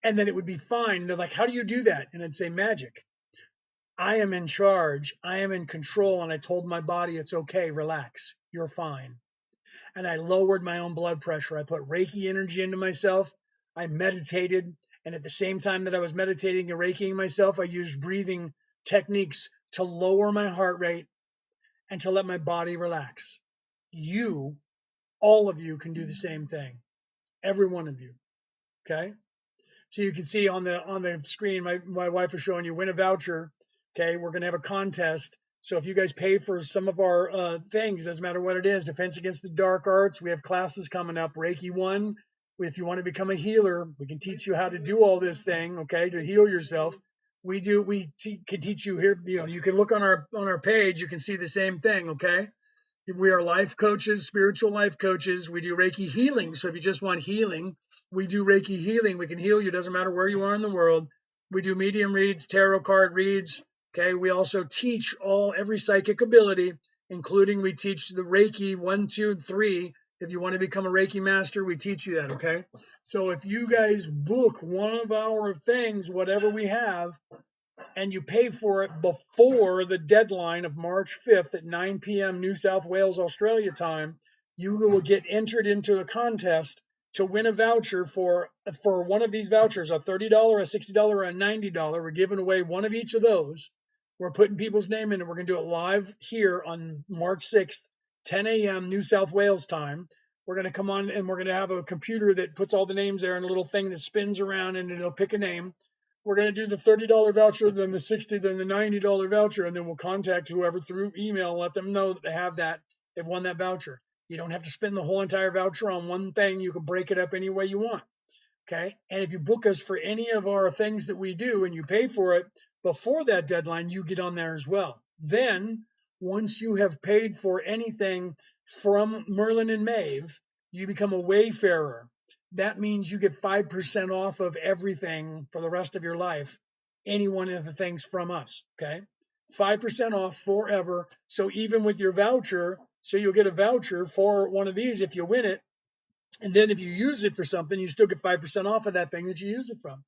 And then it would be fine. They're like, how do you do that? And I'd say magic. I am in charge. I am in control. And I told my body, it's okay. Relax. You're fine. And I lowered my own blood pressure. I put Reiki energy into myself. I meditated. And at the same time that I was meditating and Reikiing myself, I used breathing techniques to lower my heart rate and to let my body relax. You, all of you, can do the same thing. Every one of you. Okay. So you can see on the screen, my wife is showing you win a voucher. Okay, we're going to have a contest. So if you guys pay for some of our things, it doesn't matter what it is, Defense Against the Dark Arts, we have classes coming up, Reiki 1. If you want to become a healer, we can teach you how to do all this thing, okay, to heal yourself. Can teach you here, you can look on our page, you can see the same thing, okay? We are life coaches, spiritual life coaches. We do Reiki healing. So if you just want healing, we do Reiki healing. We can heal you. Doesn't matter where you are in the world. We do medium reads, tarot card reads. Okay. We also teach every psychic ability, including we teach the Reiki 1, 2, and 3. If you want to become a Reiki master, we teach you that. Okay. So if you guys book one of our things, whatever we have, and you pay for it before the deadline of March 5th at 9 p.m. New South Wales, Australia time, you will get entered into a contest to win a voucher for one of these vouchers, a $30, a $60, or a $90. We're giving away one of each of those. We're putting people's name in it. We're going to do it live here on March 6th, 10 a.m. New South Wales time. We're going to come on and we're going to have a computer that puts all the names there and a little thing that spins around and it'll pick a name. We're going to do the $30 voucher, then the $60, then the $90 voucher, and then we'll contact whoever through email and let them know that they have that, they've won that voucher. You don't have to spend the whole entire voucher on one thing. You can break it up any way you want. Okay. And if you book us for any of our things that we do and you pay for it before that deadline, you get on there as well. Then, once you have paid for anything from Merlin and Maeve, you become a wayfarer. That means you get 5% off of everything for the rest of your life, any one of the things from us. Okay. 5% off forever. So even with your voucher, so you'll get a voucher for one of these if you win it. And then if you use it for something, you still get 5% off of that thing that you use it from.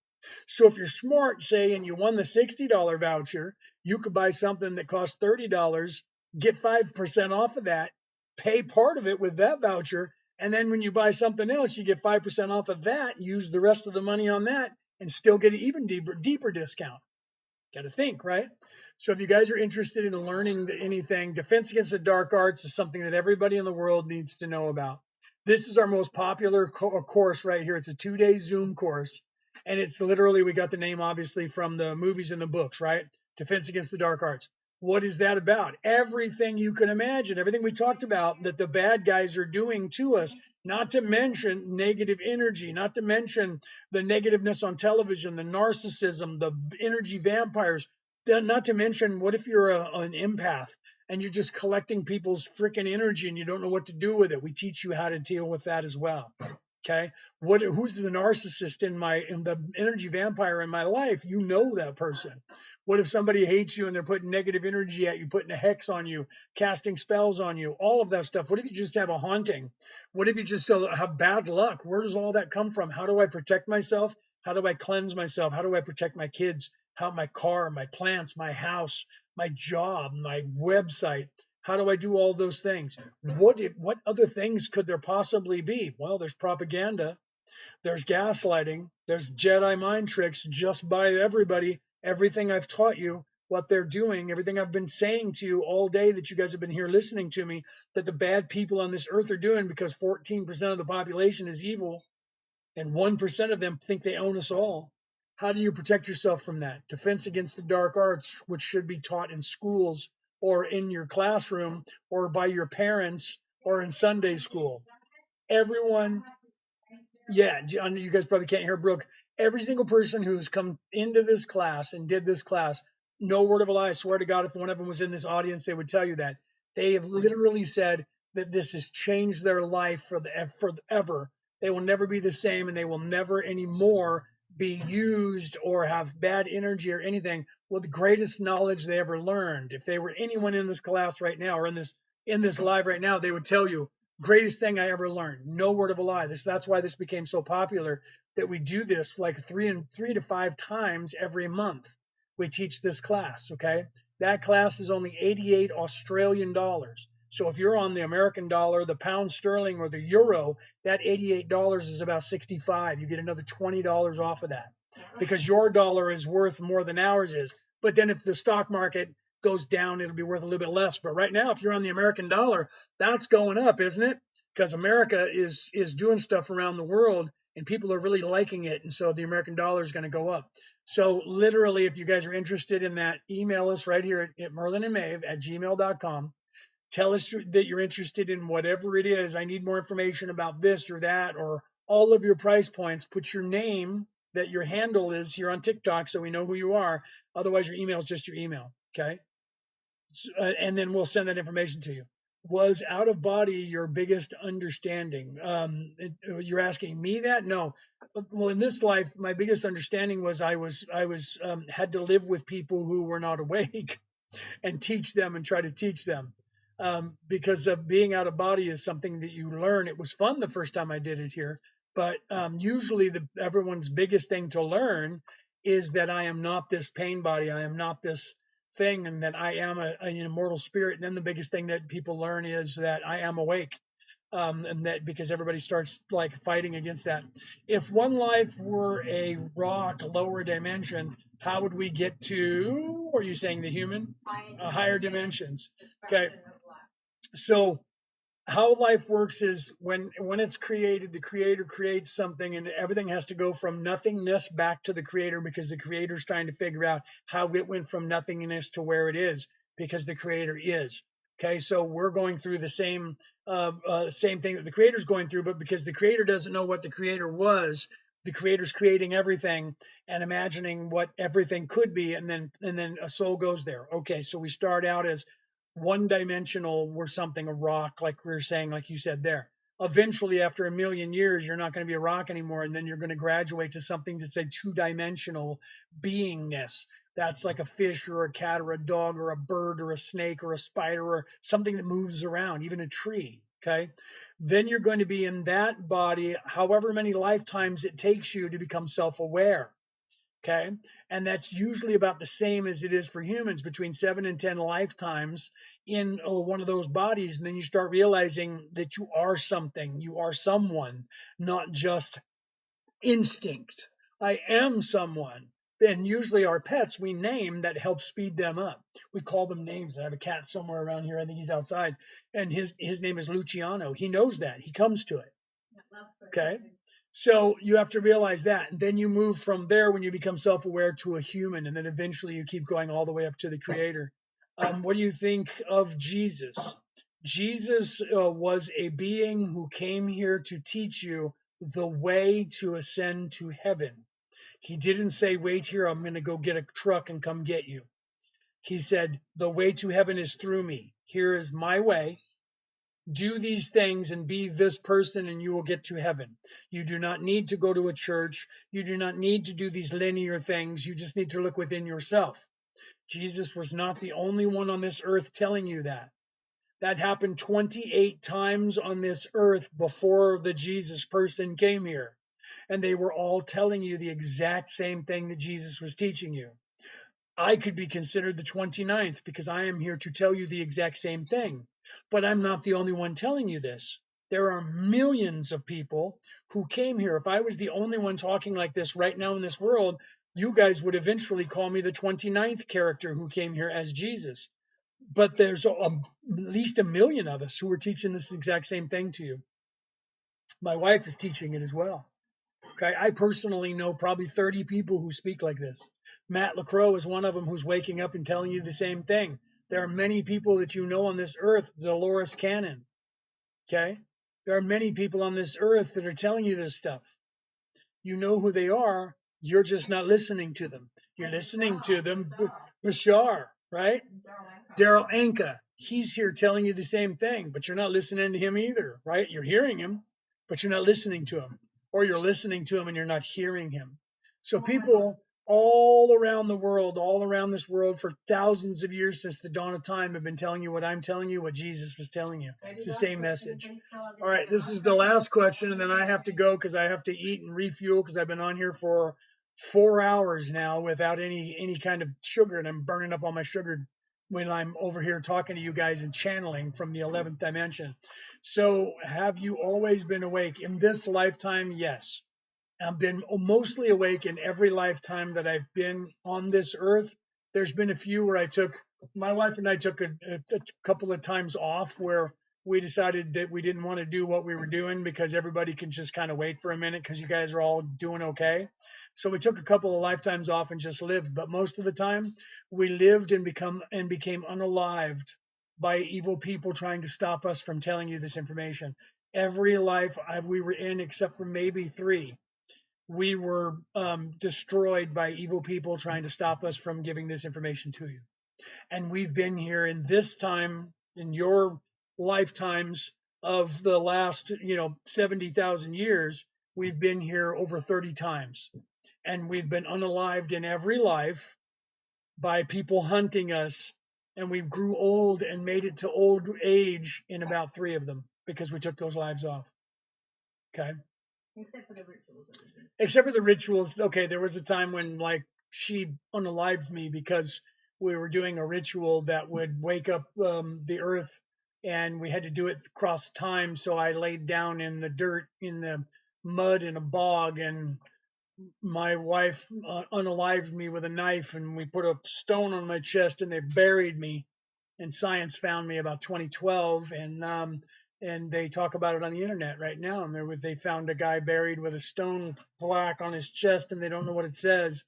So if you're smart, say, and you won the $60 voucher, you could buy something that costs $30, get 5% off of that, pay part of it with that voucher. And then when you buy something else, you get 5% off of that, use the rest of the money on that, and still get an even deeper discount. Got to think, right? So if you guys are interested in learning anything, Defense Against the Dark Arts is something that everybody in the world needs to know about. This is our most popular course right here. It's a 2-day Zoom course. And it's literally, we got the name obviously from the movies and the books, right? Defense Against the Dark Arts. What is that about? Everything you can imagine, everything we talked about that the bad guys are doing to us, not to mention negative energy, not to mention the negativeness on television, the narcissism, the energy vampires, not to mention, what if you're an empath and you're just collecting people's freaking energy and you don't know what to do with it? We teach you how to deal with that as well. Okay. Who's the narcissist in the energy vampire in my life? You know that person. What if somebody hates you and they're putting negative energy at you, putting a hex on you, casting spells on you, all of that stuff? What if you just have a haunting? What if you just have bad luck? Where does all that come from? How do I protect myself? How do I cleanse myself? How do I protect my kids? My car, my plants, my house, my job, my website? How do I do all those things? What other things could there possibly be? Well, there's propaganda, there's gaslighting, there's Jedi mind tricks just by everybody. Everything I've taught you, what they're doing, everything I've been saying to you all day that you guys have been here listening to me, that the bad people on this earth are doing, because 14% of the population is evil and 1% of them think they own us all. How do you protect yourself from that? Defense Against the Dark Arts, which should be taught in schools or in your classroom or by your parents or in Sunday school. Everyone, yeah, you guys probably can't hear Brooke. Every single person who's come into this class and did this class, no word of a lie, I swear to God, if one of them was in this audience, they would tell you that. They have literally said that this has changed their life forever. They will never be the same, and they will never anymore be used or have bad energy or anything with the greatest knowledge they ever learned. If they were anyone in this class right now or in this live right now, they would tell you, greatest thing I ever learned. No word of a lie. That's why this became so popular, that we do this like three to five times every month. we teach this class, okay? That class is only 88 Australian dollars. So if you're on the American dollar, the pound sterling, or the euro, that $88 is about 65. You get another $20 off of that because your dollar is worth more than ours is. But then if the stock market goes down, it'll be worth a little bit less. But right now, if you're on the American dollar, that's going up, isn't it? Because America is doing stuff around the world and people are really liking it. And so the American dollar is going to go up. So literally, if you guys are interested in that, email us right here at merlinandmaeve@gmail.com. Tell us that you're interested in whatever it is. I need more information about this or that, or all of your price points. Put your name that your handle is here on TikTok so we know who you are. Otherwise, your email is just your email. Okay. And then we'll send that information to you. Was out of body your biggest understanding? You're asking me that? No. Well, in this life, my biggest understanding was I had to live with people who were not awake and teach them and try to teach them. Because of being out of body is something that you learn. It was fun the first time I did it here, but usually everyone's biggest thing to learn is that I am not this pain body. I am not this thing, and that I am an immortal spirit. And then the biggest thing that people learn is that I am awake. And that because everybody starts like fighting against that. If one life were a rock, lower dimension, how would we get to? Are you saying the human? Higher dimensions. Okay. So how life works is when it's created, the creator creates something, and everything has to go from nothingness back to the creator because the creator's trying to figure out how it went from nothingness to where it is because the creator is. Okay, so we're going through the same thing that the creator's going through, but because the creator doesn't know what the creator was, the creator's creating everything and imagining what everything could be, and then a soul goes there. Okay, so we start out as one dimensional, we're something, a rock, like we were saying, like you said there. Eventually, after a million years, you're not going to be a rock anymore, and then you're going to graduate to something that's a two-dimensional beingness. That's like a fish or a cat or a dog or a bird or a snake or a spider or something that moves around, even a tree. Okay. Then you're going to be in that body, however many lifetimes it takes you to become self-aware. Okay. And that's usually about the same as it is for humans, between 7 and 10 lifetimes in one of those bodies. And then you start realizing that you are something, you are someone, not just instinct. I am someone. And usually our pets we name that helps speed them up. We call them names. I have a cat somewhere around here. I think he's outside. And his name is Luciano. He knows that. He comes to it. Okay. So you have to realize that. And then you move from there when you become self-aware to a human. And then eventually you keep going all the way up to the creator. What do you think of Jesus? Jesus was a being who came here to teach you the way to ascend to heaven. He didn't say, wait here, I'm going to go get a truck and come get you. He said, the way to heaven is through me. Here is my way. Do these things and be this person and you will get to heaven. You do not need to go to a church. You do not need to do these linear things. You just need to look within yourself. Jesus was not the only one on this earth telling you that. That happened 28 times on this earth before the Jesus person came here. And they were all telling you the exact same thing that Jesus was teaching you. I could be considered the 29th because I am here to tell you the exact same thing. But I'm not the only one telling you this. There are millions of people who came here. If I was the only one talking like this right now in this world, you guys would eventually call me the 29th character who came here as Jesus. But there's at least a million of us who are teaching this exact same thing to you. My wife is teaching it as well. Okay, I personally know probably 30 people who speak like this. Matt LaCroix is one of them who's waking up and telling you the same thing. There are many people that you know on this earth, Dolores Cannon. Okay, there are many people on this earth that are telling you this stuff. You know who they are. You're just not listening to them. You're listening to them. Bashar, right? Daryl Anka. He's here telling you the same thing, but you're not listening to him either, right? You're hearing him, but you're not listening to him. Or you're listening to him and you're not hearing him. So people all around the world, all around this world for thousands of years since the dawn of time have been telling you what I'm telling you, what Jesus was telling you. It's the same message. All right, this is the last question, and then I have to go because I have to eat and refuel because I've been on here for 4 hours now without any kind of sugar, and I'm burning up all my sugar when I'm over here talking to you guys and channeling from the 11th dimension. So, have you always been awake in this lifetime? Yes. I've been mostly awake in every lifetime that I've been on this earth. There's been a few where my wife and I took a couple of times off where we decided that we didn't want to do what we were doing because everybody can just kind of wait for a minute because you guys are all doing okay. So we took a couple of lifetimes off and just lived. But most of the time, we lived and became unalived by evil people trying to stop us from telling you this information. Every life we were in, except for maybe 3, we were destroyed by evil people trying to stop us from giving this information to you. And we've been here in this time, in your lifetimes of the last, 70,000 years, we've been here over 30 times. And we've been unalived in every life by people hunting us. And we grew old and made it to old age in about 3 of them because we took those lives off. Okay. Except for the rituals. Except for the rituals. Okay, there was a time when like she unalived me because we were doing a ritual that would wake up the earth, and we had to do it across time. So I laid down in the dirt, in the mud, in a bog, and my wife unalived me with a knife, and we put a stone on my chest, and they buried me. And science found me about 2012, and they talk about it on the internet right now. And they found a guy buried with a stone plaque on his chest, and they don't know what it says.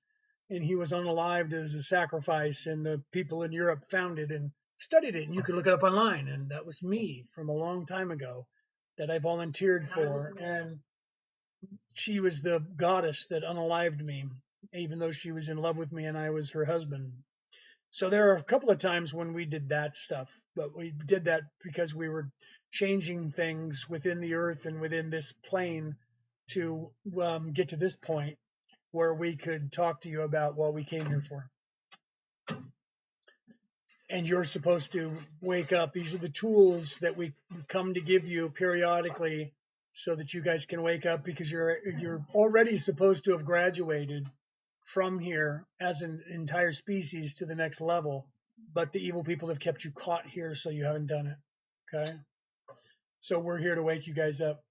And he was unalived as a sacrifice, and the people in Europe found it and studied it. And you can look it up online. And that was me from a long time ago that I volunteered for. And she was the goddess that unalived me, even though she was in love with me and I was her husband. So there are a couple of times when we did that stuff, but we did that because we were changing things within the earth and within this plane to get to this point where we could talk to you about what we came here for. And you're supposed to wake up. These are the tools that we come to give you periodically so that you guys can wake up, because you're already supposed to have graduated from here as an entire species to the next level, but the evil people have kept you caught here, so you haven't done it. Okay, so we're here to wake you guys up,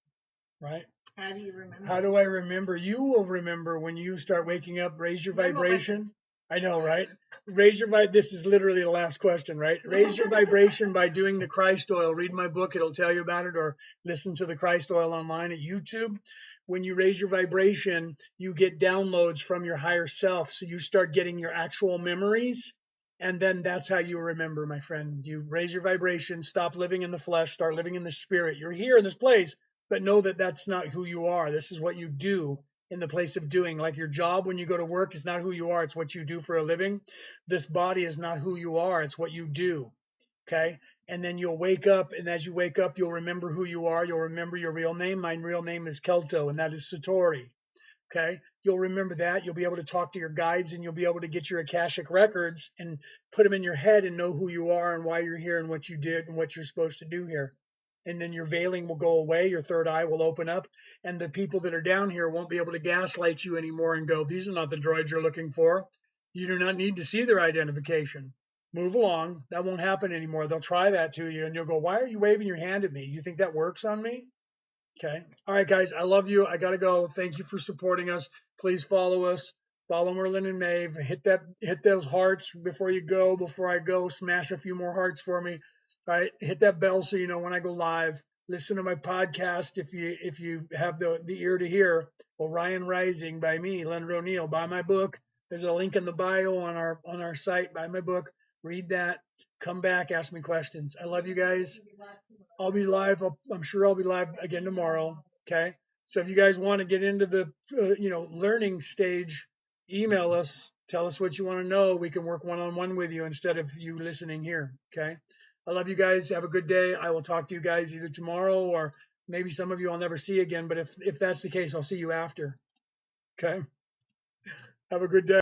right? How do you remember? How do I remember? You will remember when you start waking up. Raise your vibration. I know, right? Raise your This is literally the last question, right? Raise your vibration by doing the Christ oil. Read my book; it'll tell you about it, or listen to the Christ oil online at YouTube. When you raise your vibration, you get downloads from your higher self, so you start getting your actual memories, and then that's how you remember, my friend. You raise your vibration, stop living in the flesh, start living in the spirit. You're here in this place, but know that that's not who you are. This is what you do in the place of doing. Like your job when you go to work is not who you are, it's what you do for a living. This body is not who you are, it's what you do. Okay? And then you'll wake up, and as you wake up, you'll remember who you are. You'll remember your real name. My real name is Kelto, and that is Satori. Okay? You'll remember that. You'll be able to talk to your guides, and you'll be able to get your Akashic records and put them in your head and know who you are and why you're here and what you did and what you're supposed to do here. And then your veiling will go away, your third eye will open up, and the people that are down here won't be able to gaslight you anymore and go, these are not the droids you're looking for. You do not need to see their identification. Move along. That won't happen anymore. They'll try that to you, and you'll go, why are you waving your hand at me? You think that works on me? Okay. All right, guys. I love you. I got to go. Thank you for supporting us. Please follow us. Follow Merlin and Maeve. Hit those hearts before you go. Before I go, smash a few more hearts for me. All right. Hit that bell so you know when I go live. Listen to my podcast if you have the ear to hear. Orion Rising by me, Leonard O'Neill. Buy my book. There's a link in the bio on our site. Buy my book. Read that. Come back. Ask me questions. I love you guys. I'll be live. I'm sure I'll be live again tomorrow. Okay. So if you guys want to get into the, learning stage, email us. Tell us what you want to know. We can work one-on-one with you instead of you listening here. Okay. I love you guys. Have a good day. I will talk to you guys either tomorrow, or maybe some of you I'll never see again. But if that's the case, I'll see you after. Okay. Have a good day.